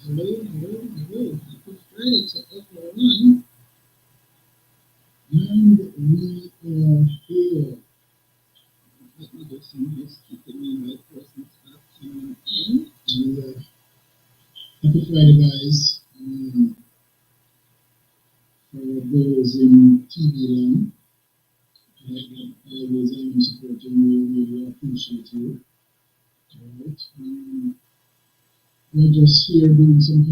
Hello, hello, hello. Happy Friday to everyone. And we are here. Let me do some housekeeping and my persons are coming in. And, happy Friday, guys. For those in TV land, I always am supporting you. Really appreciate you. Alright. We're just here doing some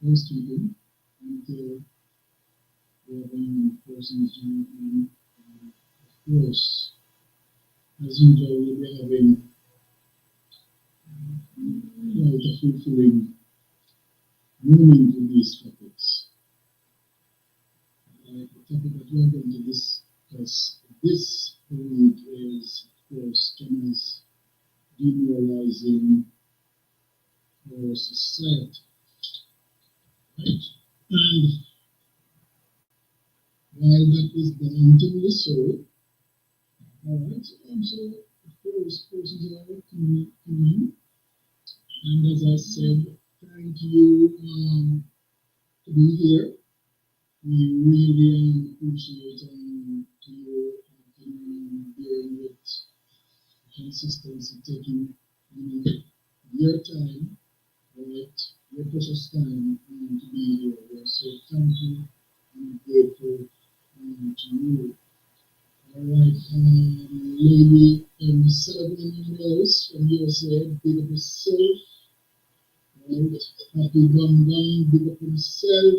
housekeeping until we have persons join in. Of course, as usual, we'll be having a fulfilling meaning to these topics. The topic that we are going to discuss this week is, of course, China's demoralizing our society. Right? And while that is dauntingly so, alright, so of course persons are coming in. And as I said, thank you to be here. We really appreciate you bearing with consistency, taking your time, right, your precious time to be here. We are so thankful and grateful to you. All right, lady Sullivan in the house from USA, big up yourself. Right, happy bum bum, big up yourself.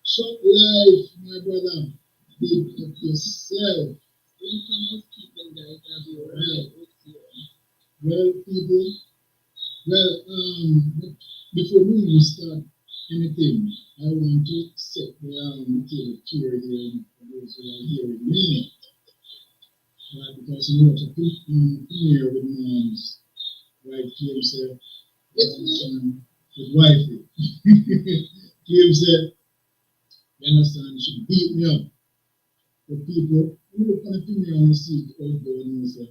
Short life, my brother. Big up yourself. Doing some housekeeping, guys. I'll be right with you. Well, people, before we even start anything, I want to set the table clear here for those who are hearing me. Right, because you know, to put here with moms, right, Kim said, with wifey. Kim said, you understand, you should beat me up. But people who look on the female on the seat out there and say,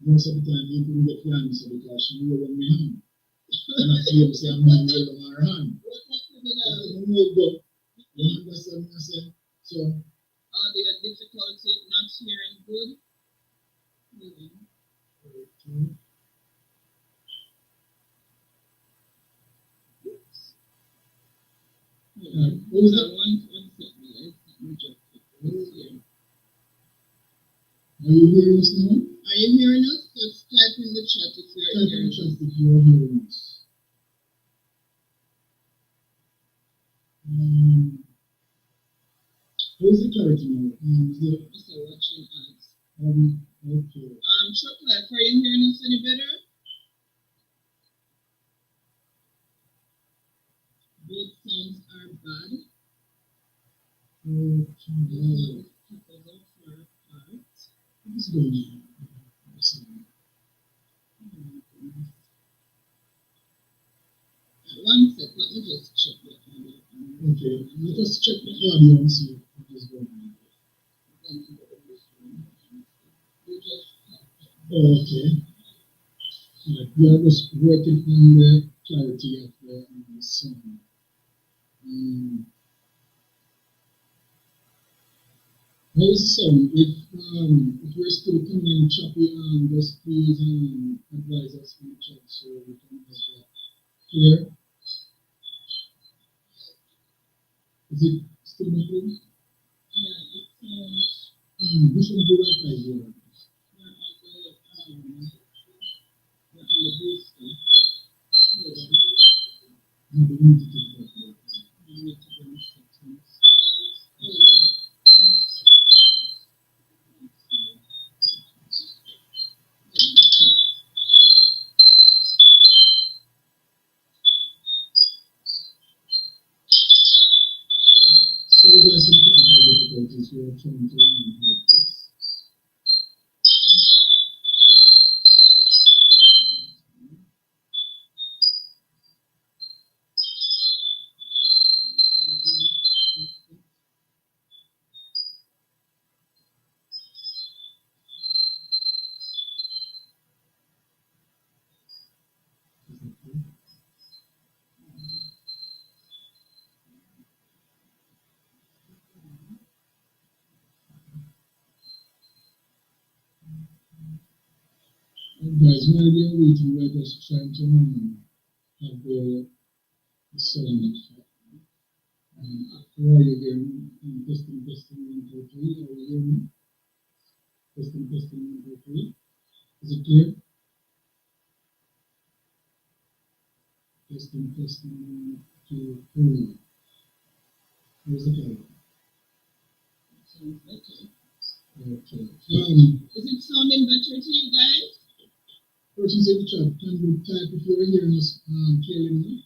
most of the time you couldn't get your answer because she rolled on my hand. And I feel say I'm not rolled on her hand. You understand what I say? So are there difficulty not hearing good? Okay. What was that? One second, let me just here. Are you hearing us now? Are you hearing us? Let's type in the chat if you're hearing us. Type in the chat if you're hearing us. Where's the clarity now? Is there watching ads? Okay. Chuck Life, are you hearing us any better? Both sounds are bad. Okay. People are far apart. What is going on? One sec, let me just check the audio. Okay, let us check the audio and see what is going on. Okay. Right. We are just working on the clarity of the sound. How's the sound? If we're still coming in choppy, just please advise us in the chat so we can have that clear. Is it still not good? Yeah, it sounds. Which one do Wi-Fi is here? The booster. No, we need to take that. We need to go settings. So there's some technical difficulties we are trying to help this. Guys, while they're waiting, we're just trying to have the sound. How are you hearing? Testing, testing, 1, 2, 3. Are you hearing me? Testing, testing, 1, 2, 3. Is it clear? Testing, testing, 1, 2, 3. Where's the camera? Okay. Is it sounding better to you guys? Persons in the chat, can you type if you're hearing us clearly now?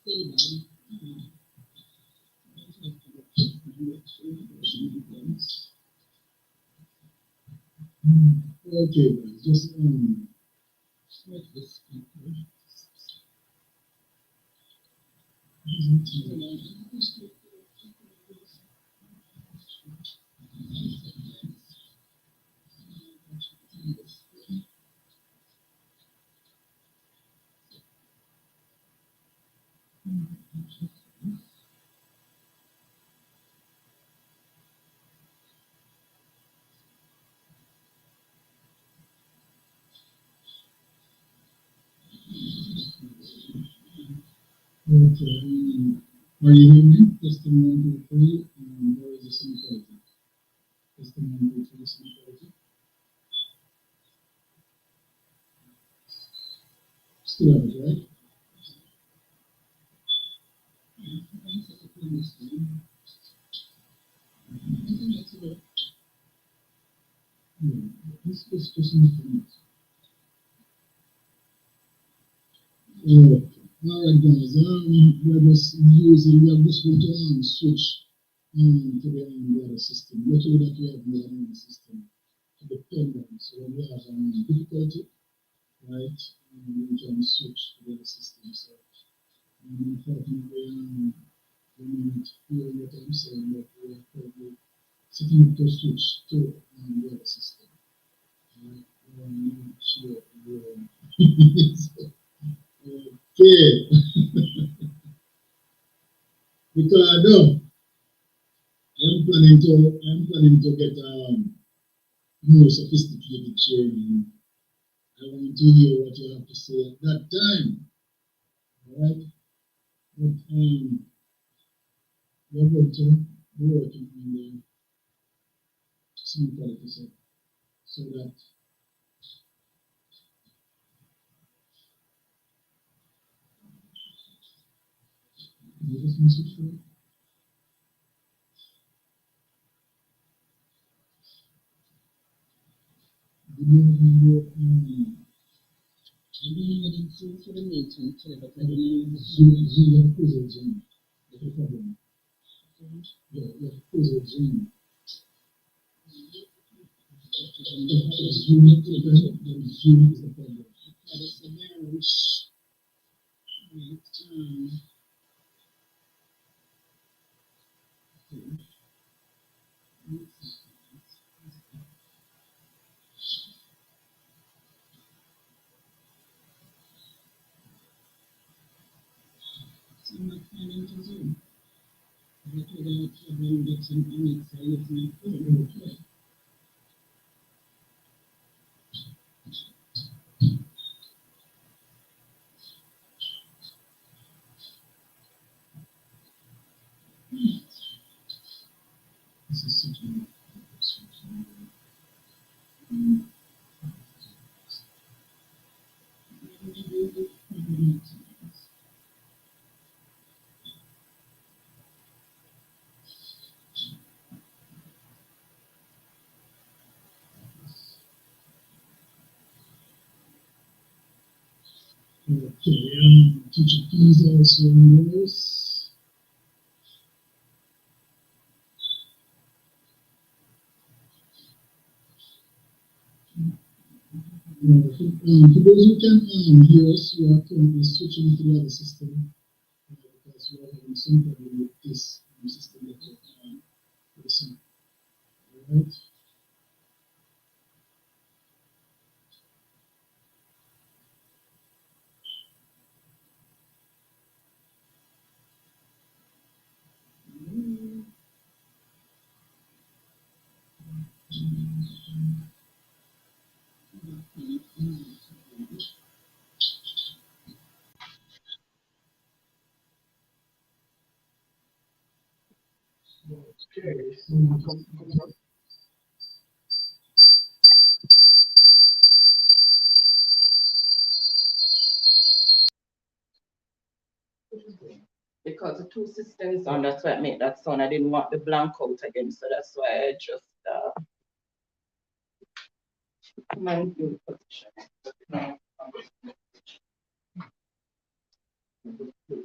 Still bad. Okay, guys, just What's the speaker? okay. Are you hearing me? Testing 1, 2, 3. Where is the sound quality? Testing 1, 2, 3. Sound quality. Still have it, right? Yeah. This is just nothing. Alright, guys. We're just using. We are just going to switch to the other system. Luckily that we have more than one system to depend on. So when we have difficulty, right, we can switch to the other system. So unfortunately, we may not hear what I'm saying, but we are probably setting up to switch to the other system. Right? Not sure. Okay. Ricardo, I'm planning to get more sophisticated training. I want to hear what you have to say at that time. All right? But we're going to be working on the sound quality so that you just message for it. Did you have I didn't even Zoom for the meeting today, but I didn't Zoom quiz or Zoom? That's the problem. Yeah, quiz or Zoom. Zoom is the problem. That is the marriage. So I'm not planning to Zoom. I told them to bring get some on so I use my phone. Okay. This is such a okay. Teacher, please also notice. For those who can hear us, we are currently switching to the other system because we are having some problem with this system that we listen. All right. Okay. Because the two systems on, that's why I made that sound. I didn't want the blank out again, so that's why I just command view position.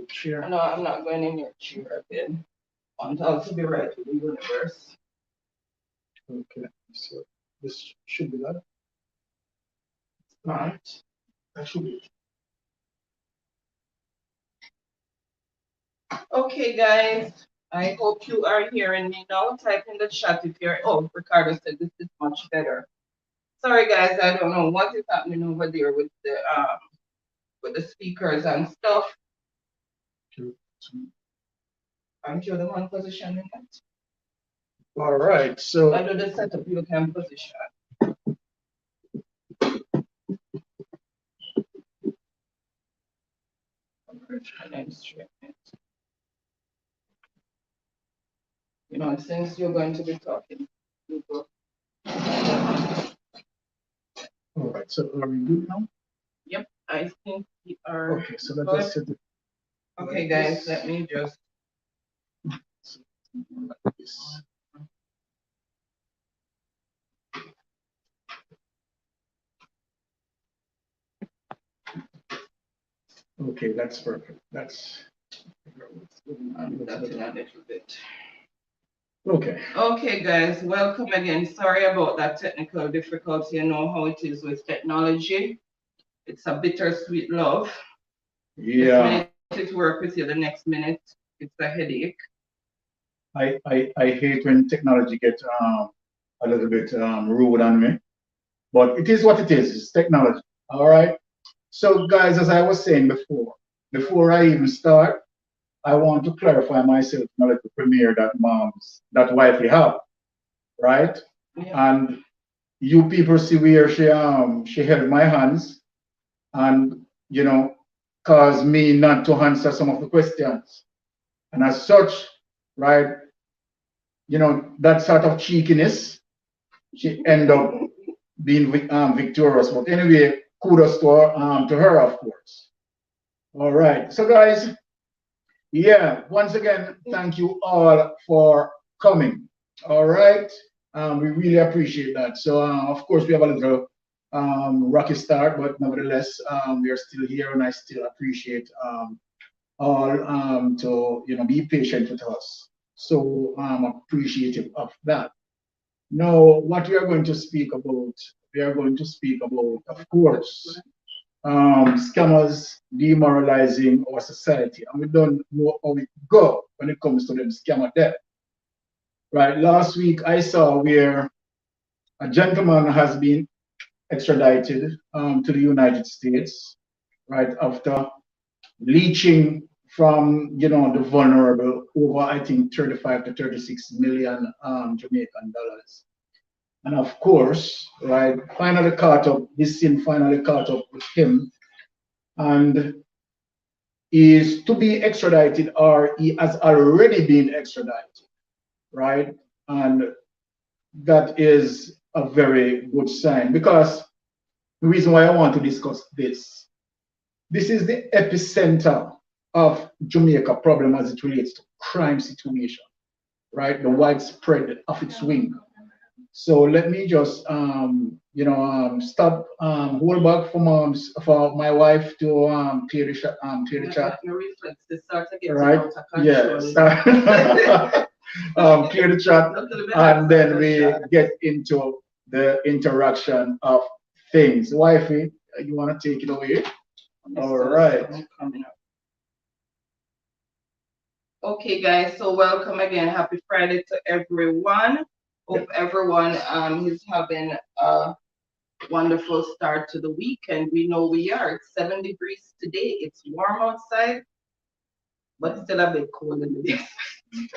Chair. No, I'm not going in your chair again. I want to be right with the universe. Okay. So this should be that. Right. That should be. Okay, guys. I hope you are hearing me now. Type in the chat if you're. Oh, Ricardo said this is much better. Sorry, guys. I don't know what is happening over there with the speakers and stuff. Aren't you the one positioning it? All right. So I do the setup. You can position. And then straighten it. You know, since you're going to be talking, you go. all right. So are we good now? Yep, I think we are. Okay. So let's good. just set the. Okay, guys, let me just. Like this. Okay, that's perfect. That's. That's in a little bit. Okay. Okay, guys, welcome again. Sorry about that technical difficulty. You know how it is with technology. It's a bittersweet love. Yeah. This minute it works with you, the next minute it's a headache. I hate when technology gets a little bit rude on me, but it is what it is. It's technology. All right. So, guys, as I was saying before I even start, I want to clarify myself in a little premiere that wifey have, right? Yeah. And you people see where she held my hands and caused me not to answer some of the questions. And as such, right, that sort of cheekiness, she end up being victorious. But anyway, kudos to her, of course. All right. So, guys, yeah, once again, thank you all for coming. All right. We really appreciate that. So, of course, we have a little rocky start, but nevertheless, we are still here, and I still appreciate all to be patient with us. So, I'm appreciative of that. Now, what we are going to speak about, of course, scammers demoralizing our society, and we don't know how it go when it comes to them scammer debt. Right. Last week I saw where a gentleman has been extradited to the United States, right, after leeching from the vulnerable over I think 35 to 36 million Jamaican dollars. And of course, right, finally caught up, this sin finally caught up with him and is to be extradited or he has already been extradited, right? And that is a very good sign because the reason why I want to discuss this is the epicenter of Jamaica problem as it relates to crime situation, right? The widespread of its wing. So let me just stop hold back for my wife to clear the chat. Your reflex is start to get Right? out of control. Yes. Clear the chat, and then we get into the interaction of things. Wifey, you want to take it away? All right. Okay, guys. So welcome again. Happy Friday to everyone. Hope everyone is having a wonderful start to the week, and we know we are. It's 7 degrees today. It's warm outside, but still a bit cold in the basement.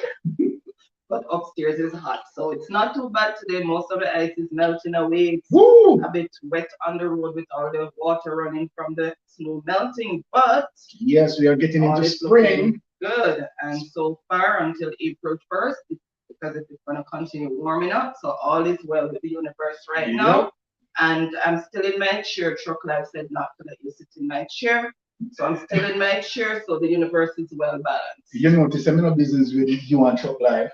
But upstairs is hot, so it's not too bad today. Most of the ice is melting away. It's a bit wet on the road with all the water running from the snow melting, but yes, we are getting into spring. Good. And so far until April 1st, it's as if it's going to continue warming up. So all is well with the universe right now. And I'm still in my chair. Truck Life said not to let you sit in my chair. So I'm still in my chair, so the universe is well balanced. You notice I'm no business with you and Truck Life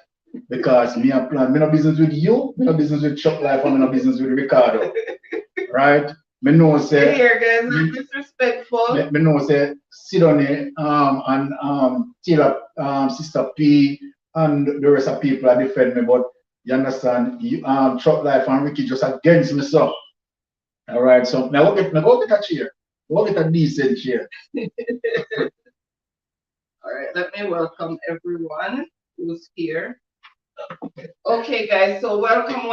because me and plan. Me no business with you. Me no business with Truck Life. And me no business with Ricardo. Right? Me know say. Here, guys, I'm disrespectful. Me know say Sidney and Taylor Sister P and the rest of people are defend me, but you understand? You Truck Life and Ricky just against me, so. All right, so now go get a chair. Go get a decent chair. All right, let me welcome everyone who's here. Okay, guys, so welcome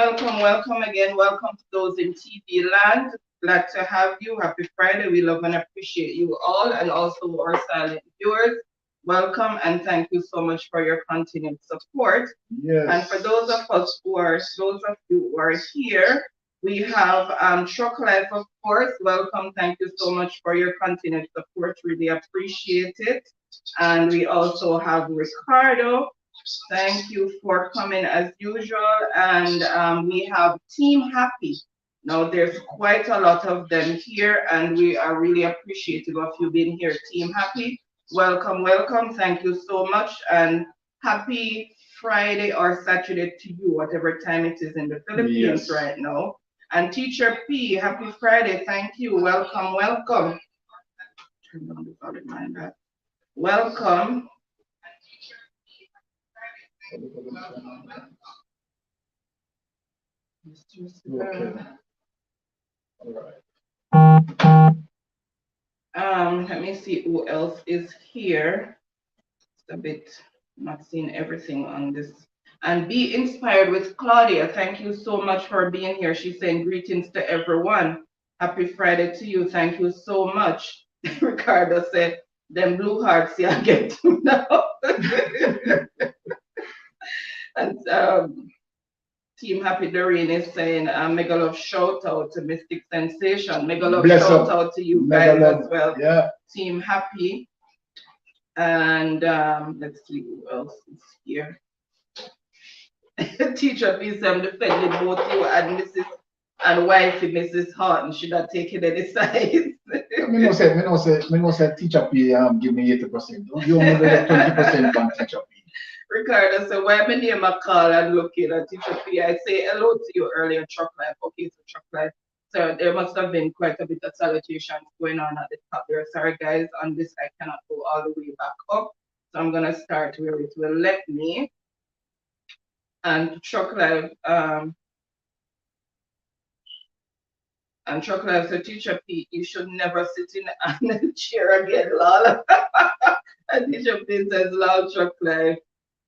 again. Welcome to those in TV land. Glad to have you. Happy Friday. We love and appreciate you all, and also our silent viewers. Welcome and thank you so much for your continued support. Yes. And for those of you who are here, we have Truck Life, of course. Welcome. Thank you so much for your continued support. Really appreciate it. And we also have Ricardo. Thank you for coming as usual. And we have Team Happy. Now, there's quite a lot of them here, and we are really appreciative of you being here, Team Happy. Welcome. Thank you so much. And happy Friday or Saturday to you, whatever time it is in the Philippines right now. And Teacher P, happy Friday. Thank you. Welcome. Turn on the volume, mind that. Welcome. Okay. All right. Let me see who else is here. It's a bit not seeing everything on this. And Be Inspired with Claudia. Thank you so much for being here. She's saying greetings to everyone. Happy Friday to you. Thank you so much. Ricardo said, them blue hearts, yeah, get to now. And Team Happy Doreen is saying, mega love shout out to Mystic Sensation. Mega love shout out to you guys as well. Yeah. Team Happy. And let's see who else is here. Teacher P said, I'm defending both you and Mrs. wifey, Mrs. Horton. Should have taken any sides. Me no say Teacher P give me 80%. You only get 20% from Teacher P. Ricardo said, why my name a call and looking at Teacher P? I say hello to you earlier, Truck Life. Okay, so Truck Life. So there must have been quite a bit of salutations going on at the top there. Sorry guys, on this I cannot go all the way back up. So I'm gonna start where it will let me. And Truck Life, so Teacher P, you should never sit in a chair again, lol. And Teacher P says, lol, Truck Life.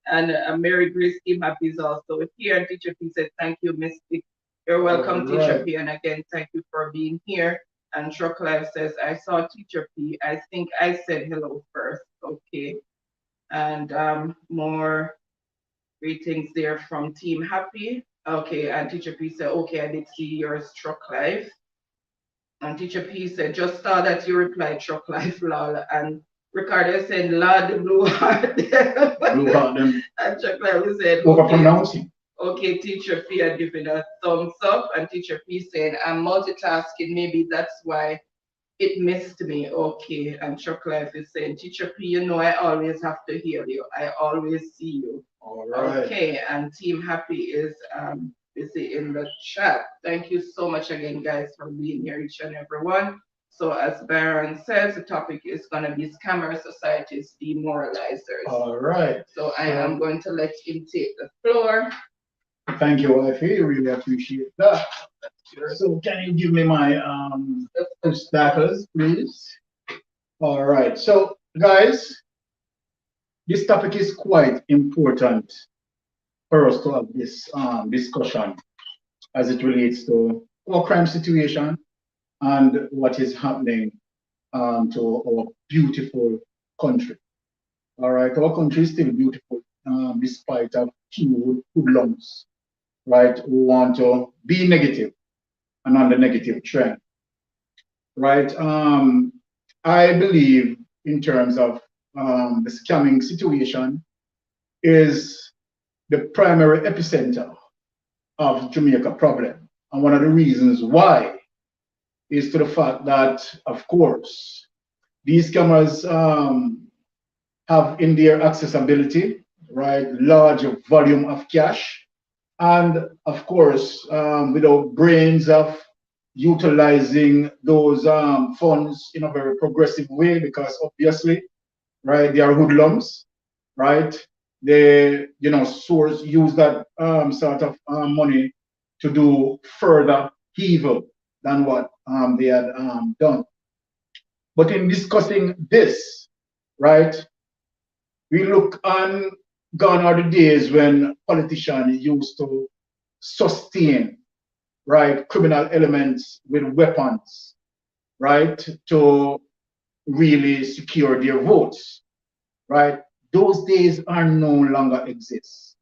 And Mary Grace Team Happy is also here. And Teacher P says, thank you, Mystic. You're welcome, Teacher P. And again, thank you for being here. And Truck Life says, I saw Teacher P. I think I said hello first. Okay. And more greetings there from Team Happy. Okay. And Teacher P said, okay, I did see yours, Truck Life. And Teacher P said, just saw that you replied, Truck Life, lol. And Ricardo said, Lord, the blue heart. Blue heart them. And Truck Life said, overpronouncing. Okay, Teacher P are giving a thumbs up, and Teacher P saying, I'm multitasking, maybe that's why it missed me. Okay, and Truck Life is saying, Teacher P, you know I always have to hear you. I always see you. All right. Okay, and Team Happy is busy in the chat. Thank you so much again, guys, for being here, each and every one. So as Baron says, the topic is going to be Scammer Society's Demoralizers. All right. So I am going to let him take the floor. Thank you, wifey. Really appreciate that. So can you give me my obstacles, please? All right. So guys, this topic is quite important for us to have this discussion as it relates to our crime situation and what is happening to our beautiful country. All right, our country is still beautiful despite a few hoodlums, right, who want to be negative and on the negative trend, right? I believe in terms of the scamming situation is the primary epicenter of Jamaica problem. And one of the reasons why is to the fact that, of course, these cameras have in their accessibility, right, large volume of cash, and of course, without brains of utilizing those funds in a very progressive way, because obviously, right, they are hoodlums, right? They, source use that sort of money to do further evil than what they had done. But in discussing this, right, we look on gone are the days when politicians used to sustain, right, criminal elements with weapons, right, to really secure their votes, right? Those days are no longer exist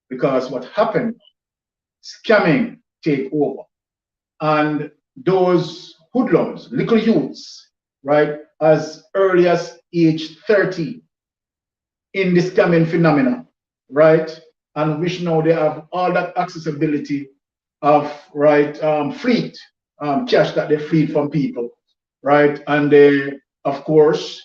because what happened, scamming take over, and those hoodlums, little youths, right, as early as age 30 in this scamming phenomenon, right, and which now they have all that accessibility of, right, fleet cash that they fleet from people, right, and they of course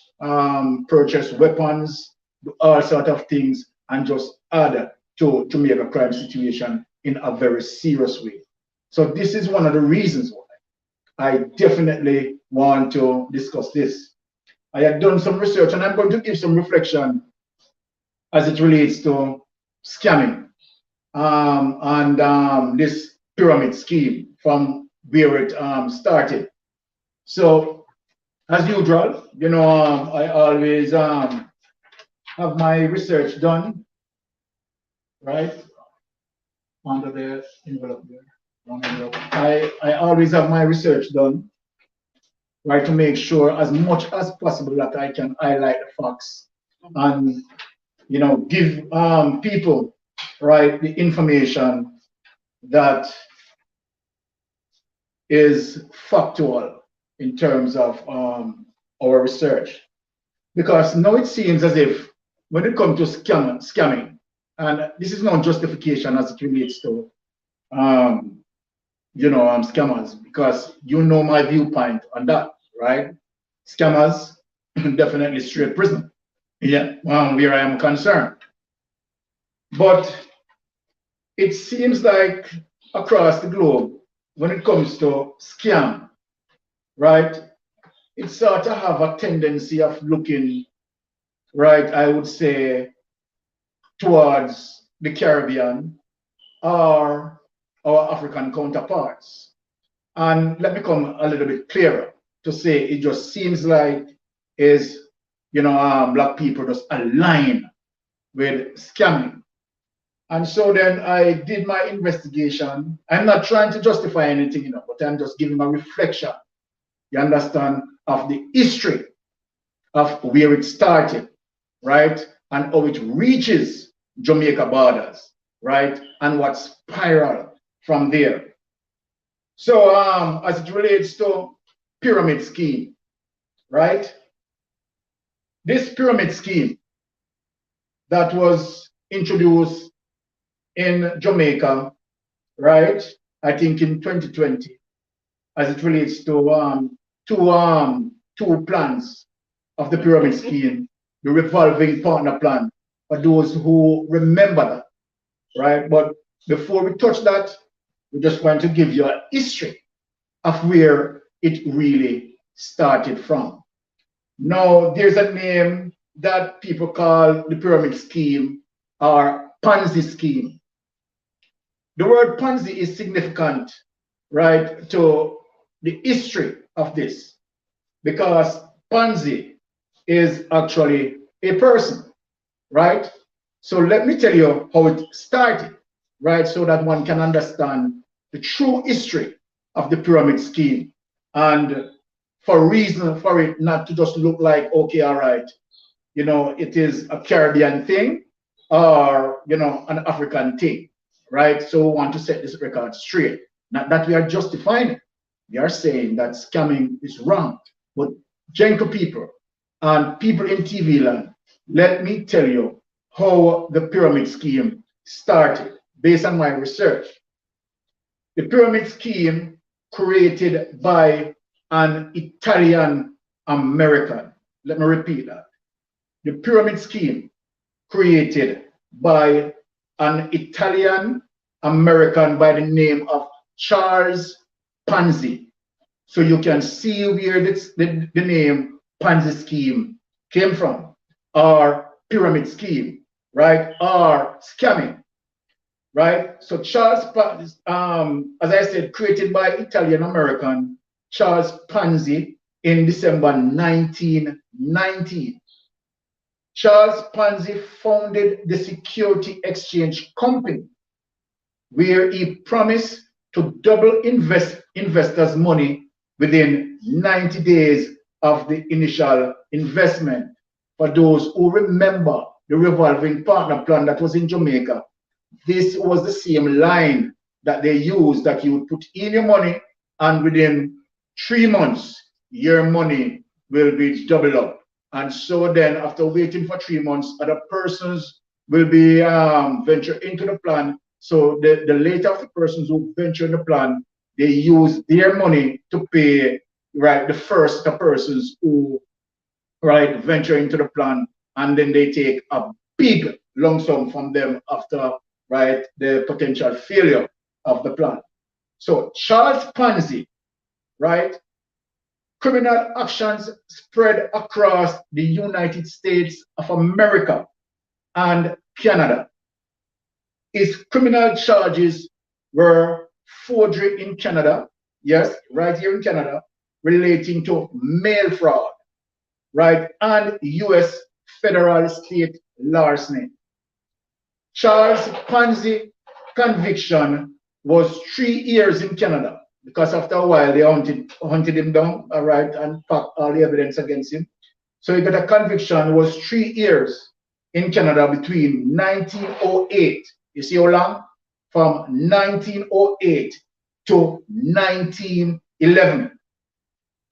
purchase weapons, do all sort of things, and just add to make a crime situation in a very serious way. So this is one of the reasons why I definitely want to discuss this. I had done some research and I'm going to give some reflection as it relates to scamming and this pyramid scheme from where it started. So, as usual, I always have my research done, right? Under the envelope there. Wrong envelope. I always have my research done, right, to make sure as much as possible that I can highlight the facts and give people, right, the information that is factual in terms of our research. Because now it seems as if when it comes to scamming, and this is no justification as it relates to scammers, because my viewpoint on that, right? Scammers definitely straight prison. Yeah, where I am concerned. But it seems like across the globe, when it comes to scam, right, it sort of have a tendency of looking, right, I would say, towards the Caribbean or our African counterparts. And let me come a little bit clearer to say it just seems like is, black people just align with scamming. And so then I did my investigation. I'm not trying to justify anything, but I'm just giving a reflection, you understand, of the history of where it started, right? And how it reaches Jamaica borders, right? And what spiraled from there. So as it relates to pyramid scheme, right? This pyramid scheme that was introduced in Jamaica, right? I think in 2020, as it relates to two plans of the pyramid scheme, the revolving partner plan, for those who remember that, right? But before we touch that, we just want to give you a history of where it really started from. Now, there's a name that people call the pyramid scheme or Ponzi scheme. The word Ponzi is significant, right, to the history of this, because Ponzi is actually a person, right? So let me tell you how it started, right, so that one can understand the true history of the pyramid scheme, and for reason for it not to just look like, okay, all right, it is a Caribbean thing or, an African thing, right? So we want to set this record straight. Not that we are justifying it. We are saying that scamming is wrong. But gentle people and people in TV land, let me tell you how the pyramid scheme started, based on my research. The pyramid scheme created by an Italian American. Let me repeat that. The pyramid scheme created by an Italian American by the name of Charles Ponzi. So you can see where the name Ponzi scheme came from, or pyramid scheme, right? Or scamming, right? So Charles Ponzi, as I said, created by Italian American Charles Ponzi in December 1919. Charles Ponzi founded the Security Exchange Company, where he promised to double investors' money within 90 days of the initial investment. For those who remember the revolving partner plan that was in Jamaica, this was the same line that they used, that you would put in your money and within 3 months, your money will be doubled up. And so then after waiting for 3 months, other persons will be venture into the plan. So the later of the persons who venture in the plan, they use their money to pay, right, the first persons who, right, venture into the plan, and then they take a big lump sum from them after, right, the potential failure of the plan. So Charles Ponzi, right, criminal actions spread across the United States of America and Canada. His criminal charges were forgery in Canada, yes, right here in Canada, relating to mail fraud, right, and US federal state larceny. Charles Ponzi conviction was 3 years in Canada, because after a while they hunted him down, all right, and packed all the evidence against him. So he got a conviction, was 3 years in Canada between 1908. You see how long? From 1908 to 1911.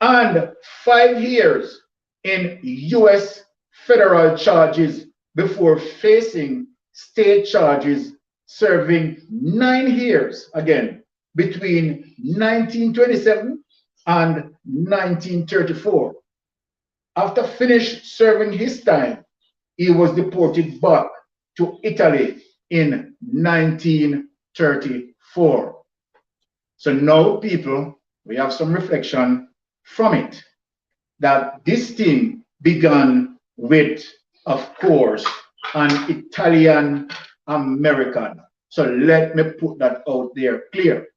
And 5 years in US federal charges before facing state charges, serving 9 years again between 1927 and 1934. After finished serving his time, he was deported back to Italy in 1934. So now, people, we have some reflection from it, that this thing began with, of course, an Italian American. So let me put that out there clear.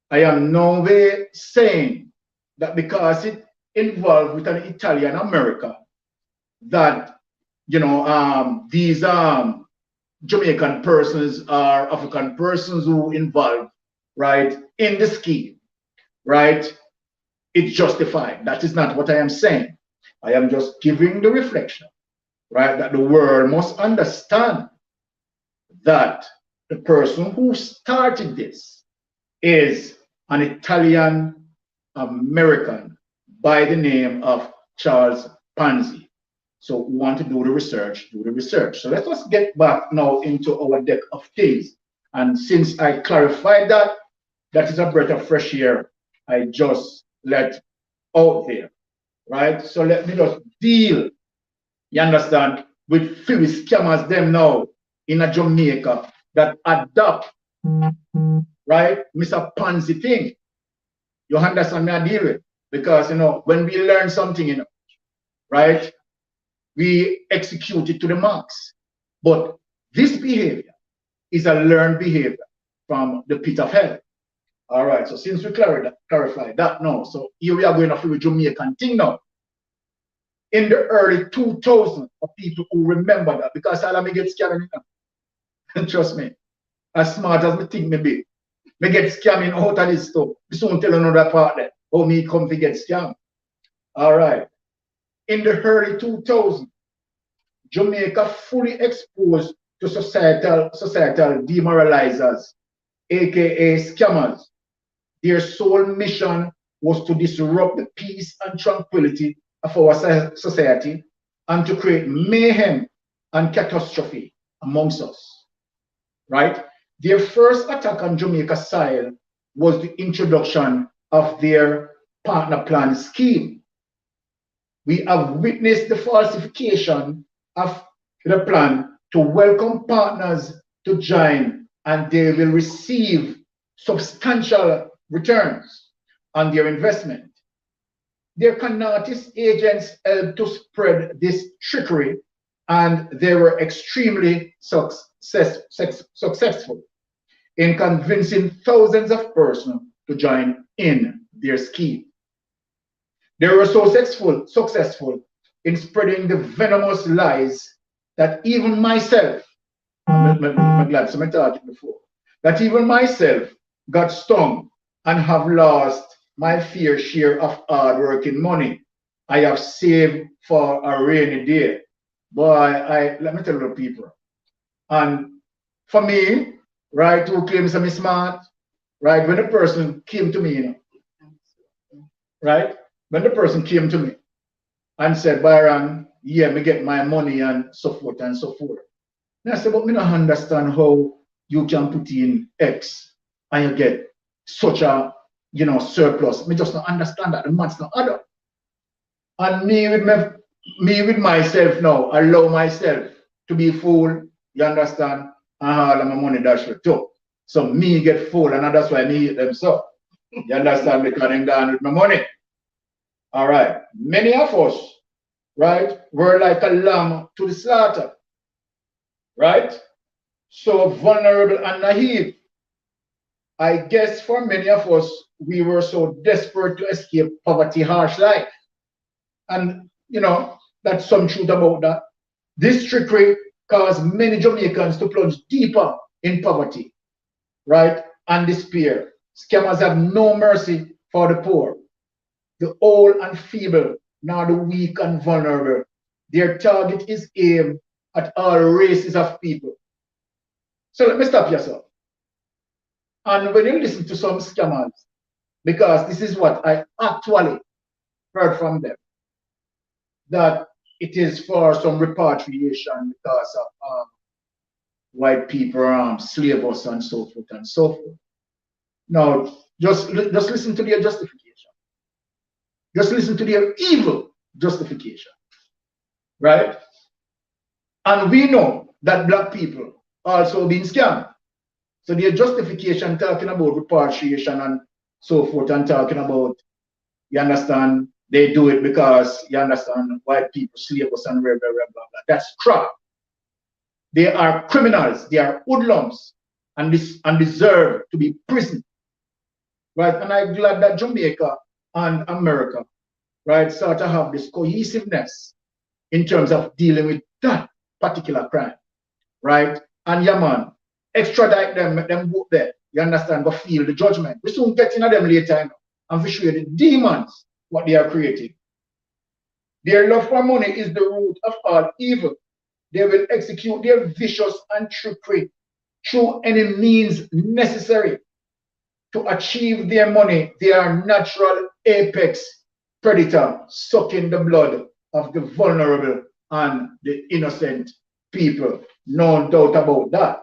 I am no way saying that because it involved with an Italian American, that, you know, these Jamaican persons or African persons who involved, right, in the scheme, right, it's justified. That is not what I am saying. I am just giving the reflection, right, that the world must understand that the person who started this is an Italian American by the name of Charles Ponzi. So we want to do the research, So let us get back now into our deck of things. And since I clarified that, that is a breath of fresh air I just let out there, right? So let me just deal, you understand, with few scammers them now in a Jamaica that adopt, right, Mr. Ponzi thing. You understand me, I deal with? Because, you know, when we learn something, you know, right, we execute it to the max. But this behavior is a learned behavior from the pit of hell. All right, so since we clarified that now, so here we are going off with Jamaican thing now. In the early 2000s, for people who remember that, because all of me get scammed, and trust me, as smart as me think me be, me get scamming out of this stuff. We soon tell another part there, how me come to get scammed. All right. In the early 2000s, Jamaica fully exposed to societal demoralizers, aka scammers. Their sole mission was to disrupt the peace and tranquility of our society and to create mayhem and catastrophe amongst us. right? Their first attack on Jamaica soil was the introduction of their partner plan scheme. We have witnessed the falsification of the plan to welcome partners to join, and they will receive substantial returns on their investment. Their Canatis agents helped to spread this trickery, and they were extremely successful in convincing thousands of persons to join in their scheme. They were so successful in spreading the venomous lies that even myself, I'm glad somebody talked it before, that even myself got stung and have lost my fair share of hard-working money I have saved for a rainy day. Boy, let me tell you people. And for me, right, who claims I'm smart, right, when the person came to me, you know, right, when the person came to me and said, Byron, yeah, me get my money and so forth and so forth. And I said, but me don't understand how you can put in X and you get such a, you know, surplus. Me just don't understand that. The math's not add up. And me with myself now, allow myself to be fool, you understand? And all of my money dash too. So me get fool, and that's why me hate them so. You understand? Because I'm down with my money. All right. Many of us, right, were like a lamb to the slaughter, right? So vulnerable and naive. I guess for many of us, we were so desperate to escape poverty, harsh life. And, you know, that's some truth about that. This trickery caused many Jamaicans to plunge deeper in poverty, right, and despair. Scammers have no mercy for the poor, the old and feeble, nor the weak and vulnerable. Their target is aimed at all races of people. So let me stop yourself. And when you listen to some scammers, because this is what I actually heard from them, that it is for some repatriation because of white people slave us and so forth and so forth. Now, just listen to their justification. Just listen to their evil justification, right? And we know that black people also being scammed. So their justification talking about repatriation and so forth and talking about, you understand, they do it because, you understand, white people slave us and blah, blah, blah, blah, blah. That's crap. They are criminals, they are hoodlums, and deserve to be imprisoned. Right? And I'm glad that Jamaica and America, right, start to have this cohesiveness in terms of dealing with that particular crime. Right? And yeah, man, extradite them, make them go there. You understand? Go feel the judgment. We soon get into them later, you know, and we show you the demons what they are creating. Their love for money is the root of all evil. They will execute their vicious and trickery through any means necessary to achieve their money. They are natural apex predator, sucking the blood of the vulnerable and the innocent people. No doubt about that.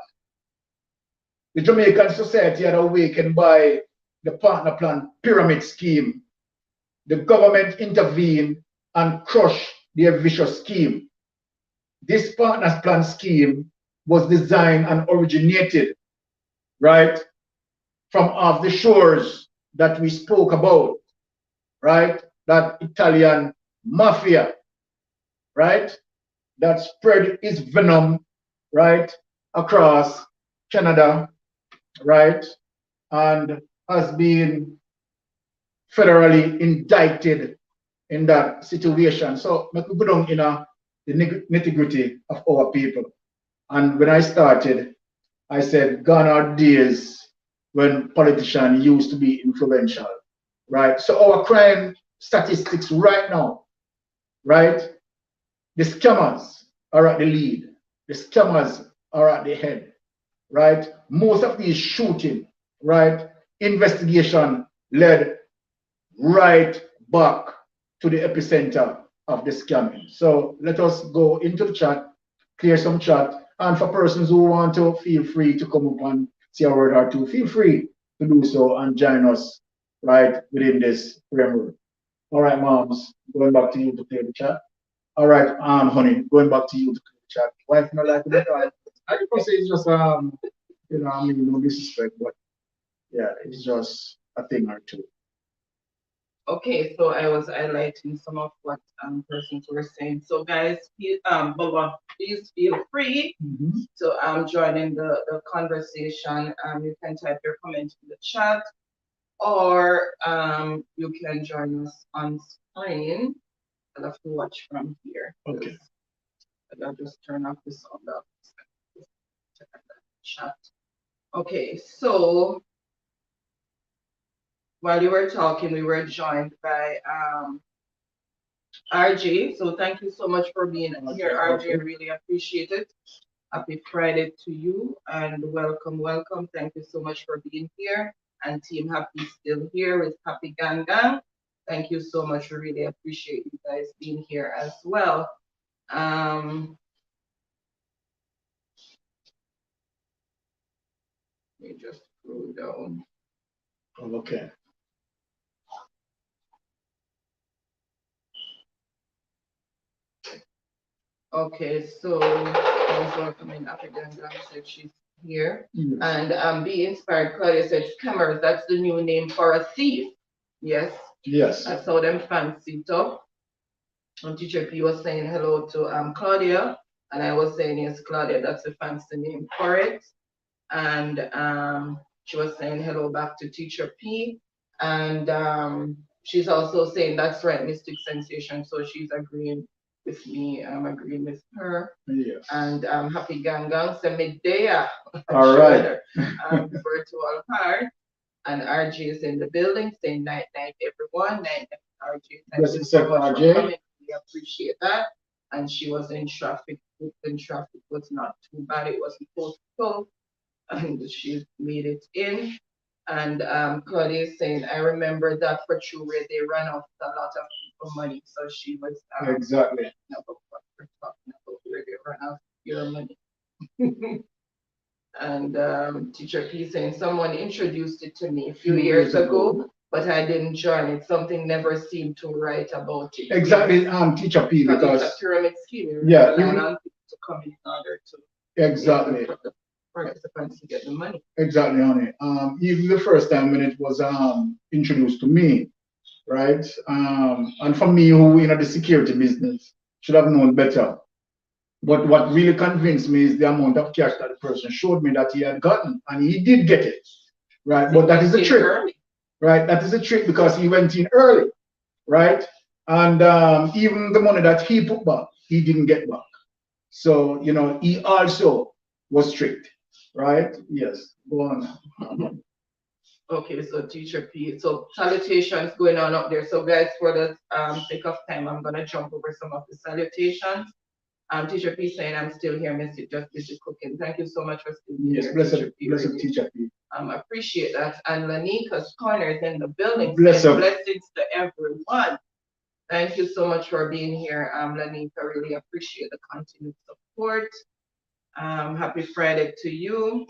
The Jamaican society had awakened by the partner plan pyramid scheme. The government intervened and crushed their vicious scheme. This partner plan scheme was designed and originated, right, from off the shores that we spoke about, right, that Italian mafia, right, that spread its venom, right, across Canada, right, and has been federally indicted in that situation. So we could go down in the nitty-gritty of our people. And when I started, I said, gone are days when politicians used to be influential, right? So our crime statistics right now, right? The scammers are at the lead. The scammers are at the head, right? Most of these shooting, right? Investigation led right back to the epicenter of the scamming. So let us go into the chat, clear some chat. And for persons who want to, feel free to come up and say a word or two. Feel free to do so and join us right within this framework. All right, moms, going back to you to play the chat. All right, honey, going back to you to play the chat. Wife not like it. I just say it's just I mean, no disrespect, but yeah, it's just a thing or two. Okay, so I was highlighting some of what persons were saying. So guys, Baba, please feel free to join in the conversation. You can type your comment in the chat, or you can join us on screen. I'll have to watch from here. Okay. I'll just turn off the sound up. Chat. Okay, so while you were talking, we were joined by RJ. So thank you so much for being here, RJ. I really appreciate it. Happy Friday to you and welcome, welcome. Thank you so much for being here. And Team Happy still here with Happy Gang Gang. Thank you so much. We really appreciate you guys being here as well. Let me just scroll down. Okay. Okay, so I was welcoming Happy Gang Gang, said she's here. Yes. And Be Inspired Claudia said scammers, that's the new name for a thief. Yes. Yes. That's how them fancy it up. And Teacher P was saying hello to Claudia, and I was saying yes, Claudia, that's a fancy name for it. And she was saying hello back to Teacher P. And she's also saying that's right, Mystic Sensation. So she's agreeing with me. I'm agreeing with her. Yes. And Happy Gang Gang, so midday. All right. Virtual heart. And RJ is in the building saying night, night, everyone. Night, night, RJ. Thank you so much for coming. We appreciate that. And she was in traffic. And traffic was not too bad. It wasn't full. And she made it in. And Claudia is saying, I remember that for true where they ran off a lot of people money. So she was exactly about what we're talking about, where they ran off your money. And Teacher P saying, someone introduced it to me a few years ago, but I didn't join it. Something never seemed to write about it. Exactly, Teacher P, because it's a pyramid scheme. Yeah, even on people to come in order to exactly participants to get the money. Exactly, honey. Even the first time when it was introduced to me, right? And for me, who the security business should have known better. But what really convinced me is the amount of cash that the person showed me that he had gotten, and he did get it, right? But that is a trick, right? That is a trick because he went in early, right? And even the money that he put back, he didn't get back. So he also was tricked, right? Yes. Go on. Okay, so Teacher P. So salutations going on up there. So guys, for the sake of time, I'm gonna jump over some of the salutations. Teacher P saying I'm still here, Mr. Just busy cooking. Thank you so much for still being here. Blessed, blessed Teacher P. Appreciate that. And Lanika's Corner is in the building. Blessings to everyone. Thank you so much for being here, Lanika. Really appreciate the continued support. Happy Friday to you.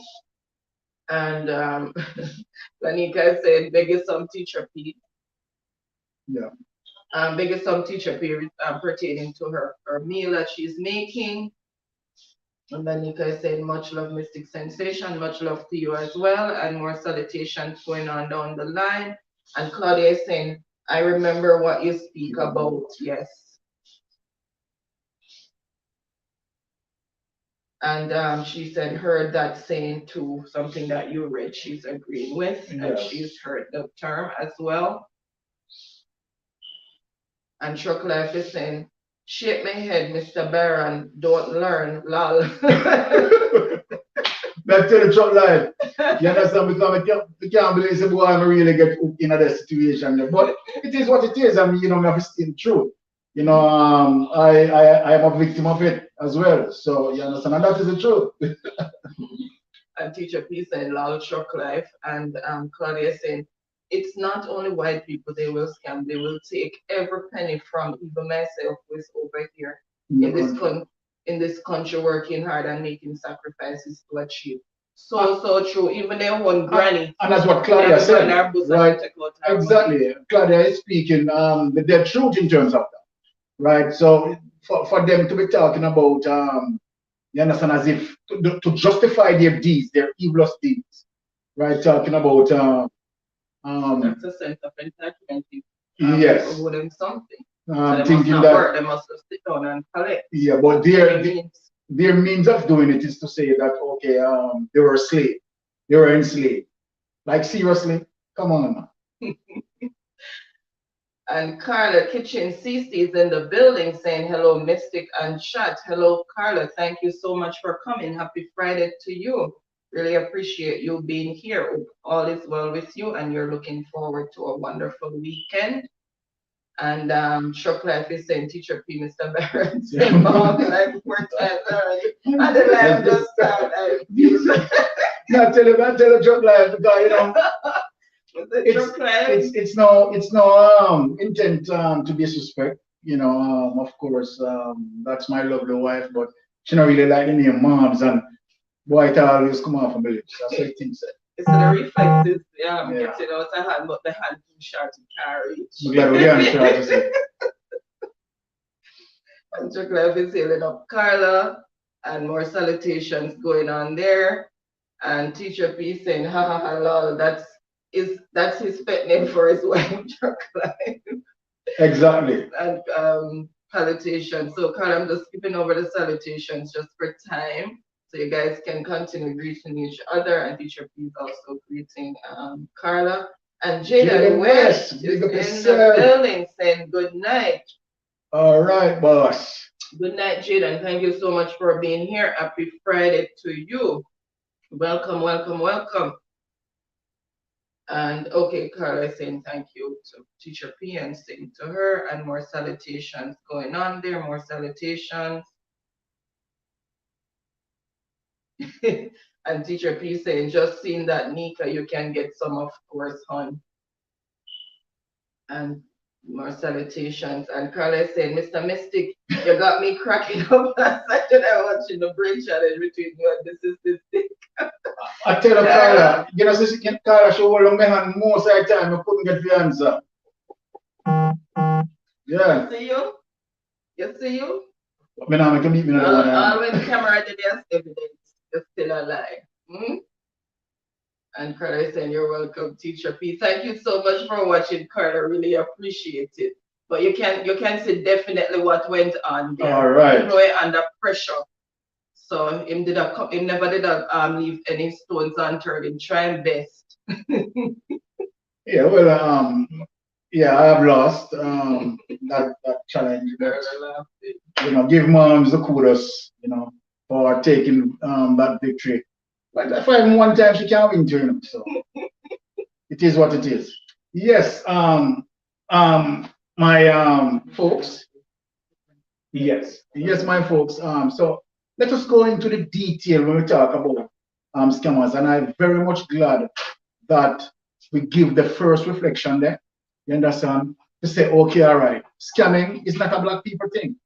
And Lanika said, beg some Teacher P. Yeah. Beg some Teacher P pertaining to her meal that she's making. And Lanika said, much love, Mystic Sensation. Much love to you as well. And more salutations going on down the line. And Claudia is saying, I remember what you speak about. Yes. And she said, heard that saying too, something that you read, she's agreeing with. Yes. And she's heard the term as well. And Truck Life is saying, shake my head, Mr. Baron, don't learn, lol. Back to the Truck Life. You understand? Because I can't believe the boy I'm really get in that situation. But it is what it is. I mean, I have to stay true. I am a victim of it as well. So you understand, and that is the truth. And Teacher P saying lol Truck Life, and Claudia saying it's not only white people they will scam, they will take every penny from even myself who is over here in this country. in this country working hard and making sacrifices to achieve. So true. Even their own granny. And that's what Claudia they said, go in our bosom right? and take out our money. Exactly. Claudia is speaking the dead truth in terms of that, right? So for them to be talking about, you understand, as if to justify their deeds, their evilous deeds, right? Talking about, That's a sense of entitlement. yes, People owe them something. So they must thinking not that, work, they must just sit down and collect. yeah, but their means of doing it is to say that, okay, they were a slave, they were enslaved. Like, seriously? Come on, man. And Carla Kitchen CC is in the building saying hello, Mystic and Chat. Hello, Carla. Thank you so much for coming. Happy Friday to you. Really appreciate you being here. All is well with you, and you're looking forward to a wonderful weekend. And Chuck Life is saying, Teacher P, Mr. Barrett, saying, Mom, like 4 times already. And the life just started. Yeah, tell you Chuck Life, because, you know, it's no intent to disrespect, you know. Of course, that's my lovely wife, but she not really like the name Moms, and boy, it always come off from village. That's what I think. It's the reflexes, getting out of hand, but the hand too short to carry. I'm glad we're on short to say. And Chuck Life is hailing up Carla, and more salutations going on there. And Teacher P saying, ha ha ha lol, that's his pet name for his wife, Chuck Life. Exactly. And salutations. So Carla, I'm just skipping over the salutations just for time. So you guys can continue greeting each other, and Teacher P is also greeting Carla. And Jaden West is in the building saying good night. All right, boss. Good night, Jaden. Thank you so much for being here. Happy Friday to you. Welcome, welcome, welcome. And okay, Carla is saying thank you to Teacher P and saying to her, and more salutations going on there, more salutations. And Teacher P saying, just seeing that Nika, you can get some, of course, hon. And more salutations. And Carla is saying, Mr. Mystic, you got me cracking up last Saturday watching the brain challenge between you and the Sister. I tell you, Carla, you know, since Carla, she hold on my hand most of the time, I couldn't get the answer. Yeah. You see you? You see you? But now I can beat me another one. All when the camera did as evidence, you're still alive. And Carla is saying, you're welcome, Teacher P. Thank you so much for watching, Carla. Really appreciate it. But you can see definitely what went on there. All right. Roy under pressure. So him never did leave any stones unturned. Him trying best. Yeah, well, yeah, I have lost that challenge. But, you know, give Moms the kudos, you know, for taking that victory. But if I even one time she can't win, you know, so it is what it is. Yes, my folks. Yes, my folks. So let us go into the detail when we talk about scammers, and I'm very much glad that we give the first reflection there. You understand? To say, okay, all right, scamming is not a black people thing.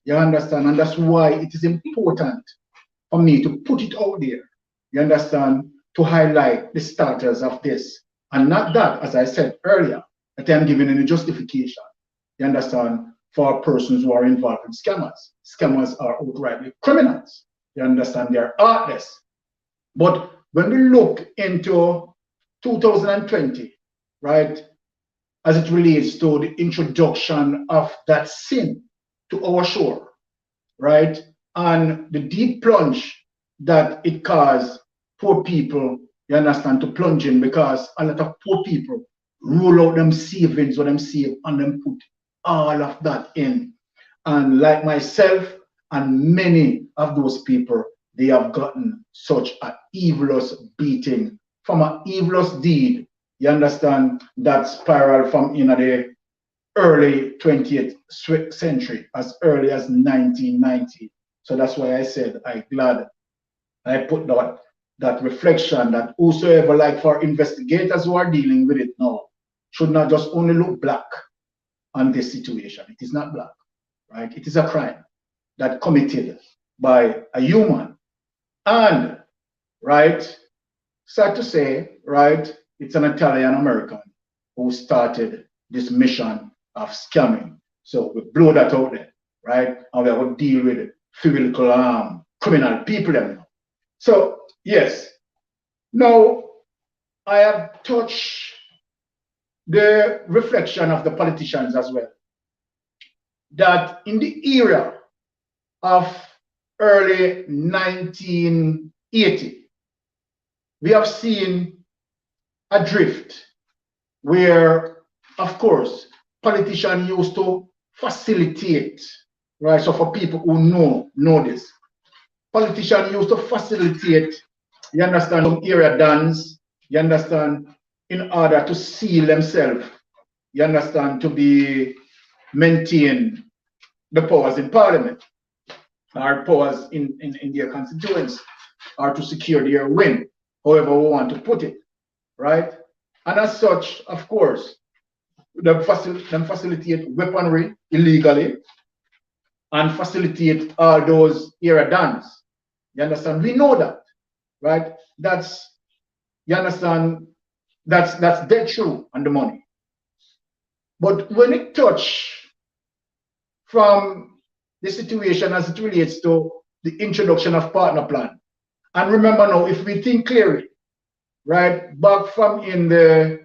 You understand? And that's why it is important for me to put it out there. You understand? To highlight the starters of this. And not that, as I said earlier, that I'm giving any justification. You understand? For persons who are involved in scammers. Scammers are outrightly criminals. You understand? They are heartless. But when we look into 2020, right, as it relates to the introduction of that sin to our shore, right, and the deep plunge that it caused poor people, you understand, to plunge in, because a lot of poor people roll out them savings or them save and them put all of that in. And like myself and many of those people, they have gotten such an evilous beating from an evilous deed, you understand, that spiral from in the early 20th century, as early as 1990. So that's why I said I'm glad I put that reflection that whosoever, like for investigators who are dealing with it now, should not just only look black on this situation. It is not black, right? It is a crime. that committed by a human. And, right, sad to say, right, it's an Italian American who started this mission of scamming. So we blow that out there, right? And we are going to deal with physical criminal people. Then. So, yes. Now, I have touched the reflection of the politicians as well. That in the era of early 1980, we have seen a drift where, of course, politicians used to facilitate, right? So for people who know this, politicians used to facilitate, you understand, some area dance, you understand, in order to seal themselves, you understand, to be maintain the powers in parliament, or powers in their constituents, or to secure their win, however we want to put it, right? And as such, of course, them facilitate weaponry illegally and facilitate all those area dance. You understand? We know that, right? That's, you understand, that's dead true on the money. But when it touch from the situation as it relates to the introduction of partner plan, and remember now, if we think clearly, right, back from in the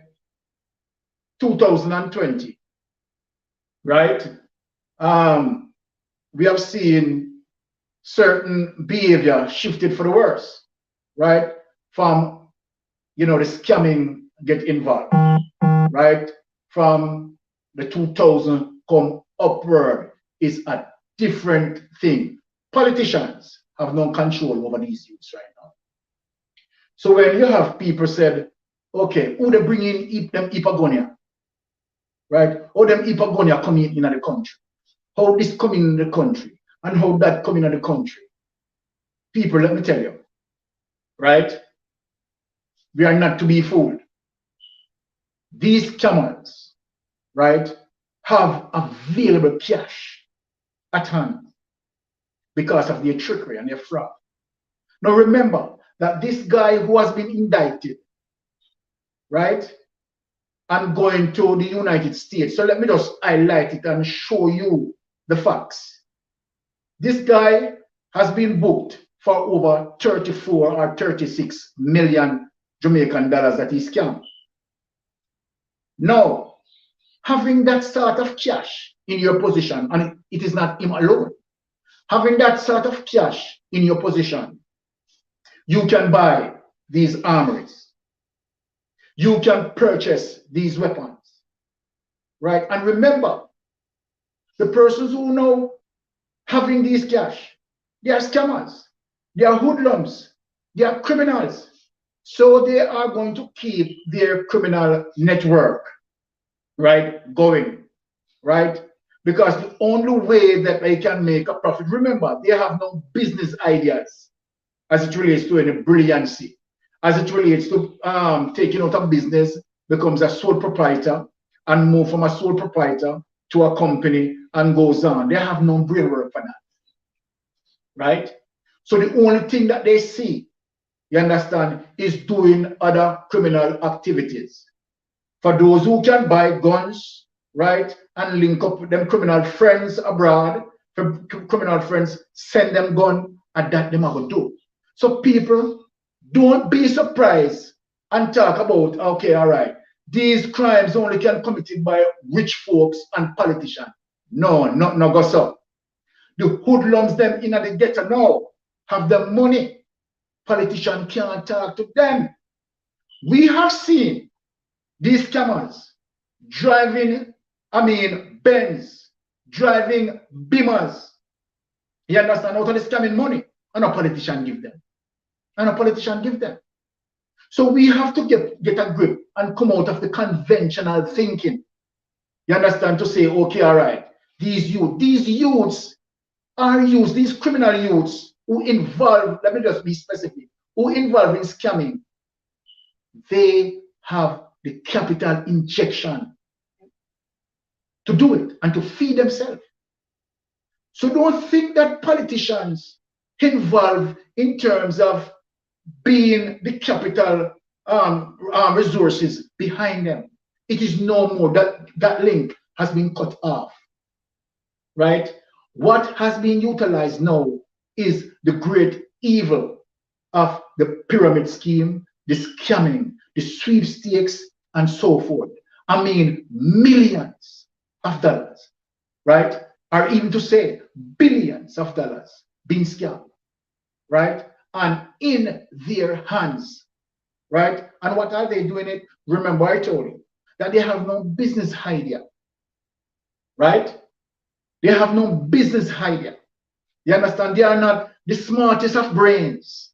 2020, right, we have seen certain behavior shifted for the worse, right, from, you know, the scamming get involved, right, from the 2000 come upward is a different thing. Politicians have no control over these youths right now. So when you have people said, okay, who they bring in them Ipagonia, right? How them Ipagonia come in the country? How this come in the country? And how that come in the country? People, let me tell you, right? We are not to be fooled. These scammers, right, have available cash at hand because of their trickery and their fraud. Now remember that this guy who has been indicted, right, and going to the United States. So let me just highlight it and show you the facts. This guy has been booked for over 34 or 36 million Jamaican dollars that he scammed. Now, having that sort of cash in your position, and it is not him alone, having that sort of cash in your position, you can buy these armories. You can purchase these weapons, right? And remember, the persons who know having these cash, they are scammers, they are hoodlums, they are criminals. So they are going to keep their criminal network, right, going, right? Because the only way that they can make a profit, remember, they have no business ideas as it relates to any brilliancy, as it relates to taking out a business, becomes a sole proprietor, and move from a sole proprietor to a company and goes on. They have no brain work for that, right? So the only thing that they see, you understand, is doing other criminal activities. For those who can buy guns, right, and link up with them criminal friends abroad, for criminal friends, send them gun, and that them are going to do. So people, don't be surprised and talk about, okay, all right, these crimes only can be committed by rich folks and politicians. No, no go so. The hoodlums them in the ghetto now have the money. Politicians can't talk to them. We have seen these scammers driving, Benz, driving Beamers. You understand? Out of the scamming money, and a politician give them. And a politician give them. So we have to get a grip and come out of the conventional thinking. You understand? To say, okay, all right, these youths are used, these criminal youths who involve, let me just be specific, who involve in scamming, they have the capital injection to do it and to feed themselves. So don't think that politicians involved in terms of being the capital resources behind them. It is no more. That link has been cut off, right? What has been utilized now is the great evil of the pyramid scheme, the scamming, the sweepstakes, and so forth. I mean, millions of dollars, right? Or even to say billions of dollars being scammed, right? And in their hands, right? And what are they doing it? Remember, I told you that they have no business idea, right? They have no business idea. You understand? They are not the smartest of brains,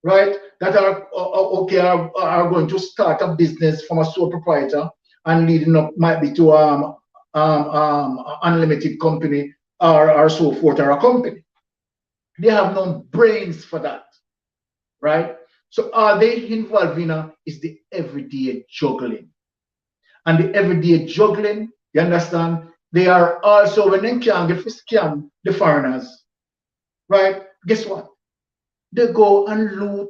right? That are okay, are going to start a business from a sole proprietor and leading up might be to unlimited company or so forth, or a company. They have no brains for that, right? So all they involved in is the everyday juggling. And the everyday juggling, you understand, they are also, when they can't get to scam the foreigners, right? Guess what? They go and loot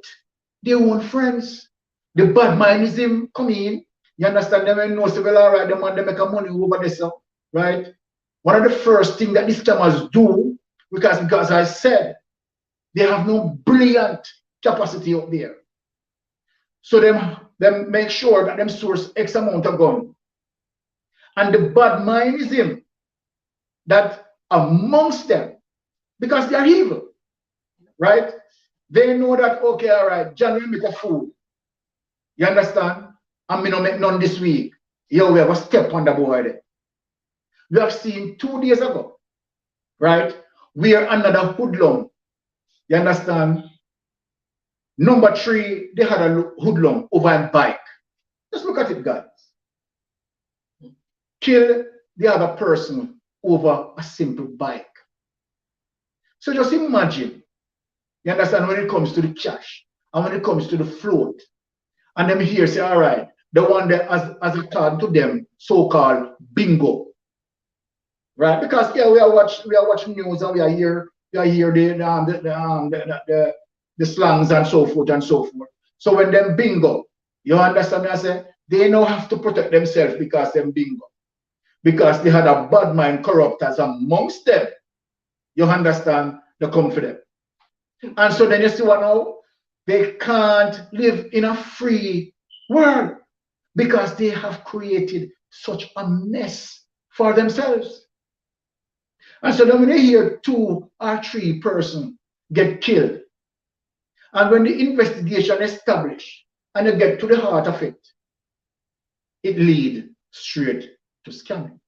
their own friends. The bad mindism come in. You understand them and know, so well, all right, the man they make a money over this, right? One of the first things that these scammers do, because I said they have no brilliant capacity out there. So them make sure that them source X amount of gun. And the bad mindism that amongst them, because they are evil, right? They know that, okay, all right, John will make a food. You understand? And me no make none this week. Yo, we have a step on the board. We have seen 2 days ago, right? Where another hoodlum, you understand? Number 3, they had a hoodlum over a bike. Just look at it, guys. Kill the other person over a simple bike. So just imagine, you understand, when it comes to the cash and when it comes to the float, and them here say, all right, the one that as a card to them, so-called bingo. Right? Because yeah, we are watching news and we are here the slangs and so forth and so forth. So when them bingo, you understand me? I say they now have to protect themselves because them bingo. Because they had a bad mind corrupters amongst them. You understand? They come for them. And so then you see what now? They can't live in a free world because they have created such a mess for themselves. And so then when you hear 2 or 3 persons get killed, and when the investigation is established and you get to the heart of it, it leads straight to scamming.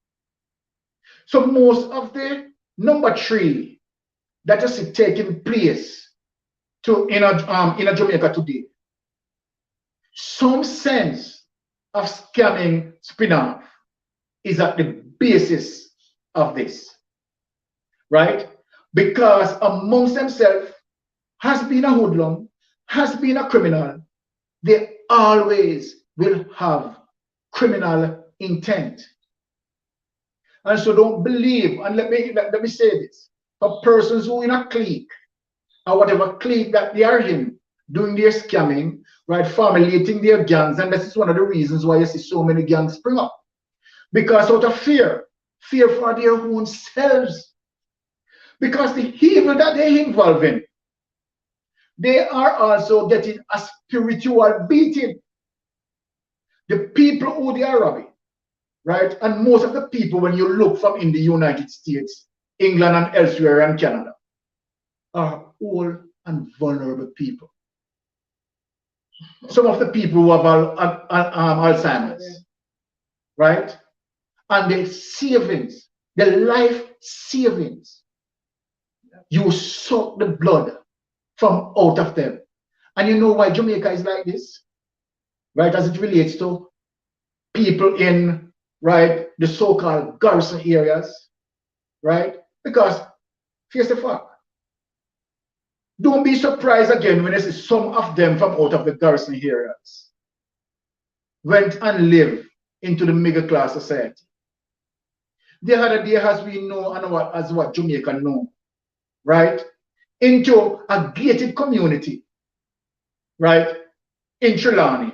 So most of the number 3 that is taking place in a Jamaica today, some sense of scamming spin-off is at the basis of this, right? Because amongst themselves has been a hoodlum, has been a criminal, they always will have criminal intent. And so don't believe, and let me say this, for persons who in a clique, or whatever clique that they are in, doing their scamming, right, formulating their gangs, and this is one of the reasons why you see so many gangs spring up. Because out of fear for their own selves. Because the evil that they involve in, they are also getting a spiritual beating. The people who they are robbing, right? And most of the people, when you look from in the United States, England and elsewhere and Canada, are old and vulnerable people. Some of the people who have Alzheimer's, right? And their savings, their life savings, you suck the blood from out of them. And you know why Jamaica is like this, right? As it relates to people in, right, the so-called garrison areas, right? Because here's the fact. Don't be surprised again when you see some of them from out of the garrison areas went and lived into the middle class society. the other day, as we know and as what Jamaica know, right, into a gated community, right, in Trelawney,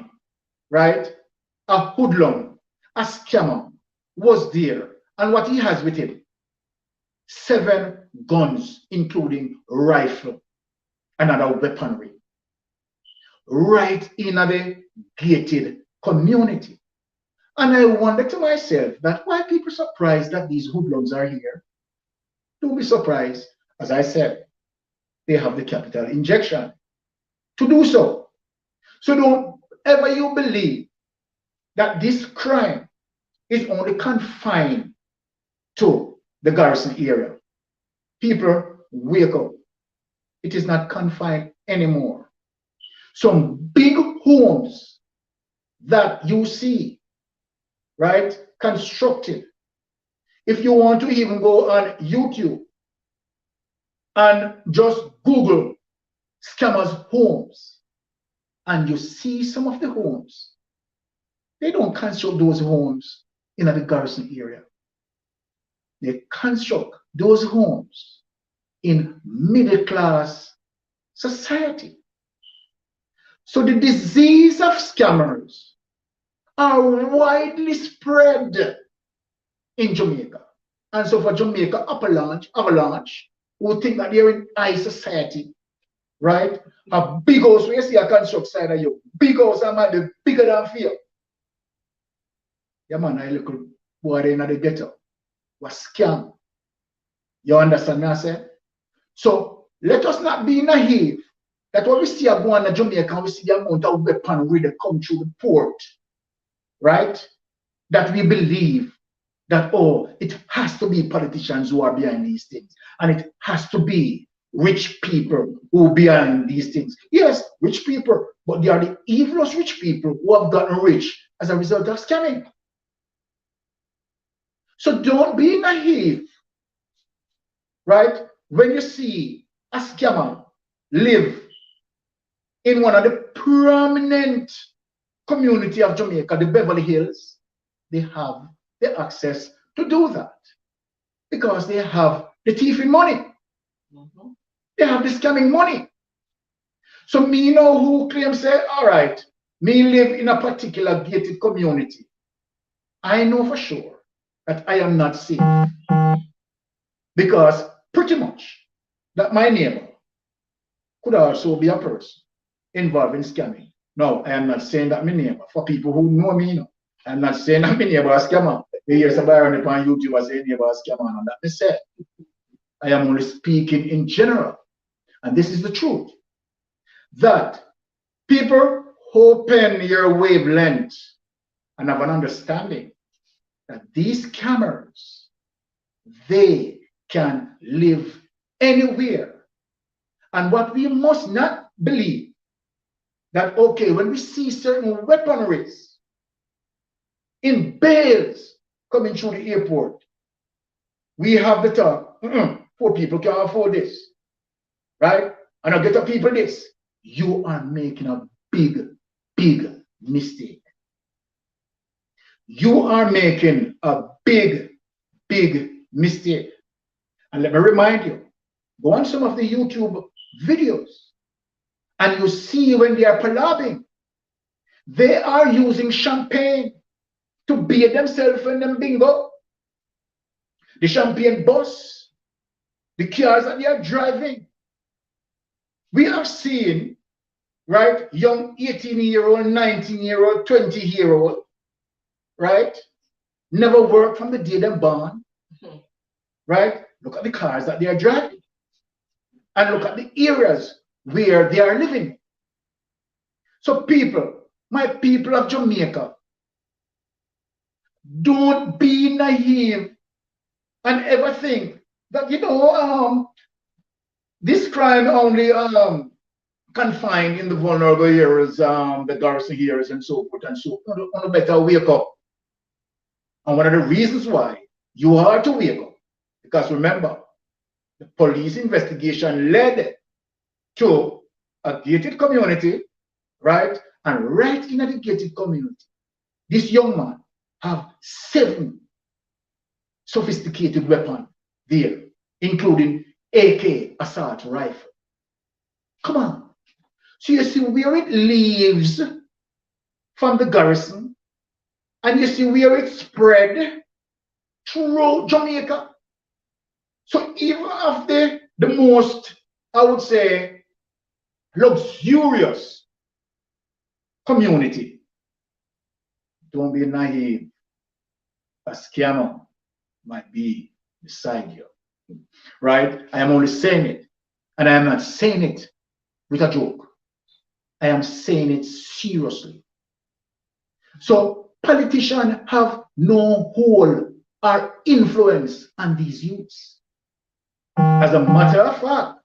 right, a hoodlum, a scammer was there, and what he has with him, 7 guns, including rifle and other weaponry, right in the gated community. And I wonder to myself that why people surprised that these hoodlums are here. Don't be surprised. As I said, they have the capital injection to do so. So don't ever you believe that this crime is only confined to the Garrison area. People, wake up. It is not confined anymore. Some big homes that you see, right, constructed. If you want to even go on YouTube and just Google scammers' homes, and you see some of the homes, they don't construct those homes in the Garrison area. They construct those homes in middle class society. So the disease of scammers are widely spread in Jamaica. And so for Jamaica avalanche, who think that they're in high society, right? A big house, where you see a construct side of you, big house, and might be bigger than fear. Yeah, man, I look boy in the ghetto. Was scam. You understand me, I say? So let us not be naive that when we see a go in Jamaica, we see the amount of weaponry that come through the port, right? That we believe that, oh, it has to be politicians who are behind these things. And it has to be rich people who are behind these things. Yes, rich people, but they are the evilest rich people who have gotten rich as a result of scamming. So don't be naive, right? When you see a scammer live in one of the prominent community of Jamaica, the Beverly Hills, they have the access to do that because they have the thieving money. They have the scamming money. So me know who claims say, all right, me live in a particular gated community. I know for sure that I am not safe because pretty much that my neighbor could also be a person involved in scamming. No, I am not saying that my neighbor, for people who know me, no, I'm not saying that my neighbor is a scammer. You hear somebody on YouTube as a neighbor is a scammer, and that me say. I am only speaking in general. And this is the truth. That people open your wavelength and have an understanding that these scammers, they can live anywhere. And what we must not believe that, okay, when we see certain weaponries in bales coming through the airport, we have the talk, poor people can't afford this, right? And I get the people this. You are making a big, big mistake. You are making a big, big mistake. And let me remind you, go on some of the YouTube videos and you see when they are palabbing, they are using champagne to bathe themselves in them bingo. The champagne bus, the cars that they are driving. We are seeing, right, young 18-year-old, 19-year-old, 20-year-old, right, never worked from the day they're born, right? Look at the cars that they are driving and look at the areas where they are living. So people, my people of Jamaica, don't be naive and ever think that, you know, this crime only confined in the vulnerable areas, the Garrison areas and so forth and so on. On a better wake up. And one of the reasons why you are to wake up, because remember, the police investigation led to a gated community, right? And right in the gated community, this young man have 7 sophisticated weapon there, including AK assault rifle. Come on. So you see where it leaves from the garrison, and you see where it spread throughout Jamaica. So even after the most, I would say, luxurious community, don't be naive. A scammer might be beside you, right? I am only saying it, and I am not saying it with a joke. I am saying it seriously. So politicians have no hold or influence on these youths. As a matter of fact,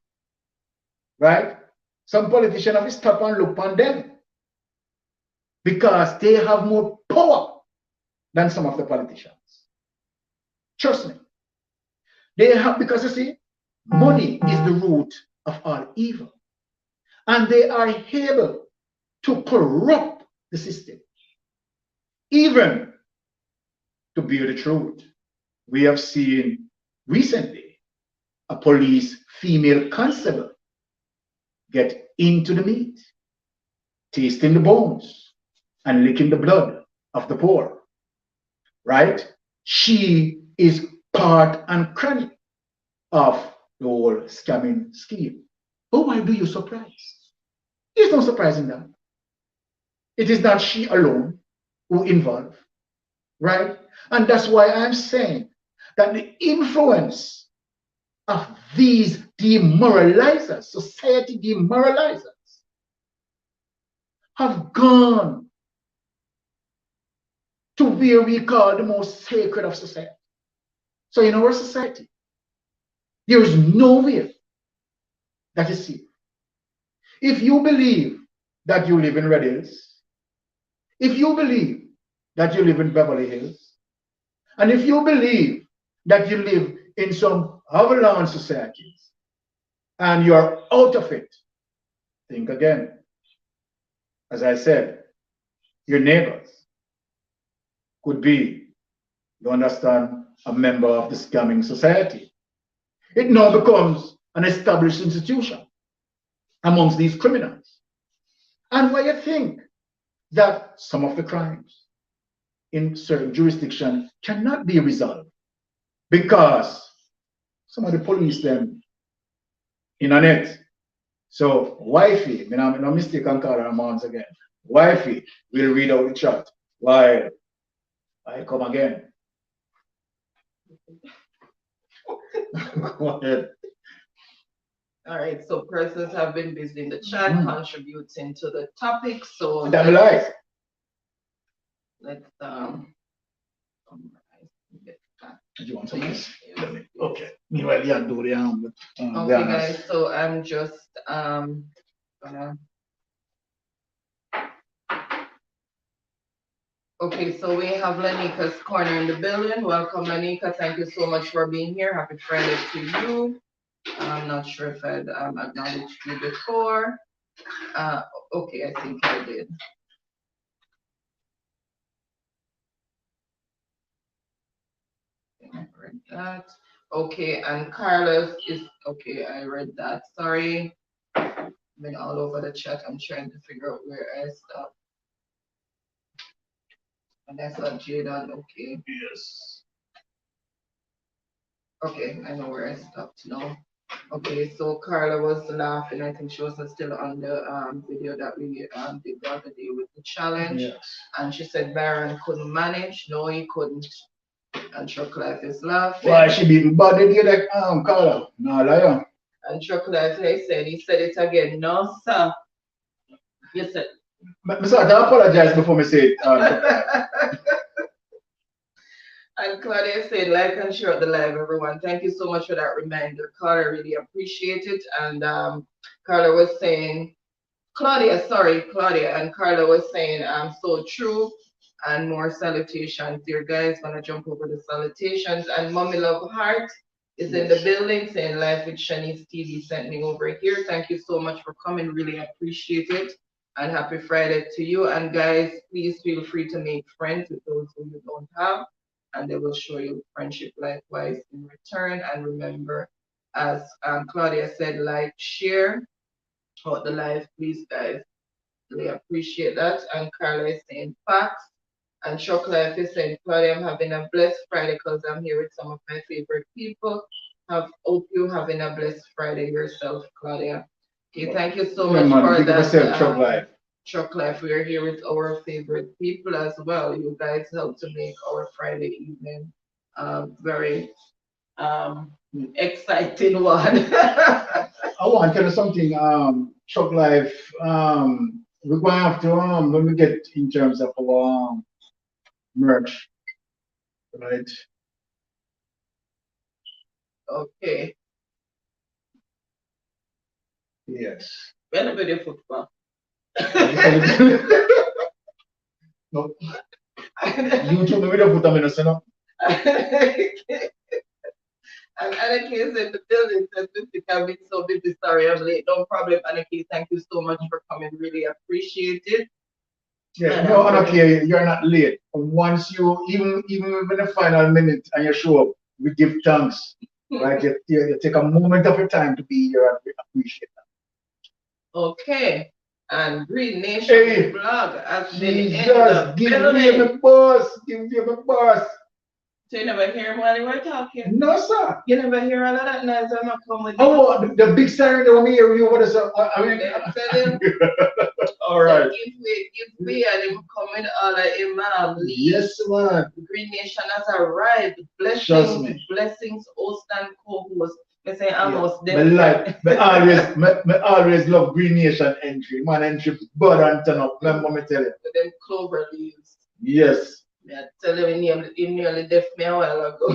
right? Some politicians have to stop and look on them because they have more power than some of the politicians. Trust me. They have, because you see, money is the root of all evil. And they are able to corrupt the system. Even to bear the truth, we have seen recently a police female constable get into the meat, tasting the bones, and licking the blood of the poor. Right? She is part and cranny of the whole scamming scheme. But why do you surprise? There's no surprise in that. It is not she alone who involved, right? And that's why I'm saying that the influence of these demoralizers, society demoralizers, have gone to where we call the most sacred of society. So in our society, there is nowhere that is safe. If you believe that you live in Red Hills, if you believe that you live in Beverly Hills, and if you believe that you live in some avalanche societies and you're out of it, think again. As I said, your neighbors could be, you understand, a member of the scamming society. It now becomes an established institution amongst these criminals. And why you think that some of the crimes in certain jurisdictions cannot be resolved because some of the police them in a net. So wifey, no mistake and call her moms again. Wifey will read out the chat while I come again. Go ahead. All right, so persons have been busy in the chat contributing to the topic. So let's do you want something? Yeah. Okay. Meanwhile, yeah, do the okay, guys. So I'm just gonna. Okay, so we have Lanika's Corner in the building. Welcome, Lanika. Thank you so much for being here. Happy Friday to you. I'm not sure if I'd acknowledged you before. Okay, I think I did. I read that. Okay, and Carlos is okay. I read that. Sorry, I've been all over the chat. I'm trying to figure out where I stopped. And that's what Jaden. Okay. Yes. Okay, I know where I stopped now. Okay, so Carla was laughing. I think she was still on the video that we did the other day with the challenge. Yes. And she said Baron couldn't manage. No, he couldn't. And Truck Life is laughing. Why she beating body you like Carla? No liar. And Truck Life, he said it again. No, sir. You said. Mr. I apologize before me say it. And Claudia said, like and share out the live, everyone. Thank you so much for that reminder, Carla. I really appreciate it. And Carla was saying, Claudia, and Carla was saying, so true. And more salutations. Dear guys, gonna jump over the salutations. And Mommy Love Heart is in the building saying Life with Shanice TV sent me over here. Thank you so much for coming. Really appreciate it. And happy Friday to you. And guys, please feel free to make friends with those who you don't have. and they will show you friendship likewise in return. And remember, as Claudia said, like, share out the live, please, guys. Really appreciate that. And Carla is saying facts. And Shock Life is saying, Claudia, I'm having a blessed Friday because I'm here with some of my favorite people. Hope you're having a blessed Friday yourself, Claudia. Okay, thank you so much for that. Shock Life. Shock Life, we are here with our favorite people as well. You guys help to make our Friday evening very exciting one. I want to tell you something, Shock Life. We're going to have to when we get in terms of our merch, right? Okay. Yes. When a video football. No. YouTube the video put them in a center. And Anarchy is in the building, says Mr. I've been so busy, sorry I'm late. No problem, Anarchy. Thank you so much for coming. Really appreciate it. Yeah, no, Anarchy, you're not late. Once you even in the final minute and you show up, we give thanks. Right? You take a moment of your time to be here and we appreciate that. Okay. And Green Nation blog has been in the give building. me my boss. Give me my boss. So you never hear him while you were talking? No, sir. You never hear all of that noise when I come with oh, the big siren that we hear you. What is it? I mean, tell him. All right. Give me and him coming all of him. Yes, man. Green Nation has arrived. Blessings, host and co-host. I say almost there. I always love Green Nation entry. Man, entry bud and turn up. Remember me tell you. Them clover leaves. Yes. Yeah, tell you he nearly left me a while ago.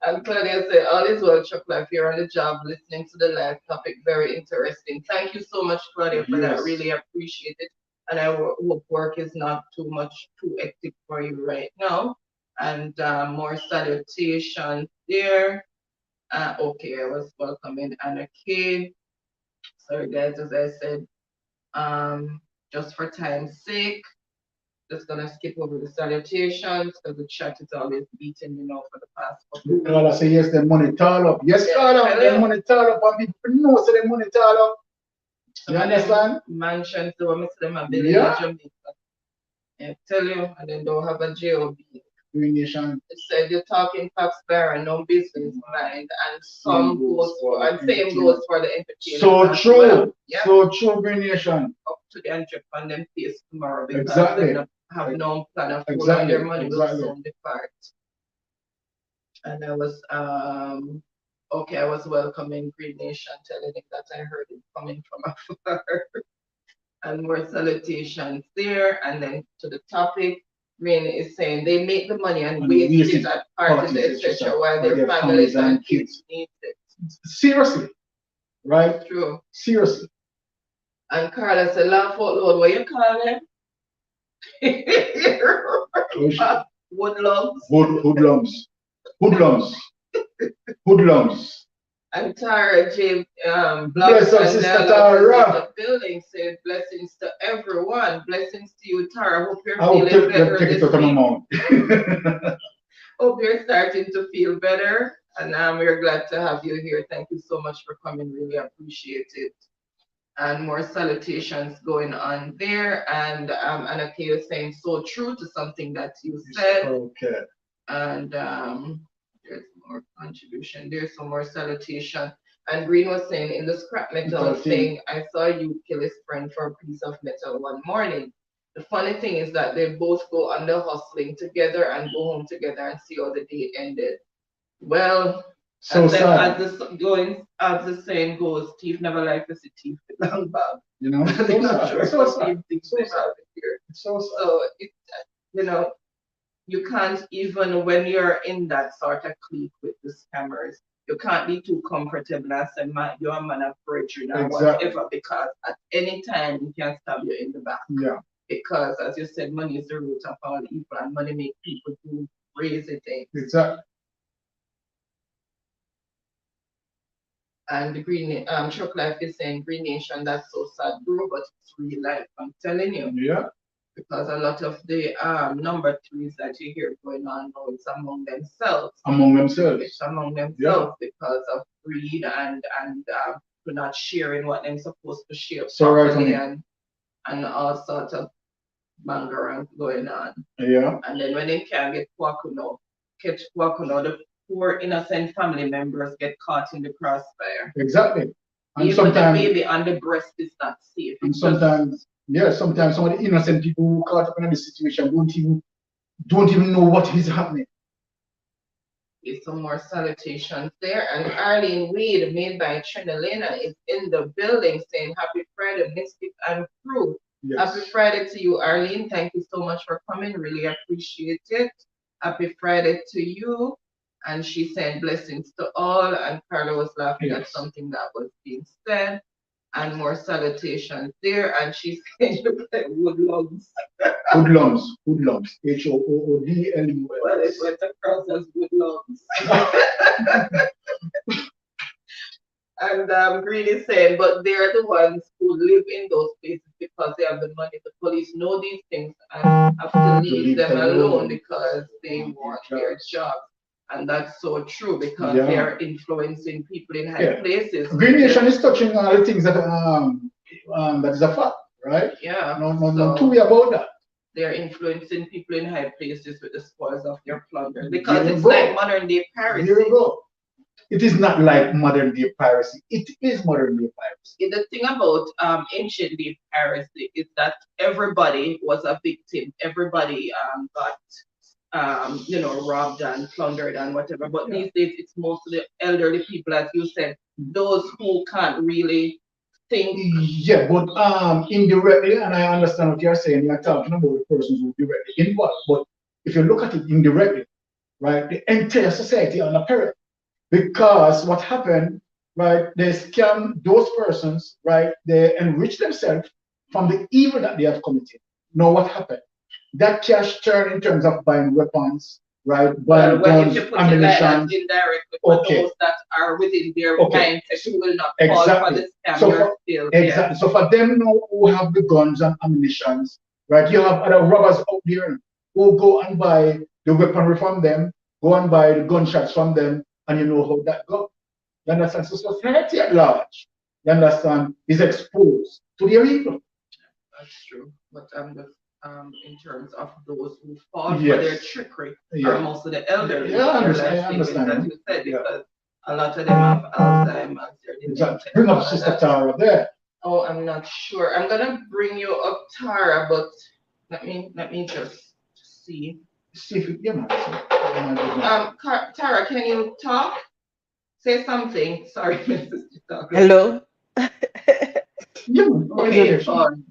And Claudia said, all is well, Chuck Life, you're on the job listening to the live topic. Very interesting. Thank you so much, Claudia, for that. Really appreciate it. And I hope work is not too hectic for you right now. And more salutations there. Okay, I was welcoming Anna K. Sorry, guys, as I said, just for time's sake, just gonna skip over the salutations because the chat is always beating me now for the past couple of Carla say yes, the money tall up. Yes, Carla, the money tall up, and people know so the money tall up. You understand? Mansions, though, I miss them a billion in Jamaica. I tell you, and then don't have a job. Green Nation. It said you're talking facts, Baron, no business mind, and some goes for, and same goes for the entertainment. So true. Well. Yeah? So true, Green Nation. Up to the entrepreneur on them face tomorrow because they don't have no plan of pulling their money will soon depart. And I was okay, I was welcoming Green Nation, telling him that I heard it coming from afar. And more salutations there. And then to the topic, Green is saying they make the money and waste it at parties, etc., while their families and kids need it. Seriously, right? True. Seriously. And Carla said, laugh out loud. What you call them? Woodlums. Hoodlums. And Tara James bless us, Sister Tara. The building said blessings to everyone. Blessings to you, Tara. Hope you're feeling better this week. Hope you're starting to feel better. And we're glad to have you here. Thank you so much for coming. Really appreciate it. And more salutations going on there. And Anna K is saying so true to something that you said. Okay. And there's more contribution. There's some more salutation. And Green was saying in the scrap metal thing, I saw you kill his friend for a piece of metal one morning. The funny thing is that they both go under hustling together and go home together and see how the day ended. Well, so as the saying goes, thief never like to see thief with long bag. You know, I'm not sure so it, you know, you can't even when you're in that sort of clique with the scammers, you can't be too comfortable and say, man, you're a man of virtue now, whatever, because at any time he can stab you in the back. Yeah. Because as you said, money is the root of all evil and money makes people do crazy things. Exactly. And the Green Shock Life is saying Green Nation, that's so sad, bro, but it's real life. I'm telling you. Yeah. because a lot of the number threes that you hear going on now, it's among themselves. Among themselves. It's among themselves because of greed and not sharing what they're supposed to share So right properly on and all sorts of bangarang going on. Yeah. And then when they can't catch Kwakuno, the poor innocent family members get caught in the crossfire. Exactly. And Even the sometimes, baby on the breast is not safe. and It's just sometimes, yeah, sometimes some of the innocent people who caught up in this situation don't even know what is happening. There's some more salutations there. And Arlene Weed, made by Trinalena, is in the building saying happy Friday, Mystic and Crew. Yes. Happy Friday to you, Arlene. Thank you so much for coming. Really appreciate it. Happy Friday to you. And she said blessings to all. And Carla was laughing at something that was being said. And more salutations there. And she said Woodlums. Hoodlums. Hoodlums. Well, it went across as Woodlums. And Green is saying, but they're the ones who live in those places because they have the money. The police know these things and have to leave them alone because they want their job. And that's so true because they are influencing people in high places. Green Nation is touching on the things that that is a fact, right? Yeah. No two way about that. They're influencing people in high places with the spoils of their plunder because it's like modern day piracy. Here we go. It is not like modern day piracy. It is modern day piracy. The thing about ancient day piracy is that everybody was a victim. Everybody got robbed and plundered and whatever. But these days it's mostly the elderly people, as you said, those who can't really think. Yeah, but indirectly, and I understand what you're saying. You're talking about the persons who directly involved. But if you look at it indirectly, right, the entire society on a peril. Because what happened, right, they scam those persons, right, they enrich themselves from the evil that they have committed. Now what happened? That cash turned in terms of buying weapons, right, buying guns, ammunition. Indirectly, for those that are within their mindset who will not fall for the scam. Exactly. So for them now who have the guns and ammunitions, right, you have other robbers out there who go and buy the weaponry from them, go and buy the gunshots from them, and you know how that goes. You understand? So society at large, you understand, is exposed to their evil. That's true. But in terms of those who fall for their trickery, are most of the elderly. Yeah, I understand. As you said, because a lot of them have Alzheimer's. Exactly. Bring up Sister Tara there. Oh, I'm not sure. I'm gonna bring you up, Tara, but let me just see. See if you Tara, can you talk? Say something. Sorry, Mrs. Hello. Okay,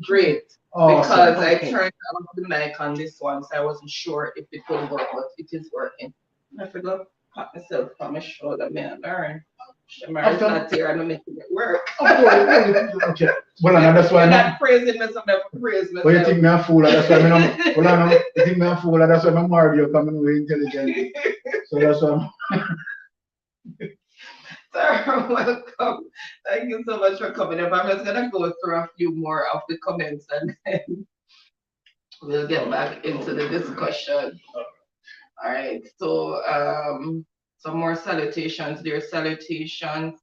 great. Because I turned on the mic on this one, so I wasn't sure if it would work, but it is working. I forgot to pat myself on my shoulder, man. Learn. Shamara's not here, I'm making it work. Okay. Well, that's why I'm not praising myself, I'm praising myself. Well, you think me a fool, that's why I'm you think me a fool, that's why I'm Mario coming with intelligent. So that's why Sarah, welcome. Thank you so much for coming up. I'm just gonna go through a few more of the comments and then we'll get back into the discussion. All right, so some more salutations, dear salutations.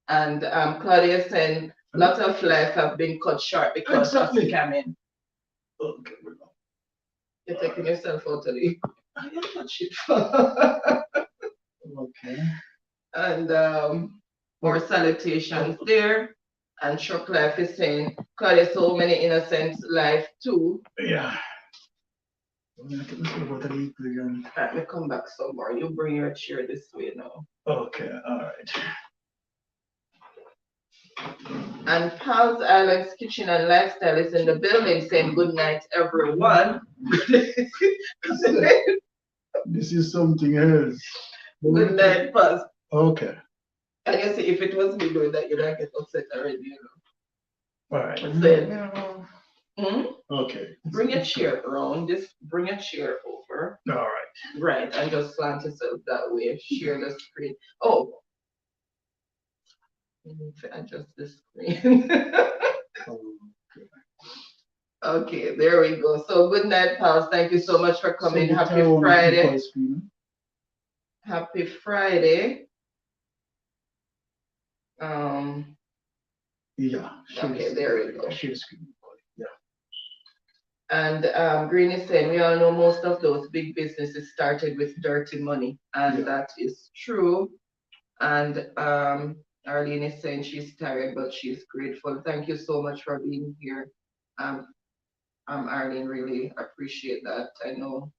And Claudia said, lots of life have been cut short because of scamming. Okay. You're taking yourself out of the I don't touch it. Okay. And more salutations there. And Shock Life is saying, Claudia, so many innocent life too. Yeah. Let me come back some more. You bring your chair this way now. Okay, all right. And Pal's Island's Kitchen and Lifestyle is in the building saying good night, everyone. This is something else. Good night, Paz. Okay. I guess if it was me doing that, you'd have get upset already, you know. All right. Okay. Bring a chair around. Just bring a chair over. All right. Right, and just slant yourself that way. Share the screen. Oh. I need to adjust the screen. Okay. Okay, there we go. So good night, pals. Thank you so much for coming. So Happy Tyrone Friday. equal screen. Happy Friday. Yeah. Okay, there we go. Share the screen. Yeah. And Green is saying we all know most of those big businesses started with dirty money, and Yeah. that is true. And Arlene is saying she's tired, but she's grateful. Thank you so much for being here. Arlene, really appreciate that. I know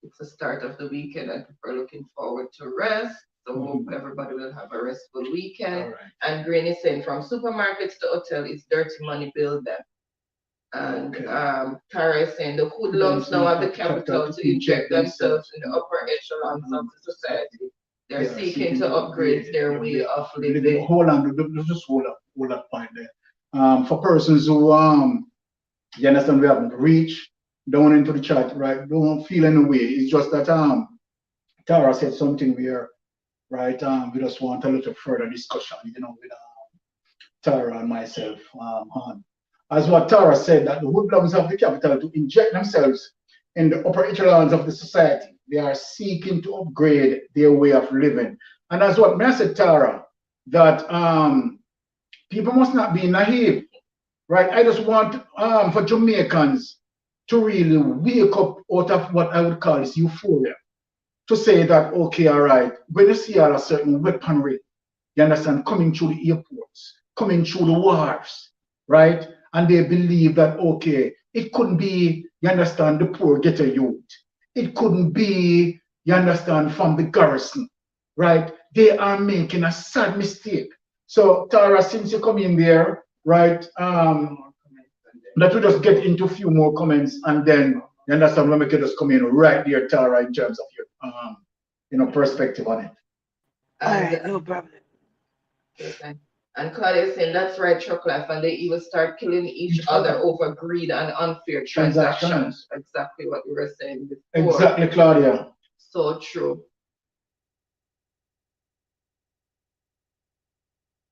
it's the start of the weekend and people are looking forward to rest. So hope everybody will have a restful weekend. All right. And Green is saying from supermarkets to hotel, it's dirty money build them. And Tara is saying the hoodlums now have the capital to inject themselves in the upper echelons of the society. They're seeking to upgrade their way of living. Hold on, just hold up point there. For persons who you understand we haven't reached down into the chat, right? Don't feel any way. It's just that Tara said something where, right? We just want a little further discussion, with Tara and myself on. As what Tara said, that the hoodlums have the capital to inject themselves in the upper echelons of the society. They are seeking to upgrade their way of living. And that's what I said, Tara, that people must not be naive, right? I just want for Jamaicans to really wake up out of what I would call this euphoria. To say that, okay, all right, when you see a certain weaponry, you understand, coming through the airports, coming through the wharves, right? And they believe that, okay, it couldn't be, you understand, the poor ghetto youth. It couldn't be, you understand, from the garrison, right? They are making a sad mistake. So, Tara, since you come in there, right, let me just get into a few more comments and then, you understand, when we can just come in right there, Tara, in terms of your, perspective on it. All right, no problem. Okay. And Claudia is saying that's right, truck life, and they even start killing each other over greed and unfair transactions. Exactly what you were saying before. Exactly, Claudia. So true.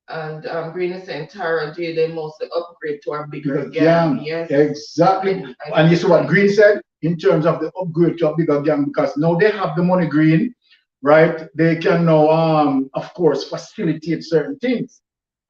And Green is saying Tara J, they mostly upgrade to our bigger gang. Yes. Exactly. And you see what Green said in terms of the upgrade to a bigger gang, because now they have the money, Green, right? They can now, of course, facilitate certain things.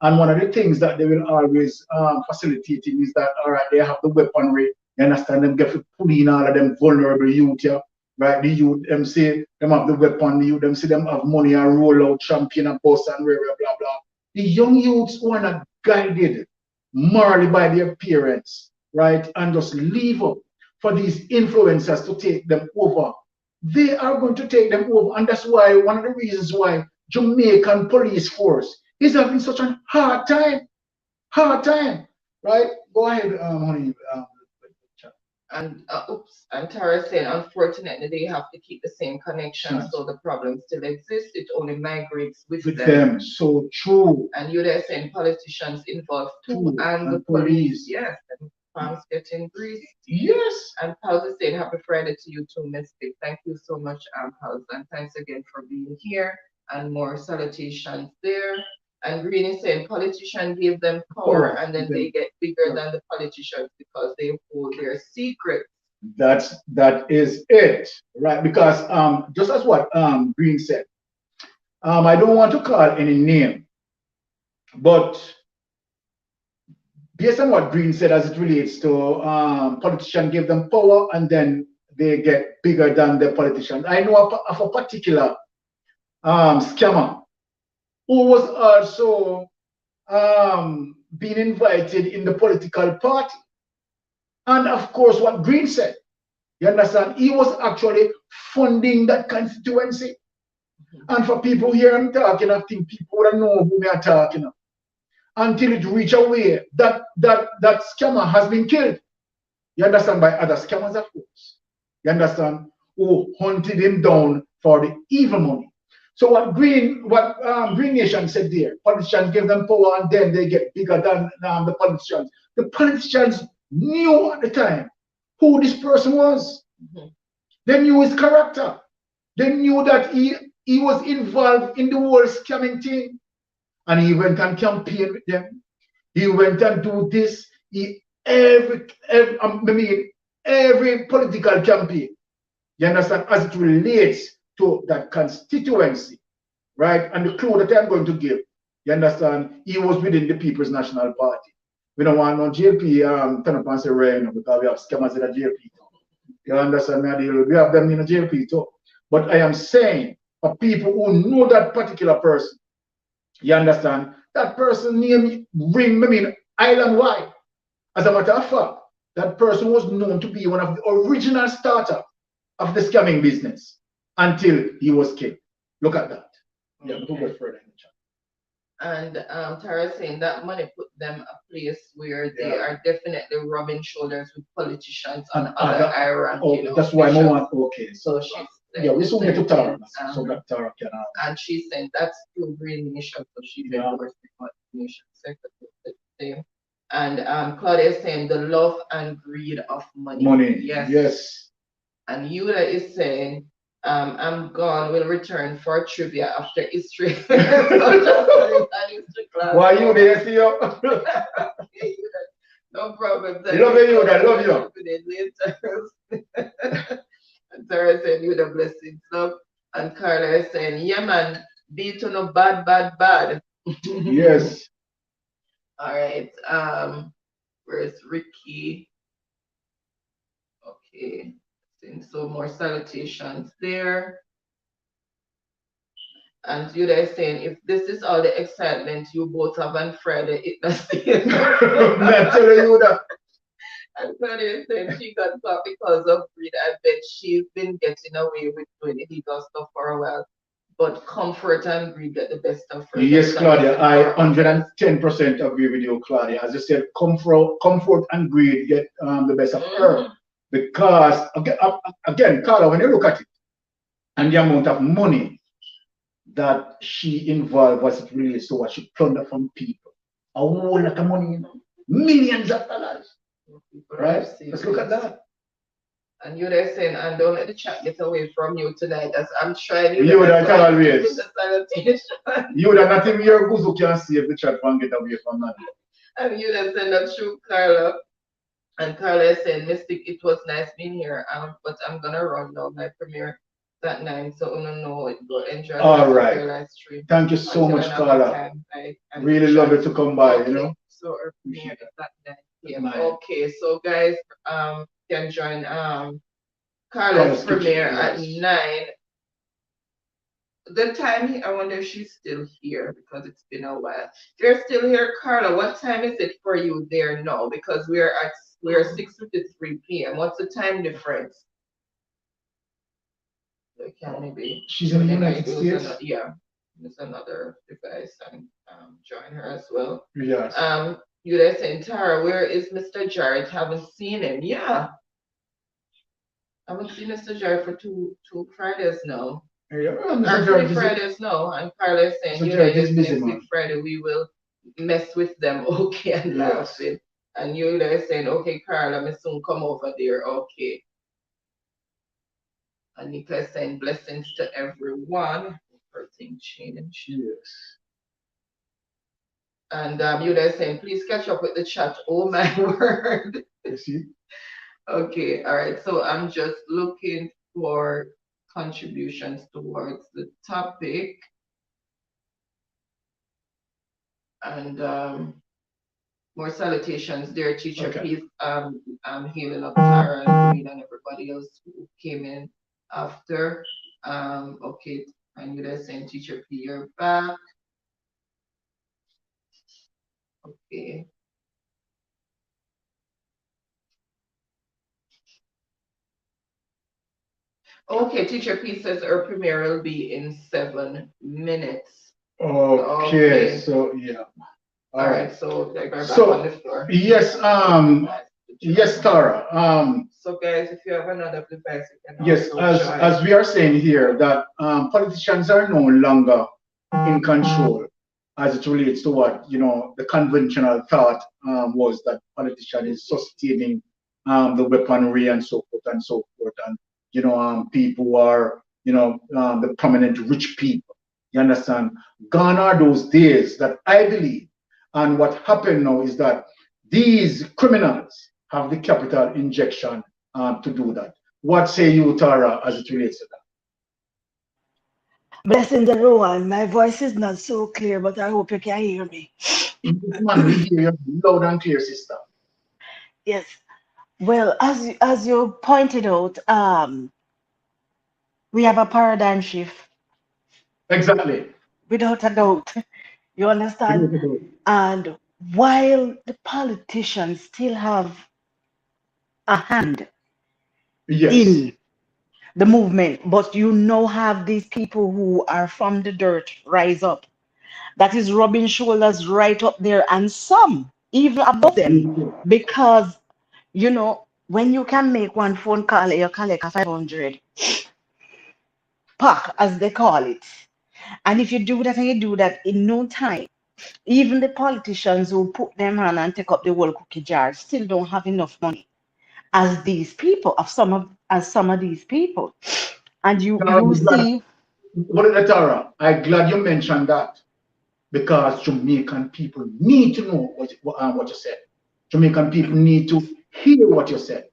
And one of the things that they will always facilitate is that, all right, they have the weaponry, you understand, them get to pull in all of them vulnerable youth here, right? The youth, them say, them have the weapon, the youth, them say them have money and roll out champion and boss and blah, blah, blah. The young youths who are not guided morally by their parents, right, and just leave up for these influencers to take them over, they are going to take them over. And that's why, one of the reasons why Jamaican police force is having such a hard time, right? Go ahead, honey. And Tara saying, unfortunately, they have to keep the same connection, so the problem still exists. It only migrates with them. So true. And you're there saying politicians involved too, and the police. Yes, and farms getting greased. Yes. And Pals is saying, happy Friday to you too, Mystic. Thank you so much, Pals, and thanks again for being here. And more salutations there. And Green is saying politicians give them power and then they get bigger than the politicians because they hold their secrets. That is it, right? Because just as what Green said, I don't want to call any name, but based on what Green said as it relates to politicians give them power and then they get bigger than the politicians. I know of a particular scammer who was also being invited in the political party. And of course, what Green said, you understand, he was actually funding that constituency. And for people here I'm talking, I think people would know who we are talking of. Until it reach away, that scammer has been killed. You understand, by other scammers, of course. You understand, who hunted him down for the evil money. So what Green Nation said there, politicians give them power and then they get bigger than the politicians. The politicians knew at the time who this person was. They knew his character. They knew that he was involved in the whole scamming thing. And he went and campaigned with them. He went and do this. every political campaign, you understand, as it relates to that constituency, right? And the clue that I'm going to give, you understand, he was within the People's National Party. We don't want no JP turn up and say rain because we have scammers in the JP. You understand me? We have them in the JP too. But I am saying for people who know that particular person, you understand, that person name ring me island wide. As a matter of fact, that person was known to be one of the original starter of the scamming business until he was killed. Look at that. Yeah, we'll go further in the chat. And Tara saying that money put them a place where they are definitely rubbing shoulders with politicians and other high-ranking that's why I want. Okay, so she's yeah, we soon get to Tara. So that Tara can. And she's saying that's through Green Nation, so she's endorsing what Nation Secretary. And Claudia is saying the love and greed of money. Money. Yes. Yes. And Yuda is saying, I'm gone, will return for trivia after history. Why you there, see you? No problem. Love you, Yuda, love you. And Sarah said, Yuda, blessings, love. And Carla is saying, yeah, man, beat on no bad, bad, bad. Yes. All right. Where's Ricky? Okay. So more salutations there. And you guys saying, if this is all the excitement you both have on Friday, it must be. I'm telling you that. And Claudia is saying she got caught because of greed. I bet she's been getting away with doing illegal stuff for a while. But comfort and greed get the best of her. Yes, Claudia, I 110% agree with you, Claudia. As I said, comfort and greed get the best of her. Because, again, Carla, when you look at it, and the amount of money that she involved was it relates to what she plundered from people. A whole lot of money, millions of dollars. Right? Let's look at that. And you're there saying, and don't let the chat get away from you tonight, as I'm trying. You that always. You that nothing your goose can save the chat and get away from that. And you that saying that's true, Carla. And Carla is saying, Mystic, it was nice being here, but I'm gonna run now. My premiere that 9, so no, go enjoy all right. live stream. Thank you so much, Carla. Really love it to come by, okay. you know. So our premiere is at 9 p.m. Okay, so guys, can join Carla's premiere at 9. The time, I wonder if she's still here because it's been a while. If you're still here, Carla, what time is it for you there now? Because we're 6:53 p.m. What's the time difference? Can maybe she's in the United States. Yeah, there's another device and join her as well. Yes. You guys saying, Tara, where is Mr. Jarrett? Haven't seen him. Yeah. I haven't seen Mr. Jarrett for two Fridays now. Yeah, Mr. Fridays now. And Carla is saying, you guys next week Friday we will mess with them, okay, and laughing. And you guys saying, okay, Carla, me soon come over there, okay. And Nika is saying, blessings to everyone. Everything changed. Yes. And you guys saying, please catch up with the chat. Oh my word. You see? Okay, all right. So I'm just looking for contributions towards the topic. And more salutations there, teacher. Okay. Please healing up Tara and Green and everybody else who came in after. Okay, and you guys saying teacher P, you're back. Okay. Okay, teacher P says our premiere will be in 7 minutes. Okay. So yeah. All right. So they're back on the floor. Yes. Yes, Tara. So guys, if you have another device, you can. Yes, as we are saying here that politicians are no longer in control as it relates to what the conventional thought was that politician is sustaining the weaponry and so forth and so forth, and people who are the prominent rich people. You understand? Gone are those days that I believe, and what happened now is that these criminals have the capital injection to do that. What say you, Tara, as it relates to Blessings, everyone. My voice is not so clear, but I hope you can hear me. that? Yes, man, we hear you loud and clear, sister. Yes. Well, as you pointed out, we have a paradigm shift Exactly. without a doubt. You understand? And while the politicians still have a hand Yes. in the movement, but you now have these people who are from the dirt rise up. That is rubbing shoulders right up there, and some even above them, because when you can make one phone call, you collect a 500 pack, as they call it. And if you do that and you do that in no time, even the politicians who put them on and take up the whole cookie jar still don't have enough money as these people, as some of these people. And you Tara, you see Tara, I'm glad you mentioned that because Jamaican people need to know what you said. Jamaican people need to hear what you said.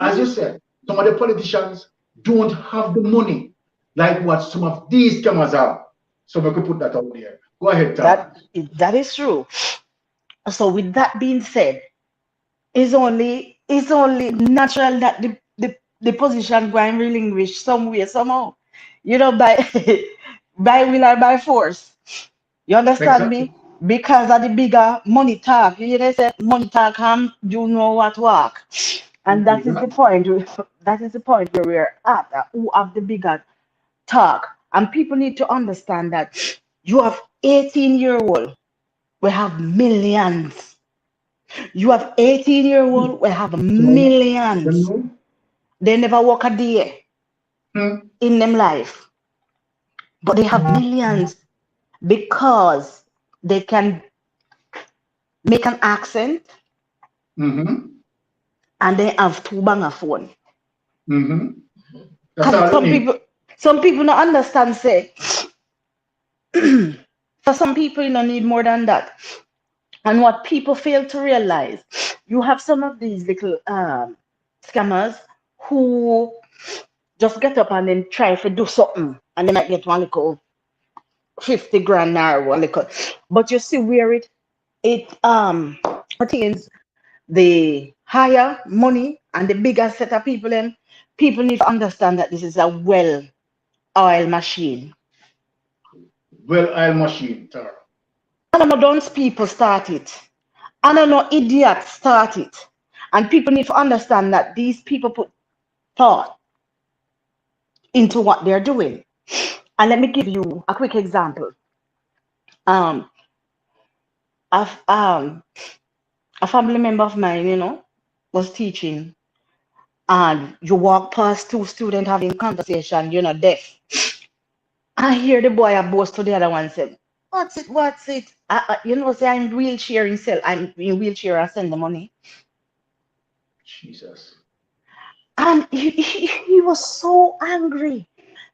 As you said, some of the politicians don't have the money like what some of these scammers have. So we could put that out there. Go ahead, Tara. that is true. So with that being said, it's only natural that the position go and relinquish some way somehow, by by will or by force. You understand Exactly. me? Because of the bigger money talk. They say money talk you know what walk. And that is the Exactly. point. That is the point where we're at. Who have the bigger talk. And people need to understand that you have 18-year-old, we have millions. You have 18-year-old, we have So, you millions. know, They never work a day hmm, in them life, but they have millions because they can make an accent mm-hmm, and they have two banger phone. mm-hmm. That's Cause all it needs. some people don't understand. Say for some people, you don't need more than that. And what people fail to realize, you have some of these little scammers who just get up and then try to do something, and they might get one little 50 grand or one little. But you see where it pertains the higher money and the bigger set of people. Then people need to understand that this is a well-oiled machine. Well, I'll machine, Tara. And I know don't people start it. And I know idiots start it. And people need to understand that these people put thought into what they're doing. And let me give you a quick example. Um, a family member of mine, was teaching, and you walk past two students having conversation, deaf. I hear the boy a boast to the other one say, "What's it? What's it?" Say I'm wheelchair himself. I'm in wheelchair. I send the money, Jesus. and he was so angry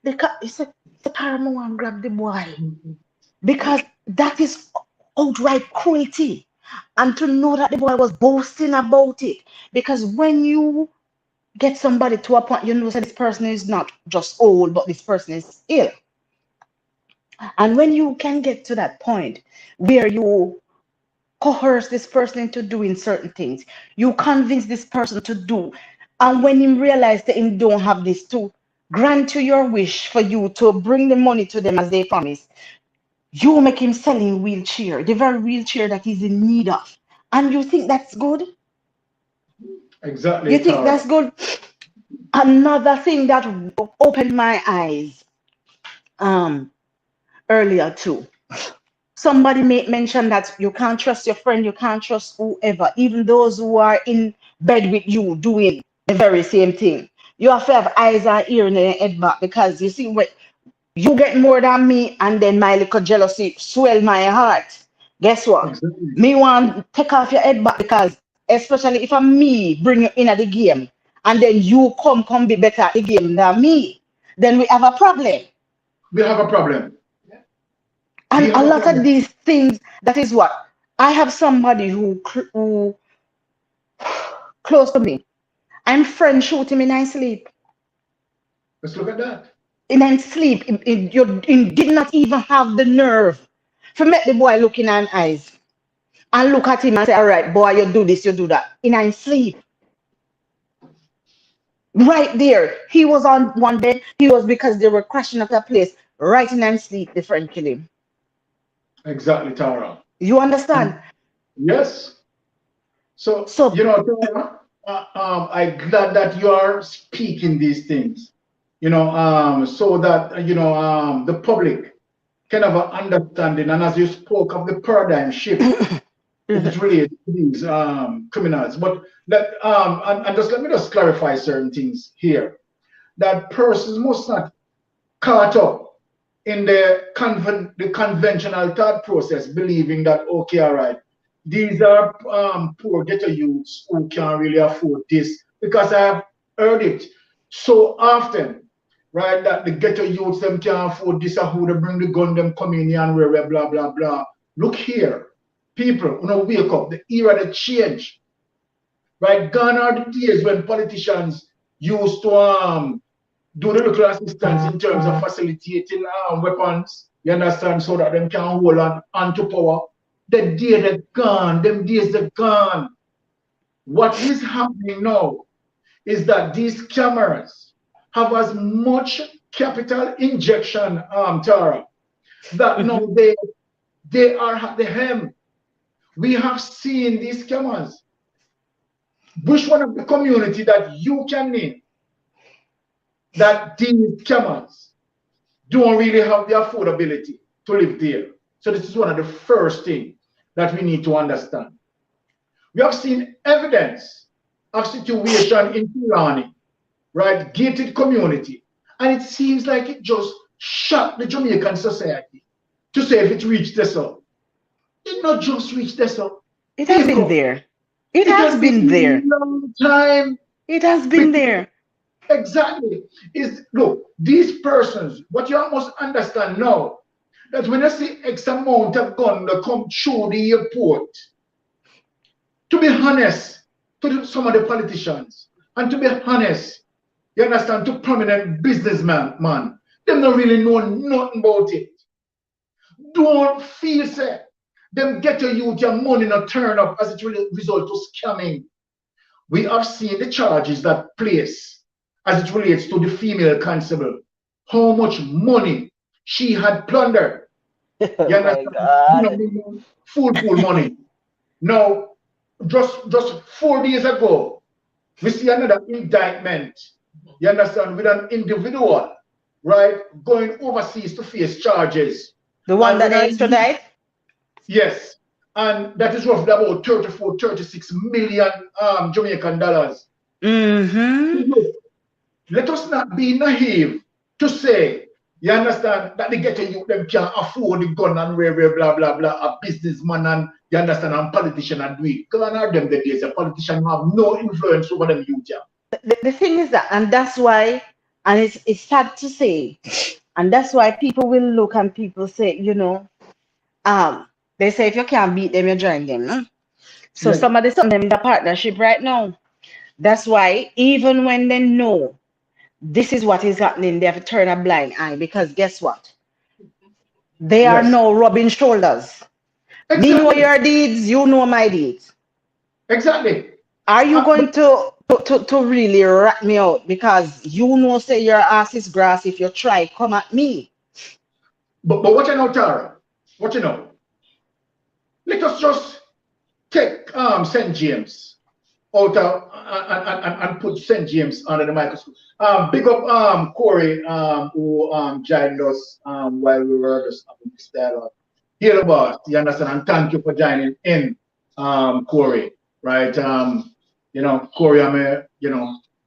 because he said, "Karamo and grab the boy," because that is outright cruelty. And to know that the boy was boasting about it, because when you get somebody to a point, say this person is not just old, but this person is ill. And when you can get to that point where you coerce this person into doing certain things, you convince this person to do, and when you realize that you don't have this to grant you your wish for you to bring the money to them as they promised, you make him selling wheelchair, the very wheelchair that he's in need of. And you think that's good? You Exactly, think Tara. that's good? Another thing that opened my eyes um earlier too. Somebody made mention that you can't trust your friend, you can't trust whoever, even those who are in bed with you doing the very same thing. You have to have eyes and ears in your head back, because you see what you get more than me, and then my little jealousy swell my heart. Guess what? Exactly. Me want take off your head back, because especially if I'm me bring you in at the game, and then you come be better at the game than me, then we have a problem. We have a problem. We And have a a lot of problem. these things, that is what I have somebody who close to me. I'm friend shoot him in his sleep. Let's look at that. In his sleep, you did not even have the nerve to make the boy look in his eyes and look at him and say, all right, boy, you do this, you do that. In his sleep. Right there. He was on one bed. He was because they were crashing up that place. Right in his sleep, the friend killed him. Exactly, Tara. You understand? Yes. So, So Tara, I'm glad that you are speaking these things, so that, the public can have an understanding. And as you spoke of the paradigm shift, is it related to these criminals? But and just let me just clarify certain things here. That persons must not caught up in the conventional thought process, believing that okay, all right, these are poor ghetto youths who can't really afford this, because I've heard it so often, right? That the ghetto youths them can't afford this, or who they bring the gun, them come in here and where blah blah blah. Look here, people, wake up. The era that change, right? Gone are the days when politicians used to do the little assistance in terms of facilitating weapons, you understand, so that them can hold on to power. The day they're gone, them days they're gone. What is happening now is that these cameras have as much capital injection, Tara, that now they are at the hem. We have seen these cameras. Which one of the community that you can name that these cameras don't really have the affordability to live there? So this is one of the first things that we need to understand. We have seen evidence of situation in Tirani, right? Gated community. And it seems like it just shocked the Jamaican society to say if it reached this up. It not just reached this up. it has been there. It has been there. A long time. It has been there. Exactly. Look, these persons, what you must understand now, that when I see X amount of gun that come through the airport, to be honest, some of the politicians, and to be honest, you understand, to prominent businessmen, man, them don't really know nothing about it. Don't feel say them get your youth your money not turn up as it really result to scamming. We have seen the charges that place as it relates to the female constable, how much money she had plundered. You Oh my understand? God. Full money. Now, just 4 days ago, we see another indictment. You understand? With an individual, right, going overseas to face charges. The one And that when they I extradite? yes, and that is roughly about 34, 36 million Jamaican dollars. Mm-hmm. Let us not be naive to say, you understand, that the ghetto youth them can't afford the gun and blah blah blah, a businessman and you understand, and politician and do it. Gone are them the days, a politician have no influence over them youth. Yeah. The thing is that, and that's why, and it's sad to say, and that's why people will look and people say, they say if you can't beat them, you join them. No? So Yes, somebody them in the partnership right now. That's why even when they know this is what is happening, they have to turn a blind eye because guess what? They are yes, now rubbing shoulders. Me know exactly, your deeds, you know my deeds. exactly. Are you But, going to really rat me out because you know say your ass is grass if you try come at me? but what you know, Tara? What you know? Let us just take St. James out of, and put St. James under the microscope. Big up Corey who joined us while we were just having this dialogue. Here the boss, you understand, and thank you for joining in, Corey. Right? Corey, I'm a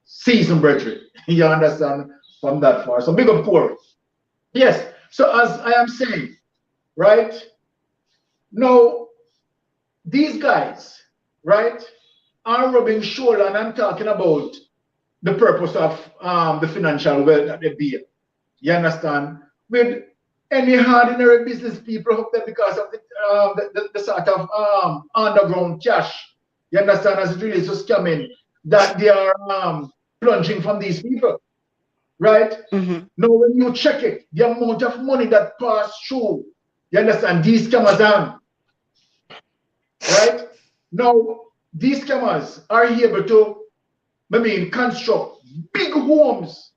seasoned brethren. You understand from that far. So big up Corey. Yes. So as I am saying, right? Now these guys, right, are rubbing shoulder, and I'm talking about the purpose of the financial wealth that they build. You understand? With any ordinary business people up there because of the sort of underground cash You understand, as it relates to scamming, that they are plunging from these people, right? Mm-hmm. Now, when you check it, the amount of money that passed through, you understand, these scammers on, right? Now, these scammers are able to, I mean, construct big homes,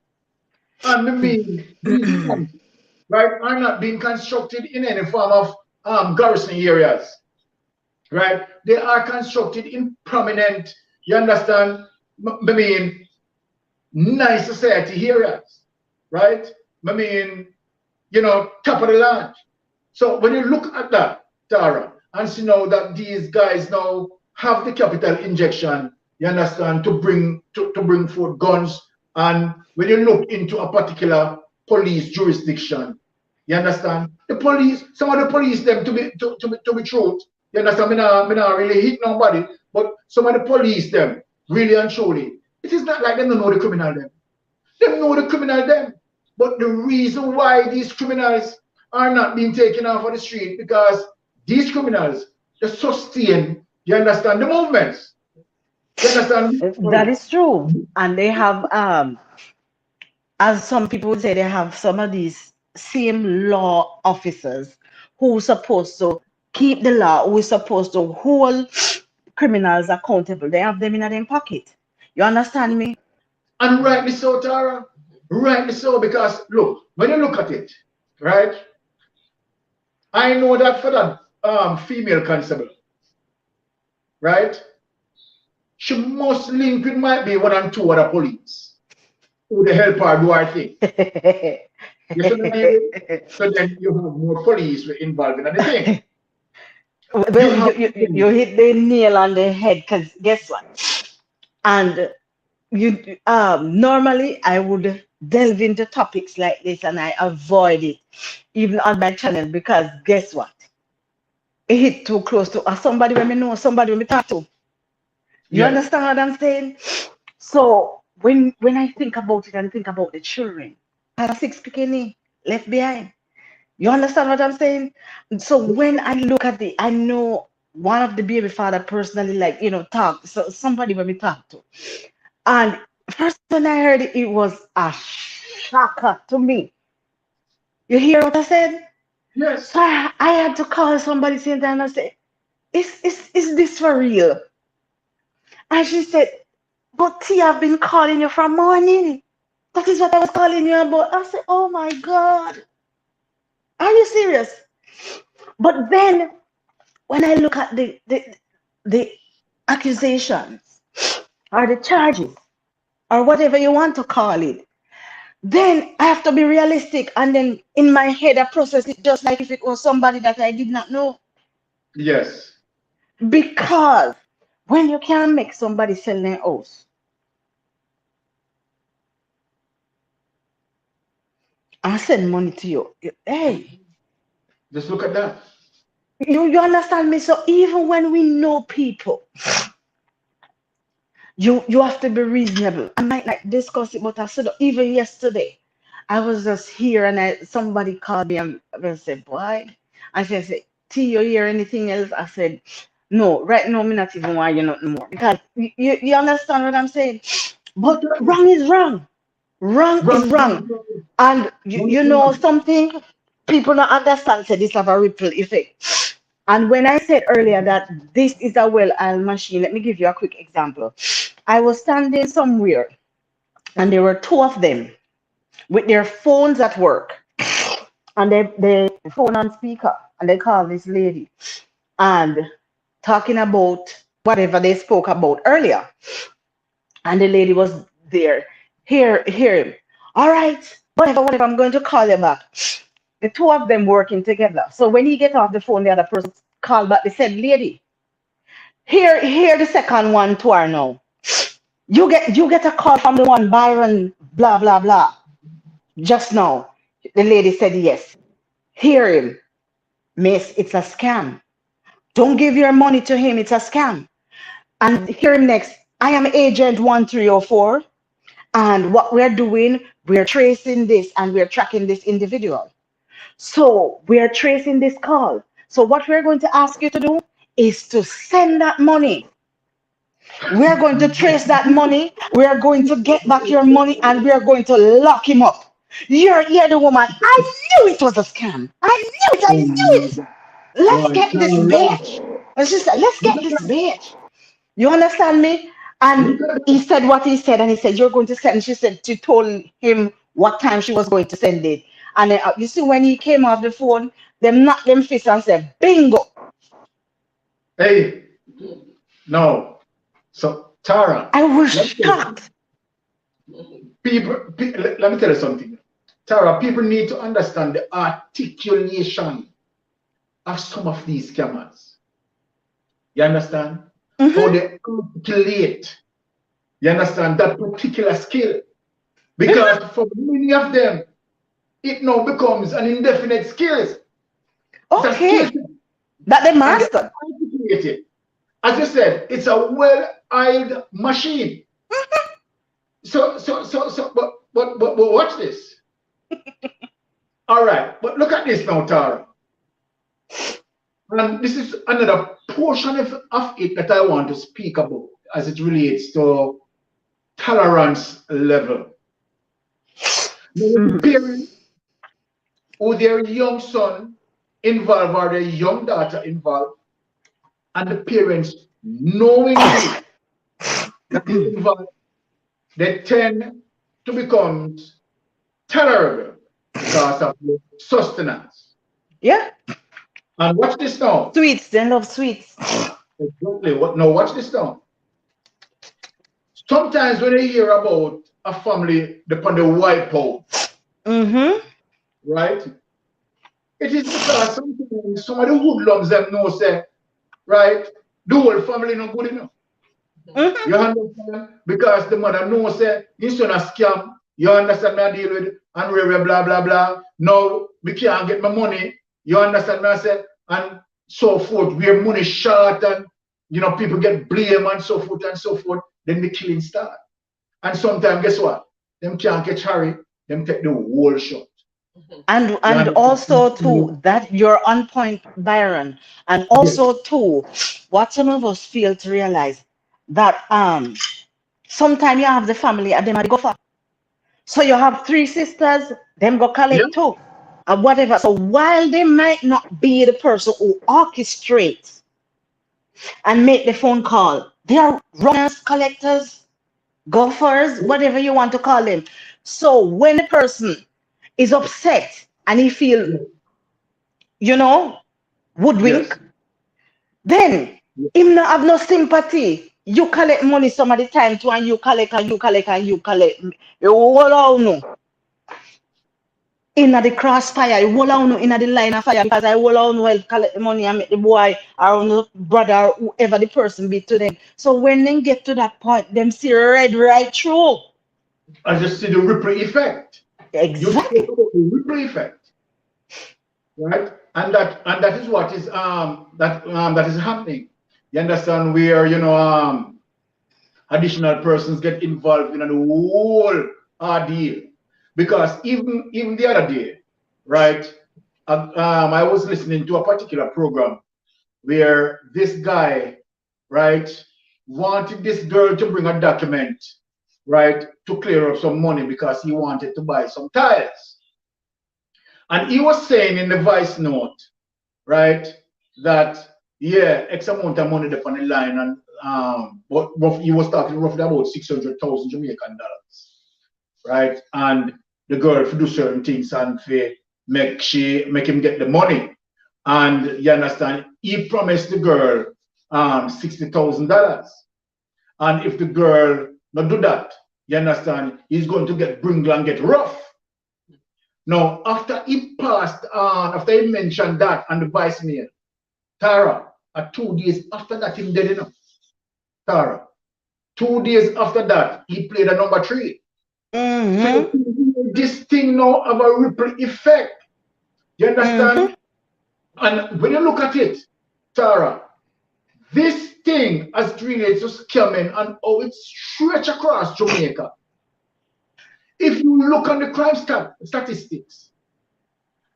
and I mean, these homes, right, are not being constructed in any form of garrison areas, right? They are constructed in prominent, you understand, I mean, nice society areas, right? I mean, top of the land. So when you look at that, Tara, and see now that these guys now have the capital injection, you understand, to bring forth guns, and when you look into a particular police jurisdiction, you understand, the police, some of the police them to be truth, you understand, me not really hit nobody, but some of the police them, really and truly, it is not like they don't know the criminal them. They know the criminal them. But the reason why these criminals are not being taken off of the street, because these criminals, they sustain, you understand, the movements. You understand? That is true. And they have, as some people would say, they have some of these same law officers who are supposed to keep the law, who are supposed to hold criminals accountable. They have them in their pocket. You understand me? And rightly so, Tara. Rightly so, because look, when you look at it, right? I know that for that female constable, right? She most link with might be one and two other police who they help her do her thing. You see what I mean? So then you have more police involved in the thing. You Well, have you hit the nail on the head because guess what? And you normally I would delve into topics like this and I avoid it even on my channel because guess what? It hit too close to somebody when me know somebody when me talk to. You yes, understand what I'm saying? So when I think about it and think about the children, I have six bikini left behind. You understand what I'm saying? So when I look at it, I know one of the baby father personally, like talk. So somebody when we talk to, and first when I heard it, it was a shocker to me. You hear what I said? yes. So I had to call somebody same time and I said, is this for real? And she said, but T, I've been calling you from morning. That is what I was calling you about. I said, oh my God, are you serious? But then when I look at the accusations or the charges or whatever you want to call it, then I have to be realistic. And then in my head, I process it just like if it was somebody that I did not know. Yes. Because when you can make somebody sell their house and send money to you, hey, Just look at that. you understand me? So even when we know people, you have to be reasonable. I might not discuss it, but I said even yesterday, I was just here and somebody called me and I said, boy, I said, T, you hear anything else? I said, no, right now me not even want you nothing more. Because you understand what I'm saying? But wrong is wrong. Wrong is Wrong, wrong. And wrong, you know wrong. something? People don't understand say this have a ripple effect. And when I said earlier that this is a well-oiled machine, let me give you a quick example. I was standing somewhere and there were two of them with their phones at work. And they phone on speaker and they call this lady and talking about whatever they spoke about earlier. And the lady was there. Hear him. All right, whatever, I'm going to call you back. The two of them working together. So when he get off the phone, the other person called back. They said, lady, here the second one to her now. You get a call from the one Byron, blah blah blah. Just now. The lady said yes. Hear him. Miss, it's a scam. Don't give your money to him, it's a scam. And hear him next. I am agent 1304. And what we're doing, we're tracing this and we're tracking this individual. So we're tracing this call. So what we're going to ask you to do is to send that money We are going to trace that money. We are going to get back your money and we are going to lock him up. You're the woman. I knew it was a scam. I knew it. I Oh knew my it. God. Let's Boy, get this Tara, bitch. And she said, let's get look this at bitch. You understand me? And look at he that. said what he said, and he said, you're going to send. And she said, she told him what time she was going to send it. And then, you see, when he came off the phone, them knocked them fist and said, bingo. Hey, no. So Tara, I was let me tell you, shocked. let me tell you something. Tara, people need to understand the articulation of some of these scammers. You understand? How Mhm. they articulate. You understand that particular skill? Because for many of them, it now becomes an indefinite skill. It's a skill Okay. set, That they and they mastered. articulate it. As you said, it's a well-oiled machine. But watch this. All right, but look at this now, Tara. And this is another portion of it that I want to speak about as it relates to tolerance level. Now, the Mhm. parent or their young son involved or their young daughter involved, and the parents knowingly that they're involved, they tend to become tolerable because of the sustenance. Yeah. And watch this now. Sweets. They love sweets. Exactly. What now? Watch this now. Sometimes when you hear about a family upon the wipeout, Mm-hmm. right? It is because sometimes some of the hoodlums them know say, right, the whole family not good enough. Mm-hmm. You understand? Because the mother knows say his son a scam. You understand me I deal with and blah blah blah. Now we can't get my money. You understand me I say and so forth. We're money short and people get blame and so forth and so forth. Then the killing start. And sometimes guess what? Them can't catch Harry, them take the whole shot. You And also understand? too that you're on point, Byron. And Yes. also too, what some of us fail to realize that sometimes you have the family and them are the go for. So you have three sisters, them go Yeah. collect too, and whatever. So while they might not be the person who orchestrates and make the phone call, they are runners, collectors, gophers, whatever you want to call them. So when the person is upset and he feel, Yes. you know, Yes. woodwink, then him not have no sympathy. You collect money some of the time too, and you collect and you collect and you collect. You all know in the crossfire, you all know in the line of fire because I all know help collect the money and make the boy or the brother or whoever the person be to them. So when they get to that point, them see red right through. I just see the ripple effect. You spoke Exactly. about the ripple effect, right? And that is what is that is happening. You understand where additional persons get involved in the whole ordeal. Because even the other day, right? I was listening to a particular program where this guy, right, wanted this girl to bring a document, right, to clear up some money because he wanted to buy some tires. And he was saying in the voice note, right, that yeah, X amount of money up on the line, and he was talking roughly about 600,000 Jamaican dollars, right? And the girl to do certain things and make him get the money. And you understand, he promised the girl $60,000. And if the girl not do that, you understand, he's going to get bringle and get rough. Now, after he passed on, after he mentioned that and the vice mayor, Tara, 2 days after that, him dead enough. Tara, 2 days after that, he played a number three. So Mm-hmm. this thing now have a ripple effect. You Mm-hmm. understand? And when you look at it, Tara, this thing as it relates to scamming and how it stretch across Jamaica. If you look on the crime statistics,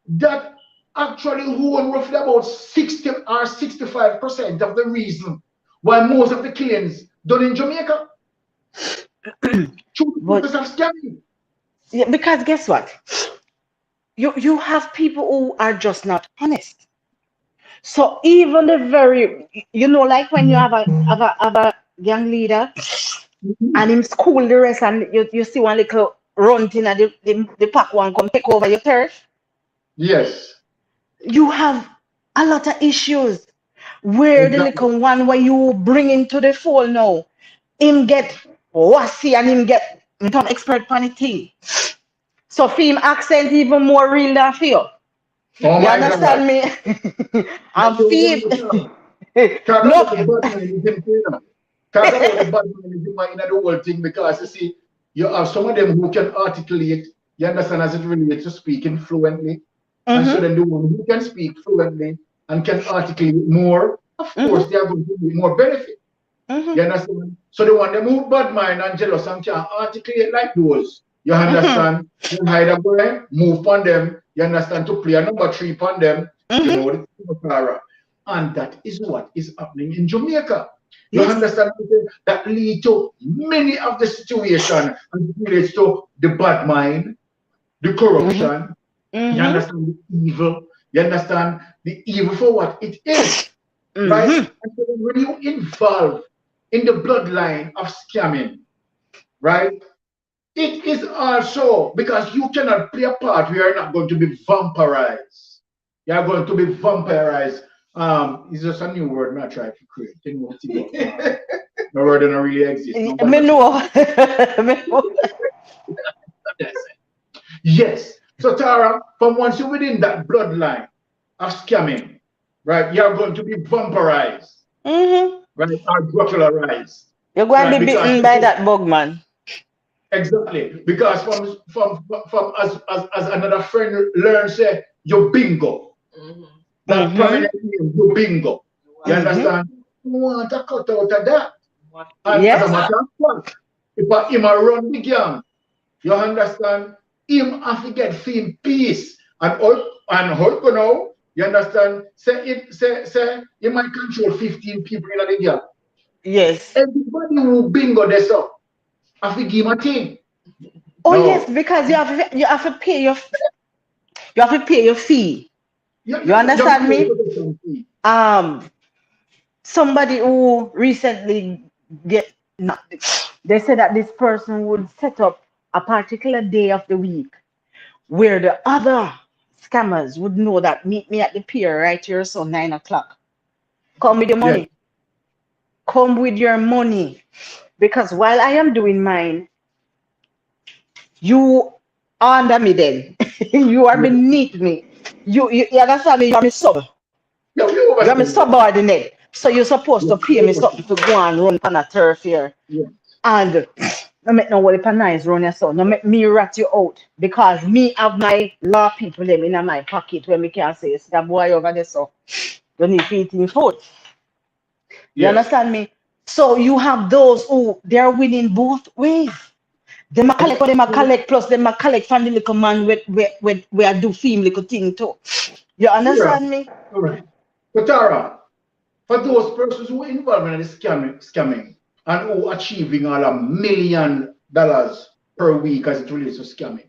that actually hold roughly about 60 or 65% of the reason why most of the killings done in Jamaica. True But purpose of scamming. yeah, because guess what? You have people who are just not honest. So even the very, like when you have a young leader and him school the rest, and you see one little runting and the pack one come take over your turf. Yes, You have a lot of issues where the exactly. little one where you bring into the fold now, him get wassy and him get become expert on the thing. So for him accent even more real than for you. Oh You my God. understand me? Yeah, And you feel understand. Talk about the no. bad management, you know. Talk about the bad management in the whole thing because you see, you have some of them who can articulate, you understand, as it relates to speaking fluently. And so Mm-hmm, then the one who can speak fluently and can articulate more, of course, mm-hmm, they are going to be more benefit. mm-hmm, You understand? So the one they move bad mind and jealous and can't articulate like those. You mm-hmm, understand? You either go and move on them, you understand, to play a number three on them, you mm-hmm. know, the and that is what is happening in Jamaica. You Yes. understand? That lead to many of the situation and it relates to the bad mind, the Mm-hmm, corruption, you mm-hmm, understand the evil, you understand the evil for what it is, right? mm-hmm. And so when you involve in the bloodline of scamming, right? It is also because you cannot play a part where you're not going to be vampirized. You're going to be vampirized. It's just a new word, not try to create. You know, the word doesn't really exist. Me Nobody know. Me know. Yes. So Tara, from once you're within that bloodline of scamming, right, you're going to be vampirized, Mm-hmm. right, or Dracularized, You're going to right, be because bitten by that bug, man. exactly because from as another friend learns, say you bingo, Mhm. that Mm-hmm, prominent name, you bingo. You mm-hmm. understand? You want to cut out of that. What And is as a Yes. that? matter of fact, if him a run the gang, you understand? Him have to get film peace. And Hulk now, you understand? Say he might control 15 people in the gang. Yes. Everybody who bingo this up, have to give him a thing. Oh yes, No. because you have to pay your fee. You You understand pay me? protection fee. Um, somebody who recently get not, they said that this person would set up a particular day of the week where the other scammers would know that meet me at the pier right here, so 9 o'clock. Come with your Yes. money. Come with your money. Because while I am doing mine, you are under me then. You are Yes. beneath me. You understand me? You are my sub. Yeah, we You are my understand that. subordinate. So you're supposed Yeah, to pay we me something understand. to go and run on a turf here. Yeah. And no make no worry nice run yourself. No make me rat you out. Because me have my law people them in my pocket where me can say, "It's that boy over there, so you need to eat him food." You Yes. understand me? So you have those who they're winning both ways. Them a collect what them a collect plus them a collect from the little man where I do film little thing too. You Yeah. understand me? All right. But Tara, for those persons who are involved in the scamming and who achieving all $1 million per week as it relates to scamming,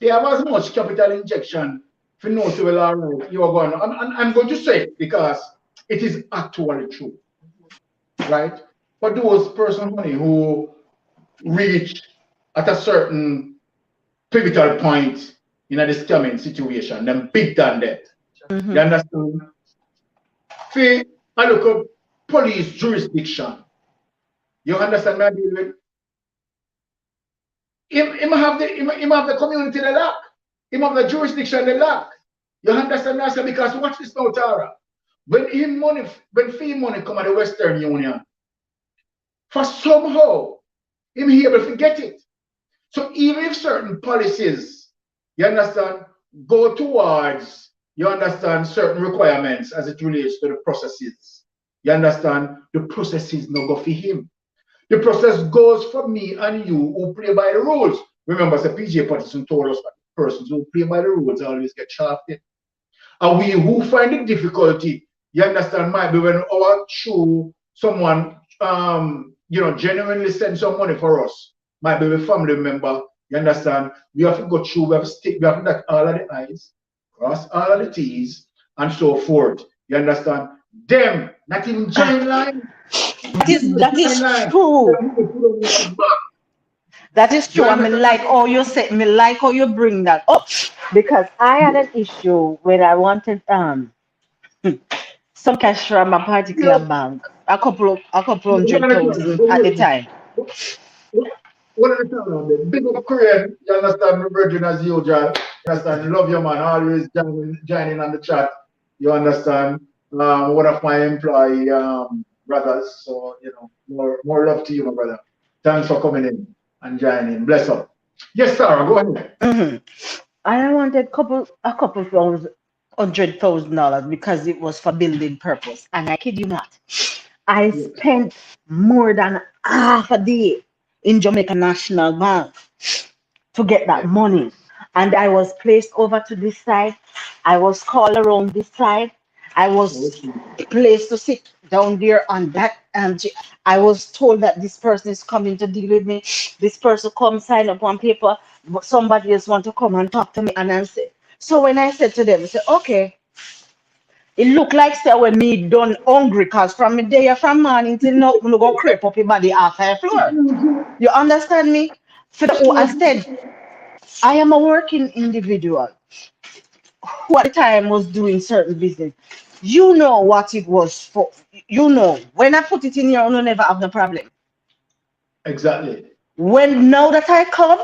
they have as much capital injection for no to well, all right, you are going. I'm going to say it because it is actually true, right? For those persons honey, who reach at a certain pivotal point in a scamming situation, them big than that. You Mm-hmm. understand? See, I look up police jurisdiction. You understand my deal with? Him have the community they lack. Him have the jurisdiction they lack. You understand that? Because watch this now, Tara. When fee money come at the Western Union, for somehow him able to get it. So even if certain policies, you understand, go towards, you understand, certain requirements as it relates to the processes, you understand, the processes no go for him. The process goes for me and you who play by the rules. Remember, the PJ Patterson told us that persons who play by the rules always get shafted. And we who find it difficulty, you understand, might be when our true someone genuinely send some money for us, might be a family member. You understand? We have to go through. We have to dot all of the I's, cross all of the T's, and so forth. You understand? Them not even join line. Them not That join is line. true. Them will put on your back. That is You true. I mean, like, understand? oh, you said me like how you bring that up because I had an issue when I wanted some cash from a particular Yeah. bank, a couple One hundred at a time. thousand at the time. One at a time, man. Big up Korean. You understand, my virgin as usual. You understand? Love your man. Always joining on the chat. You understand? One of my employee brothers. So, more love to you, my brother. Thanks for coming in and joining. Bless up. Yes, Sarah, go ahead. I wanted a couple thousand, $100,000 because it was for building purpose. And I kid you not, I Yes. spent more than half a day in Jamaica National Bank to get that Yes. money. And I was placed over to this side. I was called around this side. I was Okay. placed to sit down there on that. And I was told that this person is coming to deal with me. This person come sign up on paper. But somebody else want to come and talk to me. And I said, so when I said to them, I said, okay, it look like say when me done hungry, cause from me day from morning till now, I'm go creep up your body off the floor. You understand me? For the, I said, I am a working individual who at the time was doing certain business. You know what it was for. You know, when I put it in here, I never have the problem. Exactly. When now that I come,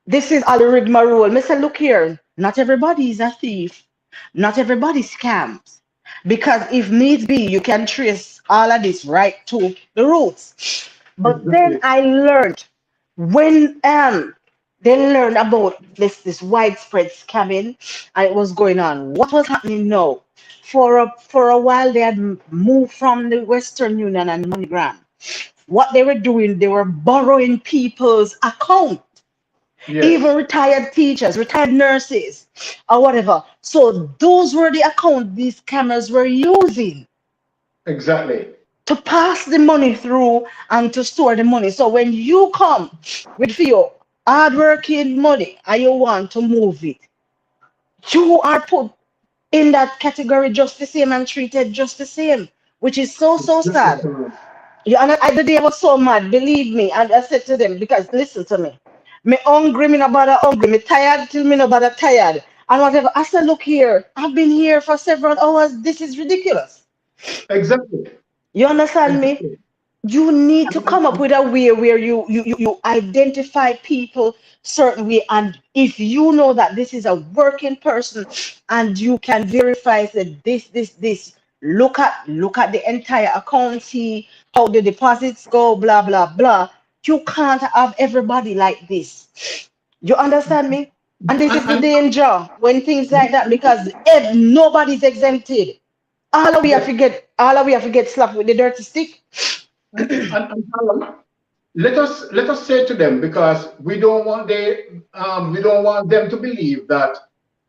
this is all the rigmarole. Me say, look here, not everybody is a thief. Not everybody scams. Because if needs be, you can trace all of this right to the roots. But then Exactly. I learned when they learned about this widespread scamming and it was going on. What was happening now? For a while they had moved from the Western Union and MoneyGram. What they were doing, they were borrowing people's account, even Yes. retired teachers, retired nurses, or whatever. So those were the accounts these scammers were using Exactly. to pass the money through and to store the money. So when you come with your hardworking money and you want to move it, you are put in that category just the same and treated just the same, which is so Exactly, sad. Sarah. Yeah, and the day I was so mad, believe me. And I said to them, because listen to me. Me hungry, me no bother hungry. Me tired till me no bother tired. And whatever. I said, look here, I've been here for several hours. This is ridiculous. Exactly. You understand me? Exactly. You need to come up And with a way where you identify people certain way. And if you know that this is a working person and you can verify that this, look at the entire account, see how the deposits go, blah blah blah. You can't have everybody like this. You understand me? And this is the and danger when things like that because nobody's exempted. yes, All of we have to get slapped with the dirty stick. and Harold, let us say to them because we don't want them to believe that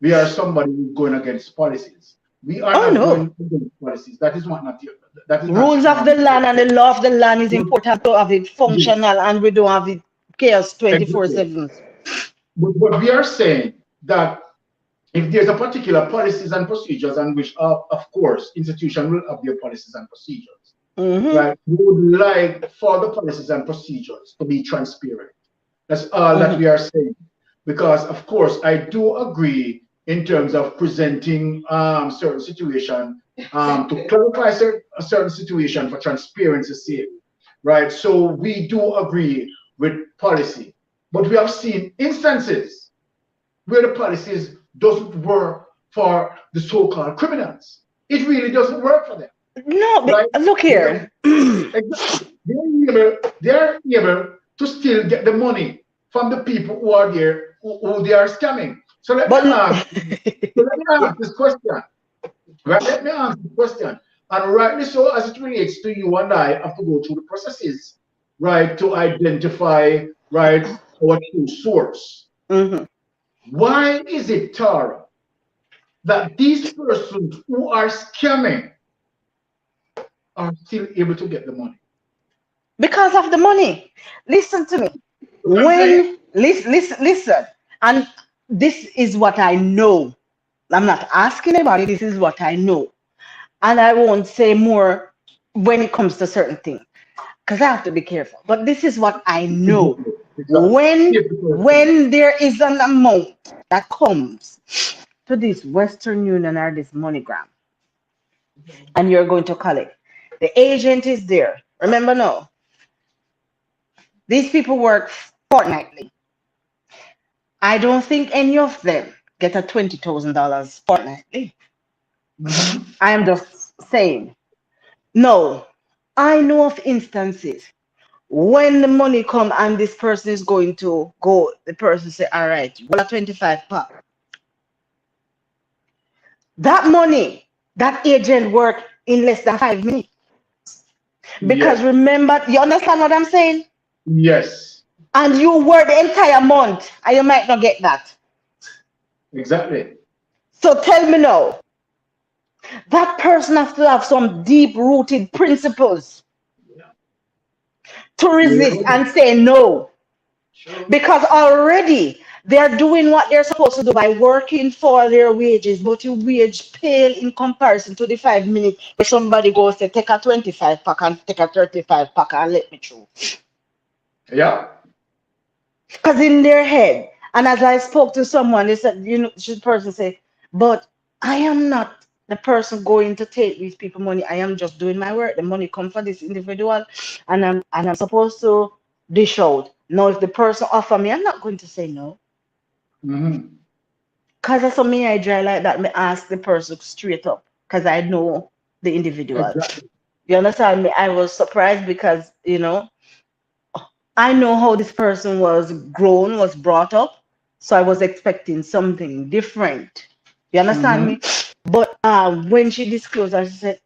we are somebody who's going against policies. We are Oh not no. going against policies. That is not Rules of the land and the law of the land is but important to have it yes, functional and we don't have it chaos exactly. 24/7. But we are saying that if there's a particular policies and procedures on which, of course, institution will have their policies and procedures, Mm-hmm. right? We would like for the policies and procedures to be transparent. That's all that Mm-hmm. we are saying. Because, of course, I do agree in terms of presenting certain situation to clarify a certain situation for transparency's sake, right? So we do agree with policy, but we have seen instances where the policies doesn't work for the so-called criminals. It really doesn't work for them, No, right? look Because here. exactly. They're able to still get the money from the people who are there, who they are scamming. So let me But ask, so let me ask this question, right? Let me ask the question. And rightly so, as it relates to you and I, have to go through the processes, right, to identify, right, our true source. Mhm. Why is it, Tara, that these persons who are scamming are still able to get the money? because of the money. Listen to me. What I'm saying? Listen. And this is what I know. I'm not asking anybody. This is what I know. And I won't say more when it comes to certain things because I have to be careful. But this is what I know. Exactly. Exactly. Yes, because- When there is an amount that comes to this Western Union or this MoneyGram, and you're going to collect, the agent is there. Remember now, these people work fortnightly. I don't think any of them get a $20,000 fortnightly. Mhm. I am just saying. No, I know of instances when the money come and this person is going to go, the person say, all right, well, a 25 pack. That money, that agent work in less than 5 minutes. Because Yes. remember, you understand what I'm saying? Yes. And you work the entire month and you might not get that. Exactly. So tell me now, that person has to have some deep rooted principles to resist Yeah. and say no. Because already they're doing what they're supposed to do by working for their wages, but your wage pale in comparison to the 5 minutes where somebody goes to take a 25 pack and take a 35 pack and let me through. Yeah. Because in their head, and as I spoke to someone, they said, you know, the person said, but I am not the person going to take these people money. I am just doing my work. The money come for this individual, and I'm supposed to dish out. Now, if the person offer me, I'm not going to say no. Mhm. Cause that's something I dry like that. Me ask the person straight up, cause I know the individual. Exactly. You understand me? I was surprised because I know how this person was grown, was brought up, so I was expecting something different. You understand me? Mhm. But when she disclosed, and she said,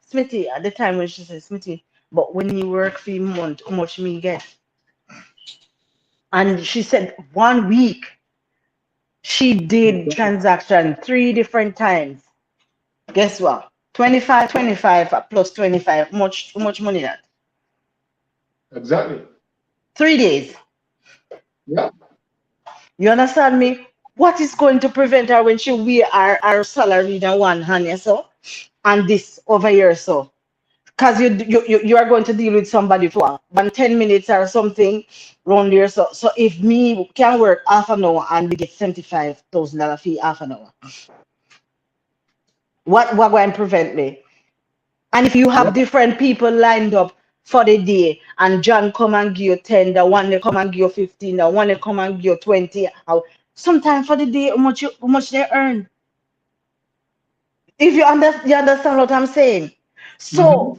Smithy, at the time when she said, Smithy, but when you work for a month, how much me get? And she said 1 week she did transaction 3 different times. Guess what? 25, 25 plus 25. Much money that? Exactly. 3 days. Yeah. You understand me? What is going to prevent her when she wear our salary in one hand, yeah, so? And this over here, so? Because you are going to deal with somebody for 1 10 minutes or something around there. So if me can work half an hour and we get $75,000 fee half an hour, what going to prevent me? And if you Yeah. have different people lined up for the day, and John come and give you 10, the one they come and give you 15, the one they come and give you 20, sometimes for the day, how much they earn. If you understand what I'm saying. So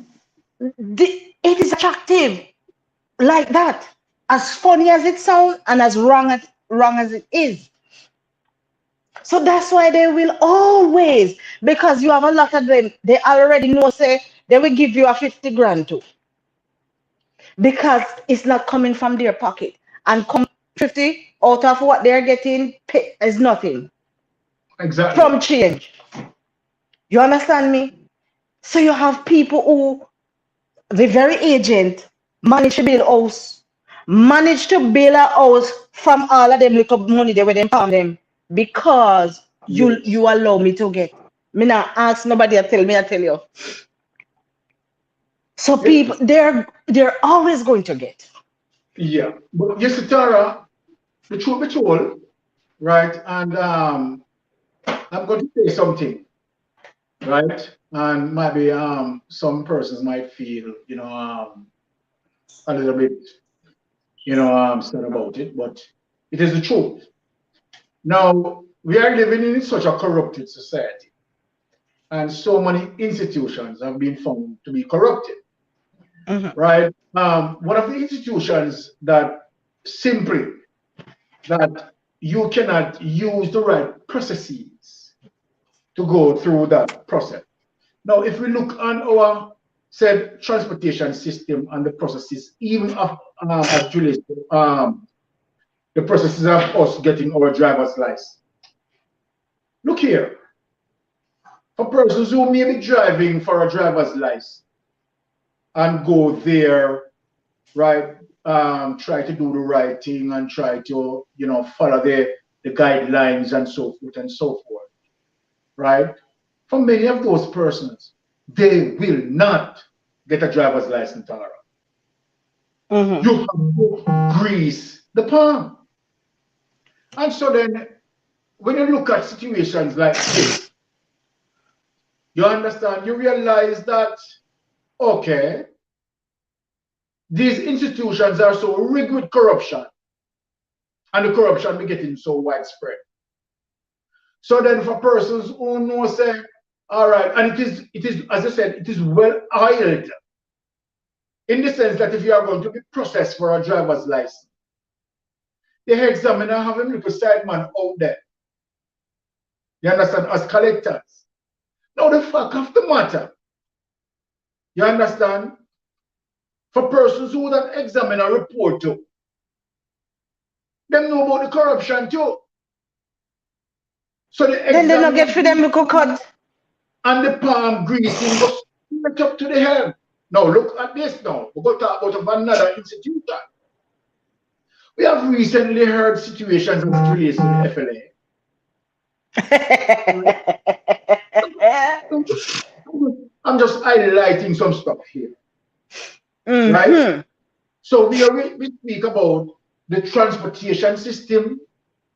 Mhm. it is attractive like that. As funny as it sounds and as wrong as it is. So that's why they will always, because you have a lot of them, they already know, say, they will give you a 50 grand too. Because it's not coming from their pocket. And come 50 out of what they're getting pay is nothing Exactly. from change. You understand me? So you have people who, the very agent, manage to build house, manage to build a house from all of them little money they were them palm them because Yes. you allow me to get. Me not ask nobody to tell me, I tell you. So Yeah. people they're always going to get. Yeah. But yes, Tara, the truth be told, right? And I'm going to say something, right? And maybe some persons might feel, a little bit, sad about it, but it is the truth. Now, we are living in such a corrupted society, and so many institutions have been found to be corrupted, Mhm. right? One of the institutions that simply that you cannot use the right processes to go through that process. Now, if we look on our said transportation system and the processes, even of as Julie said, the processes of us getting our driver's license. Look here, for persons who may be driving for a driver's license and go there right, try to do the right thing and try to, follow the guidelines and so forth and so forth, right? For many of those persons, they will not get a driver's license tomorrow. Mm-hmm. You have to grease the palm. And so then, when you look at situations like this, you understand, you realize that, okay, these institutions are so rigged with corruption, and the corruption be getting so widespread. So then for persons who know say, all right, and it is, as I said, it is well oiled in the sense that if you are going to be processed for a driver's license, the examiner have him little side man out there. You understand? As collectors. Now the fact of the matter, you understand? For persons who that examiner report to, them know about the corruption too. So the Then they not get for them examiner to cut. and the palm greasing goes straight up to the head. Now look at this now. We're going to talk about another institution. We have recently heard situations as it relates to the FLA. I'm just highlighting some stuff here, right? Mm-hmm. So we speak about the transportation system,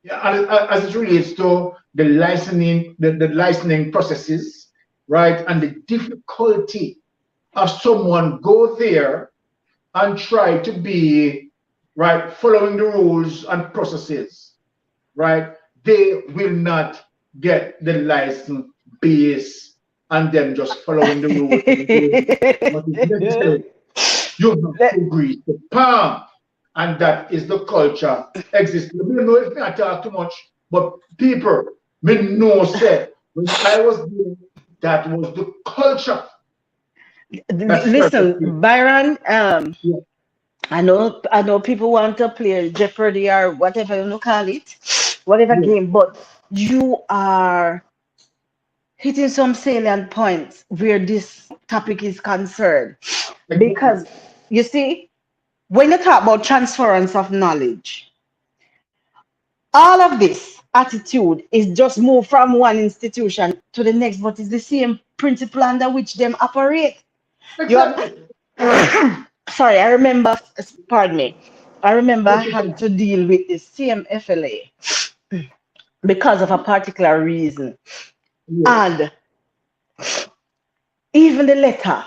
yeah, as it relates to the licensing processes, right? And the difficulty of someone go there and try to be right following the rules and processes, right? They will not get the license base and then just following the rules and doing what is necessary. You have to grease the palm, and that is the culture existing. I don't know if I talk too much, but people, me know say when I was there, that was the culture that started here. Listen, Byron, Yeah, I know people want to play Jeopardy or whatever you want to call it, whatever yeah, game, but you are hitting some salient points where this topic is concerned. exactly. Because you see, when you talk about transference of knowledge, all of this attitude is just moved from one institution to the next, but it's the same principle under which them operate. You Exactly. sorry, I remember, pardon me, I remember I Take your had time. to deal with the same FLA because of a particular reason. Yes. And even the letter,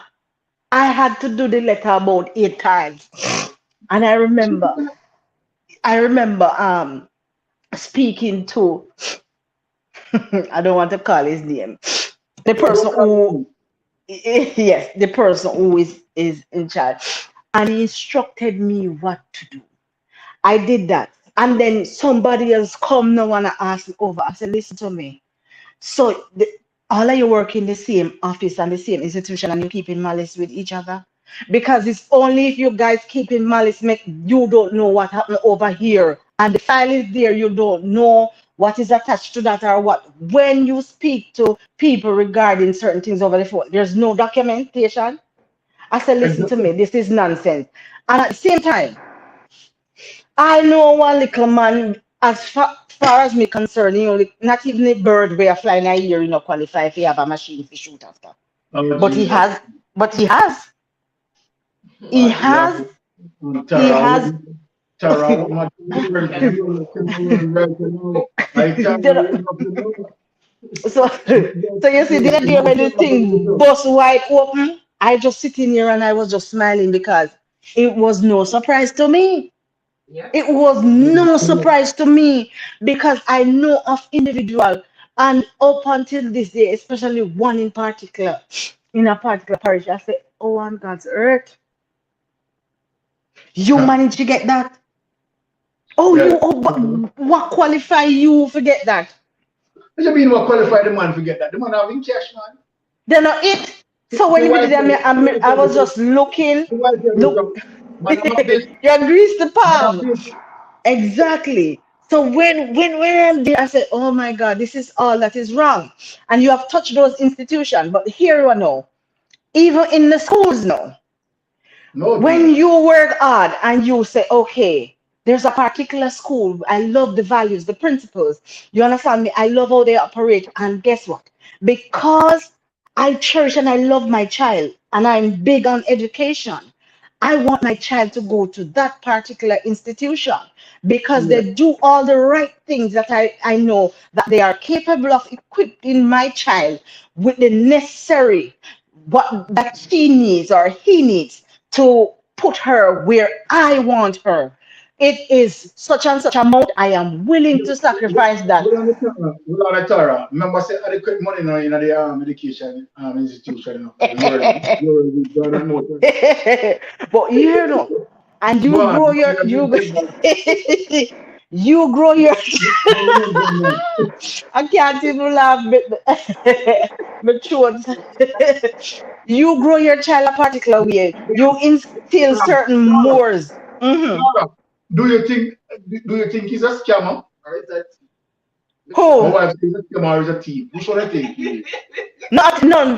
I had to do the letter about 8 times. And I remember speaking to I don't want to call his name. The Yeah, person don't call who me. yes, the person who is in charge. And he instructed me what to do. I did that. And then somebody else come now and ask me over. I said, listen to me. So all of you work in the same office and the same institution and you keeping malice with each other. Because it's only if you guys keeping malice make you don't know what happened over here. And the file is there, you don't know what is attached to that or what. When you speak to people regarding certain things over the phone, there's no documentation. I said, listen to Exactly. me, this is nonsense. And at the same time, I know one little man, as far as me concerned, not even a bird where flying a year, qualify if he have a machine to shoot after. Oh, But he Jesus. has, but he has, he What? You have has, he Tara, has. Tara, what you Can right now. I Tara, you have to know. So, so you see, the other day when the thing bust wide open, I just sitting here and I was just smiling because it was no surprise to me. yeah. It was no surprise to me because I know of individual and up until this day, especially one in particular, in a particular parish, I said, oh, on God's earth, you Huh. managed to get that. Oh, Yeah. what qualify you for get that? What you mean what qualify the man to get that? The man having cash, man. They're not it. So The when you wife, did that, the wife, I was just looking, the wife, look, man, I'm a bitch. you grease the Man, I'm a palm. bitch. Exactly. So when I'm there, I said, "Oh my God, this is all that is wrong." And you have touched those institutions, but here you are now, even in the schools now, No, When dear. you work hard and you say, okay, there's a particular school, I love the values, the principles. You understand me? I love how they operate. And guess what? Because I cherish and I love my child and I'm big on education, I want my child to go to that particular institution because Yeah. they do all the right things that I know that they are capable of equipping my child with the necessary what that she needs or he needs to put her where I want her. It is such and such amount I am willing to sacrifice that. Well, on the Tara, remember, say adequate money now in the education institution. You don't know. But you know, and Go you on. grow your you grow your I can't even laugh but truth. You grow your child a particular way. You instill certain mores. Mhm. Tara, do you think he's a scammer? Or is that My Who? wife says he's a scammer or is a thief. Which one I think he is? Not no,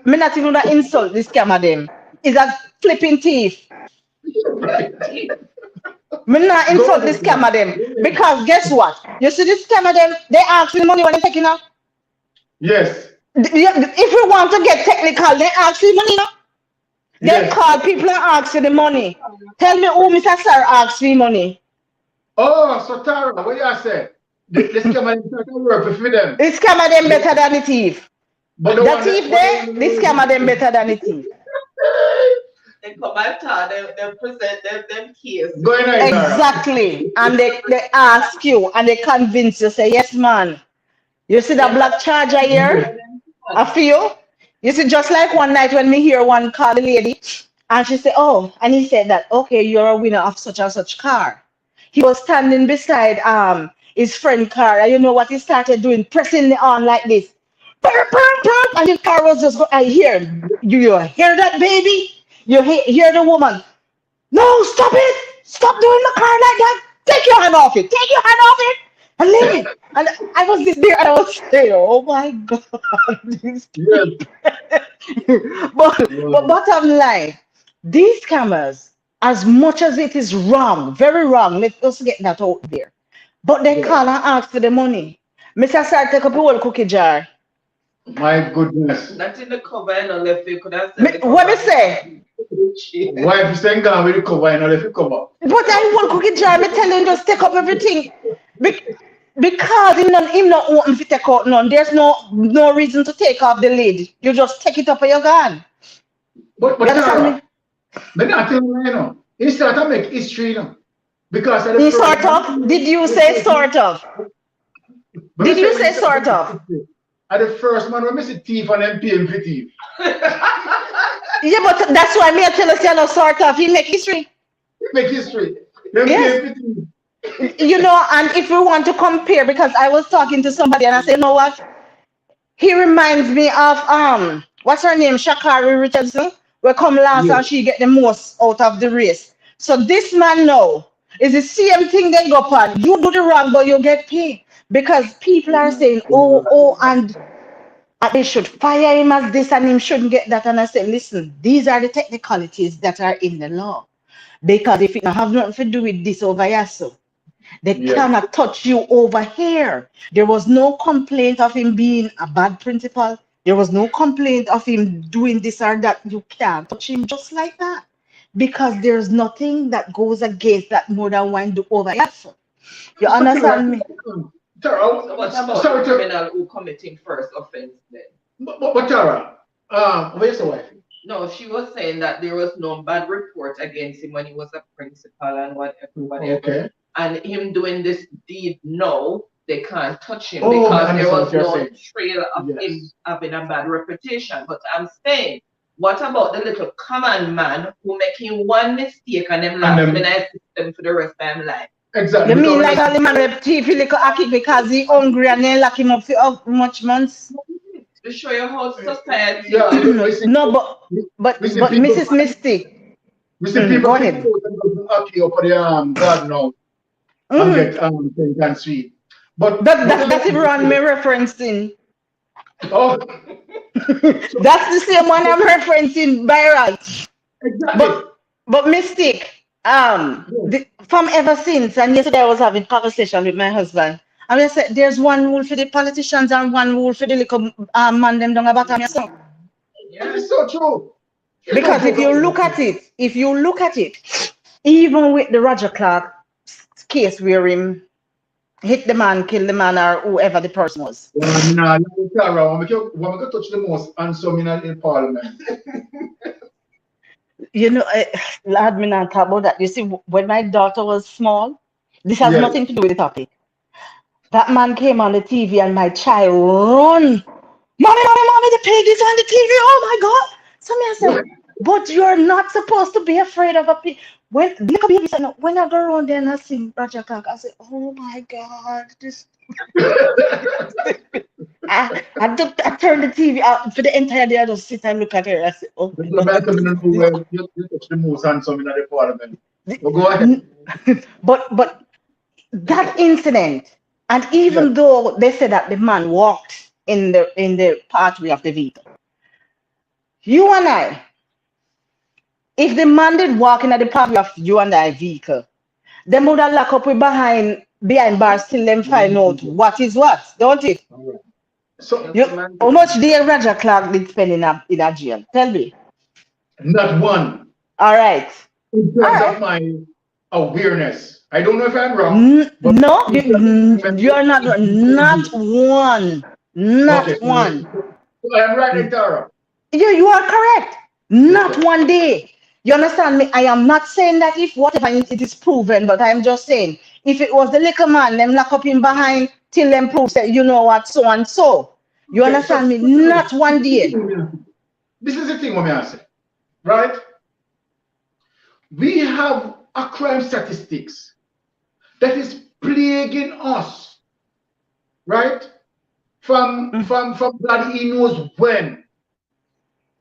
me not even gonna insult this scammer them. Is a flipping thief. Me not Go insult this ahead, man. scammer them Go ahead. because guess what? You see this scammer them, they ask for the money when they taking out. Yes. If we want to get technical, they ask for the money now. They Yes. call people and ask for the money. Tell me who Mr. Sir asks for the money. Oh, so Tara, what you say? The scammer is not going to work for them. This scammer them better than the thief. But the The one that, thief but the there, one this scammer them better than the thief. they come out, they present them case. go in there, Tara. Exactly. And they ask you and they convince you, say, yes, man. You see that black charger here? A few? You see, just like one night when me hear one call the lady, and she said, oh, and he said that, okay, you're a winner of such and such car. He was standing beside his friend car, and you know what he started doing? Pressing it on like this. Brr, brr, brr, and the car was just go, I hear, you hear that baby? You hear the woman. No, stop it! Stop doing the car like that! Take your hand off it! Take your hand off it! And leave it! And I was this there and I was saying, oh my god, these Yes. people. But Wow. bottom line, these scammers, as much as it is wrong, very wrong, let us get that out there. But they Yeah. call and ask for the money. Mr. Sir, take up your whole cookie jar. My goodness. Not in the cover, and unless you could have said the What me cover. say? Wife is saying, gone with the cover, and if you cover. But I want cookie jar, me tell him just take up everything. Be- because him not wanting to take out none. There's no reason to take off the lid. You just take it up and you're gone. But You understand Tara, me? let me tell you, he start to make history, because at the He first sort of. Did you say sort of? Did you say sort of? at the first man, we miss a thief and then pay him for thief. Yeah, but that's why me I tell us you know sort of. He make history. He make history. Then pay Yes. him for thief. You know, and if we want to compare, because I was talking to somebody and I said, you know what? He reminds me of what's her name? Shakari Richardson. We come last Yes. and she get the most out of the race. So this man now is the same thing they go on. You do the wrong, but you get paid. Because people are saying, and they should fire him as this and him shouldn't get that. And I say, listen, these are the technicalities that are in the law. Because if it don't have nothing to do with this over here, so they Yeah. cannot touch you over here. There was no complaint of him being a bad principal. There was no complaint of him doing this or that. You can't touch him just like that. Because there's nothing that goes against that more than one do over here. So, you But understand me? Tara, So what about sorry the to, criminal who committing first offense then? but Tara, where's the wife? No, she was saying that there was no bad report against him when he was a principal and whatever. Okay. And him doing this deed, no, they can't touch him Oh, because I there understand was what you're no saying. trail of Yes. him having a bad reputation. But I'm saying, what about the little common man who making one mistake and them And last them- in a system for the rest of his life? Exactly. You mean because- like all the man with teeth, he little aki because he hungry and they lock him up for how much months? To show you how society Yeah, is. we see, No, but we see people, Mrs. Mystic, we see people go pick ahead. out and go up here for the God knows and Mhm. get things and sweet. But That's everyone me referencing. oh, That's the same one I'm referencing by right. exactly. But Mystic, from ever since, and yesterday I was having conversation with my husband, and we said there's one rule for the politicians and one rule for the little man them down about me. So That is so true. It's so because true. if you look at it, even with the Roger Clark case where him hit the man, kill the man, or whoever the person was. Nah, Tara, when we go touch the most handsome in Parliament. You know, lad, me not talk about that. You see, when my daughter was small, this has Yes. nothing to do with the topic. That man came on the TV and my child run. Mommy, the pig is on the TV. Oh my God. So me I said, but you're not supposed to be afraid of a pig. When the little baby said, no, when I go around there and I see Roger Clark, I said, oh my God, this. I turned the TV out for the entire day. I just sit and look at her. I said, oh my Go back to God. the where you touch the most handsome in the Parliament. But go ahead. But that incident, and Yes. even though they said that the man walked in the pathway of the vehicle, you and I, if the man did walk in at the pathway of you and I vehicle, they would have locked up with behind bars till them find out what is what, don't it? All right. So You, how much day Roger Clark did spend in a jail? Tell me. not one All right. in All terms of right. my awareness. I don't know if I'm wrong, but No, in terms of you're not one. Not okay. one. So I'm right in Tara. You are correct. Okay. Not one day. You understand me? I am not saying that if whatever it is proven, but I'm just saying if it was the little man, them lock up him behind till them prove that you know what, so and so. You Okay. So understand me? Not one day. this is the thing what I say, right? We have a crime statistics that is plaguing us, right? From bloody he knows when.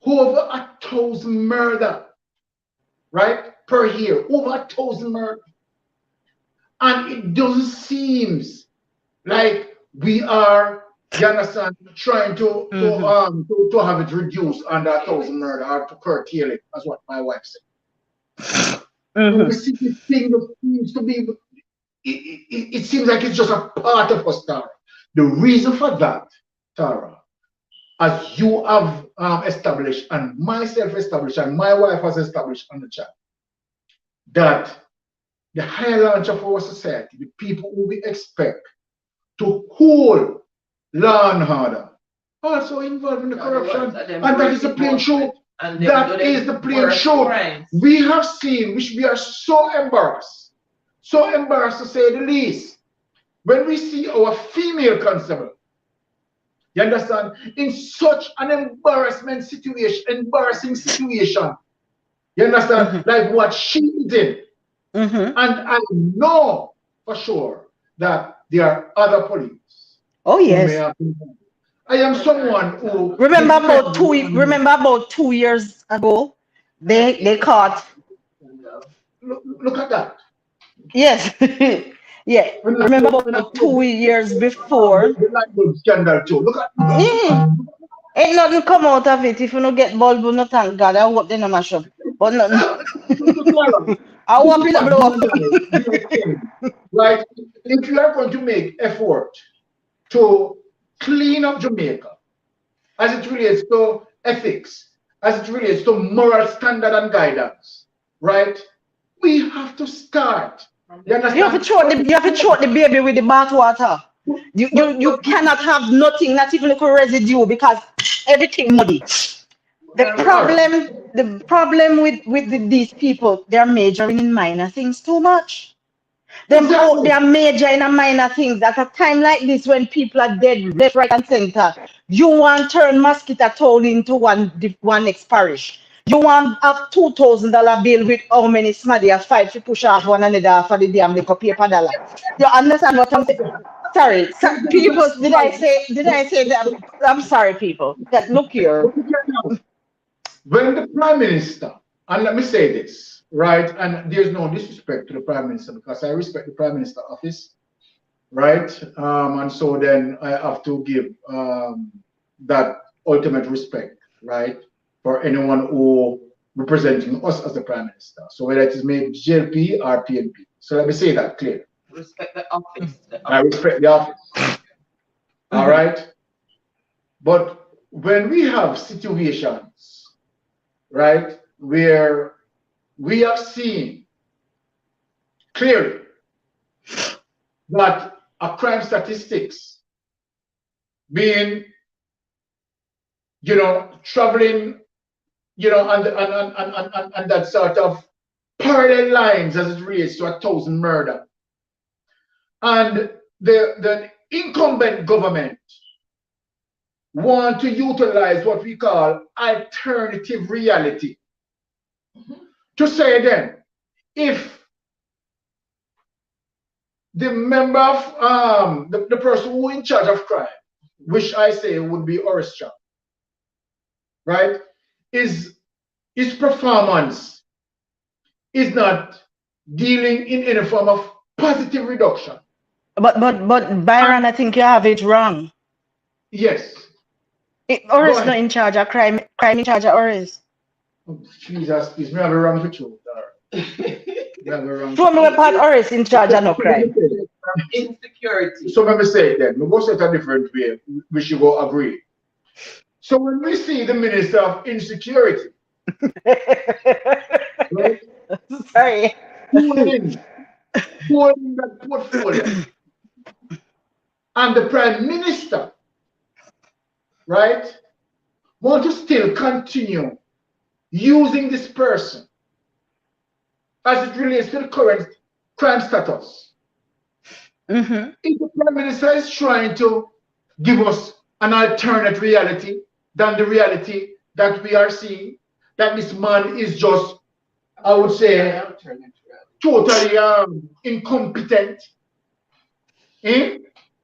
Over 1,000 murder, right? Per year. Over 1,000 murder. And it doesn't seem like we are, you understand, trying to have it reduced under 1,000 murder or to curtail it, as what my wife said. We see this thing that seems to be it seems like it's just a part of us, Tara. The reason for that, Tara, as you have established and myself established and my wife has established on the chat, that the higher launch of our society, the people who we expect to hold law and order, also involved in the corruption. And that is the plain truth. That is the plain truth. We have seen, which we are so embarrassed to say the least, when we see our female constable, you understand, in such an embarrassing situation, you understand, like what she did. And I know for sure that there are other police. Oh yes. I am someone who remember about 2 years ago, they caught. Look at that. Yes. Yeah. Remember about 2 years before. The light bulb scandal too. Look at Ain't nothing come out of it. If you don't get bulb, no thank God. I hope they no mash up. But nothing. I hope it don't blow up. Right? If you are going to make effort to clean up Jamaica, as it relates to ethics, as it relates to moral standard and guidance, right? We have to start. You understand? You have to throw the baby with the bathwater. You cannot have nothing, not even a little residue, because everything muddy. The problem with these people, they're majoring in minor things too much. They are majoring in minor things. At a time like this, when people are dead left, right, and center, you want to turn mosquito toll into one next parish. You want a $2,000 bill with how many smaddy a fight to push off one another for the damn little paper dollar. You understand what I'm saying? Sorry, people. Did I say that? I'm sorry, people. That look here. When the Prime Minister, and let me say this, right? And there's no disrespect to the Prime Minister because I respect the Prime Minister office, right? And so then I have to give that ultimate respect, right? For anyone who representing us as the Prime Minister. So whether it is made JLP or PNP. So let me say that clear. Respect the office. I respect the office. All right. But when we have situations, right, where we have seen clearly that a crime statistics being, traveling, and that sort of parallel lines as it relates to 1,000 murder. And the incumbent government want to utilize what we call alternative reality. To say then, if the member of the person who in charge of crime, which I say would be Orchestra, right, his performance is not dealing in any form of positive reduction. But Byron, I think you have it wrong. Yes. Oris not in charge of crime in charge of Oris. Oh, Jesus, please, me have a wrong with you. Show me what part Oris in charge of no crime. Insecurity. So let me say it then. We go say it a different way. We should go agree. So when we see the Minister of Insecurity, right, Sorry. holding that portfolio, and the Prime Minister, right, want to still continue using this person as it relates to the current crime status. If the Prime Minister is trying to give us an alternate reality than the reality that we are seeing, that this man is just, I would say, totally incompetent. If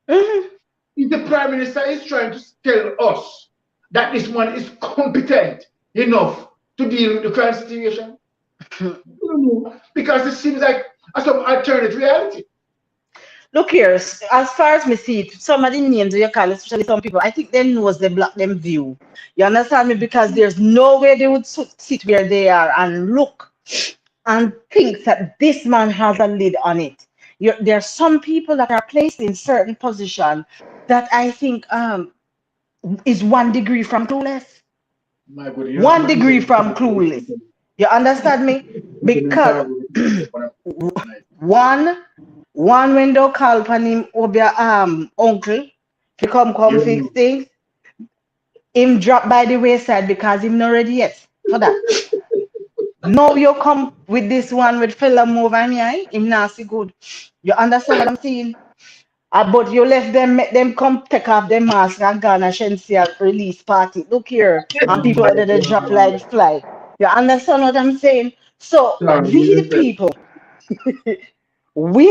the Prime Minister is trying to tell us that this man is competent enough to deal with the crime situation, because it seems like some alternate reality. Look here, as far as me see it, some of the names you call, especially some people, I think they knows they block them view. You understand me? Because there's no way they would sit where they are and look and think that this man has a lid on it. There are some people that are placed in certain position that I think is 1 degree from clueless. My God, 1 degree from clueless. You understand me? Because one window call upon him over uncle to come fix things. Him drop by the wayside because him not ready yet for that. Now you come with this one with fella move and me, him nasty good. You understand what I'm saying? But you left them, make them come take off their mask and go on a Shensia release party. Look here, and people are they drop like fly. You understand what I'm saying? So we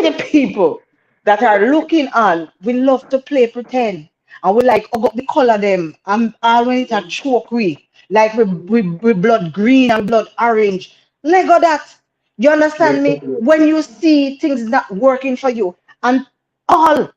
the people that are looking on, we love to play pretend. And we like up the color them. And all when it's a choke we. Like we blood green and blood orange. Like all that. You understand me? When you see things not working for you and all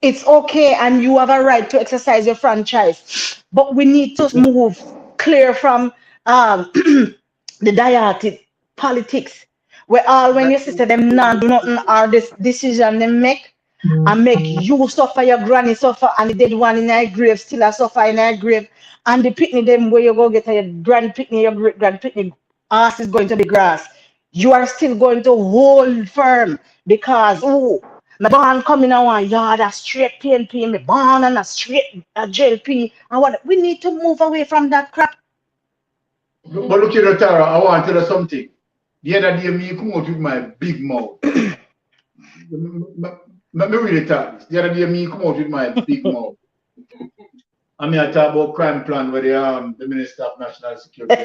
it's okay and you have a right to exercise your franchise. But we need to move clear from the diatic politics. Where all when you see them not do nothing or this decision they make and make you suffer, your granny suffer, and the dead one in her grave still a suffer in her grave. And the picnic them where you go get your grand picnic, your great grand picnic ass is going to be grass. You are still going to hold firm because my bond coming on one yard a straight PNP, my bond and a straight JLP. And what we need to move away from that crap. But look here, Tara, I want to tell you something. The other day, me come out with my big mouth. Let me really talk this. The other day, me come out with my big mouth. I mean, I talk about crime plan where the Minister of National Security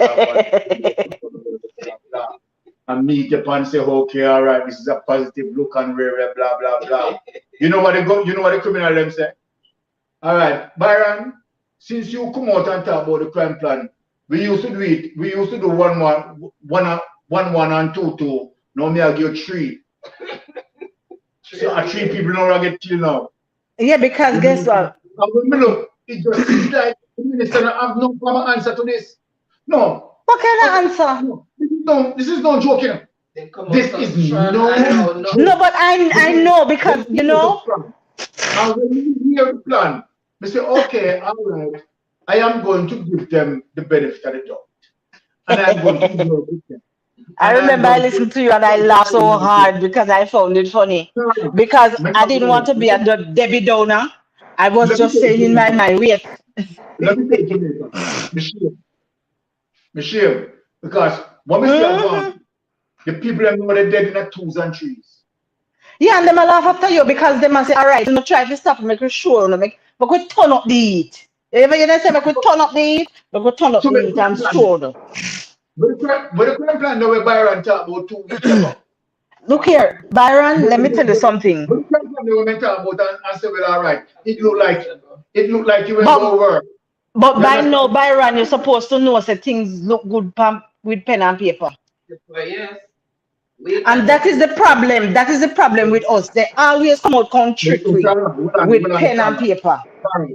and me keep on say, okay, all right, this is a positive look and rare, blah blah blah. You know what the criminal them say? All right, Byron, since you come out and talk about the crime plan, we used to do it. We used to do 1-1 and 2-2. Now me I give 3. So 3 people now get killed now. Yeah, because guess what? And when me look, it just seems like the minister don't have no common answer to this. No, What kind of answer? This is no joking. They come This out is from no and no. No, but I know because you know. And when you hear the plan, they say, okay, all right, I am going to give them the benefit of the doubt. And I'm going to work with them. I And I'm remember I going listened to you and I laughed so hard because I found it funny. Because I didn't want to be a Debbie Downer. I was Let me just tell saying in my you, mind, wait. let me tell you, Jamaica, Michelle, because when we see a Mhm. gun, the people that know they're dead in the twos and threes. Yeah, and them a laugh after you because they must say, all right, you know, try to stop and make it sure, no, make, but we turn up the heat. You ever hear them say, make we turn up the heat? But we turn up So the heat and show them. but the current plan now, we Byron talk about 2 weeks ago. Look here, Byron, But let me tell you something. the current plan now, we talk about and say, well, all right, it looked like you went But over. but You by now, understand? Byron, you're supposed to know that things look good with pen and paper. But yes, wait And and that is see. the problem. That is the problem with us. They always come out contradictory Tara, with hold on, pen and Tara. paper.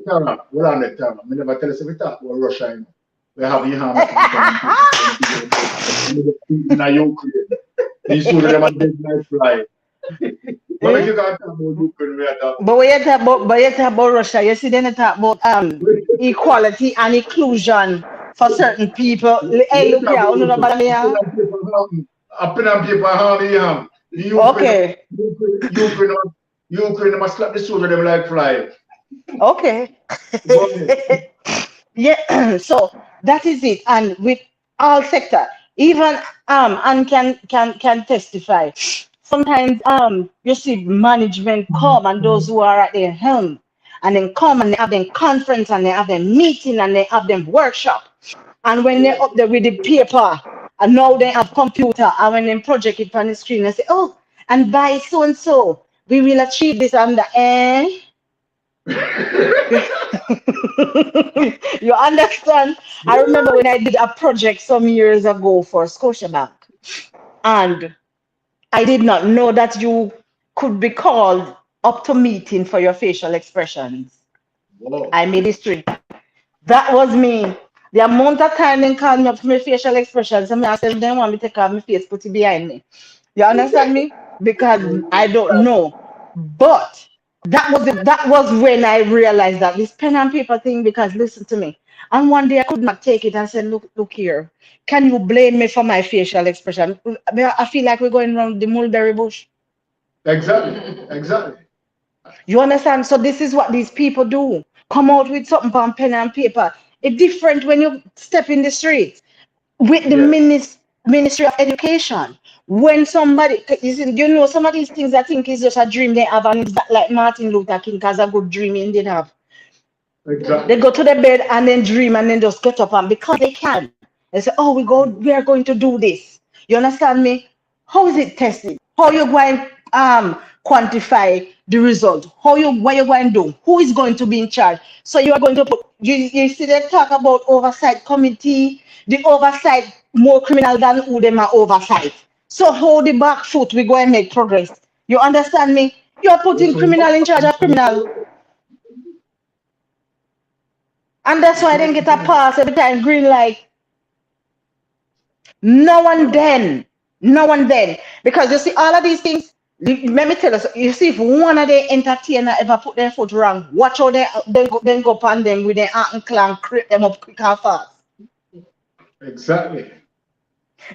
Tara, hold on there, Tara. I never tell us if we talk about Russia, you know. We have the army from pen and paper. In a Ukraine. These two of them are dead like fly. But if Eh? you can't talk about Ukraine, we are talking But when you talk about Russia, you see then you talk about equality and inclusion for certain people. Hey, we look talk here, about you know Russia. about me, huh? A pen and paper army, the Okay, Ukraine must slap the soldier them like fly. okay. Go ahead. Yeah, so that is it. And with all sector, even and can testify. Sometimes you see management come and those who are at their helm and then come and they have them conference and they have them meeting and they have them workshop. And when they're up there with the paper and now they have computer and when they project it on the screen, they say, oh, and by so and so, we will achieve this and that. Eh? You understand? I remember when I did a project some years ago for Scotiabank, and I did not know that you could be called up to meeting for your facial expressions. Whoa. I made history. That was me. The amount of time they called me up for my facial expressions, and I said, they want me to take off my face, put it behind me. You understand me? Because I don't know. But that was when I realized that this pen and paper thing, because listen to me. And one day I could not take it and said, look here. Can you blame me for my facial expression? I feel like we're going around the mulberry bush. Exactly. You understand? So this is what these people do. Come out with something on pen and paper. It's different when you step in the street with the Yes. Ministry of Education. When somebody, you know, some of these things I think is just a dream they have, and it's like Martin Luther King has a good dream he did have. They Exactly. go to the bed and then dream and then just get up and because they can. They say, oh, we are going to do this. You understand me? How is it tested? How you going quantify the result? What you going to do? Who is going to be in charge? So you are going to put you see them talk about oversight committee, the oversight more criminal than who them are oversight. So how the back foot we go and make progress. You understand me? You're putting criminal in charge of criminal. And that's why I didn't get a pass every time green light. No one then. No one then. Because you see, all of these things, let me tell you, you see, if one of the entertainer ever put their foot wrong, watch how they go upon them with their ankle and creep them up quick and fast. Exactly.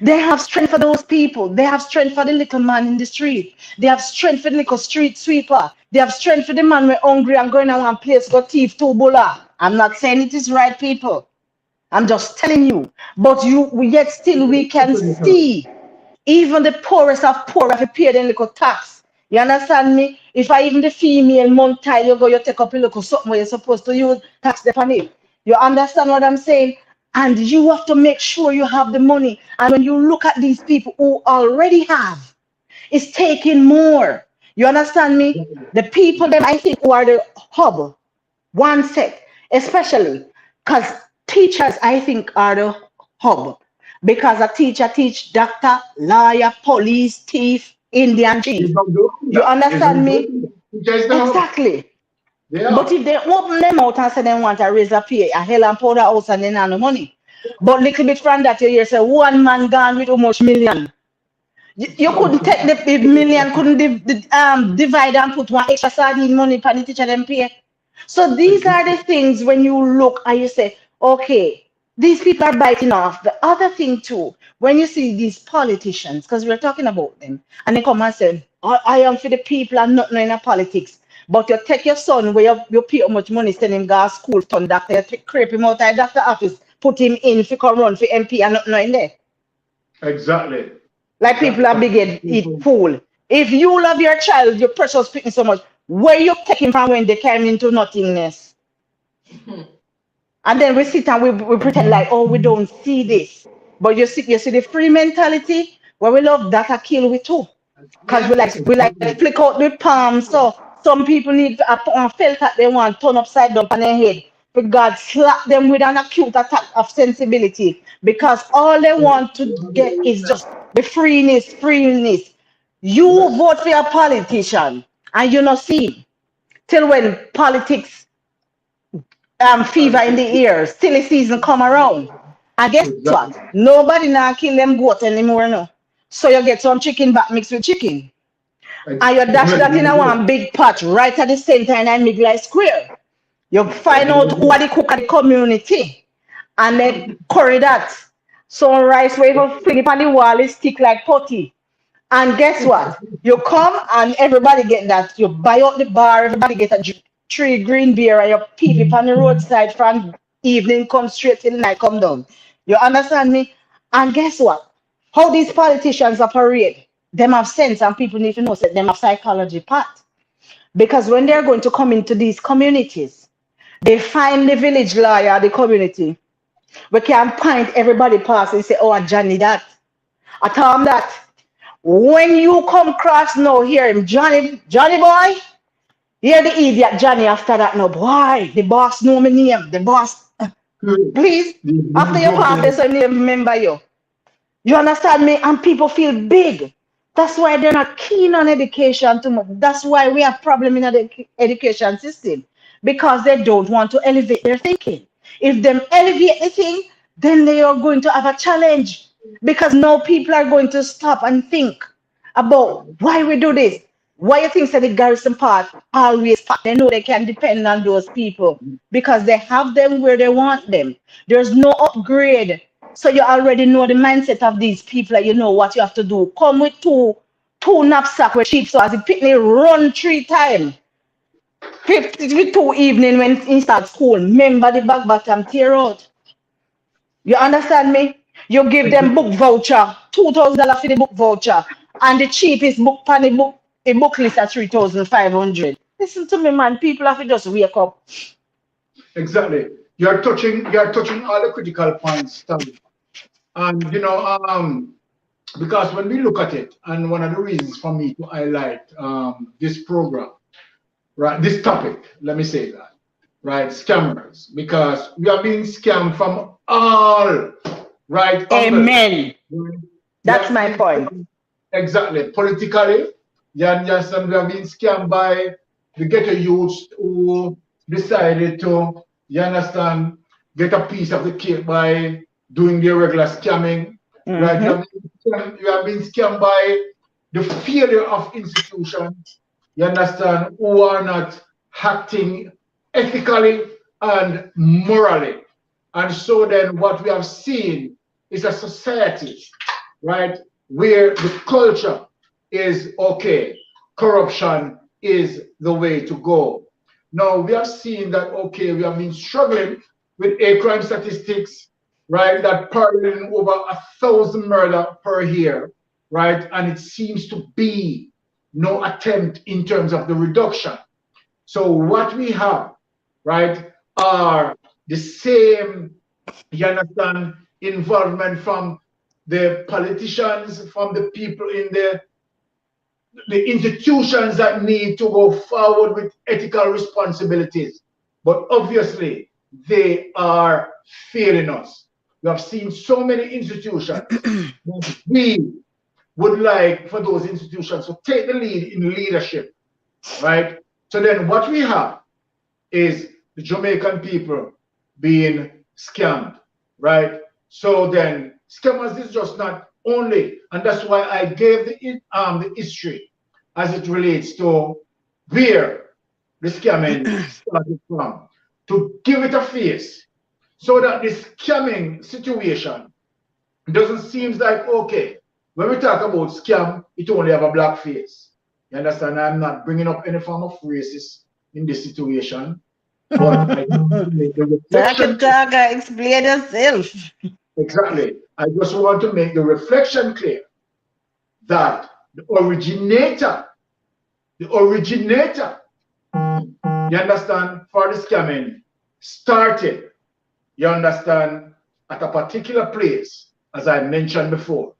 They have strength for those people. They have strength for the little man in the street. They have strength for the little street sweeper. They have strength for the man with hungry and going around place go thief two bulla. I'm not saying it is right, people. I'm just telling you. But yet still we can see even the poorest of poor have to pay them little tax. You understand me? If I even the female month you go, you take up a little something where you're supposed to use tax upon it. You understand what I'm saying? And you have to make sure you have the money. And when you look at these people who already have, it's taking more. You understand me? The people that I think who are the hub, one set, especially because teachers, I think, are the hub. Because a teacher teach doctor, lawyer, police, thief, Indian It's chief. not doing You that. It's not understand me? doing that. Just now. Exactly. Yeah. But if they open them out and say they want to raise a pay, a hell and powder house and they have no money. But little bit from that, you hear say one man gone with how much million. You couldn't take the million, couldn't divide and put one extra sardine money for the teacher them pay. So these are the things when you look and you say, okay, these people are biting off. The other thing too, when you see these politicians, because we're talking about them, and they come and say, I am for the people and not knowing politics. But you take your son where you pay how much money, send him go to school, turn doctor, you creep him out of the doctor office, put him in for come run for MP and not knowing there. Exactly. Like people are big it fool. If you love your child, your precious pikin so much, where you take him from when they came into nothingness? And then we sit and we pretend like, oh, we don't see this. But you see the free mentality where we love that a kill we too. Because we like flick out the palm. So some people need a felt that they want turn upside down on their head. But God slap them with an acute attack of sensibility. Because all they want to get is just the freeness. You vote for your politician and you not see him. Till when politics fever in the ears, silly season come around. And guess what? Exactly. Nobody now kill them goat anymore no. So you get some chicken back mixed with chicken. And you dash that in a one big pot right at the center and I make like square. You find out who are the cook at the community and then curry that. Some rice where you fling it on the wall, it stick like putty. And guess what? You come and everybody get that. You buy out the bar, everybody get a three green beer and you peep it on the roadside from evening come straight till night come down. You understand me? And guess what? How these politicians operate, them have sense and people need to know that them have psychology part. Because when they're going to come into these communities, they find the village lawyer, the community. We can point everybody past and say, oh, Johnny that. I tell him that. When you come across now, hear him, Johnny boy, hear the idiot Johnny after that no boy, the boss know my name, the boss. Please, after you pass this, I name remember you. You understand me? And people feel big. That's why they're not keen on education too much. That's why we have problem in the education system. Because they don't want to elevate their thinking. If them elevate the thing, then they are going to have a challenge. Because now people are going to stop and think about why we do this. Why you think that the garrison part always they know they can depend on those people because they have them where they want them. There's no upgrade. So you already know the mindset of these people, like you know what you have to do. Come with two knapsack with cheap so as the picnic run 3 times. 52 evening when he start school. Remember the back bottom tear out. You understand me? You give them book voucher, $2,000 for the book voucher, and the cheapest book pan the book list at 3,500. Listen to me, man. People have to just wake up. Exactly. You're touching all the critical points, Tom. And you know, because when we look at it, and one of the reasons for me to highlight this program, right, this topic, let me say that, right, scammers, because we are being scammed from all right angles. Amen. That's my point. Exactly. Politically, you understand, we are being scammed by the ghetto youths who decided to, you understand, get a piece of the cake by doing their regular scamming. Right? You have been scammed by the failure of institutions, you understand, who are not acting ethically and morally. And so then what we have seen is a society, right, where the culture is okay, corruption is the way to go. Now we have seen that, okay, we have been struggling with a crime statistics, right, that paralleling over 1,000 murder per year, right, and it seems to be no attempt in terms of the reduction. So what we have, right, are the same, you understand, involvement from the politicians, from the people in the institutions that need to go forward with ethical responsibilities. But obviously, they are failing us. We have seen so many institutions. We would like for those institutions to take the lead in leadership, right? So then what we have is the Jamaican people being scammed, right? So then, scammers is just not only, and that's why I gave the history as it relates to where the scamming started from, to give it a face, so that this scamming situation doesn't seem like, okay, when we talk about scam, it only have a black face. You understand? I'm not bringing up any form of racist in this situation, but I want to make the reflection. Explain yourself. Exactly. I just want to make the reflection clear that the originator, you understand, for the scamming started, you understand, at a particular place, as I mentioned before,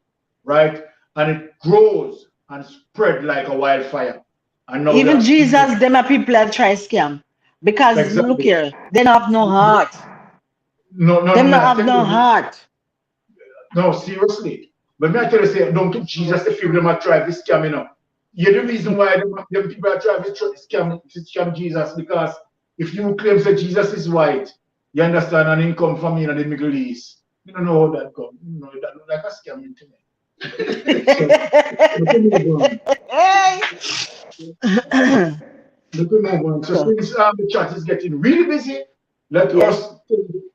right? And it grows and spread like a wildfire. And now we Even are seeing Jesus, them are people that try scam. Because look exactly. here, they don't have no heart. No, no, no, Them no. not I have tell no you, heart. no, seriously. But me I tell you, say, don't took Jesus the people them a try this scam, you know. You're the reason why them people are trying to scam Jesus, because if you claim that Jesus is white, you understand, and he come from the Middle East, you don't know how that come. You know, that look like a scam to me. So, let me move on. Hey. Let me move on. So So, since the chat is getting really busy, let yes, us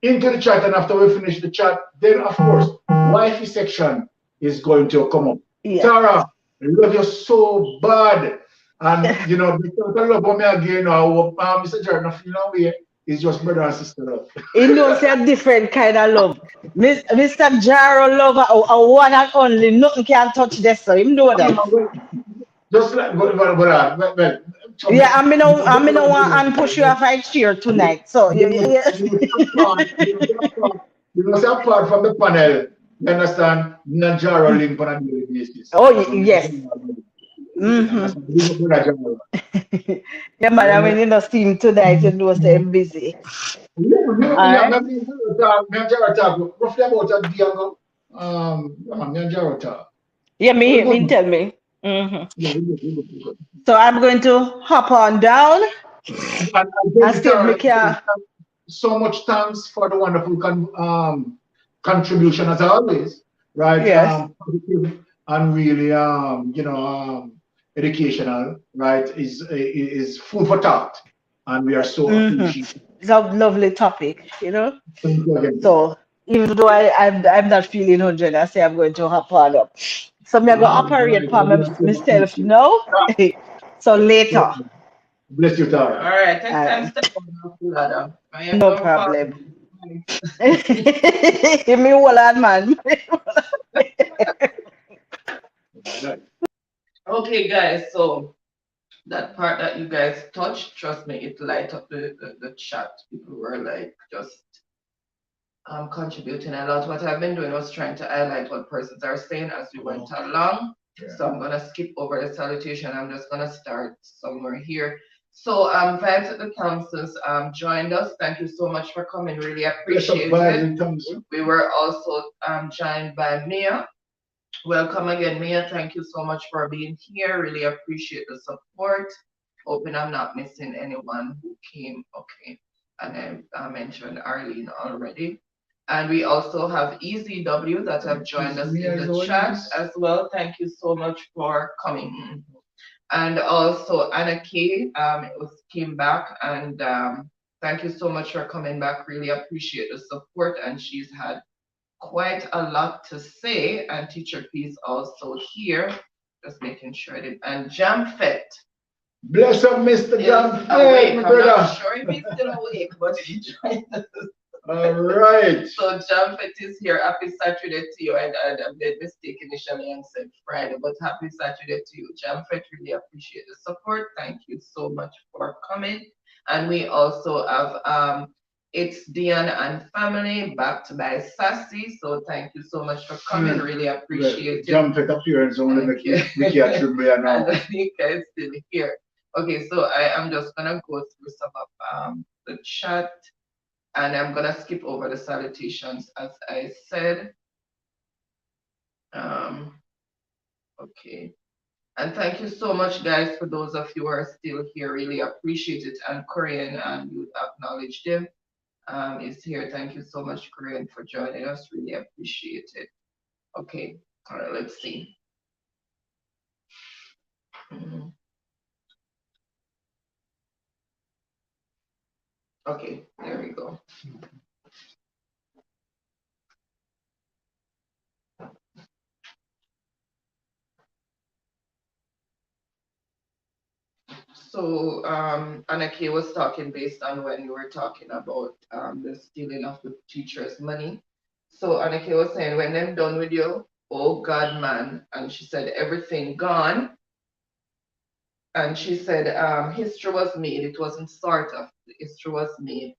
into the chat, and after we finish the chat, then of course, wifey section is going to come up. yeah. Tara, I love you so bad. And you know, the love of me again now, Mr. Jordan, you know, is just brother and sister love. He knows a different kind of love. Mr. Jaro love a one and only. Nothing can touch this. So him know that. Just like, well, Yeah, I'm in want and push you off a chair tonight. So you must apart from the panel, you understand, Najaro link on a daily basis. oh So, yes. you Mm-hmm. understand, big up Najaro. Yeah, man, I mean, you know, steam tonight, you know, say I'm busy. All right. Najaro talk roughly about a day ago. Najaro talk. Yeah, So we me good. tell me. Hmm. Yeah, we good. So I'm going to hop on down And and again, stay in my Tara, car. so much thanks for the wonderful contribution as always, right? Yes. Positive and really, educational, right? Is food for thought, and we are so Hmm. appreciative. It's a lovely topic, you know. Thank you again. So even though I'm not feeling 100, I say I'm going to hop on up. So I'm going to All operate right, for we are so myself appreciative. now. Ah, So so, later. bless you, All Tara. right, take All time right. step on the ladder. I am No going far. problem. Give me one hand, man. Right. Okay, guys, so that part that you guys touched, trust me, it light up the chat. People were like just contributing a lot. What I've been doing was trying to highlight what persons are saying as we went along. Yeah. So I'm gonna skip over the salutation. I'm just gonna start somewhere here. So Vibes at the Thompsons joined us. Thank you so much for coming. Really Bless up appreciate vibes it. and thumbs. We were also joined by Mia. Welcome again, Mia. Thank you so much for being here. Really appreciate the support. Hoping I'm not missing anyone who came. Okay. And I mentioned Arlene already. And we also have EZW that have joined us in the chat as well. Thank you so much for coming. And also Anna K came back, and thank you so much for coming back. Really appreciate the support, and she's had quite a lot to say. And Teacher P is also here, just making sure that. And Jamfet Bless up, Mr. is John. awake. Hey, my I'm not brother. sure if he's still awake, but he joined us. All right. So Jamfet is here. Happy Saturday to you. And I made a mistake initially and said Friday, but happy Saturday to you. Jamfet, really appreciate the support. Thank you so much for coming. And we also have it's Dion and family backed by Sassy. So thank you so much for coming. Really appreciate it. Jump at appearance only make you now. And Nika is still here. Okay, so I am just gonna go through some of the chat, and I'm gonna skip over the salutations as I said. Okay. And thank you so much, guys, for those of you who are still here. Really appreciate it. And Korean, and you acknowledged them. is here. Thank you so much, Corinne, for joining us. Really appreciate it. Okay, all right, let's see. Mhm. Okay, there we go. So, Anaki was talking based on when you were talking about the stealing of the teacher's money. So Anaki was saying, when them done with you, oh God, man. And she said, everything gone. And she said, history was made. It wasn't sort of, history was made.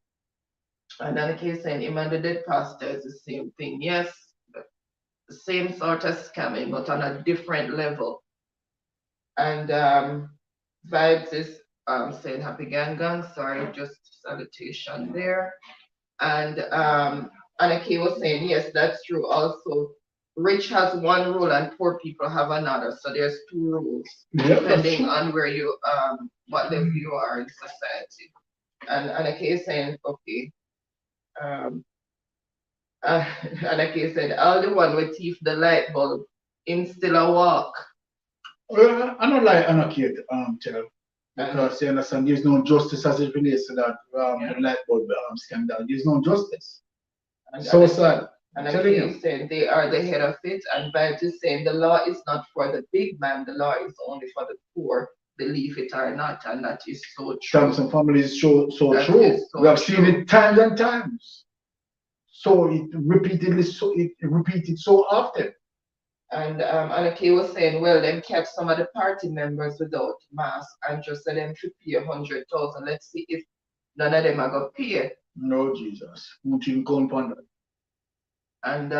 And Anaki is saying, him and the dead pastor is the same thing. Yes, the same sort of scamming, but on a different level. And Vibes is saying happy gang gang. Sorry, just salutation there. And Anaki was saying, yes, that's true. Also, rich has one rule and poor people have another. So there's two rules depending on where you what level you are in society. And Anaki is saying, okay. Anaki said, all the one with teeth the light bulb, him still a walk. Well, I don't like anarchy, tell, because you understand there's no justice as it relates to that the light bulb scandal. There's no justice. So sad. And Anaki is saying they are the head of it, and Vibes is saying the law is not for the big man, the law is only for the poor, believe it or not, and that is so true. Some families so That true. is so We have true. seen it times and times. So it repeated so often. And Anaki was saying, well, them catch some of the party members without mask and just let them to pay 100,000. Let's see if none of them are gonna pay. No, Jesus. Won't even count on that. And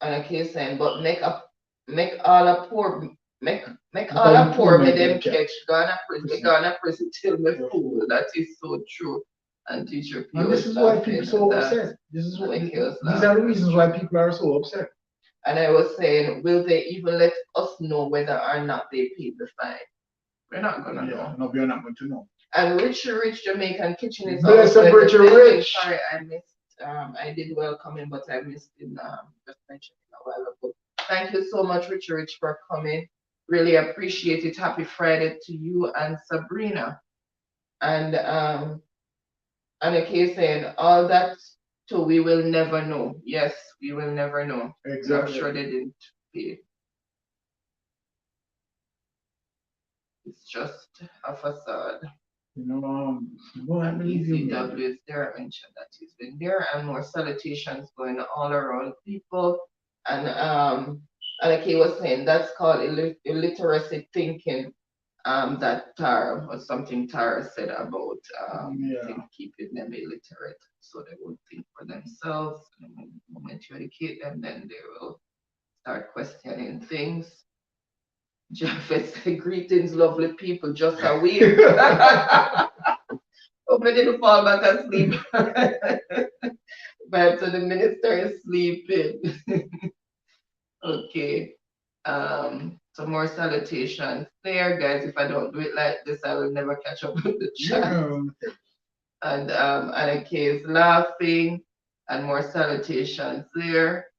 Anaki is saying, but make all a poor make all a poor with them catch. Gonna prison till me fool. That is so true. And teacher P And this is why people are so upset. These are the reasons why people are so upset. And I was saying, will they even let us know whether or not they paid the fine? We're not gonna know. No, we're not going to know. And Rich Jamaican Kitchen is Bless also up, Rich. Sorry, I missed. I did welcome him, but I missed him. Just mentioning a while ago. Thank you so much, Rich, for coming. Really appreciate it. Happy Friday to you and Sabrina. And Anaki saying all that. So we will never know. Yes, we will never know. Exactly. I'm sure they didn't pay. It's just a facade. You know, I believe you. ECW is there. I mentioned that he's been there, and more salutations going all around people. And like he was saying, that's called illiteracy thinking. That Tara or something Tara said about keeping them illiterate, so they would think for themselves. And the moment you educate them, then they will start questioning things. Japheth said, greetings, lovely people, just a week. Hope I didn't fall back asleep. But so the minister is sleeping. Okay. Some more salutations there, guys. If I don't do it like this, I will never catch up with the chat. And Anaki is laughing, and more salutations there.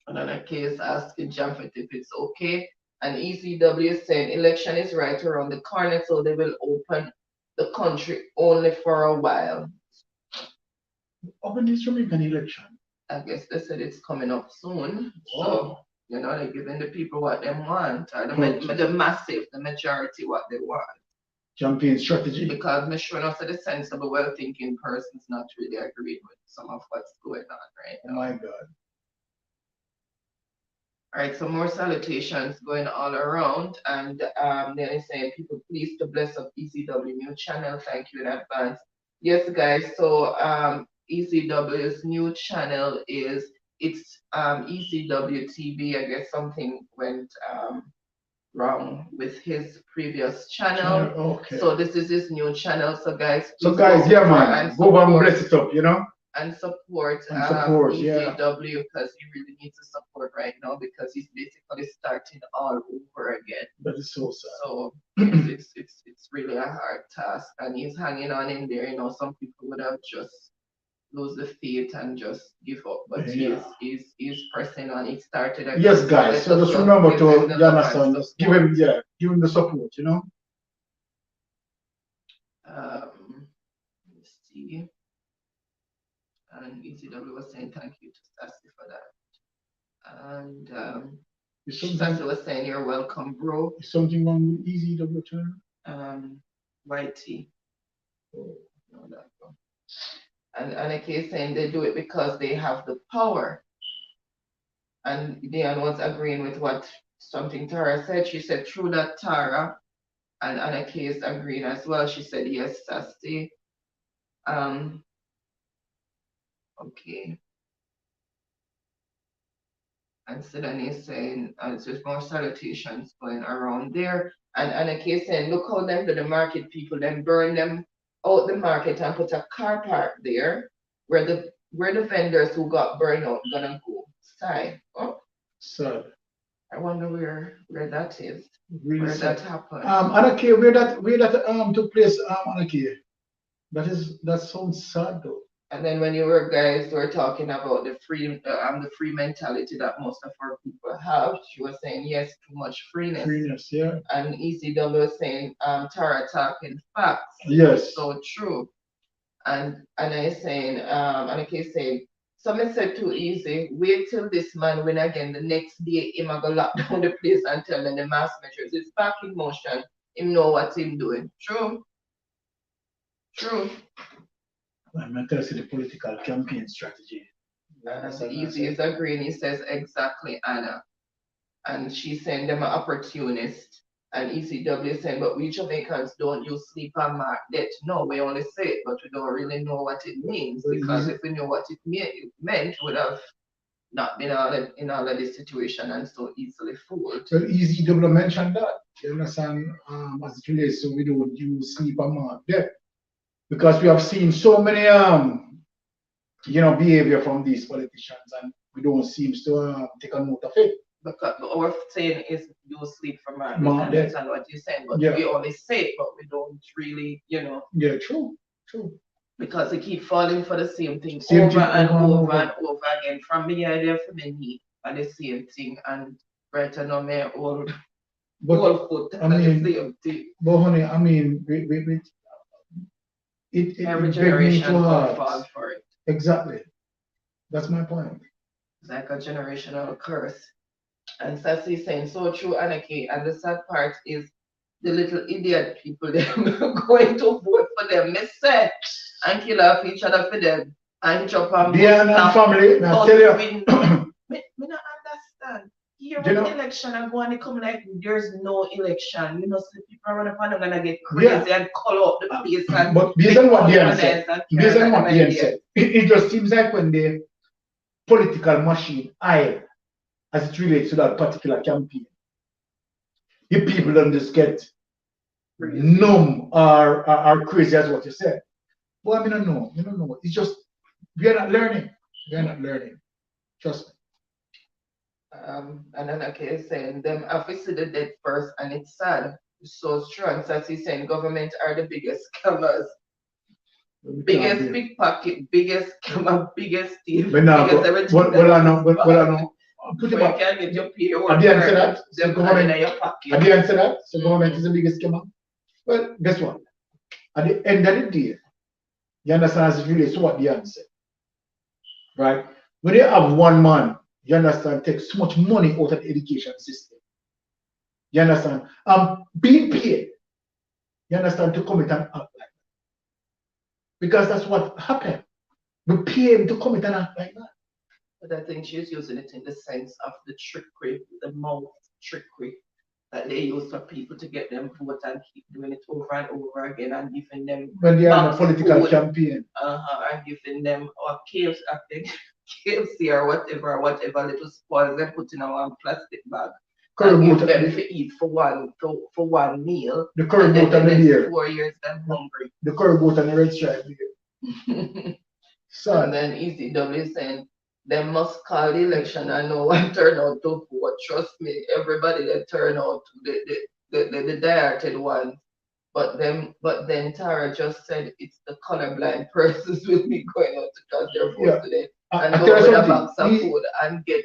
And Anaki is asking Japheth if it's okay. And ECW is saying election is right around the corner, so they will open the country only for a while. Open this Jamaican election. I guess they said it's coming up soon. So, you know, they're giving the people what they want, or the majority what they want. Campaign strategy. Because I'm sure enough that the sensible, well-thinking person's not really agreeing with some of what's going on right now. Oh my God. All right, so more salutations going all around, and then he's saying, people, please to bless up ECW new channel. Thank you in advance. Yes, guys. So ECW's new channel is ECW TV. I guess something went wrong with his previous channel. Okay. So this is his new channel. So guys, yeah, man, go and bless it up, you know. And support ECW because he really needs the support right now because he's basically starting all over again. That is so sad. So it's really a hard task, and he's hanging on in there. You know, some people would have just lose the faith and just give up. But Yeah. he's pressing on. He started again. Yes, guys. So let us just remember give to, him the you love and understand, just give support. him, give him the support, you know. Let's see. And ECW was saying thank you to Sassy for that. And Is Sassy something, was saying you're welcome, bro. is something wrong with Easy W channel? YT. Oh. No, that one. And Annika is saying they do it because they have the power. And Diane was agreeing with what something Tara said. She said, true that, Tara. And Annika is agreeing as well. She said, yes, Sassy. Okay. And Sidonie is saying, there's more salutations going around there. And Annika is saying, look how them do the market people, then burn them out the market and put a car park there where the vendors who got burned out gonna go. Sigh. Oh, Sad. I wonder where that is. Really Where sad. that happened. Anaki, where that took place, Anaki? That sounds sad though. And then when you guys were talking about the free mentality that most of our people have, she was saying yes, too much freeness. Freeness, yeah. And ECW was saying Tara talking facts. Yes. So true. And I saying Annika is saying, someone said too easy, wait till this man win again. The next day him a go lock down the place and tell them the mass measures. It's back in motion. Him know what him doing. True. True. I'm not telling you the political campaign strategy. And Easy is agreeing. He says exactly, Anna. And she's saying them an opportunist. And ECW is saying, but we Jamaicans don't use sleep and mark debt. No, we only say it, but we don't really know what it means. Because if we knew what it meant, we would have not been in all of this situation and so easily fooled. Well, ECW mentioned that. You understand, as it relates, so we don't use sleep and mark debt. Because we have seen so many behavior from these politicians, and we don't seem to take a note of it. Because our saying is you sleep for mark debt. That's what you're saying, but we only say it, but we don't really, Yeah, true. Because they keep falling for the same thing over and over again. From the idea for me and the same thing, and right now my old foot and the same thing. But honey, I mean, every generation will fall for it. Exactly. That's my point. It's like a generational curse. And Sassy is saying so true, Anarchy. And the sad part is the little idiot people them going to vote for them. They say and kill off each other for them and chop and family. Now tell you. Me not understand. Here when the election are going to come like there's no election. So people run up and are gonna get crazy and call out the place and but based on what Diane said, it just seems like when the political machine idle as it relates to that particular campaign, the people don't just get numb or are crazy as what you said. Well, I don't know. It's just we are not learning. Trust me. And then is saying them obviously the dead first, and it's sad. It's so strong. So he's saying government are the biggest scammers. Biggest pickpocket, biggest scammer, biggest thief, biggest everything. Well, I know. Put it back. Can get your pay At the answer that, so government is the biggest scammer. Well, guess what? At the end of the day, you understand as it relates to what the answer, right? When you have one man, you understand, takes so much money out of the education system. You understand? Being paid, you understand, to commit an act like that. Because that's what happened. We pay him to commit an act like that. But I think she's using it in the sense of the trickery, the mouth trickery that they use for people to get them vote and keep doing it over and over again and giving them when they are in a political campaign. And giving them or KFC, I think KFC or whatever little spoils they put in a plastic bag. And give them to eat for one meal. The curry goat and the beer. 4 years them hungry. The curry goat and the red stripe beer. So and then ECW is saying they must call the election and no one turn out to vote. Trust me, everybody that turn out, the dieted ones. But then Tara just said it's the colorblind persons will be going out to charge their food Yeah. today I and tell go you with a something. box of food and get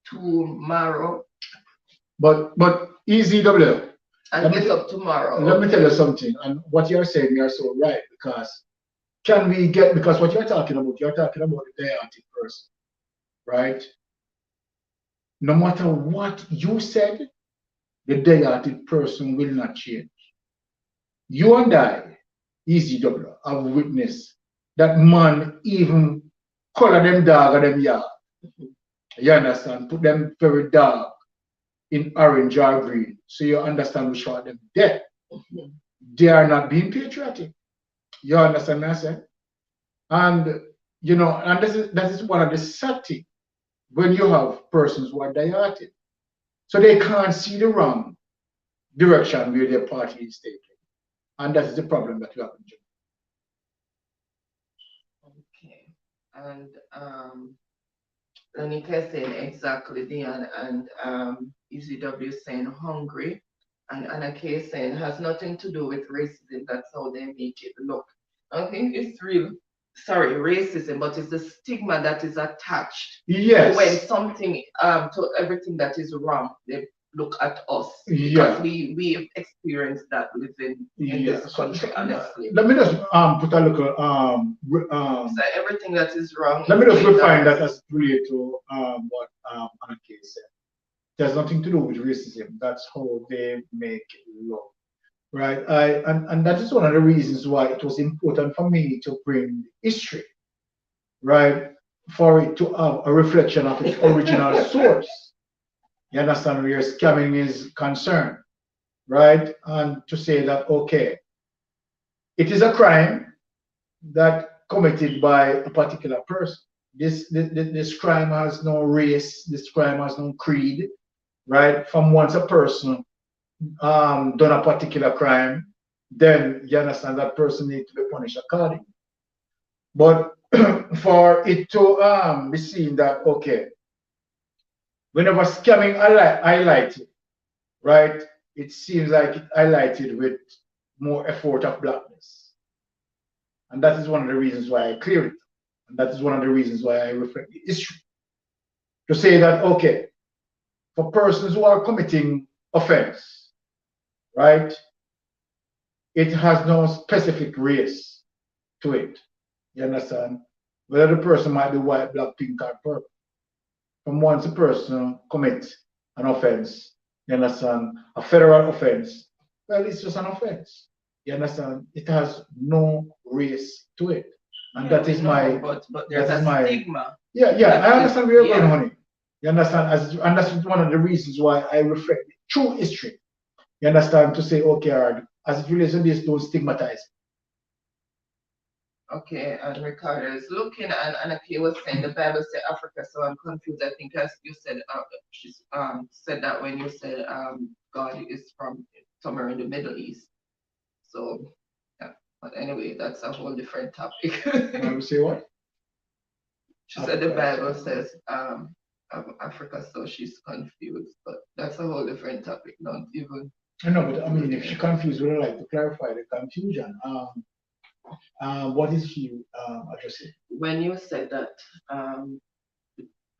two marrow But EZW. and get up tomorrow. Let me tell you something. And what you're saying, you're so right. Because because what you're talking about the chaotic person, right? No matter what you said, the chaotic person will not change. You and I, EZW, have witnessed that man even color them dog or them yard. You understand? Put them very dark in orange or green. So you understand which one of them dead. They are not being patriotic. You understand what I say? And and that is one of the sad things when you have persons who are chaotic. So they can't see the wrong direction where their party is taking. And that is the problem that we have in Okay. And Lanika saying exactly, Dion, and ECW saying hungry, and Anna K saying has nothing to do with racism. That's how they make it look. I think it's real, sorry, racism, but it's the stigma that is attached Yes. when something to everything that is wrong. They look at us Yeah. because we experienced that living in this country, honestly. Let me just put a little So everything that is wrong. Let me just refine that as related to what Anna Kay said. It has nothing to do with racism. That's how they make it look. Right? And that is one of the reasons why it was important for me to bring history, right? For it to have a reflection of its original source. You understand where scamming is concerned, right? And to say that, okay, it is a crime that committed by a particular person. This crime has no race, this crime has no creed, right? From once a person done a particular crime, then you understand that person needs to be punished accordingly. But for it to be seen that, okay, whenever scamming highlighted, right, it seems like it highlighted with more effort of blackness. And that is one of the reasons why I clear it. And that is one of the reasons why I reflect the history. To say that, okay, for persons who are committing offense, right, it has no specific race to it. You understand? Whether the person might be white, black, pink, or purple. From once a person commits an offense, you understand, a federal offense, well, it's just an offense. You understand? It has no race to it. And that is my. But there's a stigma. Yeah, I understand where you're going, honey. You understand? And that's one of the reasons why I reflect true history. You understand? To say, okay, as it relates to this, don't stigmatize. Okay, and Ricardo is looking, and Anaki was saying the Bible said Africa, so I'm confused. I think as you said, she's said that when you said God is from somewhere in the Middle East. So yeah, but anyway, that's a whole different topic. Bible say what? She said the Bible says Africa, so she's confused, but that's a whole different topic. Not even. I know, but I mean, if she confused, would I like to clarify the confusion? What is she addressing? When you said that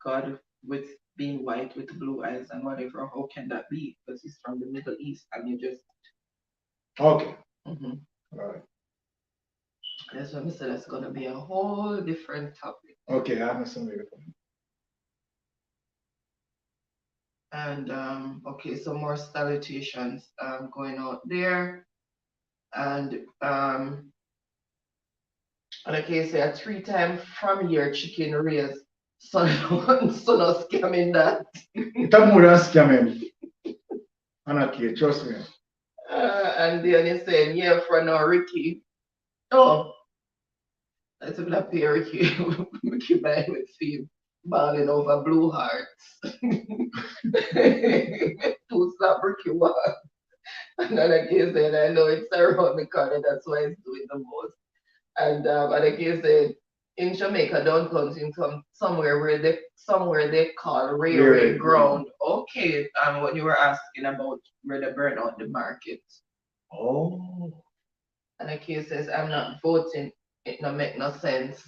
God with being white with blue eyes and whatever, how can that be? Because he's from the Middle East and you just. Okay. All right. That's what I said. That's gonna be a whole different topic. Okay, I understand where you're coming. And okay, so more salutations going out there. And like I say, a 3-time from year chicken raise. So no scamming that. It's more than scamming. Anaki, trust me. And then you're saying, yeah, for now, Ricky. Oh, that's a pay Ricky. Ricky by with Steve balling over blue hearts. 2 slap Ricky one. And then again said, I know it's around the corner, that's why it's doing the most. And again said, in Jamaica, downtown, in somewhere they call railway ground. Okay, what you were asking about where they burn out the market. Oh. And the case says, I'm not voting. It no make no sense.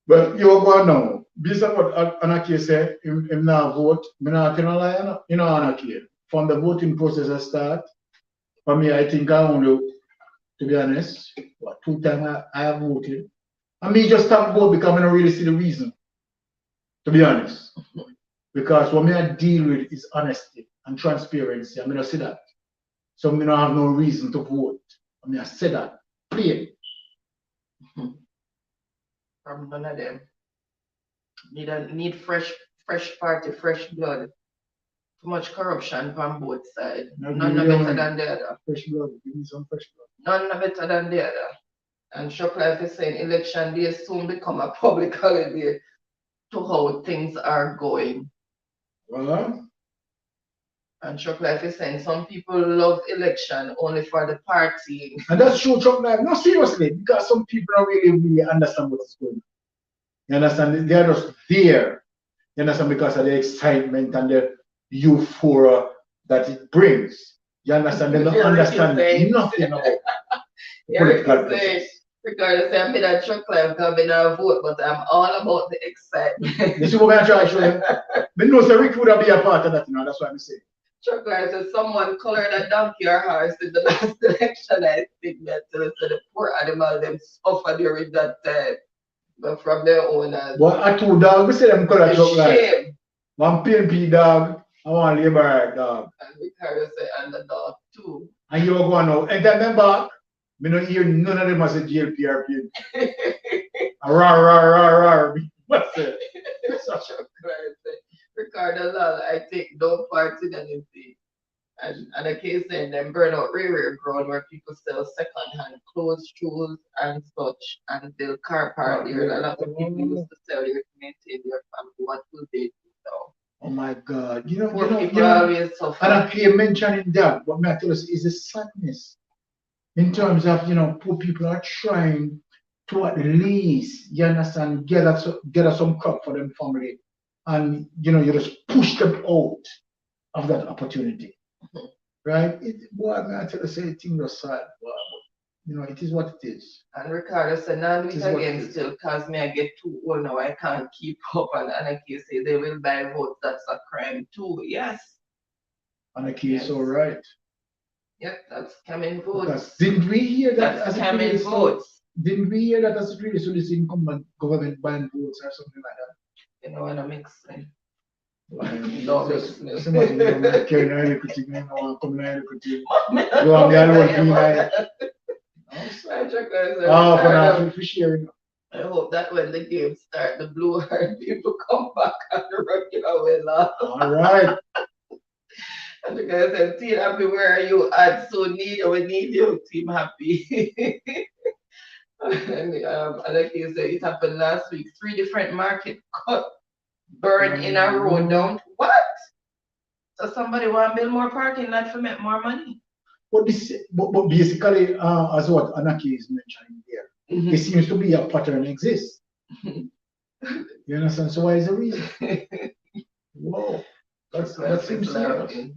But you go now. Based on what Anaki said, him now vote. Me not tell a lie, you know, Anaki. From the voting process I start, for me, I think I only, to be honest, what, 2 times I have voted. And me just stop vote because I don't really see the reason, to be honest. Because what me I deal with is honesty and transparency. I mean, I see that. So me don't have no reason to vote. I mean, I say that. Plain. From none of them. Need fresh party, fresh blood. Too much corruption from both sides. None are better than the other. Fresh blood. Give me some fresh blood. None are better than the other. And Shoplife is saying election day soon become a public holiday to how things are going. Well, And Shoplife is saying some people love election only for the partying. and that's true, Trump life. No, seriously, because some people don't really understand what is going on. You understand? They're just there. You understand? Because of the excitement and the euphoria that it brings. You understand? They don't understand nothing about political process. Because I'm in a truck life, I'm in a vote, but I'm all about the excitement. You see what I'm trying to show you? But no, so Rick would be a part of that, you know, that's what I'm saying. Truck life says someone colored a donkey or horse in the last election, I think that so the poor animal them suffer during that time. But from their owners. But I two dog, we say them color truck life. Shame. One PNP dog, and one Labor dog. And Ricardo say and the dog too. And you go now, and then them back, me don't hear none of them as a GLP or PNP. Rar. What's it? Ricardo Lal, I take no part in anything. And a case saying them burn out rear ground where people sell second-hand clothes, shoes, and such, and they'll car park there. A lot of people used to sell here to maintain their family. What will they do now? Oh my God! You know, People always suffer. And I keep mentioning that, but me I tell you is a sadness in terms of poor people are trying to at least get us some crop for them family, and you just push them out of that opportunity. Right? Boy, I tell you, say things are sad, boy. It is what it is. And Ricardo said, now do it again still, because me I get too old now, I can't keep up. And Anaki say they will buy votes, that's a crime too. Yes. Anaki is all right. Yep, that's scamming votes. Because didn't we hear that that's scamming votes? Didn't we hear that as it really so this incumbent government buying votes or something like that? You know what I'm mixing. No, somebody carrying a little thing, coming a little thing. You want me alone being like, for sharing. I hope that when the game start, the blue haired people come back and the regular way laugh. All right. And the guy said, Team Happy, where are you at? So we need you, Team Happy. And like you said, it happened last week. 3 different market cut. Burn in a road down. What? So somebody want to build more parking lot to make more money. But basically, as what Anaki is mentioning here, it seems to be a pattern exists. You understand? So why is the reason? Whoa, that seems serious.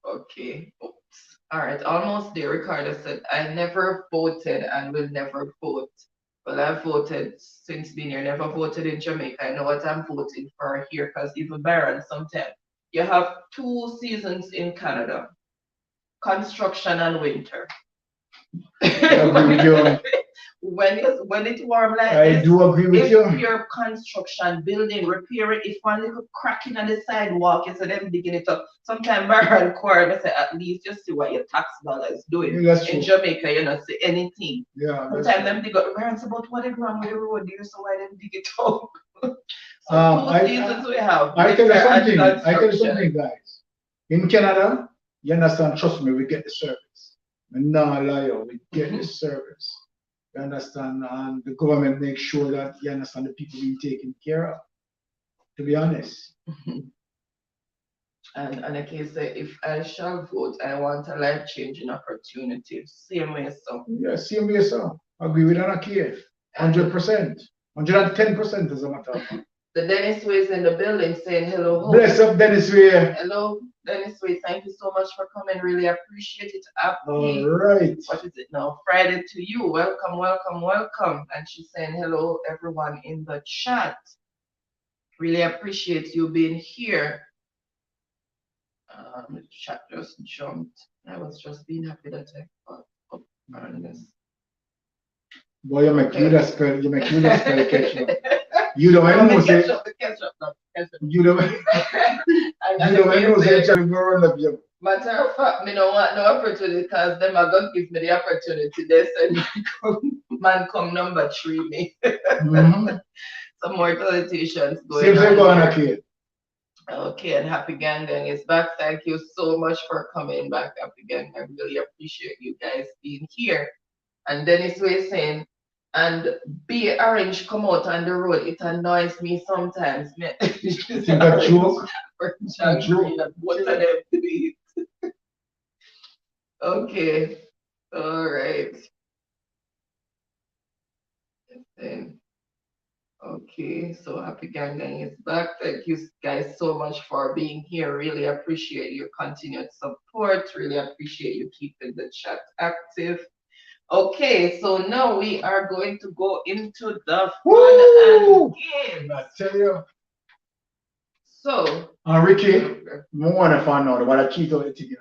Okay. Oops. All right, almost there. Ricardo said, I never voted and will never vote. Well, I've voted since being here, never voted in Jamaica. I know what I'm voting for here because even Baron sometimes. You have 2 seasons in Canada, construction and winter. When it's warm like I this, do agree with you. If your construction, building, repairing, if one little cracking on the sidewalk, you see them digging it up. Sometimes Baron Court, say at least you see what your tax dollars doing. Yeah, in Jamaica, you don't see anything. Yeah. Sometimes them dig up the Baron about what is wrong with the road there, so why them dig it up? So 2 seasons we have. I tell you something, guys. In Canada, you understand, trust me, we get the service. And now liar, we get the service. You understand? And the government makes sure that you understand the people being taken care of. To be honest. And I can say, if I shall vote, I want a life-changing opportunity. Same way, so. Yeah, same way, so. Agree with Anaki. 100%. 110% as a matter of fact. The Dennis Way is in the building saying hello. Bless up, Dennis Ray. Hello, Dennis Way. Thank you so much for coming. Really appreciate it. All Happy, right. what is it now? Friday to you. Welcome, welcome, welcome. And she's saying hello, everyone in the chat. Really appreciate you being here. The chat just jumped. I was just being happy that I got up on this. Boy, you make Okay. you that spell, catch up. You don't No, know, me say, catch up, me catch up, no, catch up. you don't, And you don't know, say, say, Charlie, go run up you. matter of fact, me don't want no opportunity because them are gonna give me the opportunity. They said, man come number 3 me. Mm-hmm. Some more salutations going Seems like on going here. okay. Okay, and Happy Gang Gang is back. Thank you so much for coming back, Happy Gang. I really appreciate you guys being here. And Dennis was saying, and be orange come out on the road. It annoys me sometimes. Think a joke? Orange A and joke. green and both of them to eat. Okay, all right. Then, okay, so Happy Gang Gang is back. Thank you guys so much for being here. Really appreciate your continued support. Really appreciate you keeping the chat active. Okay, so now we are going to go into the fun Woo! and games. I tell you. So, And Ricky, more want to find out about a cheat or anything.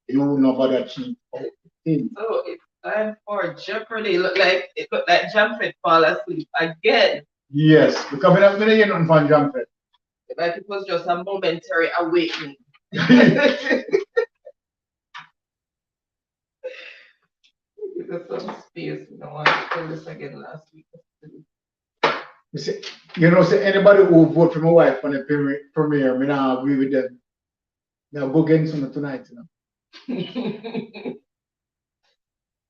You know about that cheat. so it's time for Jeopardy. It looked like Jumpet fall asleep again. Yes, because we're not hear nothing from Jumpet. Like it was just a momentary awakening. Give us some space. We don't want to do this again last week. You know, say anybody who vote for my wife on the premiere, me not agree with them. Now go get some tonight, you know.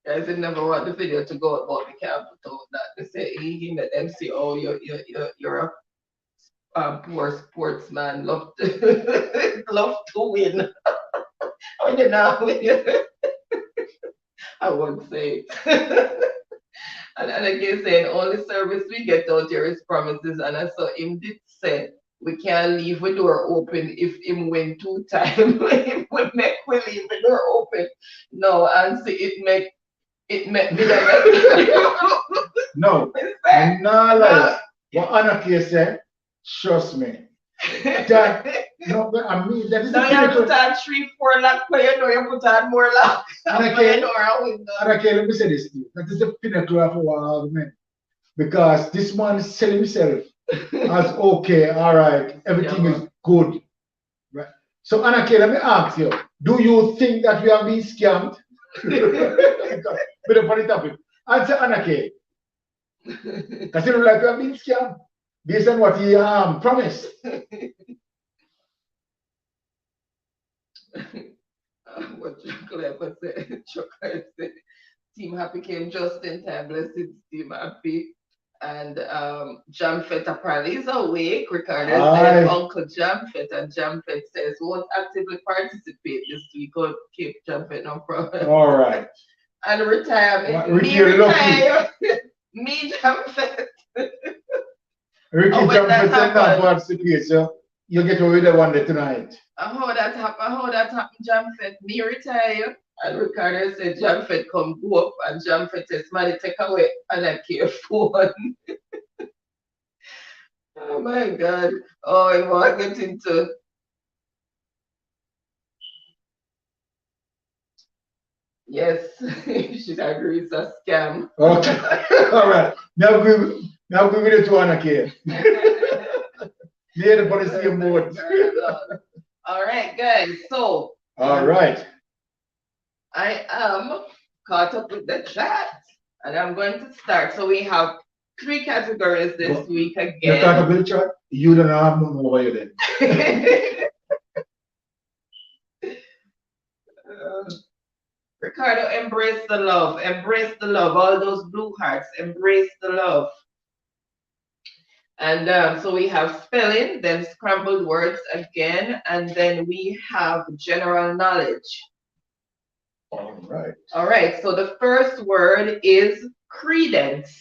Guys, I never want the video to go out, but we can't put out that. They say he let them see, oh, you're a poor sportsman, love to love to win. Oh, you know, I won't say it. And again saying only service we get out here is promises, and I saw him did say we can't leave the door open if him win 2 times. we leave the door open. No, and see it make me No, I'm not like what Anarchy said. Trust me. That no, but I mean that is now you put on 3, 4 lock, but you know you put on more lock. Anarchy, let me say this to you. That is the pinnacle of our argument. Because this man is selling himself as okay, all right, everything is good. Right. So Anarchy, let me ask you, do you think that we are being scammed? With a funny topic. Answer Anarchy. Because you look like we are being scammed based on what he promised. What Chocolate said, Chocolate said, Team Happy came just in time. Blessed Team Happy. And Jamfet apparently is awake. Ricardo said Uncle Jamfet, and Jamfet says won't actively participate this week. Go keep Jamfet, no problem. All right. And retirement. Ricky, Me retire. Me Jamfet. Ricky Jamfet said not participate, so you get away with the one day tonight. How that happen, Jamfet? Me retire. And Ricardo said, Jamfet come go up, and Jamfet says, "Somebody take away and I care phone." Oh my God. Oh, I want to get into. Yes, she agrees it's a scam. Okay. All right. Now we with it to Anarchy. Yeah, but it's the same boat. All right, guys. So. All right. I am caught up with the chat, and I'm going to start. So we have 3 categories this week again. You're caught up with the chat? You don't have no over you then. Ricardo, embrace the love. Embrace the love. All those blue hearts. Embrace the love. And so we have spelling, then scrambled words again, and then we have general knowledge. All right. All right, so the first word is credence.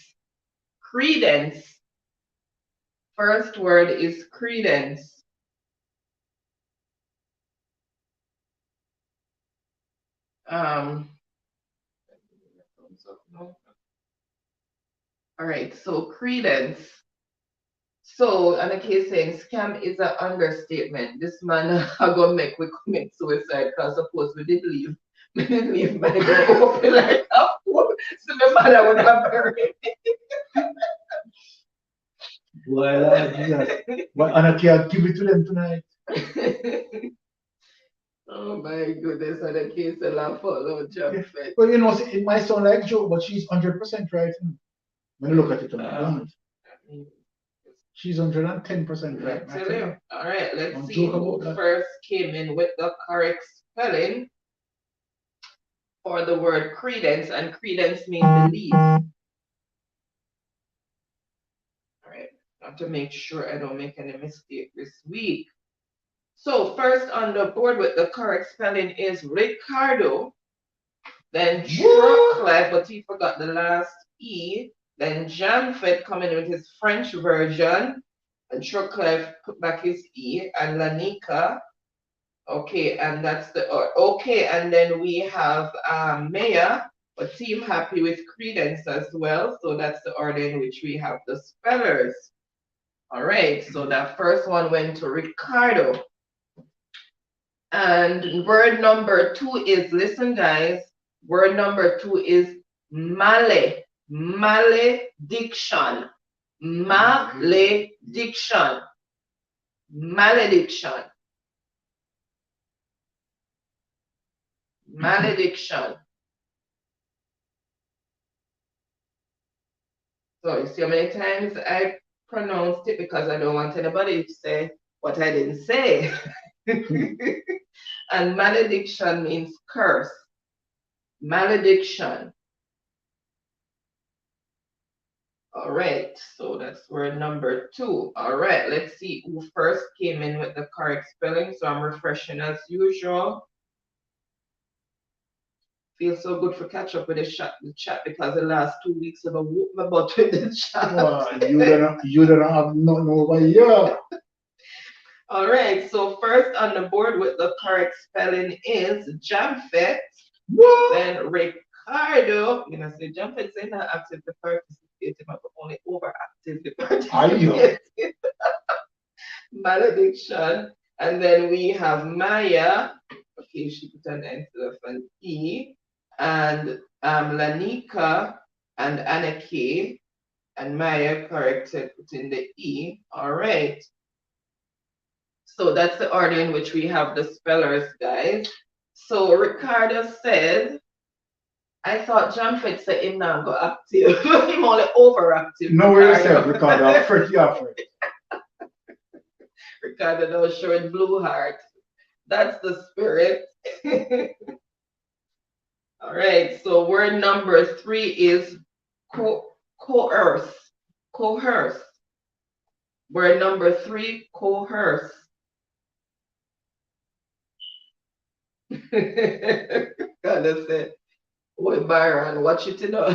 Credence. First word is credence. All right, so credence. So, and the case saying scam is an understatement. This man are gonna make we commit suicide because suppose we did leave. We did leave my door open like a fool. So my mother would have buried Well, Jesus. But and I can't give it to them tonight. me. Oh my goodness, and the case a laugh follow jump fit. Well, you know, it might sound like joke, but she's 100% right. When you look at it on the ground, she's 110% right. I tell you. All right, let's Don't see joke who about that. first came in with the correct spelling for the word credence, and credence means belief. All right, I have to make sure I don't make any mistake this week. So first on the board with the correct spelling is Ricardo, then Chocolate, but he forgot the last E, then Jamfet coming with his French version, and Chocolate put back his E, and Lanika. Okay, and that's the okay, and then we have Maya, but Team Happy with Credence as well. So that's the order in which we have the spellers. All right, so that first one went to Ricardo. And word number 2 is, listen guys, word number 2 is malediction. Malediction. Malediction. Malediction. Malediction. So you see how many times I pronounced it because I don't want anybody to say what I didn't say. And malediction means curse. Malediction. All right, so that's word number 2. All right, let's see who first came in with the correct spelling. So I'm refreshing as usual. Feels so good for catch up with the chat because the last 2 weeks I've been whooping my butt with the chat. You don't have nothing over here. All right, so first on the board with the correct spelling is Jamfet. Then Ricardo. You know, say Jamfet is not active to participate, but only overactive to participate. Malediction. And then we have Maya. Okay, she put an N to an E. And Lanika and Anake. And Maya corrected, putting the E. All right. So that's the order in which we have the spellers, guys. So Ricardo said, I thought Jamfet said him now go active. Him only overactive. No, where yourself, Ricardo. Freaky afraid. Ricardo now showing blue heart. That's the spirit. All right, so word number 3 is coerce. Coerce. Word number 3, coerce. God, that's it. Boy, Byron, watch it, you know.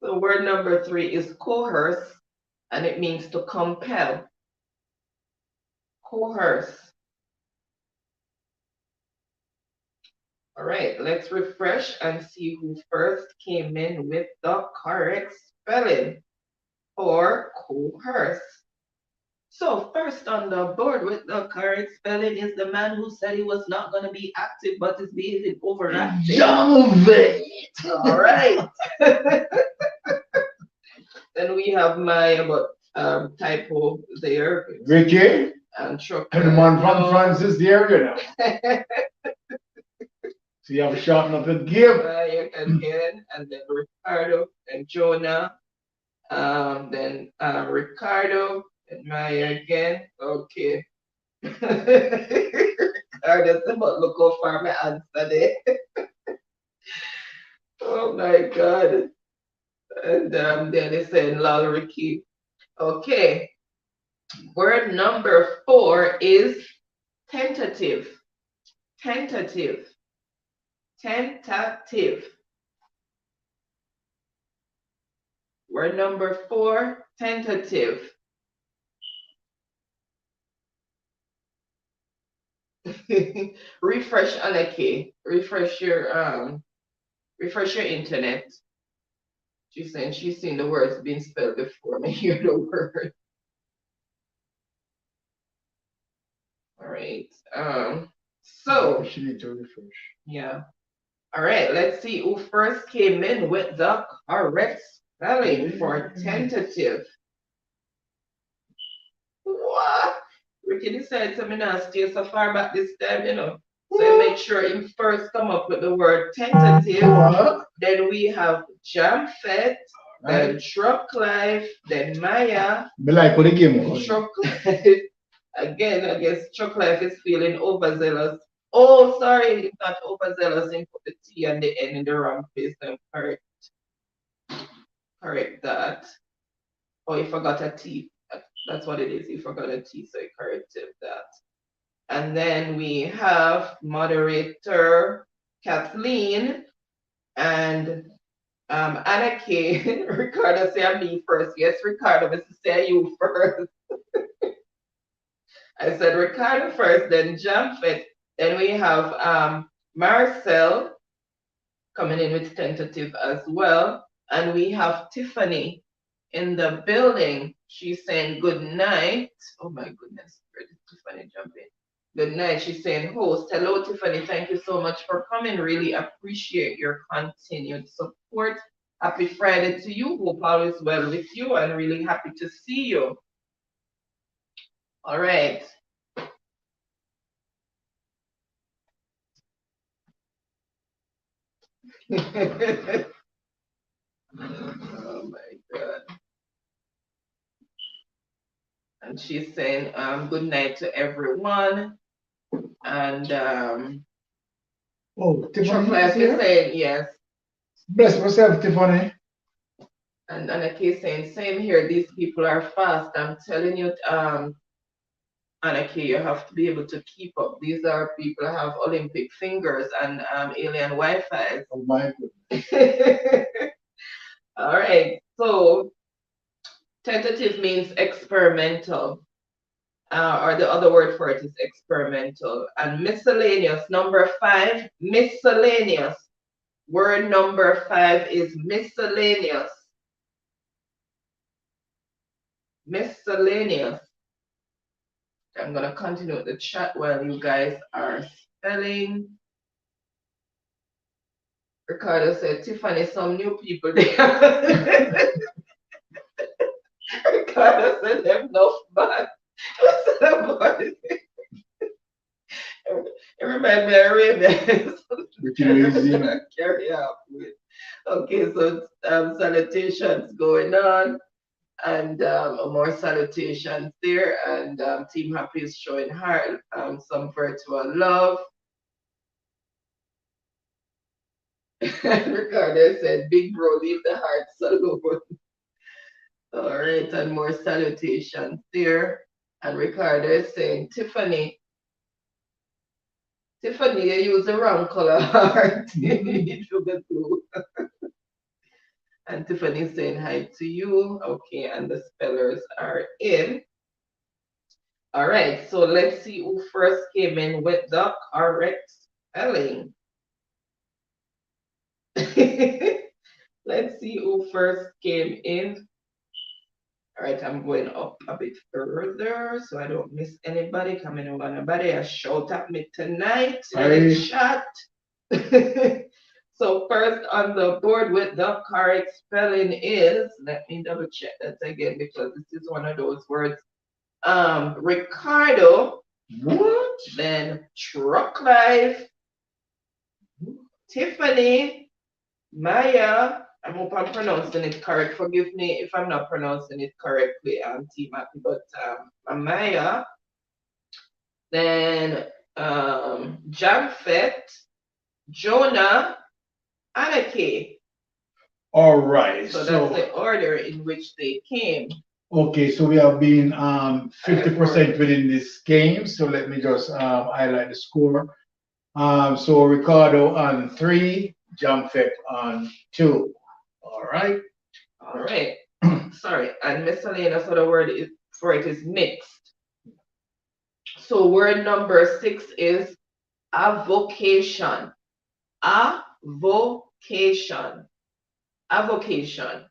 So word number 3 is coerce, and it means to compel. Coerce. All right, let's refresh and see who first came in with the correct spelling for coerce. So first on the board with the correct spelling is the man who said he was not going to be active but is behaving overactive. All right. Then we have my typo there. Ricky? And Chuck. And the man from France is there, you know. So you have a sharpen up the game. Again, and then Ricardo and Jonah. Then Ricardo and Maya again. Okay. Ricardo said, but look how far my answer there. Oh my God. And then they said lol Ricky. Okay. Word number 4 is tentative. Tentative. Tentative. Word number 4, tentative. Refresh Anaki. Refresh your internet. She's saying she's seen the words being spelled before me hear the word. All right. So she need to refresh. Yeah. All right. Let's see who first came in with the correct spelling for tentative. What? Ricky decided to me not stay so far back this time, you know. So I make sure him first come up with the word tentative. What? Then we have Jamfet, then Truck Life, then Maya. Me like what the game was. Truck Life. Again, I guess Truck Life is feeling overzealous. Oh, sorry, it's not overzealous and put the T and the N in the wrong place. Then correct that. Oh, you forgot a T. That's what it is. You forgot a T, so you corrected that. And then we have moderator Kathleen and Anna K. Ricardo say me first. Yes, Ricardo, Mr. Say you first. I said Ricardo first, then Jamfet. Then we have Marcel coming in with tentative as well. And we have Tiffany in the building. She's saying good night. Oh my goodness, where did Tiffany jump in? Good night. She's saying host. Hello, Tiffany. Thank you so much for coming. Really appreciate your continued support. Happy Friday to you. Hope all is well with you and really happy to see you. All right. Oh my God. And she's saying good night to everyone. And Tiffany Chocolate is saying yes. Bless yourself, Tiffany. And Anaki is saying same here. These people are fast. I'm telling you, Anaki, you have to be able to keep up. These are people who have Olympic fingers and alien Wi-Fi. Oh my goodness. All right. So tentative means experimental. Or the other word for it is experimental. And miscellaneous, number 5, miscellaneous. Word number 5 is miscellaneous. Miscellaneous. I'm going to continue the chat while you guys are spelling. Ricardo said, Tiffany, some new people there. Ricardo said, they're not bad. What's that about it? It reminds me of Ravens. Carry out with. Okay, so salutations going on, and more salutations there, and Team Happy is showing heart, some virtual love. Ricardo said, "Big bro, leave the hearts alone." All right, and more salutations there, and Ricardo is saying, Tiffany, you use the wrong color heart. It should be blue. And Tiffany is saying hi to you. Okay, and the spellers are in. All right, so let's see who first came in with the correct spelling. Let's see who first came in. All right, I'm going up a bit further so I don't miss anybody. Coming over anybody, shout at me tonight in the chat. So first on the board with the correct spelling is, let me double check that again because this is one of those words. Ricardo. What? Then Truck Life. Tiffany. Maya. I hope I'm pronouncing it correct. Forgive me if I'm not pronouncing it correctly, Team Happy, but Maya. Then Jamfet, Jonah, Anaki. All right. So that's the order in which they came. Okay, so we have been 50% within this game. So let me just highlight the score. So Ricardo on 3, Jamfet on 2. All right. All right. Sorry, and miscellaneous other word is, for it is mixed. So word number 6 is avocation. Avocation. Avocation.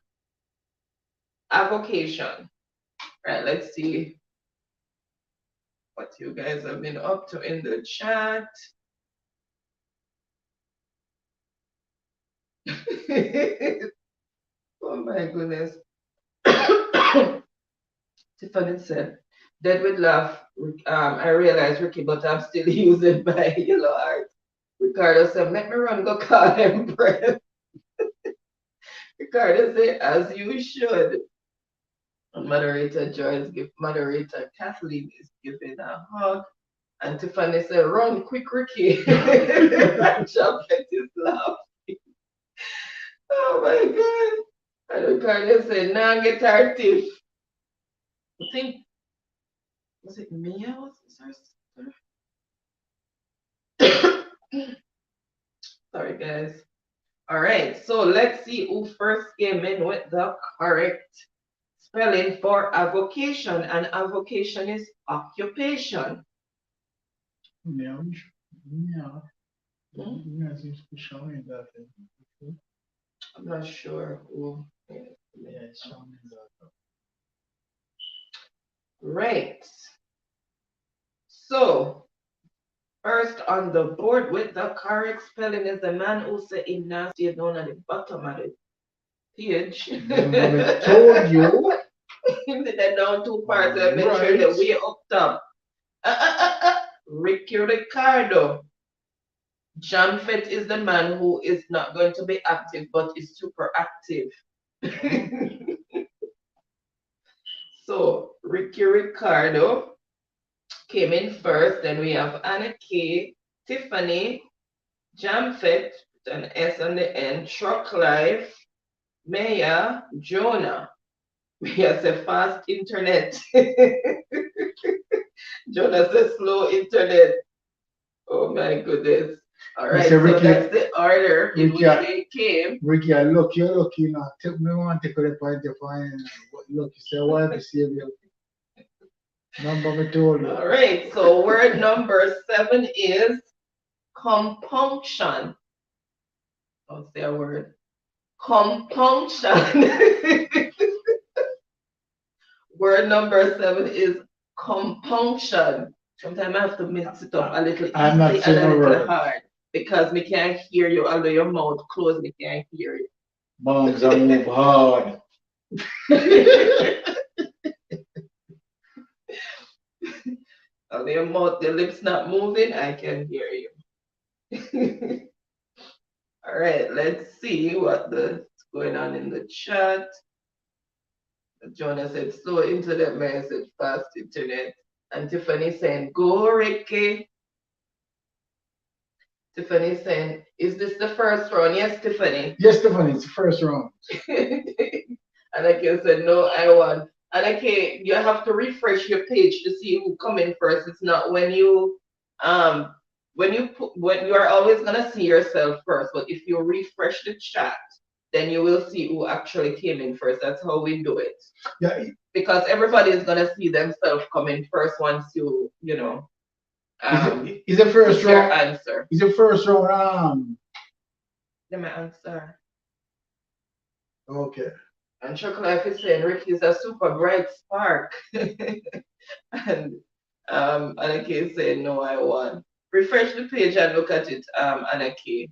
Avocation. Right, let's see what you guys have been up to in the chat. Oh my goodness. Tiffany said, dead with laugh. I realize, Ricky, but I'm still using my yellow heart. Ricardo said, make me run go call Empress. Ricardo said, as you should. And moderator Joyce give moderator Kathleen is giving a hug. And Tiffany said, run quick, Ricky. And Chocolate is laughing. Oh my God. And Ricardo said, nah, get our tiff. I think, was it Mia? Was her sister? Sorry, guys. All right, so let's see who first came in with the correct spelling for avocation. And avocation is occupation. Yeah. Hmm? I'm not sure who. Right. So, first on the board with the correct spelling is the man who said in nasty down at the bottom of the page. I told you. They're down 2 parts. I make sure they're way up top. Ricky Ricardo. Jamfet is the man who is not going to be active but is super active. So Ricky Ricardo came in first. Then we have Anna K, Tiffany, Jamfet, an S on the end, Truck Life, Maya, Jonah. Maya said fast internet. Jonah said slow internet. Oh my goodness. All right, so Ricky, that's the order in Ricky, which they came. Ricky, you're lucky now. Take me one, take the point to find. Look, you say, why to save you? Number me told you. All right, so word number 7 is compunction. I'll say a word. Compunction. Word number 7 is compunction. Sometimes I have to mix it up a little easy and a little hard because we can't hear you, although your mouth closed, we can't hear you. Moms are move hard. Although your mouth, your lips not moving, I can hear you. All right, let's see what's going on in the chat. Jonah said slow internet, man said fast internet. And Tiffany saying, go Ricky. Tiffany saying, is this the first round? Yes, Tiffany. Yes, Tiffany, it's the first round. Anake said, no, I won. Anake, you have to refresh your page to see who come in first. It's not when you when you are always gonna see yourself first, but if you refresh the chat, then you will see who actually came in first. That's how we do it. Yeah. Because everybody is gonna see themselves coming first once you know. Is it first round? Answer. Is it first round? Let me answer. Okay. And Chocolate is saying Rick is a super bright spark. And Anaki is saying no, I won. Refresh the page and look at it, Anaki.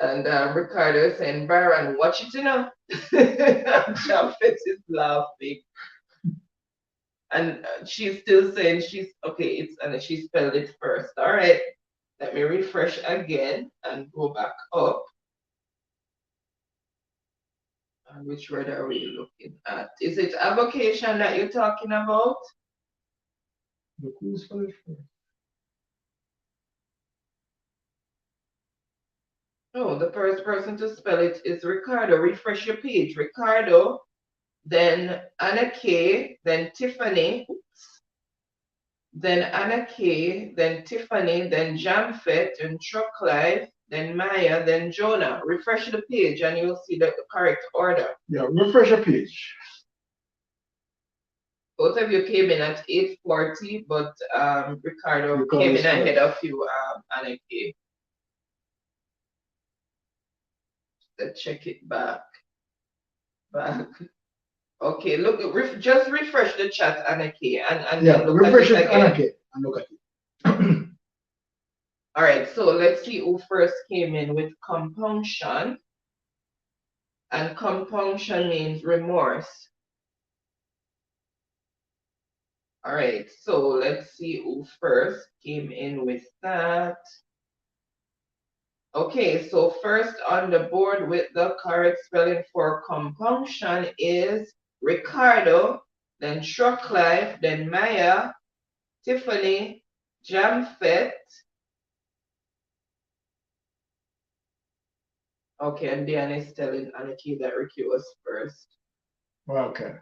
And Ricardo is saying, Byron, watch it, you know. Japhet is laughing. And she's still saying she's okay, and she spelled it first. All right. Let me refresh again and go back up. Which word are we looking at? Is it avocation that you're talking about? Look who's first. Oh, the first person to spell it is Ricardo. Refresh your page. Ricardo, then Anna K, then Tiffany, then Anna K, then Tiffany, then Jamfet, and Truck Life, then Maya, then Jonah. Refresh the page and you'll see the correct order. Yeah, refresh your page. Both of you came in at 8:40, but Ricardo came in ahead of you, Anaki. Let's check it back. Okay, look, just refresh the chat, Anaki, and Yeah, then look refresh at it, it again. Anaki, and look at it. All right, so let's see who first came in with compunction. And compunction means remorse. All right, so let's see who first came in with that. Okay, so first on the board with the correct spelling for compunction is Ricardo, then Shrocklife, then Maya, Tiffany, Jamfet. Okay, and Diane is telling Anaki that Ricky was first. Okay.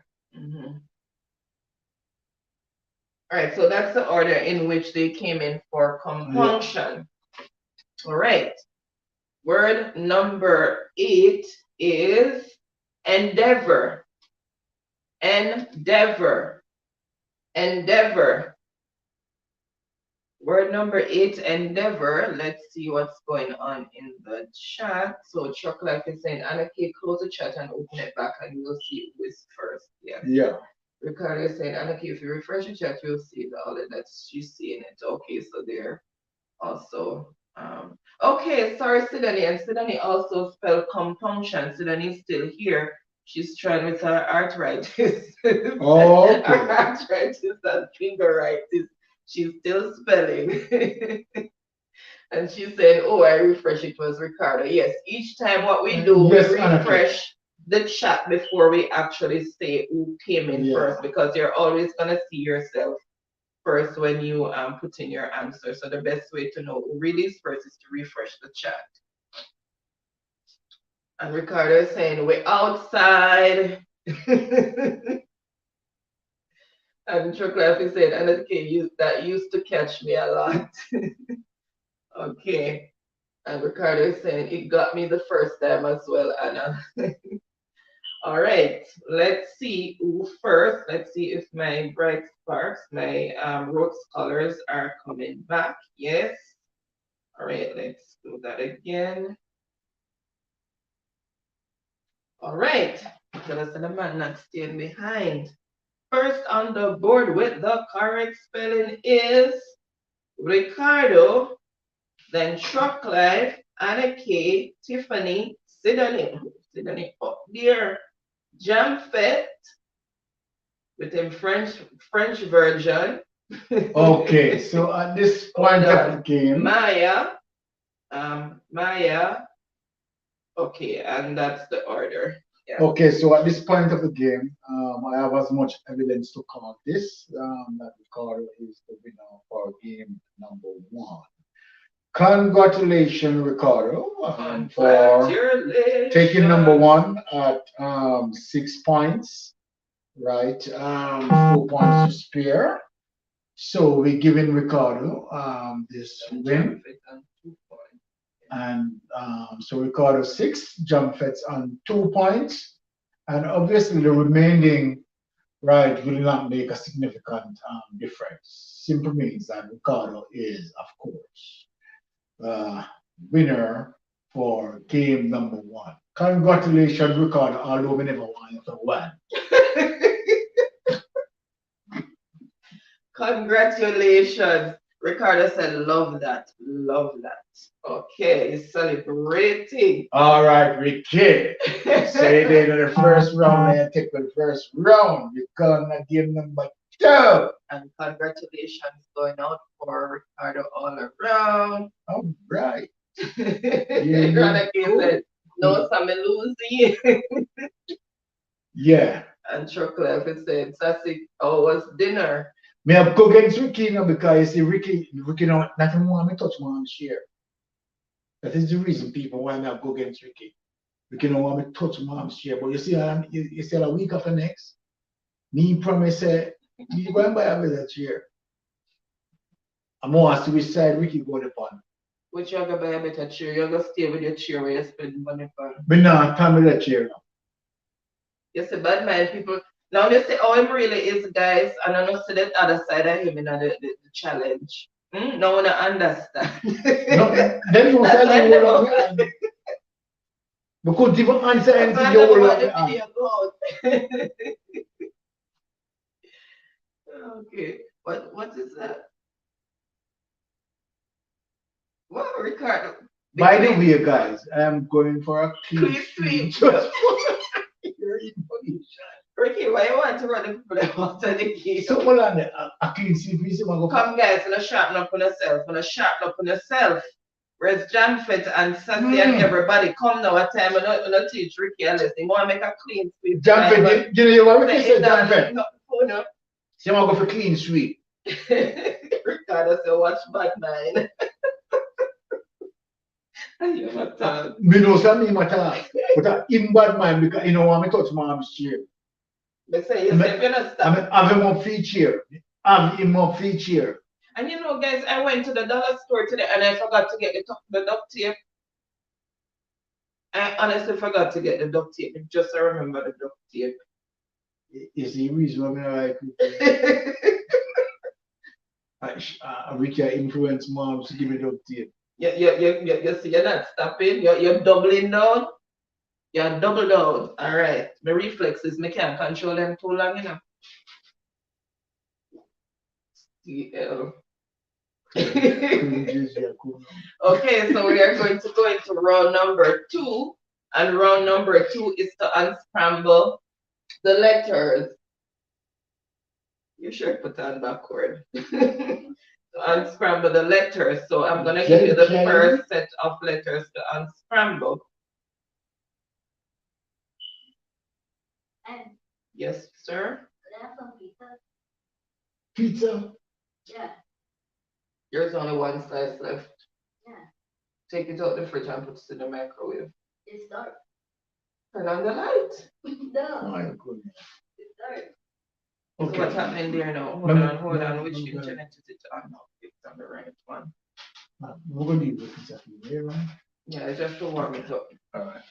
All right, so that's the order in which they came in for compunction. Yeah. All right. Word number 8 is endeavor. Endeavor. Endeavor. Word number 8, endeavor. Let's see what's going on in the chat. So Chuck Life is saying, Anaki, close the chat and open it back and you'll see who is first. Yes. Yeah. Ricardo is saying, Anaki, if you refresh the chat, you'll see the order that she's seeing it. Okay, so there also. Okay, sorry, Sidani. And Sidani also spelled compunction. Sidani's still here. She's trying with her arthritis. Oh, okay. Her arthritis and fingeritis. She's still spelling. And she said, oh, I refresh it was Ricardo. Yes, each time what we do, yes, we refresh the chat before we actually say who came in first, because you're always going to see yourself first when you put in your answer. So the best way to know who really is first is to refresh the chat. And Ricardo is saying, we're outside. And Chocolate is saying, and okay, that used to catch me a lot. Okay. And Ricardo is saying, it got me the first time as well, Anna. All right, let's see who first. Let's see if my bright sparks, my rose colors are coming back. Yes. All right, let's do that again. All right, tell us the man not staying behind. First on the board with the correct spelling is Ricardo, then Shrocklife, Anna K, Tiffany, Sidani up there, Jamfet, with him French version. Okay, so at this point of the game, Maya, okay, and that's the order. Yeah. Okay, so at this point of the game, I have as much evidence to call this that Ricardo is the winner for game number 1. Congratulations, Ricardo, for taking number 1 at 6 points, right? 4 points to spare. So we're giving Ricardo this win. And so Ricardo 6, Jamfet's on 2 points. And obviously the remaining right will not make a significant difference. Simply means that Ricardo is, of course, winner for game number 1. Congratulations, Ricardo, although we never want you to win. Congratulations. Ricardo said, love that. Love that. Okay, he's celebrating. All right, Ricky. Say they in the first round and take the first round. You're gonna give number 2. And congratulations going out for Ricardo all around. All right. Ricardo said, no, some losing. Yeah. And Chocolate said, Sassy, how was dinner? Me have go against Ricky now because you see Ricky don't nothing want me touch my arm share. That is the reason people want me to go against Ricky. Ricky don't want me touch my arm share. But you see, you still a week after next. Me promise say you go and buy a visit chair. I'm gonna ask which side Ricky go upon. Which you gonna buy a better chair? You're gonna stay with your chair where you spend money for. But now, time with that chair now. You see, bad mind people. Now you see how him really is, guys, and I know see the other side of him in the challenge. No one understand. No, then you That's say why you they hold don't- on. You couldn't even answer that's why anything I you never hold want on the the hand. video go out. Okay. What is that? What, Ricardo? By the way, guys, I am going for a clean Clean sweep sweep. just for your information. Ricky, why you want to run the people that want to the game? So, hold on, a clean sweep is going to go. Come guys, gonna sharpen up on yourself, gonna sharpen up on yourself. Whereas Janfet and Sassy and everybody come now at time and not teach Ricky a lesson. You wanna make a clean sweep. John Fed, you know what Ricky said, John Fed? No. So, you want to go for clean sweep. Ricardo said, watch bad man. And you're not talk. Me know something matter, but I in bad mind because you know want me touch mom's chair. But say yourself, you're not I stop. mean, have him up feet chair. Have him up feet chair. And you know, guys, I went to the dollar store today and I forgot to get the duct tape. I honestly forgot to get the duct tape. Just I remember the duct tape. Is the reason why I like Ricky influence moms to give me duct tape. You see, you're not stopping. You're doubling down. You're double down. All right. My reflexes, I can't control them too long enough. CL. Okay, so we are going to go into round number 2. And round number 2 is to unscramble the letters. You should put on backward. To unscramble the letters. So I'm going to give you the first set of letters to unscramble. Yes, sir? Pizza. Yeah. There's only one slice left. Yeah. Take it out the fridge and put it in the microwave. It's dark. Turn on the light. No, My goodness. it's dark. So Okay. what's happening there now? Hold on. Which internet is it on now? It's on the right one. We're going to leave the pizza for you, right? Yeah, just to warm it up. All right.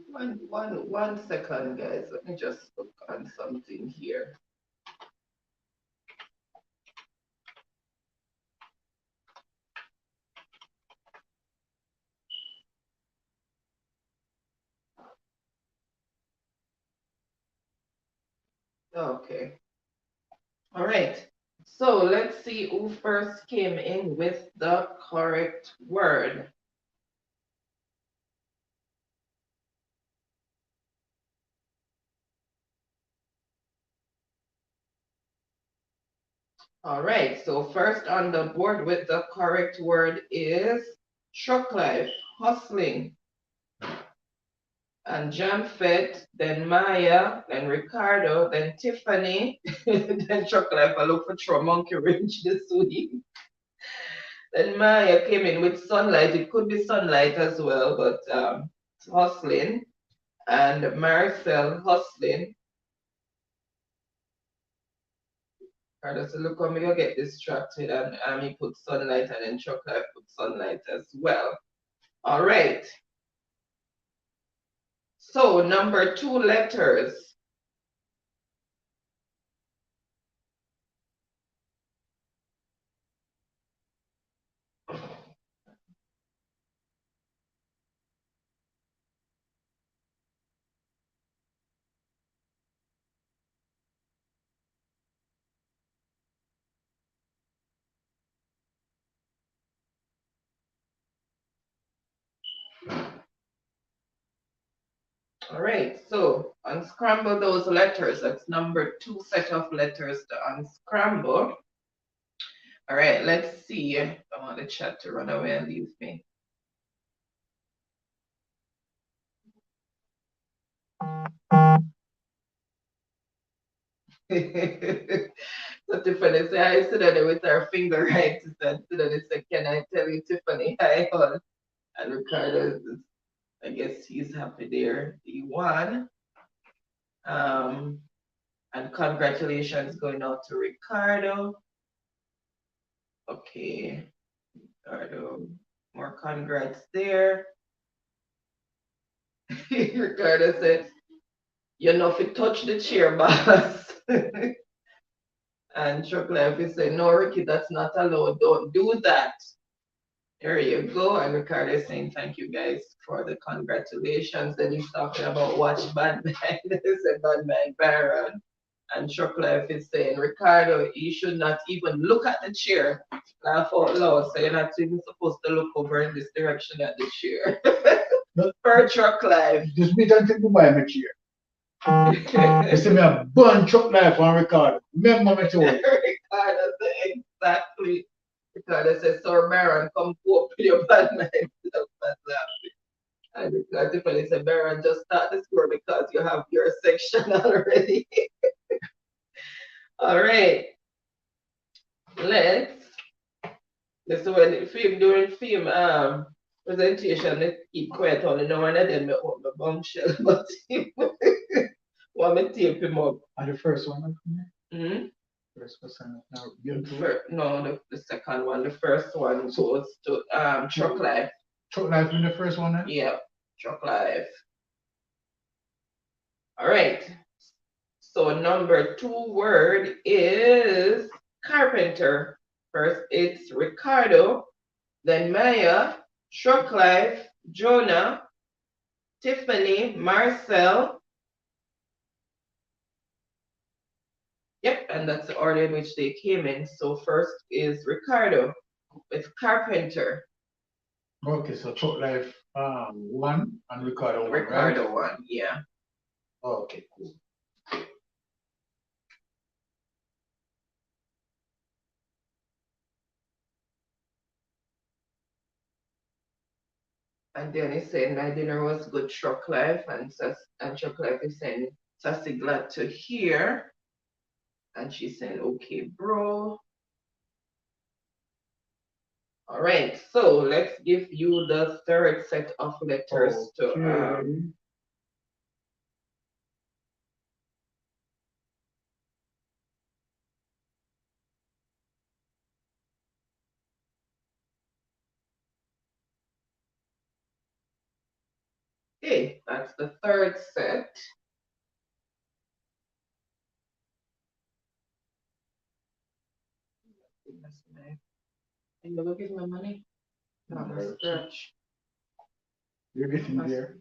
One second, guys. Let me just look on something here. Okay. All right. So let's see who first came in with the correct word. All right. So first on the board with the correct word is truck life, hustling. And John Fett, then Maya, then Ricardo, then Tiffany, then Truck Life. I look for True Monkey Range this week. Then Maya came in with sunlight. It could be sunlight as well, but hustling. And Marcel hustling. Ricardo said, look how me go get distracted, and he put sunlight, and then Truck Life put sunlight as well. All right. So number 2 letters. All right, so unscramble those letters. That's number 2 set of letters to unscramble. All right, let's see. I don't want the chat to run away and leave me. So Tiffany say, I sit there with her finger right. And Tiffany said, can I tell you, Tiffany, hi all. And Ricardo is, I guess he's happy there. He won. And congratulations going out to Ricardo. Okay, Ricardo, more congrats there. Ricardo said, you know, if you touch the chair, boss. And Chuck Life is saying, no, Ricky, that's not allowed. Don't do that. There you go. And Ricardo is saying, thank you guys for the congratulations. Then he's talking about watch Bad Man. He said, Bad Man Baron. And Chuck Life is saying, Ricardo, you should not even look at the chair. Laugh out loud. So you're not even supposed to look over in this direction at the chair. Per Chuck Life. Just me don't think to buy my chair. You see me a bunch of life on Ricardo. Remember me told you. Ricardo said, exactly. Ricardo says, Sir Baron, come cope with your bad mind. And Ricardo Tiffany said, Baron, just start the score because you have your section already. All right. Let's when the film during film presentation, let's keep quiet only now and then me open my bombshell, but want me tape him up. And the first one, Hmm? first person, now you No, the second one. The first one goes to Truck Life. Truck Life in the first one, eh? Yeah, Truck Life. All right. So number 2 word is carpenter. First it's Ricardo, then Maya, Truck Life, Jonah, Tiffany, Marcel. Yep, and that's the order in which they came in. So first is Ricardo with carpenter. Okay, so Truck Life 1 and Ricardo 1, Ricardo right? 1, yeah. Okay, cool. And then he said, my dinner was good, Truck Life. And Truck Life is saying, Sassy, glad to hear. And she said, okay, bro. All right, so let's give you the third set of letters to okay, that's the third set. Can you look at my money? No, I'm a scratch. You're getting there.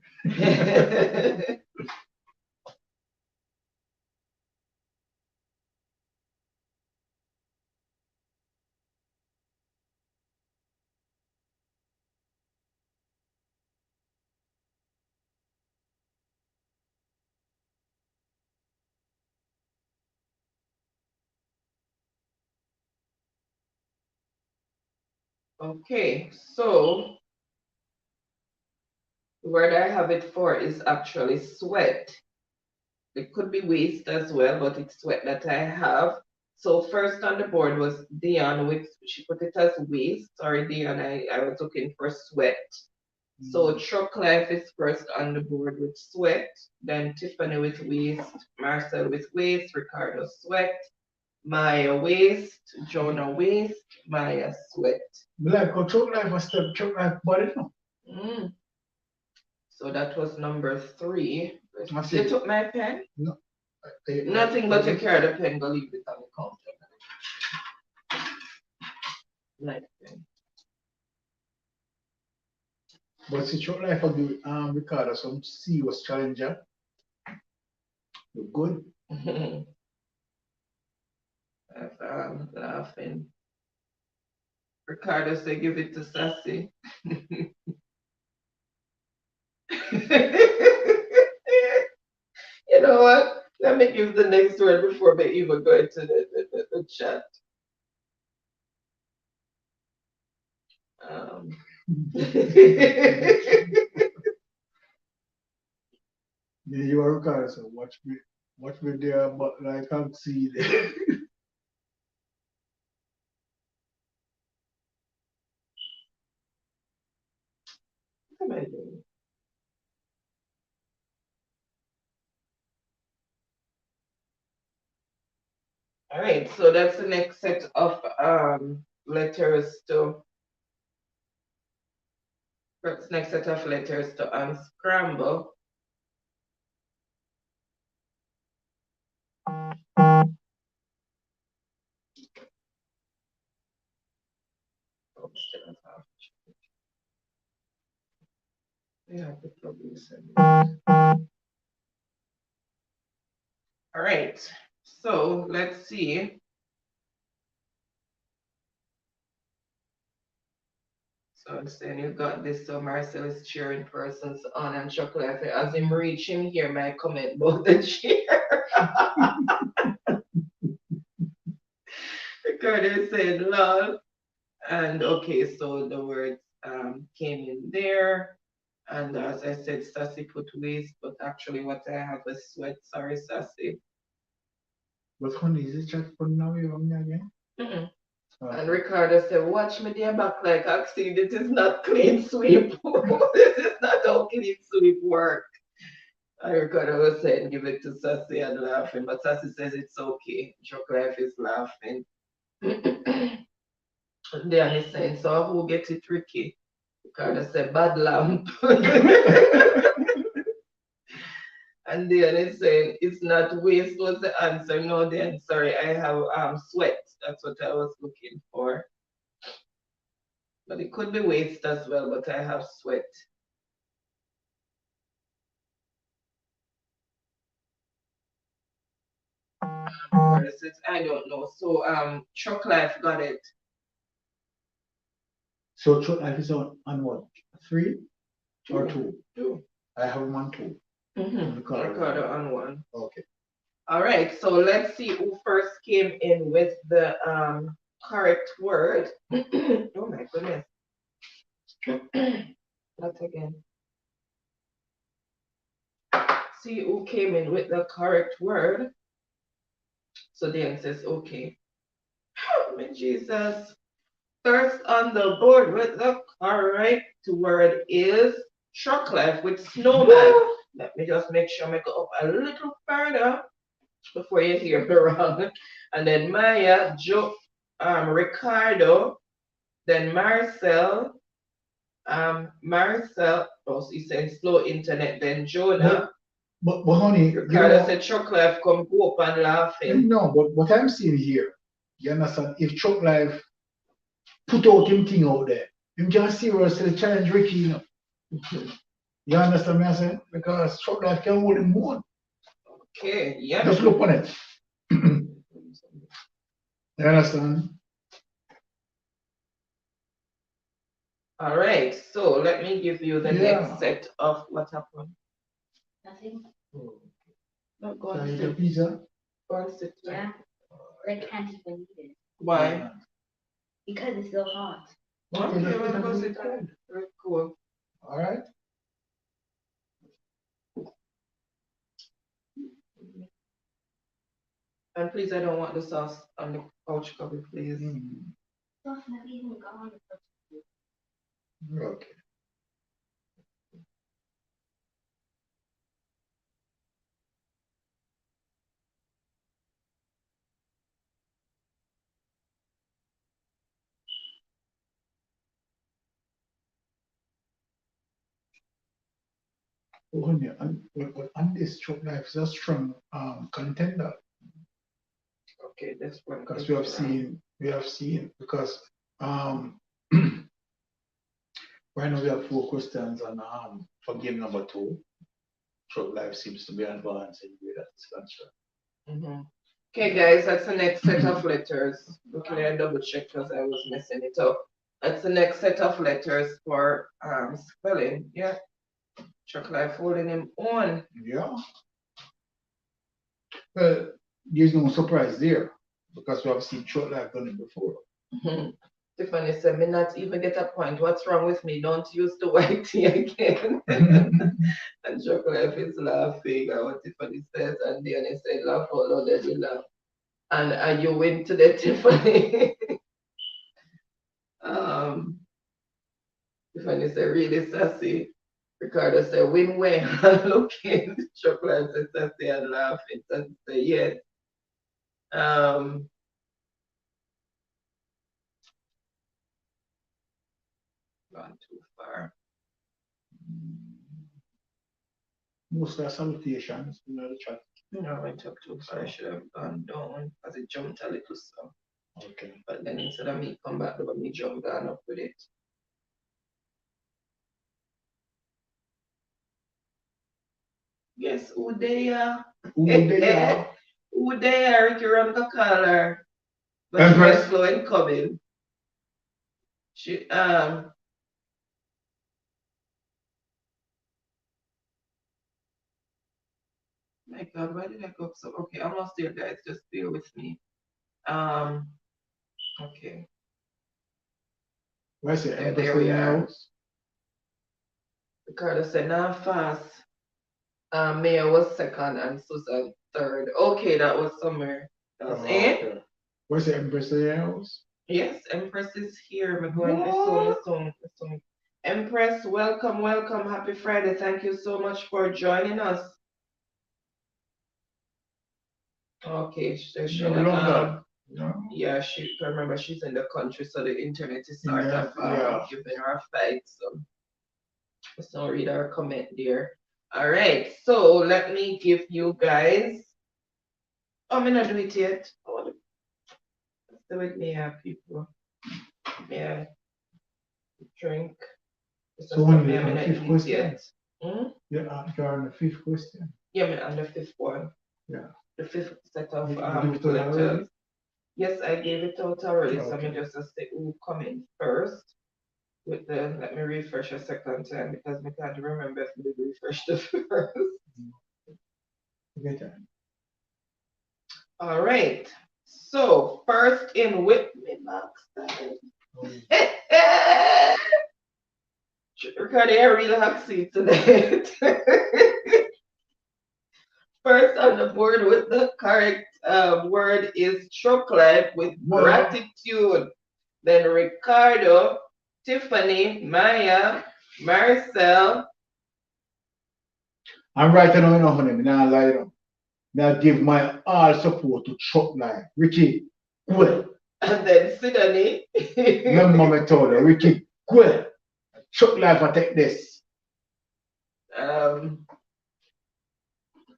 Okay, so the word I have it for is actually sweat. It could be waste as well, but it's sweat that I have. So first on the board was Dion, which she put it as waste. Sorry, Dion, I was looking for sweat. So Truck Life is first on the board with sweat, then Tiffany with waste, Marcel with waste, Ricardo sweat, Maya waste, Jonah waste, Maya sweat. Like a Truck Life was step Truck Life body no? So that was number 3. That's You it. took my pen? No. Nothing but you carry the pen, go leave it on the counter. Like pen. But see, Truck Life will do Ricardo some serious challenger. You're good. I'm laughing. Ricardo said, give it to Sassy. You know what? Let me give the next word before we even go into the chat. Yeah, you are okay, so watch me there, but I can't see there. What am I doing? All right, so that's the next set of letters to. That's next set of letters to unscramble. Oh, still have half. Yeah, the problem is all right, so let's see. So I'm saying you got this, so Marcel is cheering persons on and chocolate. As him reach him here, my comment about the cheer. Ricardo said love. And okay, so the words came in there. And as I said, Sassy put waist, but actually what I have is sweat. Sorry, Sassy. But honey, is it chat for now? You want me again? Mm-mm. Okay. And Ricardo said, watch me there back like Oxy, this is not clean sweep. This is not how clean sweep work. And Ricardo was saying, give it to Sassy and laughing, but Sassy says it's okay. Chocolate is laughing. And then he's saying, so who gets it tricky? Ricardo said, bad lamp. And then he's saying, it's not waste was the answer. No, then, sorry, I have sweat. That's what I was looking for. But it could be waste as well, but I have sweat. I don't know. So Truck Life got it. So Truck Life is on what? 3 or 2? 2. I have 1, 2. Ricardo on 1. Okay. All right, so let's see who first came in with the correct word. Oh my goodness. Not again. See who came in with the correct word. So Dan says, okay. Oh, my Jesus. First on the board with the correct word is truck life with snowman. Let me just make sure I go up a little further before you hear me wrong. And then Maya, Joe, Ricardo, then Marcel, oh, he said slow internet, then Jonah. But honey, Ricardo said truck life come go up and laughing. No, but what I'm seeing here, you understand, if Truck Life put out him thing out there, him can seriously challenge Ricky, you know. You understand me I say? Because Truck Life can hold him more. Okay, yeah. Just look on it. You understand? All right, so let me give you the next set of what happened. Nothing. No, go Can on, I eat a sit. pizza? Go on, sit. Yeah. They can't even eat it Why? because it's so hot. Okay, let's well, put go it sit in. down. Very cool. All right. And please, I don't want the sauce on the couch cover, please. Sauce not even gone. Okay. Oh, honey, and this Truck Life is a strong contender. Okay, this one. Because we have seen because right now we have 4 questions and for game number 2, Truck Life seems to be advancing with that concern. Okay, guys, that's the next set of letters. Okay, I double check because I was messing it up. That's the next set of letters for spelling. Yeah. Truck Life holding him on. Yeah. Well, there's no surprise there because we have seen short life done it before. Tiffany said, me not even get a point. What's wrong with me? Don't use the white tea again. And Chocolate is laughing at what Tiffany says, and Diane said, laugh out loud, then you laugh. And you win today, Tiffany. um, Tiffany said, really sassy. Ricardo said, win when looking. Chocolate said, sassy and laughing. Sassy said, yes. Gone too far. Most of the salutations in the chat. No, I took too far. I should have gone down because it jumped a little so. Okay. But then instead of me come back, me jump down up with it. Yes, who they are? Who they are? Who they are? Ricky run the color. But Empress. she was slow in coming. She my God, why did I go up so? Okay, I'm almost there, guys. Just bear with me. Okay. Where's it? Yeah, Empress there we in the are. house? Ricardo said, now fast. Maya was second and Susan third. Okay, that was somewhere else. Okay. Where's the Empress in the house? Yes, Empress is here. We're going soon. Empress, welcome, welcome. Happy Friday. Thank you so much for joining us. Okay, yeah, she remember she's in the country, so the internet is sort of giving her a fight. So let's not read our comment there. All right, so let me give you guys. Oh, I'm not do it yet. Oh, let's do it now, people. Yeah, drink. So when you're on the fifth question? Hmm? You're on the fifth question? Yeah, I'm on the fifth one. Yeah. The fifth set of letters. Yes, I gave it out already. Okay. So I'm just say who come in first. With the let me refresh a second time because I can't remember if we refresh the first. Okay. All right. So first in with me, Max. Ricardo, I really have seat today. First on the board with the correct word is chocolate with gratitude. Then Ricardo, Tiffany, Maya, Marcel. I'm right now, you know, honey. Now, lie down. Now give my all support to Chuck Life. Ricky, good. And then Sydney. Remember me told her, Ricky, good. Chuck Life, I take this.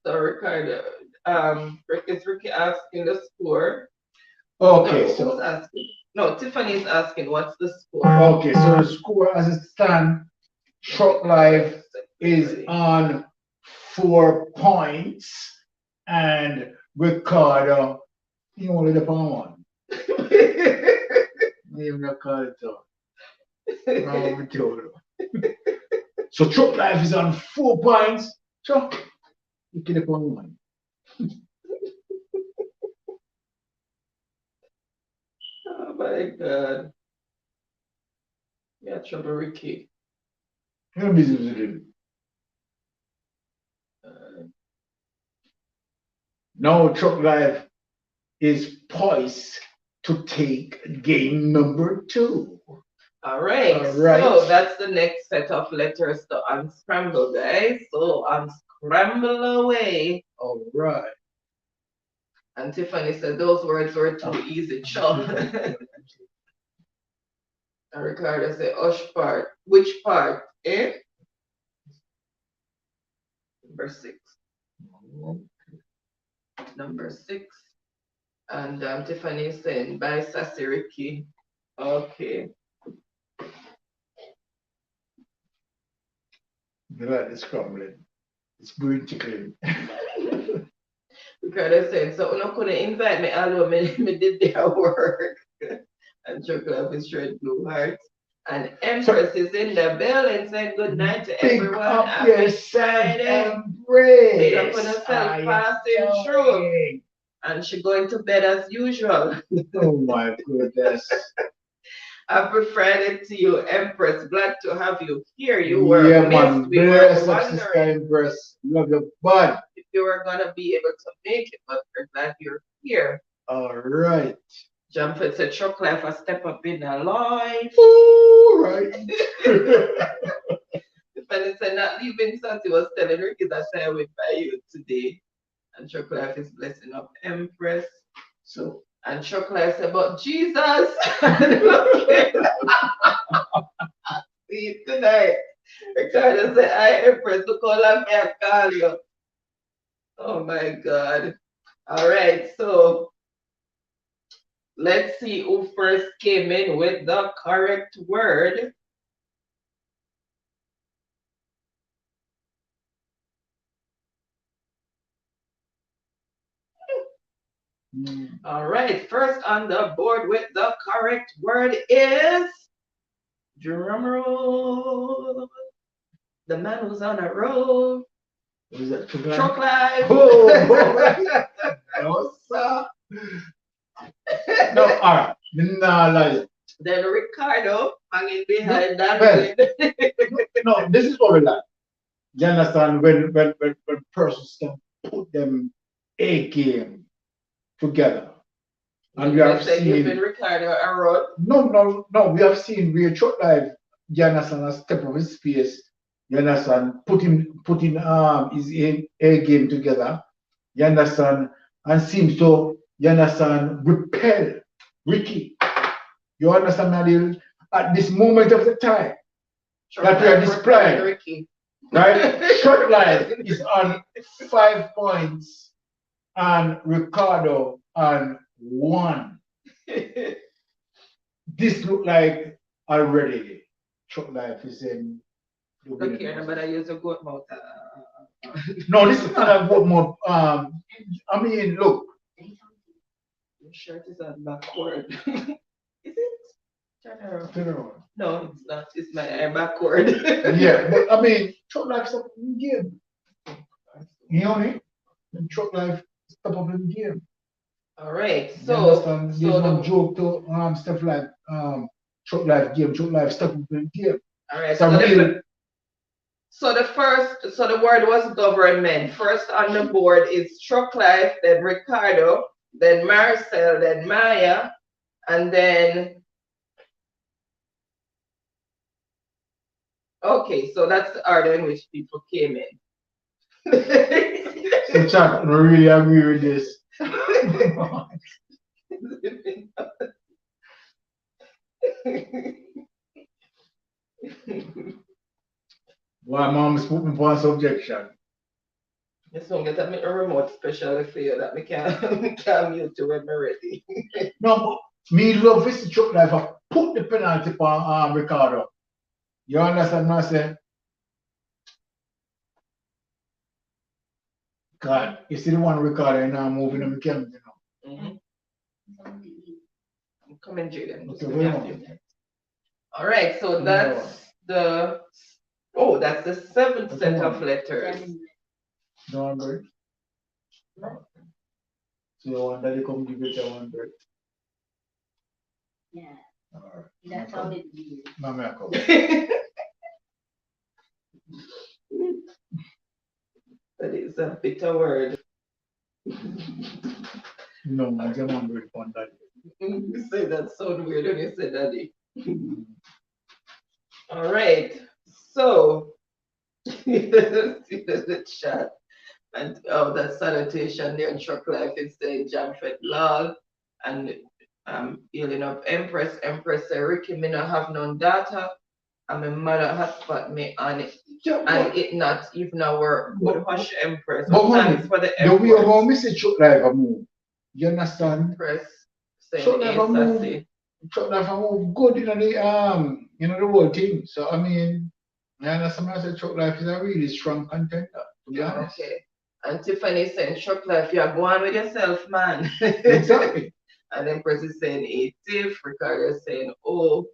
So Ricardo, is Ricky asking the score? Okay, no, so who's asking? No, Tiffany's asking what's the score. Okay, so the score as it stands, Truck Life is on 4 points, and Ricardo, he only the one. Even Ricardo talk. So Truck Life is on 4 points. So you get upon one. Oh my God. Yeah, trouble Ricky. No business to do. Now Truck Life is poised to take game number 2. All right. So that's the next set of letters to unscramble, guys. So unscramble away. All right. And Tiffany said those words were too easy, Sean. And Ricardo said, Ush part. Which part? Eh? Number 6. Number 6. And Tiffany is saying, bye, Sassy Ricky. Okay. You like the scrambling. It's green chicken. Ricardo said, so you couldn't invite me, although me did their work. And Chocolate is shred blue hearts. And Empress is in the building saying good night to Big everyone. up Happy yourself, Friday. Embrace. Big up on herself, passing through. doing? And she going to bed as usual. Oh my goodness. Happy Friday to you, Empress. Glad to have you here. You were Yeah, missed. man. We were Bless up, Sister wondering Empress. Love you, bud. if you were gonna be able to make it, but we're glad you're here. All right. Jumpet said, "Truck life a step up in our life." All right. Fanny said, "Not leaving Santi was telling Ricky that I went by you today." And Truck life is blessing up Empress. So, And Truck life said, "But Jesus." Okay. See you tonight. Ricardo said, "I Empress, look how long I call you." Oh my God. All right, so let's see who first came in with the correct word. All right, first on the board with the correct word is, drumroll, the man who's on a roll. what is that? Truck life. Oh, no, sir. No, all right. Nah, like, Then Ricardo hanging behind that well, win. no, this is what we like. You understand when persons can put them A game together. And we have Say giving seen Ricardo a run. no, we have seen where Chuck Live, you understand, a step of his space, you understand, putting his A game together, you understand, and seems to, you understand, repel Ricky. You understand, Nadil? At this moment of the time that we are displaying, Ricky. right? Short Life is on 5 points and Ricardo on 1. This look like already Short Life is in the Look winning here, position. but I use a goat mouth. No, this is not a good mode. I mean, look. Your shirt is on backward. Is it? Turn around. Turn around. No, it's not. It's my hair backward. Yeah, but I mean, Short Life step up in the game. You know what I mean? And Short Life step up in the game. All right. You So, understand? There's no joke to stuff like Short Life game, Short Life step up in the game. all right. So real. So the word was government. First on the board is Truck Life, then Ricardo, then Marcel, then Maya, and then, okay, so that's the order in which people came in. So Chuck, I really agree with this. Why mom's put me for subjection? This one get a remote specially for you that we can we can mute you when we're ready. No, but me love this Chuck Life. I put the penalty on Ricardo. You understand what I say? God, you see the one Ricardo and now moving on the camera, you know. I'm coming, Julian. Okay, wait a minute. All right, so that's the that's the 7th set of letters. No, Android. So you want that you come give it a 100. Yeah, All right. that's all it is. No, me I come. That is a bitter word. No, I just 100 on that. You say that sound weird when you say daddy. All right, so the chat and that salutation there in Truck Life is saying Jamfet Lal and healing up Empress. Empress say Ricky me not have no data and my mother hotspot me on it. And it not even work. Good hush Empress. But Thanks for the the way effort. how me say Chuck Life a move, you understand? Empress saying Chuck Life a move. sassy. Chuck Life a move good in the whole thing. So I mean, I understand I say Chuck Life is a really strong contender, to be honest. Okay. And Tiffany saying Truck Life, you are going with yourself, man. Exactly. And Empress is saying 80, Ricardo is saying oh,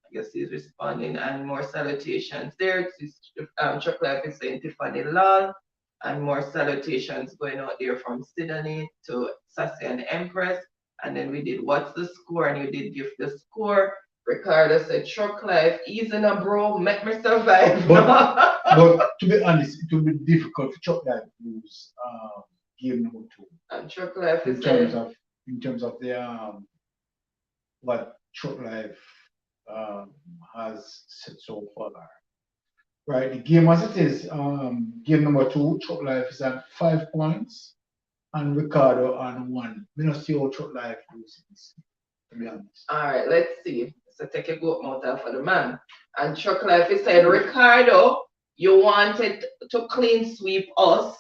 I guess he's responding, and more salutations there. Chuck Life is saying Tiffany Lal, and more salutations going out there from Sydney to Sassy and Empress. And then we did what's the score, and you did give the score. Ricardo said Chuck Life, easy now, bro, make me survive. But to be honest, it will be difficult for Chuck Life to lose game number 2 And Chuck Life in is terms saying, of the what Chuck Life has said so far. Right, the game as it is, game number 2, Chuck Life is at 5 points, and Ricardo on 1. We don't see how Chuck Life loses, to be honest. all right, let's see. So take a goat mouth out for the man. And Chuck Life is saying, Ricardo, you wanted to clean sweep us.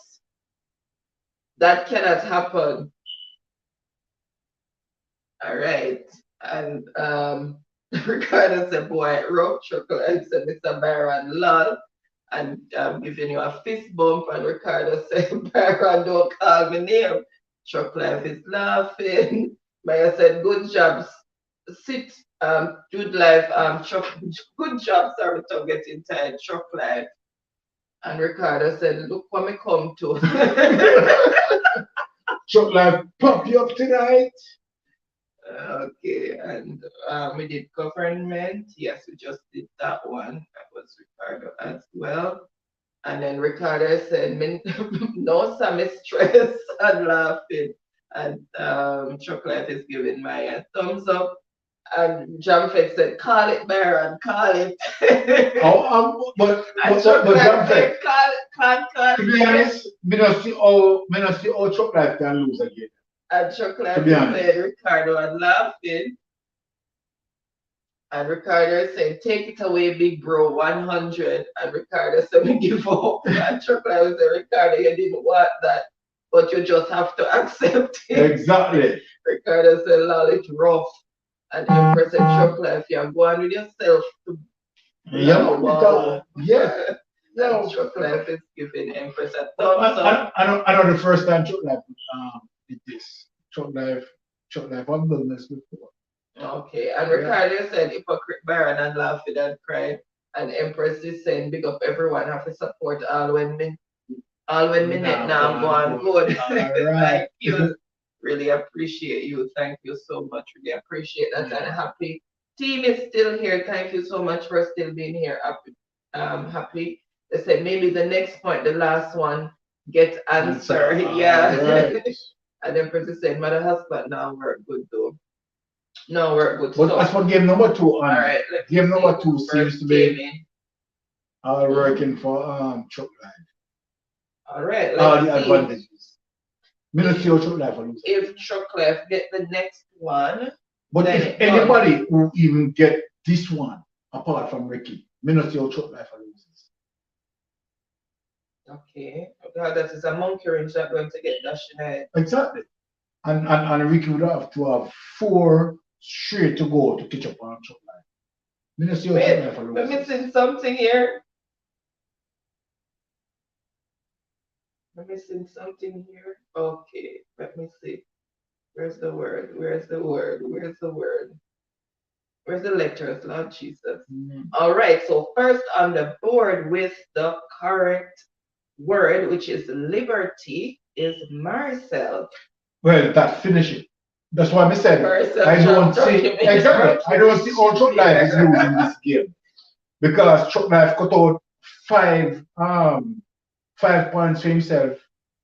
That cannot happen. All right. And Ricardo said, boy, rough. Chuck Life said, Mr. Byron, lol. And I'm giving you a fist bump. And Ricardo said, Byron, don't call me name. Chuck Life is laughing. Maya said, good job. Sit, Jude Life, Chuck, good job, sorry to getting tired, Chuck Life. And Ricardo said, look what me come to. Chuck Life pop you up tonight. Okay, and we did government. Yes, we just did that one. That was Ricardo as well. And then Ricardo said, no, some stress and laughing. And Chuck Life is giving my a thumbs up. And Jamfet said, call it, Baron, call it. But Chuck Life Jamfet, said, call to be honest, me not see how Chuck Life can lose again. And Chuck Life said, Ricardo and laughing. And Ricardo said, take it away, big bro, 100. And Ricardo said, we give up. And Chuck Life said, Ricardo, you didn't want that, but you just have to accept it. Exactly. Ricardo said, lol, it's rough. And Empress said, Chuck Life, you're going with yourself. Yeah, wow. Yeah. And Chuck Life is giving Empress a thumbs up. I know the first time Chuck Life did this. Chuck Life, I've done this before. Okay, and Ricardo said hypocrite Baron and laughing and crying. And Empress is saying big up everyone, have to support all when minute now I'm going good. Thank you. Really appreciate you. Thank you so much. Really appreciate that. And happy team is still here. Thank you so much for still being here. Happy. They said maybe the next point, the last one, get answer. Yeah. Right. And then Princess said, Mother husband, now we're good though. No, we're good. But as for game number 2, all right, game number 2 seems to be working for Chuck Life. All right, let's see. Advantages. Me not see how Chuck Life will lose. If Chuck Life get the next one. But if anybody who even get this one, apart from Ricky, me not see how Chuck Life will lose. Okay. God, that is a monkey wrench that's going to get dashed in the head. Exactly. And Ricky would have to have 4 straight to go to catch up on Chuck Life. Me not see how Chuck Life will lose. We're missing something here. We're missing something here. Okay, let me see. Where's the word? Where's the word? Where's the word? Where's the letters, Lord Jesus? All right, so first on the board with the correct word, which is liberty, is Marcel. Well, that's finishing. That's why I said Marcel I don't see exactly. I don't see how Chuck Life is losing this game because Chuck Life cut out 5 points for himself.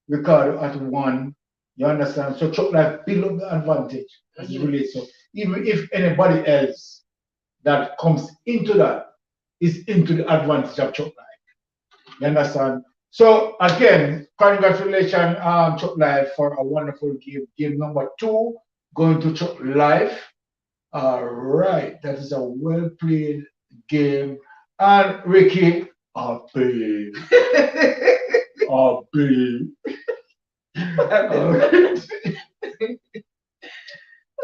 Ricardo at 1. You understand? So Chuck Life build up the advantage as it relates. So even if anybody else that comes into that is into the advantage of Chuck Life. You understand? So again, congratulations, Chuck Life, for a wonderful game. Game number 2 going to Chuck Life. All right, that is a well played game. And Ricky, happy.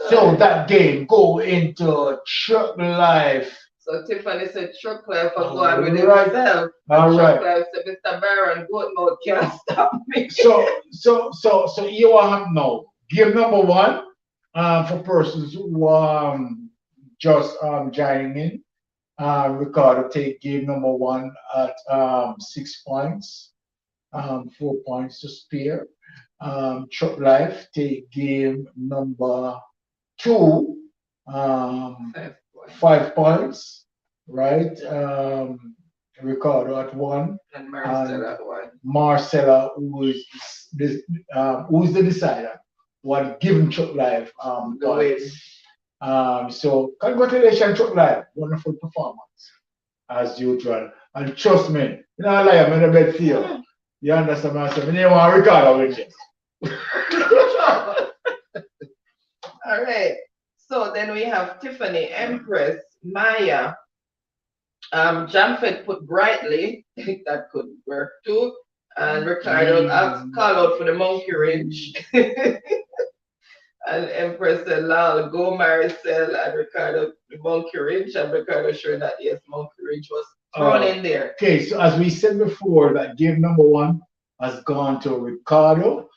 So that game go into Chuck Life. So Tiffany said Chuck Life for going with himself. All right. Chuck Life said, Mr. Baron, good mouth can't stop me. So you have now game number 1 for persons who just joining in. Ricardo take game number one at 6 points, 4 points to spare. Chuck Life take game number two, 5 points, right? Ricardo at one, And Marcella at one. Marcella, who's the decider, what given Chuck Life The win. points. So congratulations, Chuck Life, wonderful performance as usual. And trust me, you know, I'm in a bed for you. You understand what I'm saying? You want Ricardo win this. All right. So then we have Tiffany, Empress, Maya, Jamfet put brightly. That could work too. And Ricardo call out for the monkey wrench. And Empress said, Lal, go Maricel, and Ricardo, the monkey wrench. And Ricardo sure that yes, monkey wrench was thrown in there. Okay, so as we said before, that game number one has gone to Ricardo.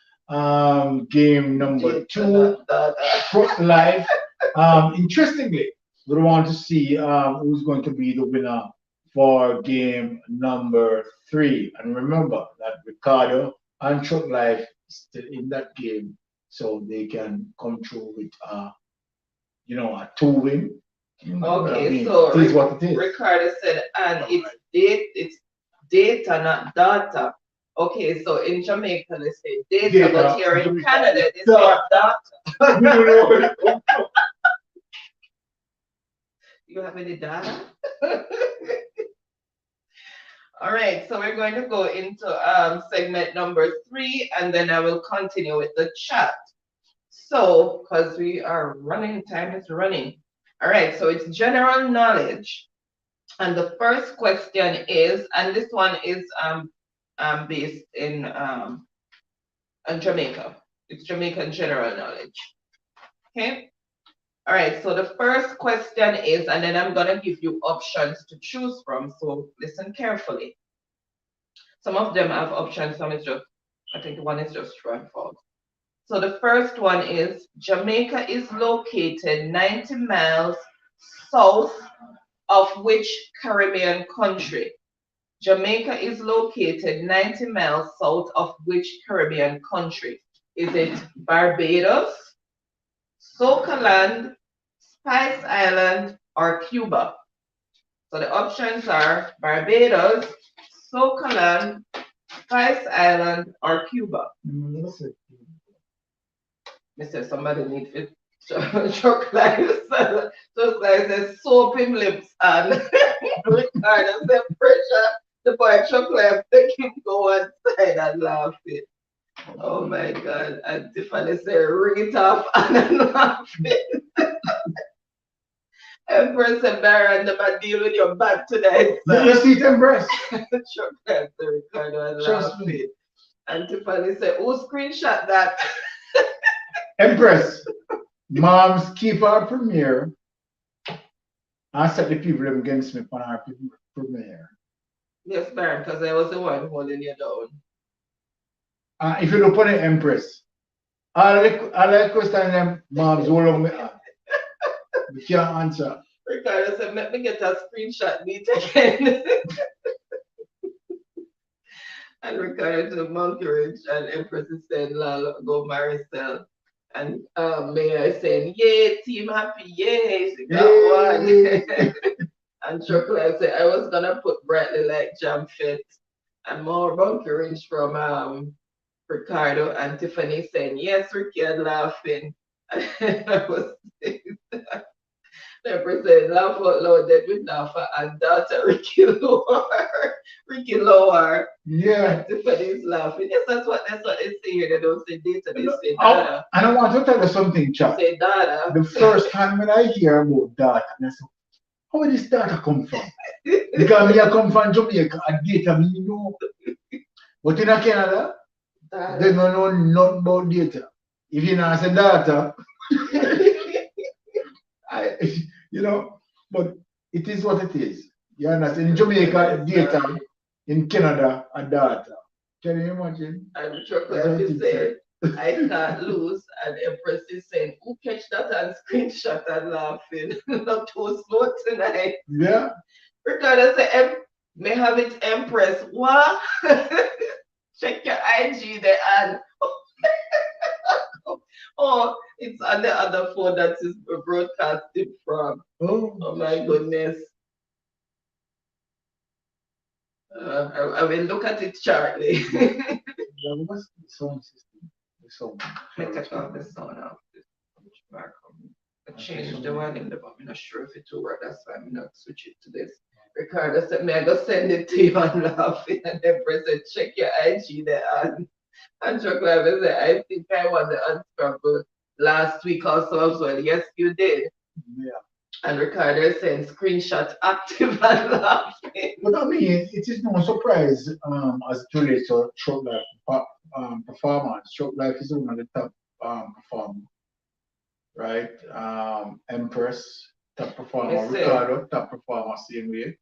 Game number two, Truck Life. Interestingly, we want to see who's going to be the winner for game number three. And remember that Ricardo and Truck Life is still in that game, so they can come through with a 2-win. Okay, so it is what it is. Ricardo said, and it's data, not data. Okay, so in Jamaica they say data, but here in Canada they say data. You have any data? All right, so we're going to go into segment number 3, and then I will continue with the chat. So, because we are running, time is running. All right, so it's general knowledge. And the first question is, and this one is based in Jamaica. It's Jamaican general knowledge. Okay. All right, so the first question is, and then I'm gonna give you options to choose from, so listen carefully. Some of them have options, some is just, I think one is just true and false. So the first one is, Jamaica is located 90 miles south of which Caribbean country? Jamaica is located 90 miles south of which Caribbean country? Is it Barbados, Socaland, Spice Island, or Cuba? So the options are Barbados, Socaland, Spice Island, or Cuba. Mr. Somebody need it. Chocolate says soap him lips and Ricardo said pressure. The boy chocolate make him go outside and laughing. Oh my God. And Tiffany said ring it off and I'm laughing. Empress and Baron never deal with your back tonight. You see it, Empress. Chocolate said Ricardo and laughing. And Tiffany said, who screenshot that? Empress, Mom's keep our premiere. I set the people against me on our premiere. Yes, Baron, because I was the one holding you down. If you look on the Empress, all the questions them Mom's hold on me. We can't answer. Ricardo said, let me get a screenshot meet again. And Ricardo to the monkey wrench, and Empress is saying, Lala, go Maricel. And Mayor is saying, yay, team happy, yay, she got one. And Chocolate said, I was gonna put Bradley like Jam Fit. And more monkey wrench from Ricardo, and Tiffany saying, yes, Ricky, and laughing. And I was saying that. Empress said, laugh out loud, then we laugh, and daughter Ricky Lower. Ricky Lower. Yeah. And Tiffany's laughing. Yes, that's what they say here. They don't say data, they say data. And I want to tell you something, Chuck. Say data. The first time when I hear about data, I said, how did this data come from? Because I come from Jamaica and data, me know. But in Canada, they don't know nothing about data. If you know say data, but it is what it is. You understand? In Jamaica, data. In Canada, a data. Can you imagine? And Chocolate is saying, I can't lose. And Empress is saying, who catch that and screenshot and laughing? Not too slow tonight. Yeah. Ricardo said, may have it Empress. What? Check your IG there and oh, it's on the other phone that is broadcasting from. Oh my goodness. I will look at it shortly. Yeah, what's the sound system? The sound. I take off the sound of this. I changed the one in the but I'm not sure if it will work. That's why I'm not switch it to this. Ricardo said, may I go send it to you and laughing and then said, check your IG there and Chocolate said, I think I won the unscramble last week also as well. Yes, you did. Yeah. And Ricardo is saying screenshot active and laughing. But I mean, it is no surprise as it relates to Short Life performance. Short Life is one of the top performers, right? Empress, top performer. Yes, sir. Ricardo, top performer, same way.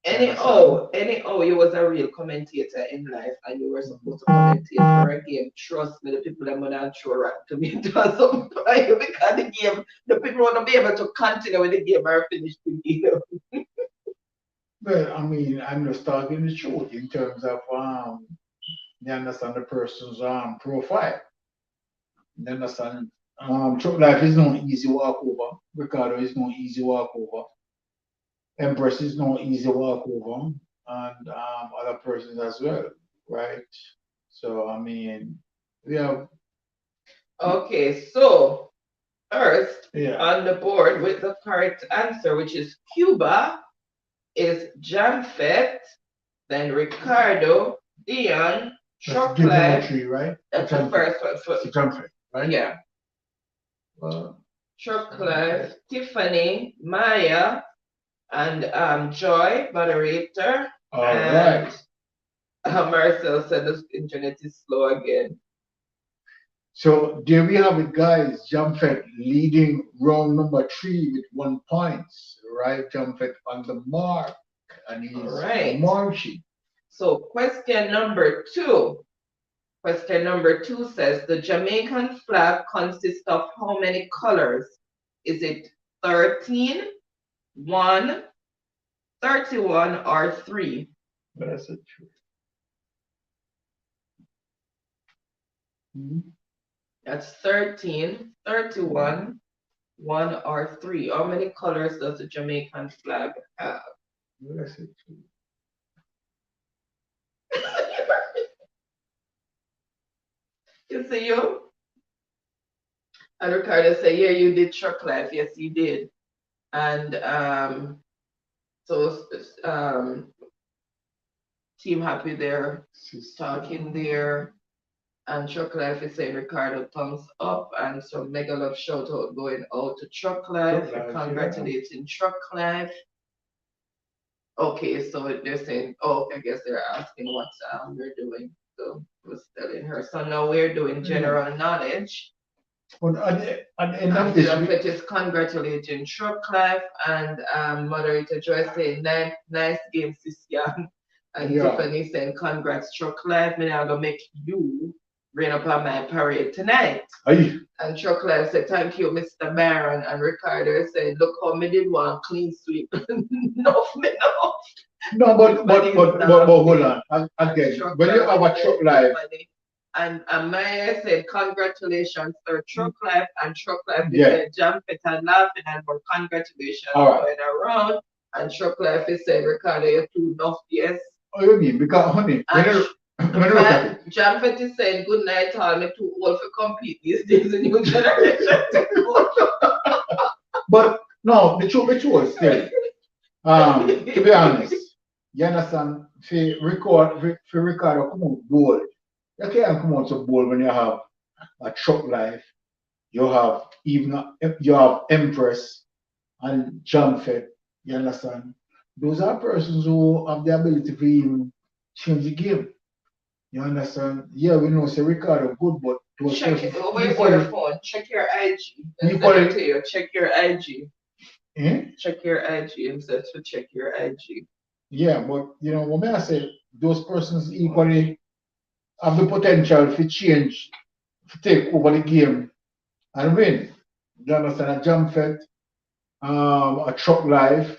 Anyhow, you was a real commentator in life and you were supposed to commentate for a game. Trust me, the people that would not throw right to me to some point because the game, the people want to be able to continue with the game or finish the game. Well, I mean, I'm just talking the truth in terms of you understand the person's profile. You understand? Short Life is no easy walkover. Ricardo is no easy walkover. Empress is no easy walkover, and other persons as well, right? So I mean, we have. Okay, so first Yeah. on the board with the correct answer, which is Cuba, is Jamfet, then Ricardo, Dion, That's Chocolate. tree, right? That's the first one. It's Jamfet, right? Yeah. Chocolate, Tiffany, Maya, and Joy, moderator. All and right. Marcel said the internet is slow again. So there we have it, guys. Jamfet leading round number 3 with 1 point, right? Jamfet on the mark, and he's marching. So question number 2. Question number 2 says the Jamaican flag consists of how many colors? Is it 13, 1, 31, or 3? That's it. That's 13, 31, 1, or 3. How many colors does the Jamaican flag have? That's it. You see you? And Ricardo said, yeah, you did Truck Life. Yes, you did. And so Team Happy there, talking there. And Truck Life is saying Ricardo thumbs up, and some mega love shout out going out to Truck Life, congratulating Truck Life. Okay, so they're saying, oh, I guess they're asking what we're doing. So I was telling her. So now we're doing general knowledge. But at the end of this, Jamfet is congratulating Truck Life, and moderator Joy saying nice game, sis young. And Tiffany saying congrats Truck Life. Me I'm gonna make you rain up on my parade tonight. Aye. And Truck Life said thank you, Mr. Baron. And Ricardo said, look how me did one clean sweep. No, me no. No, but hold on. Again, when you have a Truck Life. And Maya said, congratulations, sir, Truck Life. And Truck Life said, Jamfet and laughing, and more congratulations going around. And Truck Life is saying, Ricardo, you're too enough, yes. Oh, you mean? Because, honey, Jamfet is saying, good night, all. Me too old for complete these days, the new generation. But, no, the truth is still, to be honest, you understand, for Ricardo come out bold. You can't come out so bold when you have a Truck Life, you have Empress and Jamfet, you understand? Those are persons who have the ability to even change the game. You understand? Yeah, we know say Ricardo good, but check it. Where's your phone? Check your IG. Check your IG. Check your IG. It says to check your IG. Yeah, but you know what I say, those persons equally have the potential to change to take over the game and win. You understand? A jump fit, a truck life,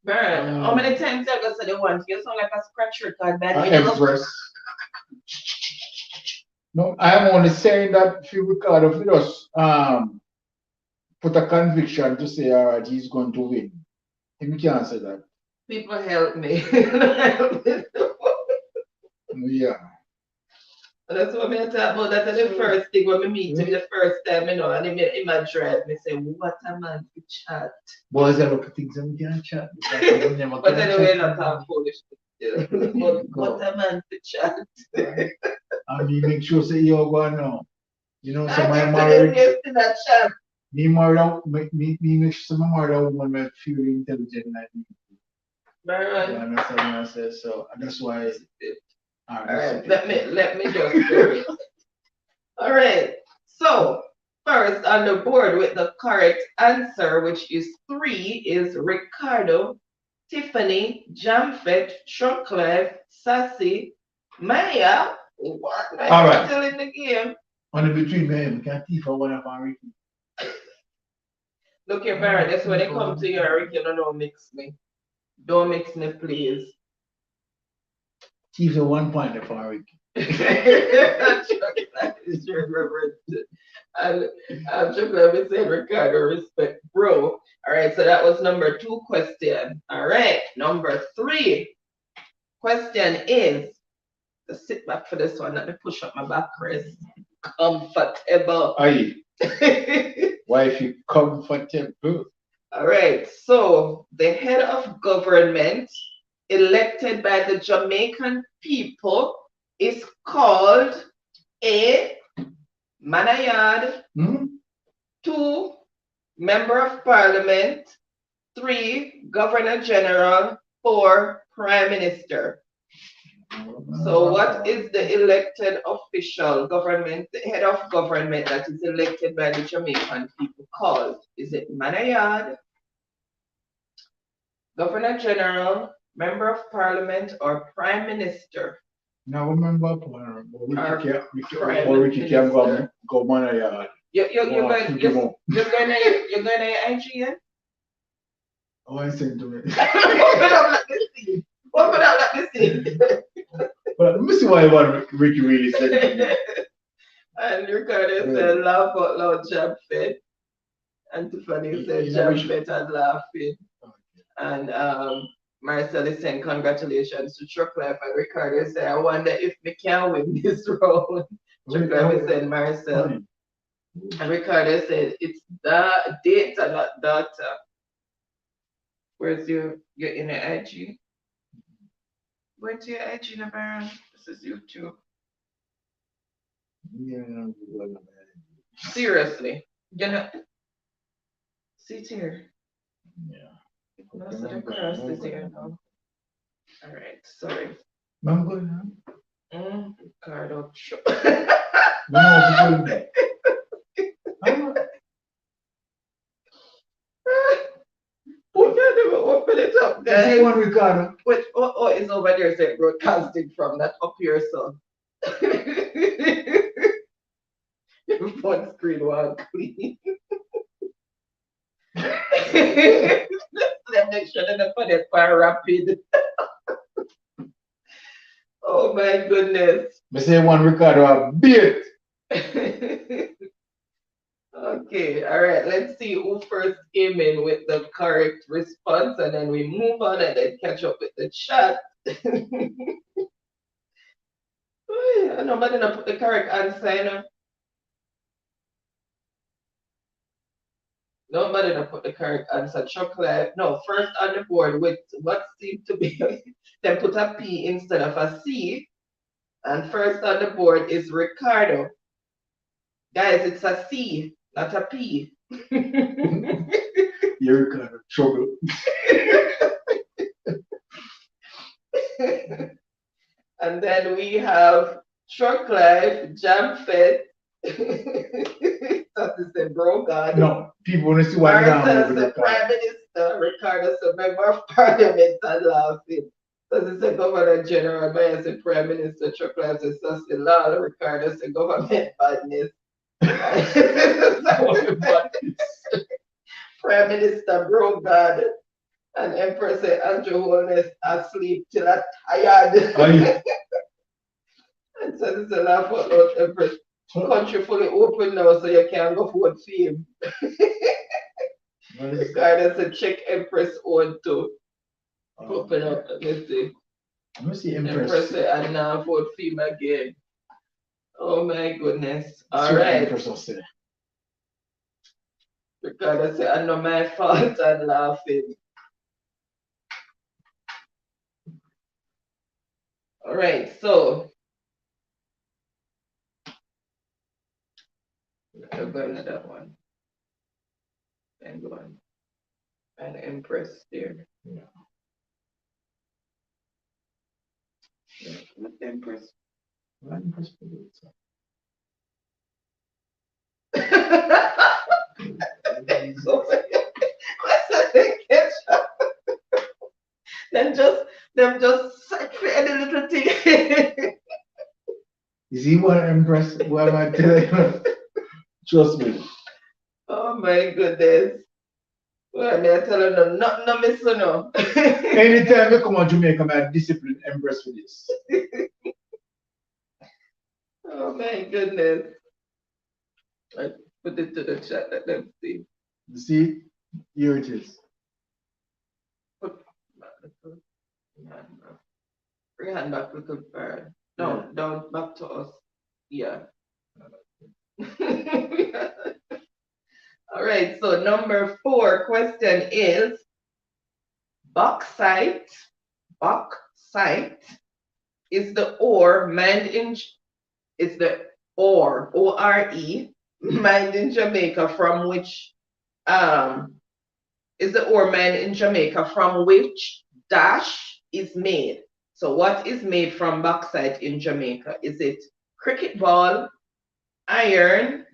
Baron, how many times you gonna say the one? You sound like a scratch record, a that Empress. No, I'm only saying that if you record of us put a conviction to say, all right, he's going to win. You can't say that. people help me. Yeah. That's what I'm talking about. That's the first thing when we meet him the first time, you know, and in my drive, me say, what a man to chat. Boys, I look at things and we can't chat. But anyway, not talk foolish. But what a man to chat. And me make sure say you're going now. You know, I some get of to married. get in that chat. Me married out, me make sure some married out woman may feel intelligent like me. You Baron. understand what I say? So that's why. All right, let me just go. All right. So first on the board with the correct answer, which is 3, is Ricardo, Tiffany, Jamfet, Shortcliffe, Sassy, Maya. What? All right. Still in the game. On the between me, we can't teeth for one of our Ricky. Look here, Baron. That's when they come to you, Eric. You don't mix me. Don't mix me, please. Teeth for 1 point for Ricky. And I'm just let me say Ricardo, respect, bro. All right, so that was number 2 question. All right, number 3 question is, let's sit back for this one. Let me push up my back, Chris. Comfortable. Aye. Why if you comfortable? All right, so the head of government elected by the Jamaican people is called A, Manayard, 2, Member of Parliament, 3, Governor General, 4, Prime Minister. So what is the elected official government, the head of government that is elected by the Jamaican people called? Is it Manayard, Governor General, Member of Parliament, or Prime Minister? Now remember, Ricky can go Manayard. You're going to IGN? Oh, I sent to me. Open up like this. But let me see why Ricky really said to me. And Ricardo said, laugh out loud, jab fit. And Tiffany said, jab fit and laughing. And Marcel is saying, congratulations to Trucklife. And Ricardo said, I wonder if we can win this round. Trucklife said, Marcel. And Ricardo said, it's data, not data. Where's your inner IG? Where's your IG, Baron? This is YouTube. Seriously. You know, sit here. Yeah. No, so the cross is here now. All right, sorry. I'm going now. Ricardo. Open it up, guys. One Ricardo. Which it's over there, so broadcasting from that up here, so. One screen one clean. Let me sure that put it for rapid. Oh my goodness. Me say one Ricardo a bit. Okay, all right. Let's see who first came in with the correct response, and then we move on and then catch up with the chat. Oh, yeah, nobody not put the correct answer, you know. Nobody not put the correct answer. Chocolate. No, first on the board with what seemed to be, they put a P instead of a C. And first on the board is Ricardo. Guys, it's a C, not a P. You're Ricardo. Trouble. And then we have Truck Life, Jam Fit. That's the bro God. No, people want to see why Marcel said Prime Minister, Ricardo said Member of Parliament and laughing. That's the Governor General, Maya said Prime Minister, Truck Life said Sassy Lal, Ricardo said Government Badness. Prime Minister Brogard and Empress Andrew Holness asleep till I'm tired. And so this is a laugh out loud, Empress. Country fully open now, so you can go vote for him. The guy that said check Empress on too. Open up, let me see. Let me see Empress Empress. said, and now vote for him again. Oh my goodness. All See what right. Empress will say. Because I said, I know my fault and laughing. All right, so I'll go another one. And go on. And Empress there. Yeah. What Empress? Empress producer. them just create a little thing. Is he one Empress? What am I telling you? Trust me. Oh my goodness. Well, me telling them nothing no miss no. Anytime you come on Jamaica, I discipline Empress for this. Oh my goodness. I put it to the chat, let them see. You see? Here it is. Bring hand back, little bird. Down, down, back to us. Yeah. All right, so number 4 question is bauxite is the ore mined in ORE mined in Jamaica from which is the ore mined in Jamaica from which dash is made. So what is made from bauxite in Jamaica? Is it cricket ball, iron,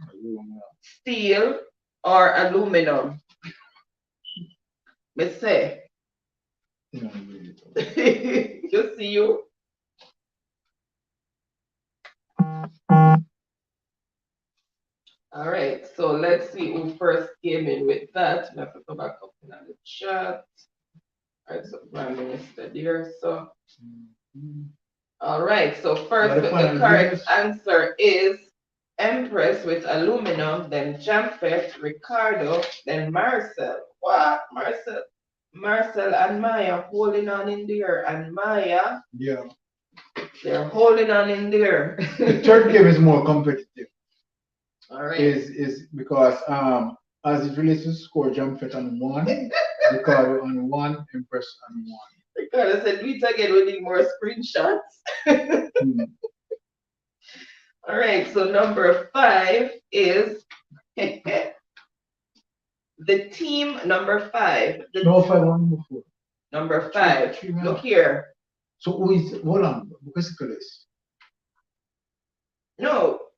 steel, or aluminum? Me say. You see you? All right, so let's see who first came in with that. Let me go back up in the chat. All right, so Prime Minister there, so. All right, so first with the correct answer is Empress with aluminum, then Jamfet, Ricardo, then Marcel. What? Marcel and Maya holding on in there, and Maya, yeah, they're holding on in there. The third game is more competitive. All right. Is because as it relates to score, Jamfet on 1, Ricardo on 1, Empress on 1. Ricardo said, "We again, we need more screenshots." All right, so number 5 is the team number 5. No, 5 1 before. Number 5. Three Look here. So who is hold on? Because it's No.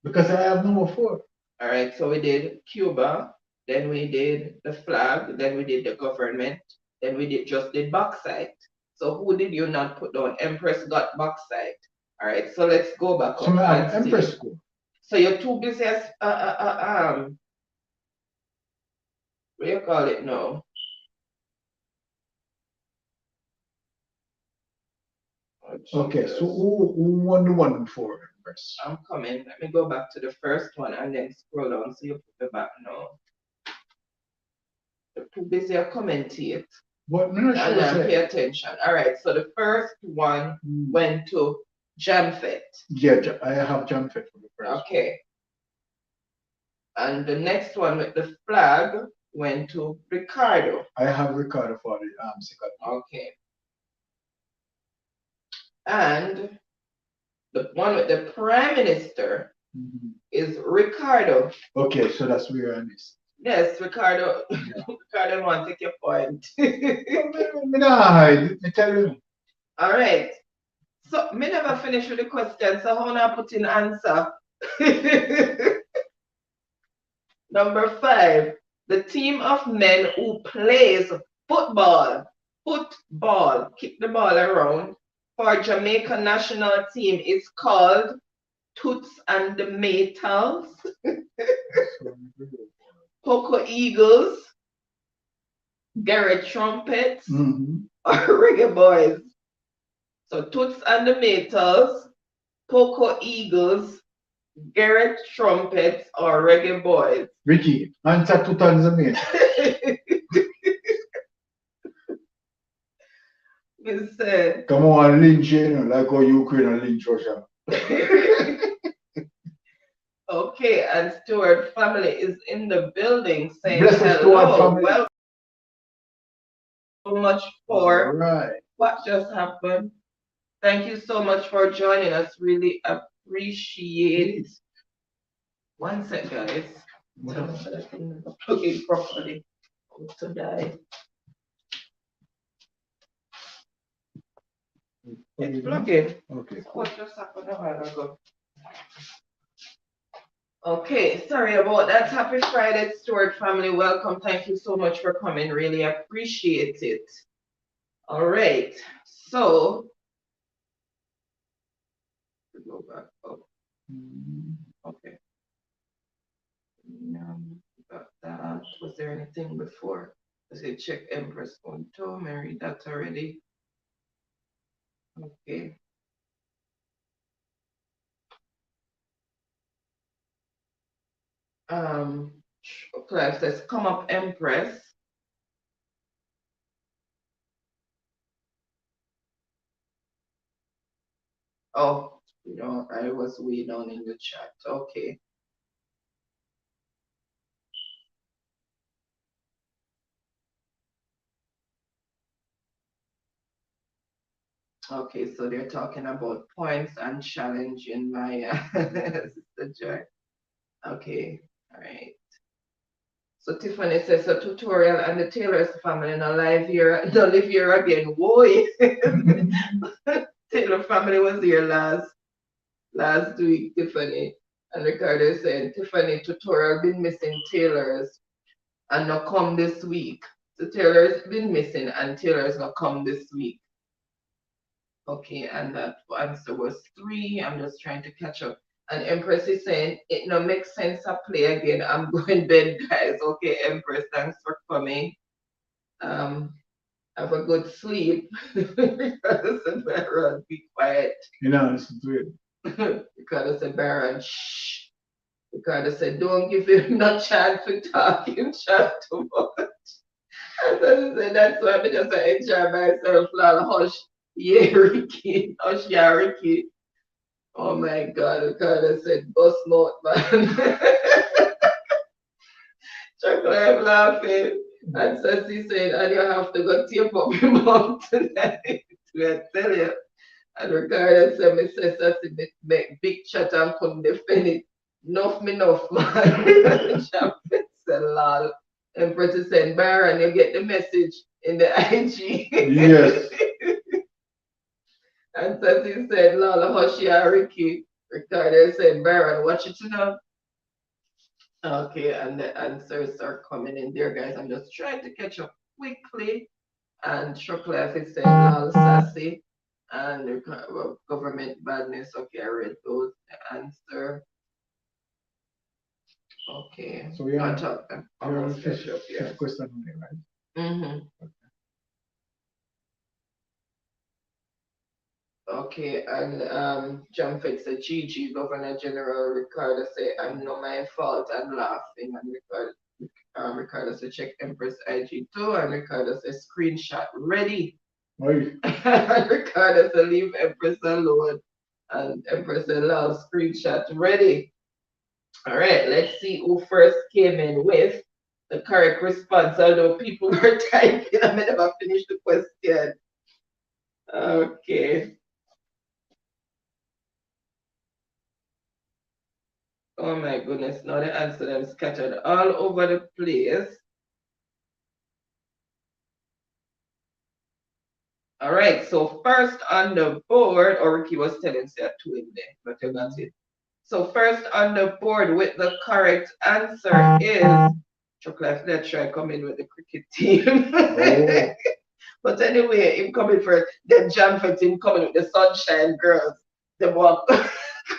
because I have number 4. All right, so we did Cuba, then we did the flag, then we did the government, then we did bauxite. So who did you not put down? Empress got bauxite. All right, so let's go back up. So I have Empress score. So you're too busy as what do you call it now? Okay, so who won the one before Empress? I'm coming. Let me go back to the first one and then scroll down so you put me back now. You're too busy to commentate. What? No, And then pay attention. All right, so the first one went to Jamfet. Yeah, I have Jamfet for the first. Okay. And the next one with the flag went to Ricardo. I have Ricardo for the second. Okay. And the one with the Prime Minister is Ricardo. Okay, so that's where I missed. Yes, Ricardo. Yeah. Ricardo want to take your point. Me tell you. All right. So me never finish with the question, so how now put in answer? Number 5. The team of men who plays football, kick the ball around, for Jamaica national team is called Toots and the Maytals, Poco Eagles, Garrett Trumpets, Mhm. or Reggae Boys. So Toots and the Maytals, Poco Eagles, Garrett Trumpets, or Reggae Boys. Ricky, answer 2008. We said, Come on, lynch, you know, like how Ukraine and lynch Russia. okay, and Stewart family is in the building saying Blessings to our hello. family. Welcome so much for All right. what just happened. Thank you so much for joining us. Really appreciate. One sec, guys. Tell me that I can plug in properly. To die. It's plugging. Okay. What just happened a while ago? Okay, sorry about that. Happy Friday, Stewart family. Welcome. Thank you so much for coming. Really appreciate it. All right. So, go back up. Okay. Got that. Was there anything before? I said check Empress on Tom. I read that already. Okay. Clive says, come up, Empress. Oh, you know, I was way down in the chat. Okay. Okay, so they're talking about points and challenging my Sister Joy. Okay, all right. So Tiffany says a tutorial and the Taylor's family no live here, no live here again. Boy, Taylor family was here last week, Tiffany. And Ricardo said, Tiffany tutorial been missing Taylor's and not come this week. So Taylor's been missing and Taylor's not come this week. Okay, and that answer was 3. I'm just trying to catch up. And Empress is saying, it no makes sense to play again. I'm going bed, guys. Okay, Empress, thanks for coming. Have a good sleep. Baron, be quiet. You know, it's weird. Ricardo said, Baron, shh. Ricardo said, don't give him no chance to talk. Him chat too much. And so he said, that's why I just enjoy myself. Lord, hush. Yeah, Ricky. Hush, yeah, Ricky. Oh my God, Ricardo said, bust mouth, man. Chocolate laughing. And Sassy said, and you have to go tape up your mouth tonight. I tell you. And Ricardo said, me say Sassy make big chat and couldn't defend it. Enough me enough, man. Champion said, lol. And Pretty said, Baron, you get the message in the IG. Yes. And Sassy said, lol, hush ya, Ricky. Ricardo said, Baron, watch it now. Okay, and the answers are coming in there, guys. I'm just trying to catch up quickly. And Chocolate is saying, lol, Sassy. And the government badness. Okay, I read those. The answer. Okay. So we are almost fifth catch up here. question only, right? Mm-hmm. Okay, and John Fitz said, Gigi, Governor General Ricardo say, I'm not my fault, and laughing. And Ricardo said, check Empress IG too. And Ricardo said, screenshot ready. Right. And Ricardo said, leave Empress alone. And Empress said, love, screenshot ready. All right, let's see who first came in with the correct response. Although people were typing, I may never finish the question. Okay. Oh my goodness, now the answer them scattered all over the place. All right, so first on the board, or Ricky was telling us there are 2 in there, but you got it. So first on the board with the correct answer is Chocolate. Let's try come in with the cricket team. Oh. But anyway, him coming first. Then John Fett him coming with the Sunshine Girls. They walk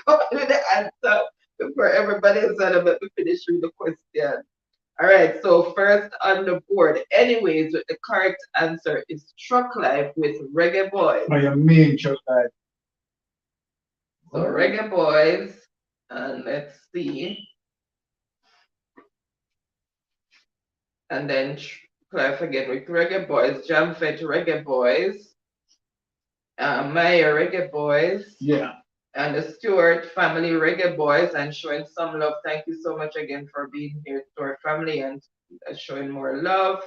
come with the answer before everybody else and let me finish with the question. All right, so first on the board, anyways, the correct answer is Truck Life with Reggae Boys. Oh, you mean Chuck life? So Reggae Boys, and let's see. And then Clive again with Reggae Boys, Jamfet Reggae Boys, Maya Reggae Boys, Yeah. and the Stewart family Reggae Boys, and showing some love. Thank you so much again for being here, Stewart family, and showing more love.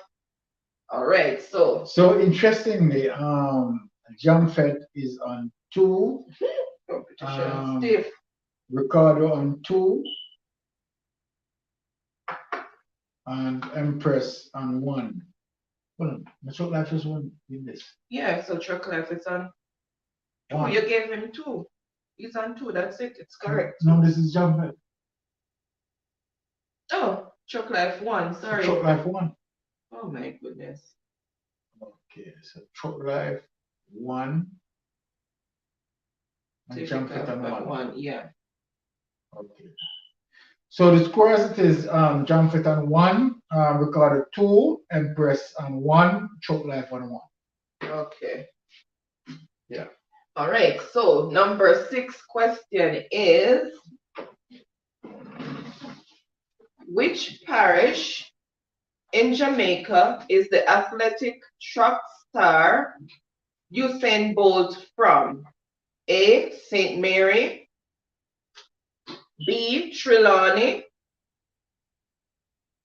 All right, so So interestingly, Jamfet is on 2, competition stiff. Ricardo on 2, and Empress on 1. Well, that's what life is one in this. Yeah, so Truck Life is on 2. One. You gave him 2. He's on 2. That's it. It's correct. No, this is Jamfet. Oh, Truck Life 1. Sorry. Truck life 1. Oh my goodness. Okay, so Truck life 1. And Jamfet on 1. 1. Yeah. Okay. So the score as it is, Jamfet on 1, Ricardo 2, Empress on 1, Truck life on 1. Okay. Yeah. All right. So number 6 question is, which parish in Jamaica is the athletic track star Usain Bolt from? A, St. Mary, B, Trelawney,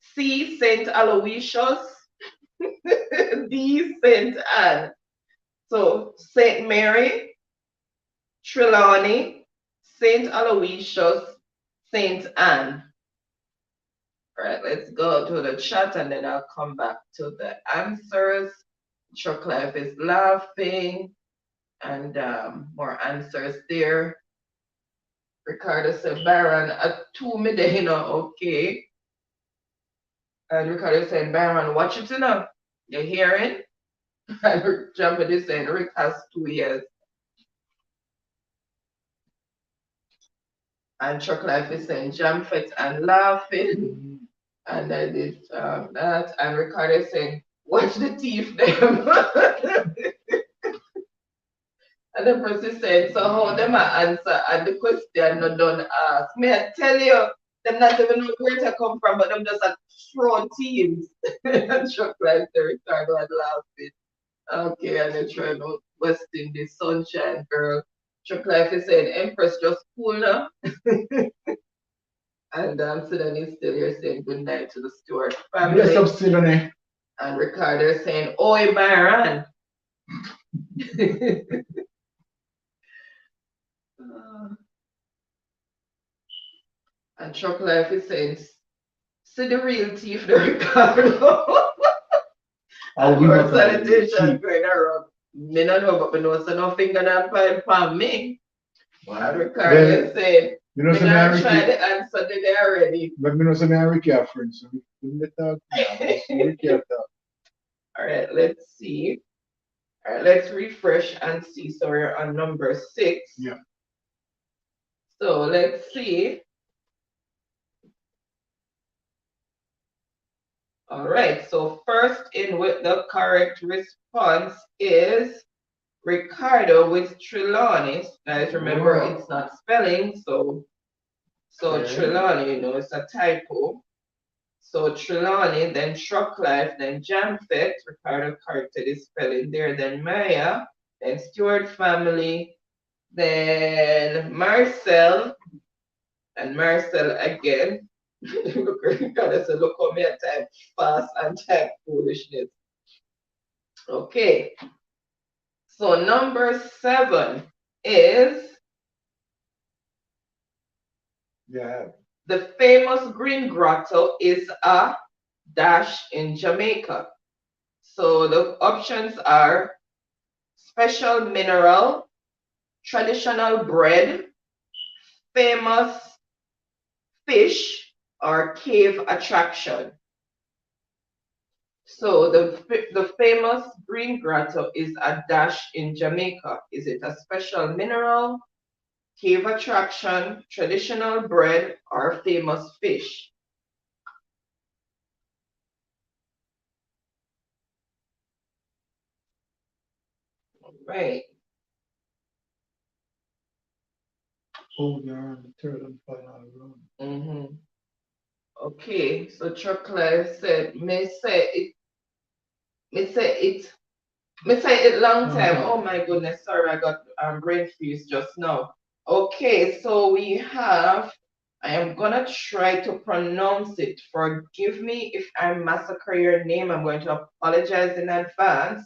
C, St. Aloysius, D, St. Anne. So St. Mary, Trelawney, St. Aloysius, St. Anne. All right, let's go to the chat and then I'll come back to the answers. Chuck Life is laughing and more answers there. Ricardo said, Baron, at 2 midday, you know, okay. And Ricardo said, Baron, watch it, you know. You're hearing? And Jeopardy said, Rick has 2 years. And Chuck Life is saying, Jamfet and laughing. And I did that. And Ricardo saying, watch the teeth, them. And the person said, so how them I answer? And the question not done ask. May I tell you, them not even know where to come from, but them just throw teams. And Chuck Life, the Ricardo and laughing. Okay, and they try to West Indies, sunshine girl. Chuck Life is saying, Empress just cool now. And Sudanese still here saying good night to the Stewart family. Yes, up Sydney. And Ricardo is saying, Oi, Byron. And Chuck Life is saying, see the real thief, the Ricardo. And more sanitation going around. Me not know, but me know so no finger not point for me. And Ricardo is saying, you know, me not try the answer today already. But me know some Ricky are friends, so we let talk. All right, let's see. All right, let's refresh and see. So we're on number 6. Yeah. So let's see. All right, so first in with the correct response is Ricardo with Trelawney. Guys, remember it's not spelling, so okay. Trelawney, you know, it's a typo. So Trelawney, then Truck Life, then Jamfet. Ricardo corrected his spelling there. Then Maya, then Stewart family, then Marcel, and Marcel again. Ricardo said, look how me I type fast and type foolishness. Okay. So number 7 is the famous Green Grotto is a dash in Jamaica. So the options are special mineral, traditional bread, famous fish, or cave attraction. So the famous Green Grotto is a dash in Jamaica. Is it a special mineral, cave attraction, traditional bread, or famous fish? Right. Oh, you're on the third and final round. Mm-hmm. Okay, so Chocolate said, may say it, may say it long time. Okay. Oh my goodness, sorry, I got brain freeze just now. Okay, so we have, I am gonna try to pronounce it. Forgive me if I massacre your name. I'm going to apologize in advance.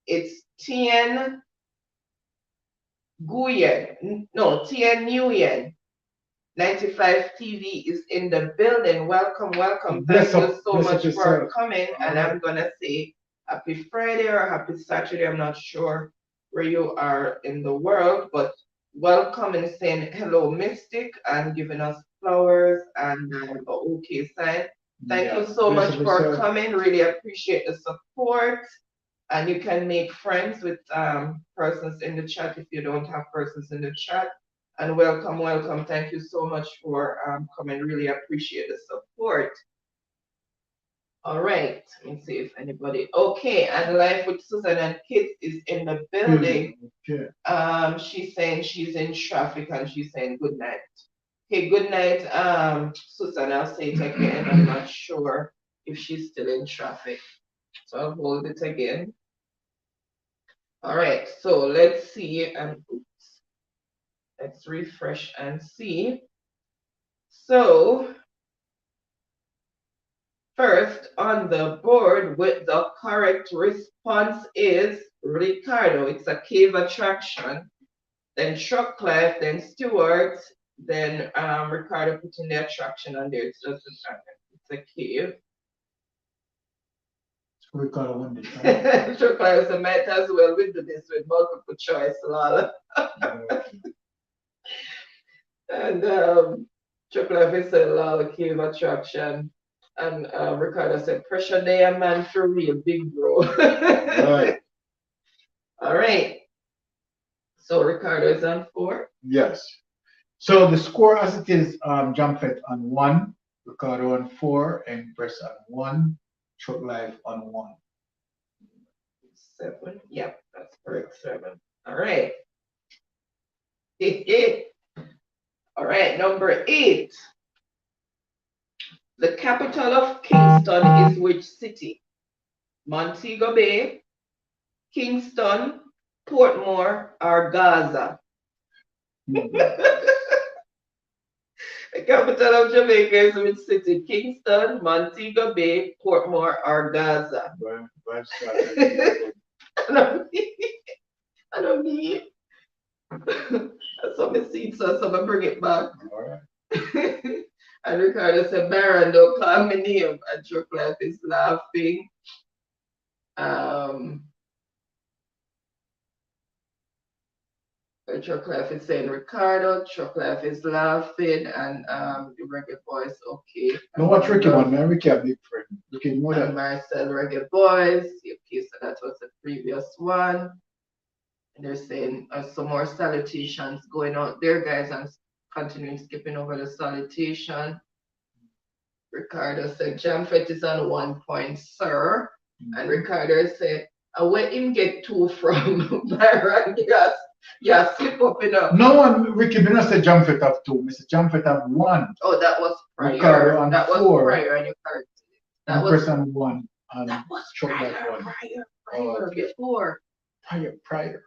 It's Tien Nguyen. No, Tien Nguyen. 95 TV is in the building. Welcome, welcome. Bless Thank up, you so bless up much for yourself. coming. And I'm gonna say happy Friday or happy Saturday. I'm not sure where you are in the world, but welcome and saying hello, Mystic, and giving us flowers and an okay sign. Thank you so Bless much up for yourself. coming. Really appreciate the support. And you can make friends with persons in the chat if you don't have persons in the chat. And welcome, welcome. Thank you so much for coming. Really appreciate the support. All right, let me see if anybody. Okay, and Life with Susan and Kids is in the building. Okay. She's saying she's in traffic and she's saying good night. Okay, good night, Susan. I'll say it again. I'm not sure if she's still in traffic. So I'll hold it again. All right, so let's see. Oops. Let's refresh and see. So first on the board with the correct response is Ricardo. It's a cave attraction. Then Shortcliffe, then Stewart, then Ricardo putting the attraction on there. It's just it's a cave. Ricardo won this time. Shortcliffe said, might as well we do this with multiple choice, lol. And Shortcliffe said, lol, cave attraction. And Ricardo said, pressure there, man, for real, big bro. Right. All right. So Ricardo is on 4. Yes. So the score as it is, Jumpet on 1, Ricardo on 4, and Press on 1, Truck Life on 1. 7. Yep, that's correct. 7. All right. All right, number 8. The capital of Kingston is which city? Montego Bay, Kingston, Portmore, or Gaza? The capital of Jamaica is which city? Kingston, Montego Bay, Portmore, or Gaza? I don't need. So I see, so I bring it back. All right. And Ricardo said, Baron, don't call me name. And Chocolate is laughing. Chocolate is saying Ricardo, Chocolate is laughing, and the reggae boys, okay. No, what Ricky one, man? Ricky a big friend. Ricky more And than Marcel reggae boys, okay, so that was the previous one. And they're saying some more salutations going out there, guys, and continuing skipping over the salutation. Ricardo said, Jamfet is on 1 point, sir. And Ricardo said, where him get 2 from? Byron, yes, slip up enough. no one. Ricky did not say Jumpet have 2. Mr. Jumpet have 1. Oh, that was prior. Ricardo on that 4. was prior, and you corrected it. And Press on 1. That was Truck Life prior, 1. prior, Oh, okay. before. Prior.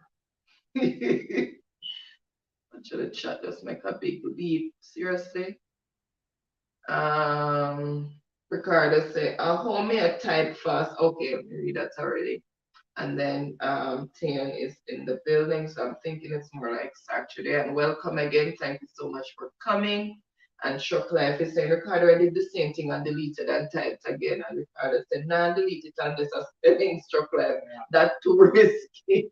Should the chat just make a big leap? Seriously? Ricardo say, hold me a type fast. Okay, let me read that already. And then Tian is in the building, so I'm thinking it's more like Saturday. And welcome again. Thank you so much for coming. And Shock Life is saying, Ricardo, I did the same thing and deleted and typed again. And Ricardo said, nah, delete it and this is spelling Shock Life. That's too risky.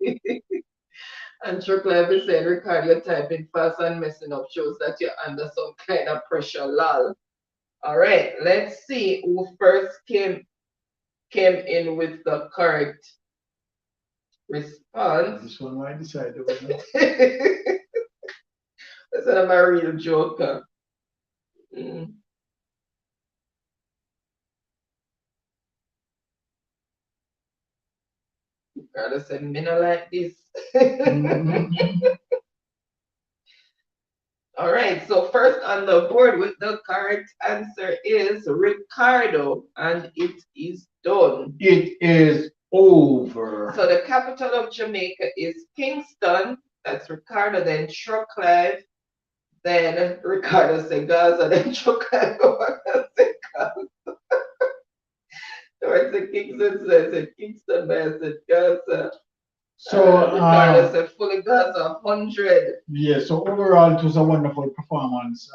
And Shock Life is saying, Ricardo, you're typing fast and messing up shows that you're under some kind of pressure, lol. All right, let's see who first came in with the correct response. This one I decided. a real joker. Mm. Gotta say, me not like this. All right, so first on the board with the correct answer is Ricardo, and it is done. It is over. So the capital of Jamaica is Kingston. That's Ricardo, then Troclive, then Ricardo said Gaza, then Troclive said Gaza. So I said Kingston, so I said Kingston, but I said Gaza. So Ricardo said fully Gaza, 100. yeah, so overall it was a wonderful performance.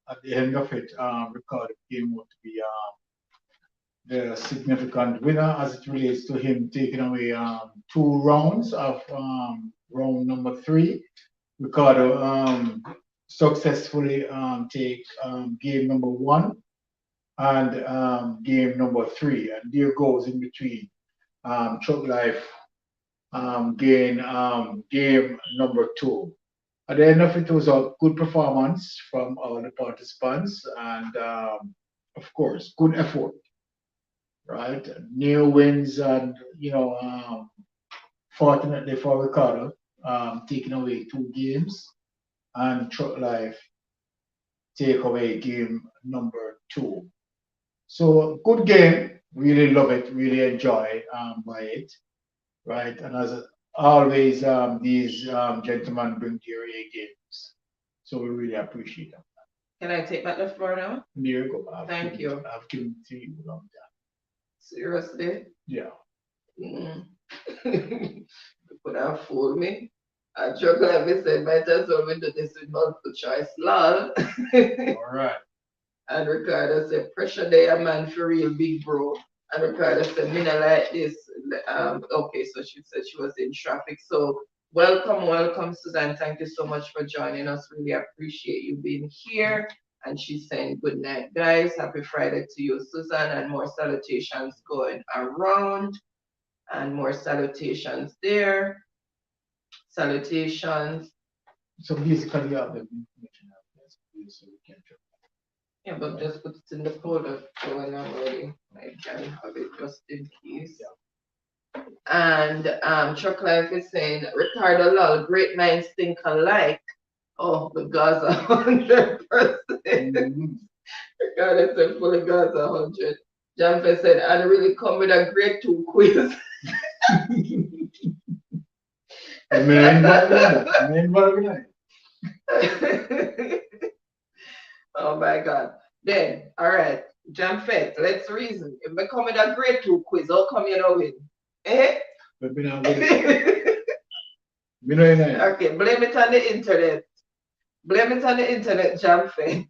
At the end of it, Ricardo came out to be the significant winner as it relates to him taking away 2 rounds of round number 3. Ricardo successfully take game number 1 and game number 3, and there goes in between. Truck Life gain game number 2. At the end of it, was a good performance from all the participants, and of course, good effort, right? New wins, and fortunately for Ricardo, taking away 2 games, and Truck Life take away game number 2. So good game, really love it, really enjoy by it, right? And as always, these gentlemen bring their A games, so we really appreciate them. Can I take back the floor now? There you go. Thank you. I've given it to you a long time. Seriously? Yeah. Mm. You could have fooled me. I joke like me said, might as well we do this with multiple choice. Lol. All right. And Ricardo said, pressure there, man, for real, big bro. And Ricardo said, me not like this. Okay, so she said she was in traffic. So welcome, Suzanne. Thank you so much for joining us. Really appreciate you being here. And she's saying good night, guys. Happy Friday to you, Susan, and more salutations going around. And more salutations there. Salutations. So basically, you have the information out there, so we can check. Yeah, but just put it in the folder so when I'm ready, I can have it just in case. Yeah. And Chuck Life is saying, Ricardo Lol, great minds think alike. Oh, the Gaza 100%. Ricardo said fully Gaza 100. Jamfe said, and really come with a grade 2 quiz. Oh my God. Then, all right, Jamfet, let's reason. If we come with a grade 2 quiz, how come you know win? Eh? Okay, blame it on the internet. Blame it on the internet, Jamfet.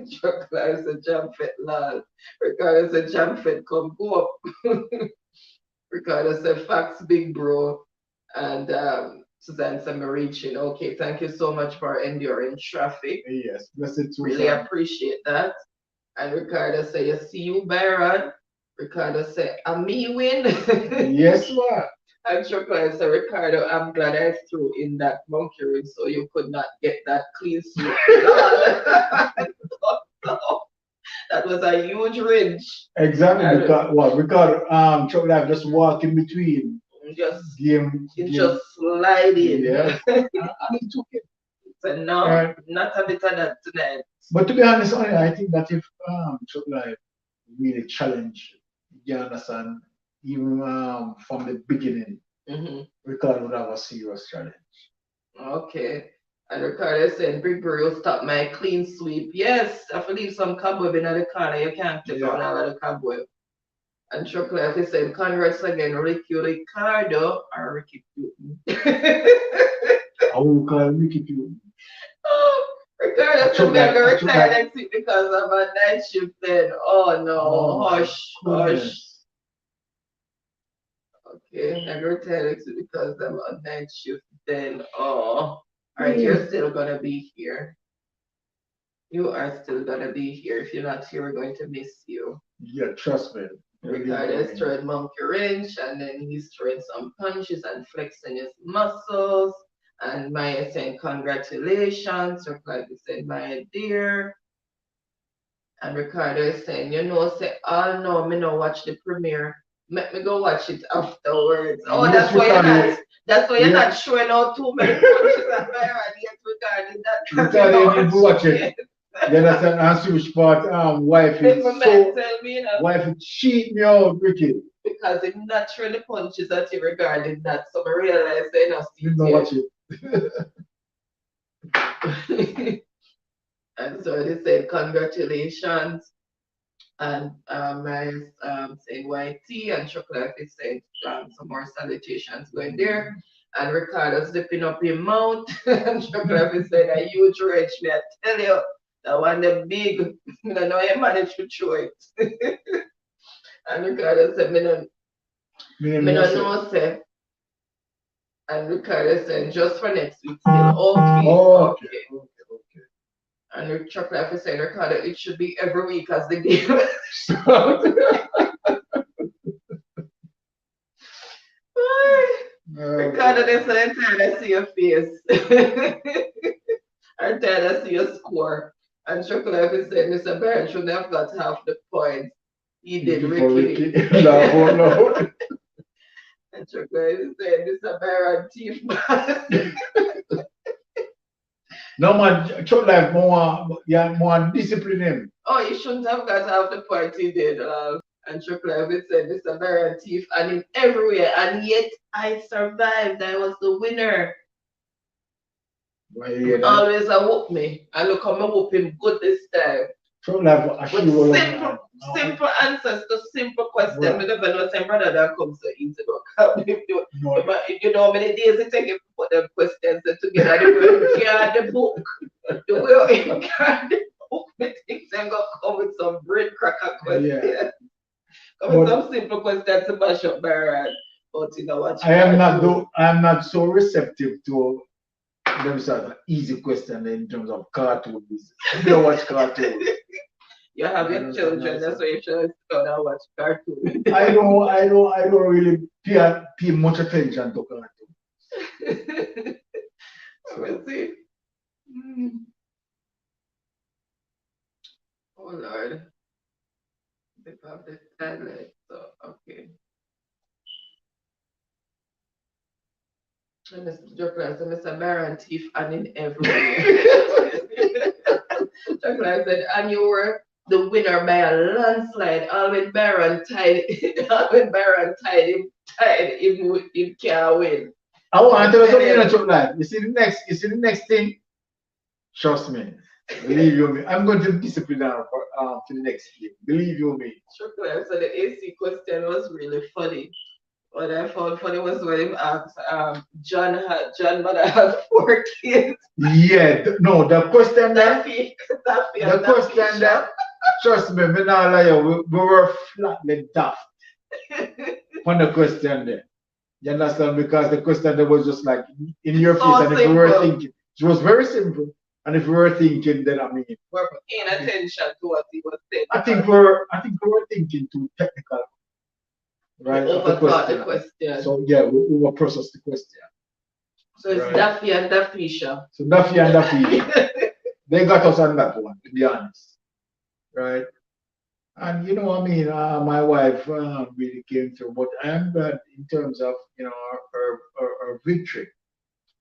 Chocolate said Jamfet lol. Ricardo said Jamfet come go up. Ricardo said facts big bro. And Suzanne said I'm reaching. Okay, thank you so much for enduring traffic. Yes, blessed Really appreciate that. And Ricardo said, you see you, Byron. Ricardo said, a me win. Yes, what? And Chocolate said, Ricardo, I'm glad I threw in that monkey ring so you could not get that clean sweep. That was a huge ridge. Exactly, because what? Ricardo, Chocolate just walk in between. Just game. Just slide in. Yes. And it took it. So no, not a bit of that tonight. But to be honest, I think that if Chocolate really challenged, you understand, even from the beginning, Ricardo would have a serious challenge. Okay. And Ricardo said, Big Bro, you stop my clean sweep. Yes, I have to leave some cobweb in the corner. You can't take out all of the cobweb. And Chocolate is saying, congrats again, Ricky Ricardo or Ricky Putin. I will call Ricky Putin. Oh, Ricardo said, I'm going to retire next week because I'm a night shift then. Oh no, hush. Okay, I'm going to retire next week because I'm on night shift then. Oh, alright, you're still going to be here. You are still going to be here. If you're not here, we're going to miss you. Yeah, trust me. Ricardo is throwing monkey wrench and then he's throwing some punches and flexing his muscles. And Maya saying congratulations. Chocolate is saying Maya dear. And Ricardo is saying, say, oh no, me no watch the premiere. Let me go watch it afterwards. Oh, Yes, that's why you're Ricardo. not. That's why you're Yeah. not showing out too many punches at Byron yet regarding that. 'cause you Ricardo, know you need to watch it. You understand? And switch part. Wife is My man so. tell me, Wife is cheat me out, Ricky. because it naturally punches at you regarding that. So I realize they not see You know it watch it. yet. And so they said congratulations. And I saying YT, and Chocolate is saying some more salutations going there. And Ricardo's zipping up his mouth. And Chocolate is saying a huge wrench, me I tell you. That one the big, I don't know you managed to show it. And Ricardo said, me no know, say. And Ricardo said, just for next week still. Okay. Okay. And Chocolate is saying, Ricardo, it should be every week as the game. Ricardo, they said, I'm tired to see your face. I'm tired to see your score. And Chocolate is saying, Mr. Barron shouldn't have got half the points. He did, Ricky. No. And Chocolate is saying, Mr. Barron, thief. No man, Chocolate more discipline him. Oh, you shouldn't have got half the points he did. And Chocolate is saying, Mr. Barron, thief, and in everywhere. And yet I survived. I was the winner. Why you hear that? Always a whoop me. And look how me whoop him good this time. Chocolate, With simple answers to simple questions. Right. Me never know some brother that comes so easy. No. You know how many days it take him to put them questions together. The way he guard the book. The way he guard the book. Me think them gonna come with some bread cracker questions. Yeah. Come with some simple questions to mash up Byron. But you know what? I am not so receptive to them sort of easy question in terms of cartoons. I don't watch cartoons. You have your children, that's why you should go and watch cartoons. I don't really pay much attention to cartoons. Let me see. Oh Lord. They have the tablet, so okay. And Mr. Baron thief and in everywhere. Chocolate said, and you were the winner by a landslide. Alvin Baron tied him can't win. I want to tell you something in a Chocolate. You see the next thing? Trust me. Believe you me. I'm going to discipline her for the next game. Believe you me. Chocolate, so the AC question was really funny. What I found funny was when he asked John mother had 4 kids. Yeah, no, the question that The question that, trust me, me not lie, we were flatly daft on the question there. You understand? Because the question there was just like in your So face, and if we were simple. thinking, it was very simple. And if we were thinking, then I mean, We're paying attention to what he was saying. I think we were thinking too technical, right? We of the overthought the question. So yeah, we processed the question. So it's right. Daffy and Daffisha. So Daffy and Daffy, they got us on that one, to be honest, right? And you know what I mean, my wife really came through, but I am glad in terms of her victory.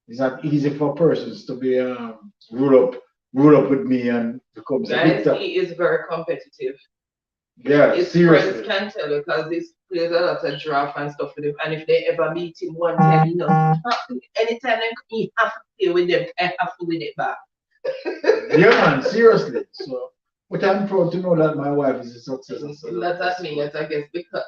It's not easy for persons to be rule up with me and become a Guys, victor. he is very competitive. Yeah, His seriously. friends can tell you because he plays a lot of draft and stuff with him. And if they ever meet him one time, anytime he have to play with them, I have to win it back. Yeah, man, seriously. So, but I'm proud to know that my wife is a success. Not at me yet, I guess, because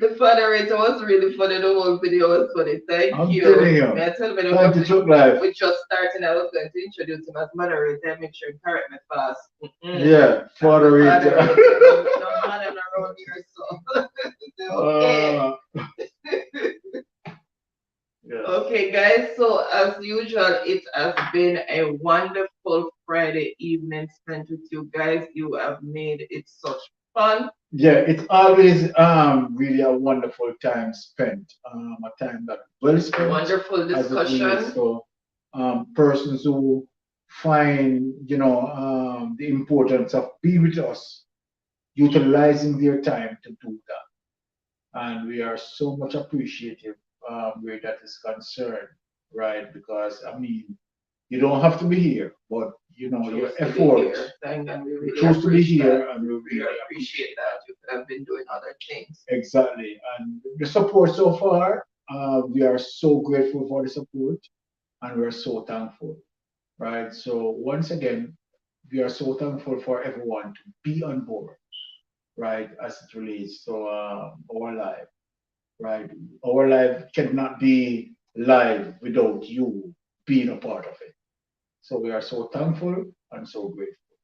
the moderator was really funny. The whole video was funny. Thank I'm you. telling you. May I tell me Thank you, Chuck Life. we're just starting. I was going to introduce him as moderator. Make sure you correct me fast. Yeah, moderator. No man around here, so. Okay. Yeah. Okay, guys. So as usual, it has been a wonderful Friday evening spent with you guys. You have made it such fun. Yeah, it's always really a wonderful time spent, a time that well spent Wonderful as it relates discussion. to persons who find, the importance of being with us, utilizing their time to do that. And we are so much appreciative where that is concerned, right? Because I mean, you don't have to be here, but your Choose to be effort, here. Thank God, we you really choose to be appreciate here, that. and we We really appreciate that. You could have been doing other things. exactly. And the support so far, we are so grateful for the support, and we're so thankful, right? So once again, we are so thankful for everyone to be on board, right, as it relates to our life, right? Our life cannot be live without you being a part of it. So we are so thankful and so grateful.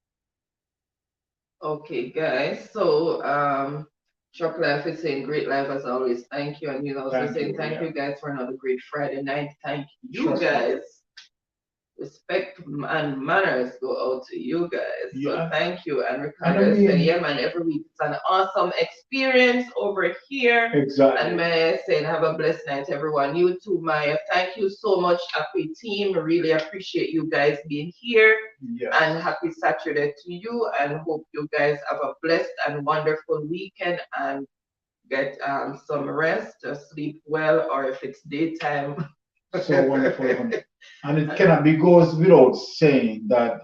Okay, guys. So, Chuck Life is saying great life as always. Thank you. And he's also Thank saying you. thank Yeah. you guys for another great Friday night. Thank you Trust me. guys. Respect and manners go out to you guys. So Yeah. thank you. And And Ricardo I is saying, mean, yeah, man, every week it's an awesome experience over here. And exactly. Maya is saying, have a blessed night, everyone. You too, Maya. Thank you so much, Happy team. Really appreciate you guys being here. Yes. And happy Saturday to you. And hope you guys have a blessed and wonderful weekend and get some rest, sleep well, or if it's daytime. So wonderful, honey. And it cannot be goes without saying that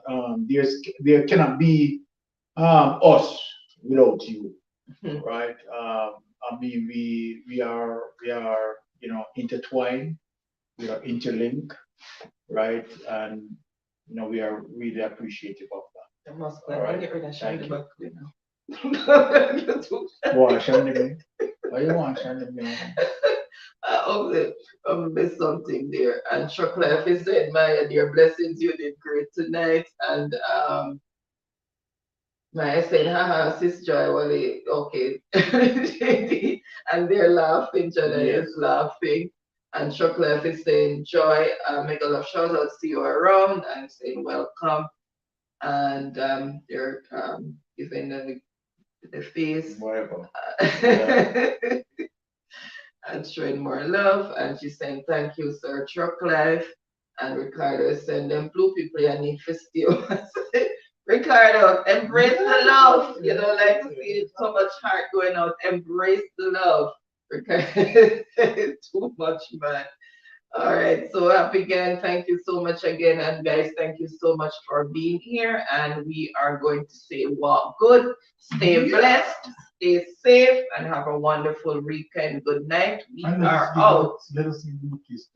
there cannot be us without you, right? I mean, we are intertwined, we are interlinked, right? And we are really appreciative of that. I must All go and right. get rid of Thank Shandy you. back now. You're too Why, Shandy? Why you want Shandy? I missed something there. And Chocolate is saying, Maya, dear blessings, you did great tonight. And Maya said, haha, sis Joy, Wally, okay. And they're laughing, Jada Yes. is laughing. And Chocolate is saying, Joy, make a lot of shout outs to you around and saying, welcome. And they're giving the face. Whatever. Yeah. And showing more love. And she's saying, thank you, Sir Truck Life. And Ricardo is saying, them blue people I need for steal. Ricardo, embrace the love. You know, like to see so much heart going out. Embrace the love. Ricardo, too much, man. All right, so happy again. Thank you so much again. And guys, thank you so much for being here. And we are going to say walk good, stay blessed, stay safe, and have a wonderful weekend. Good night. We And are out. let us give them a kiss.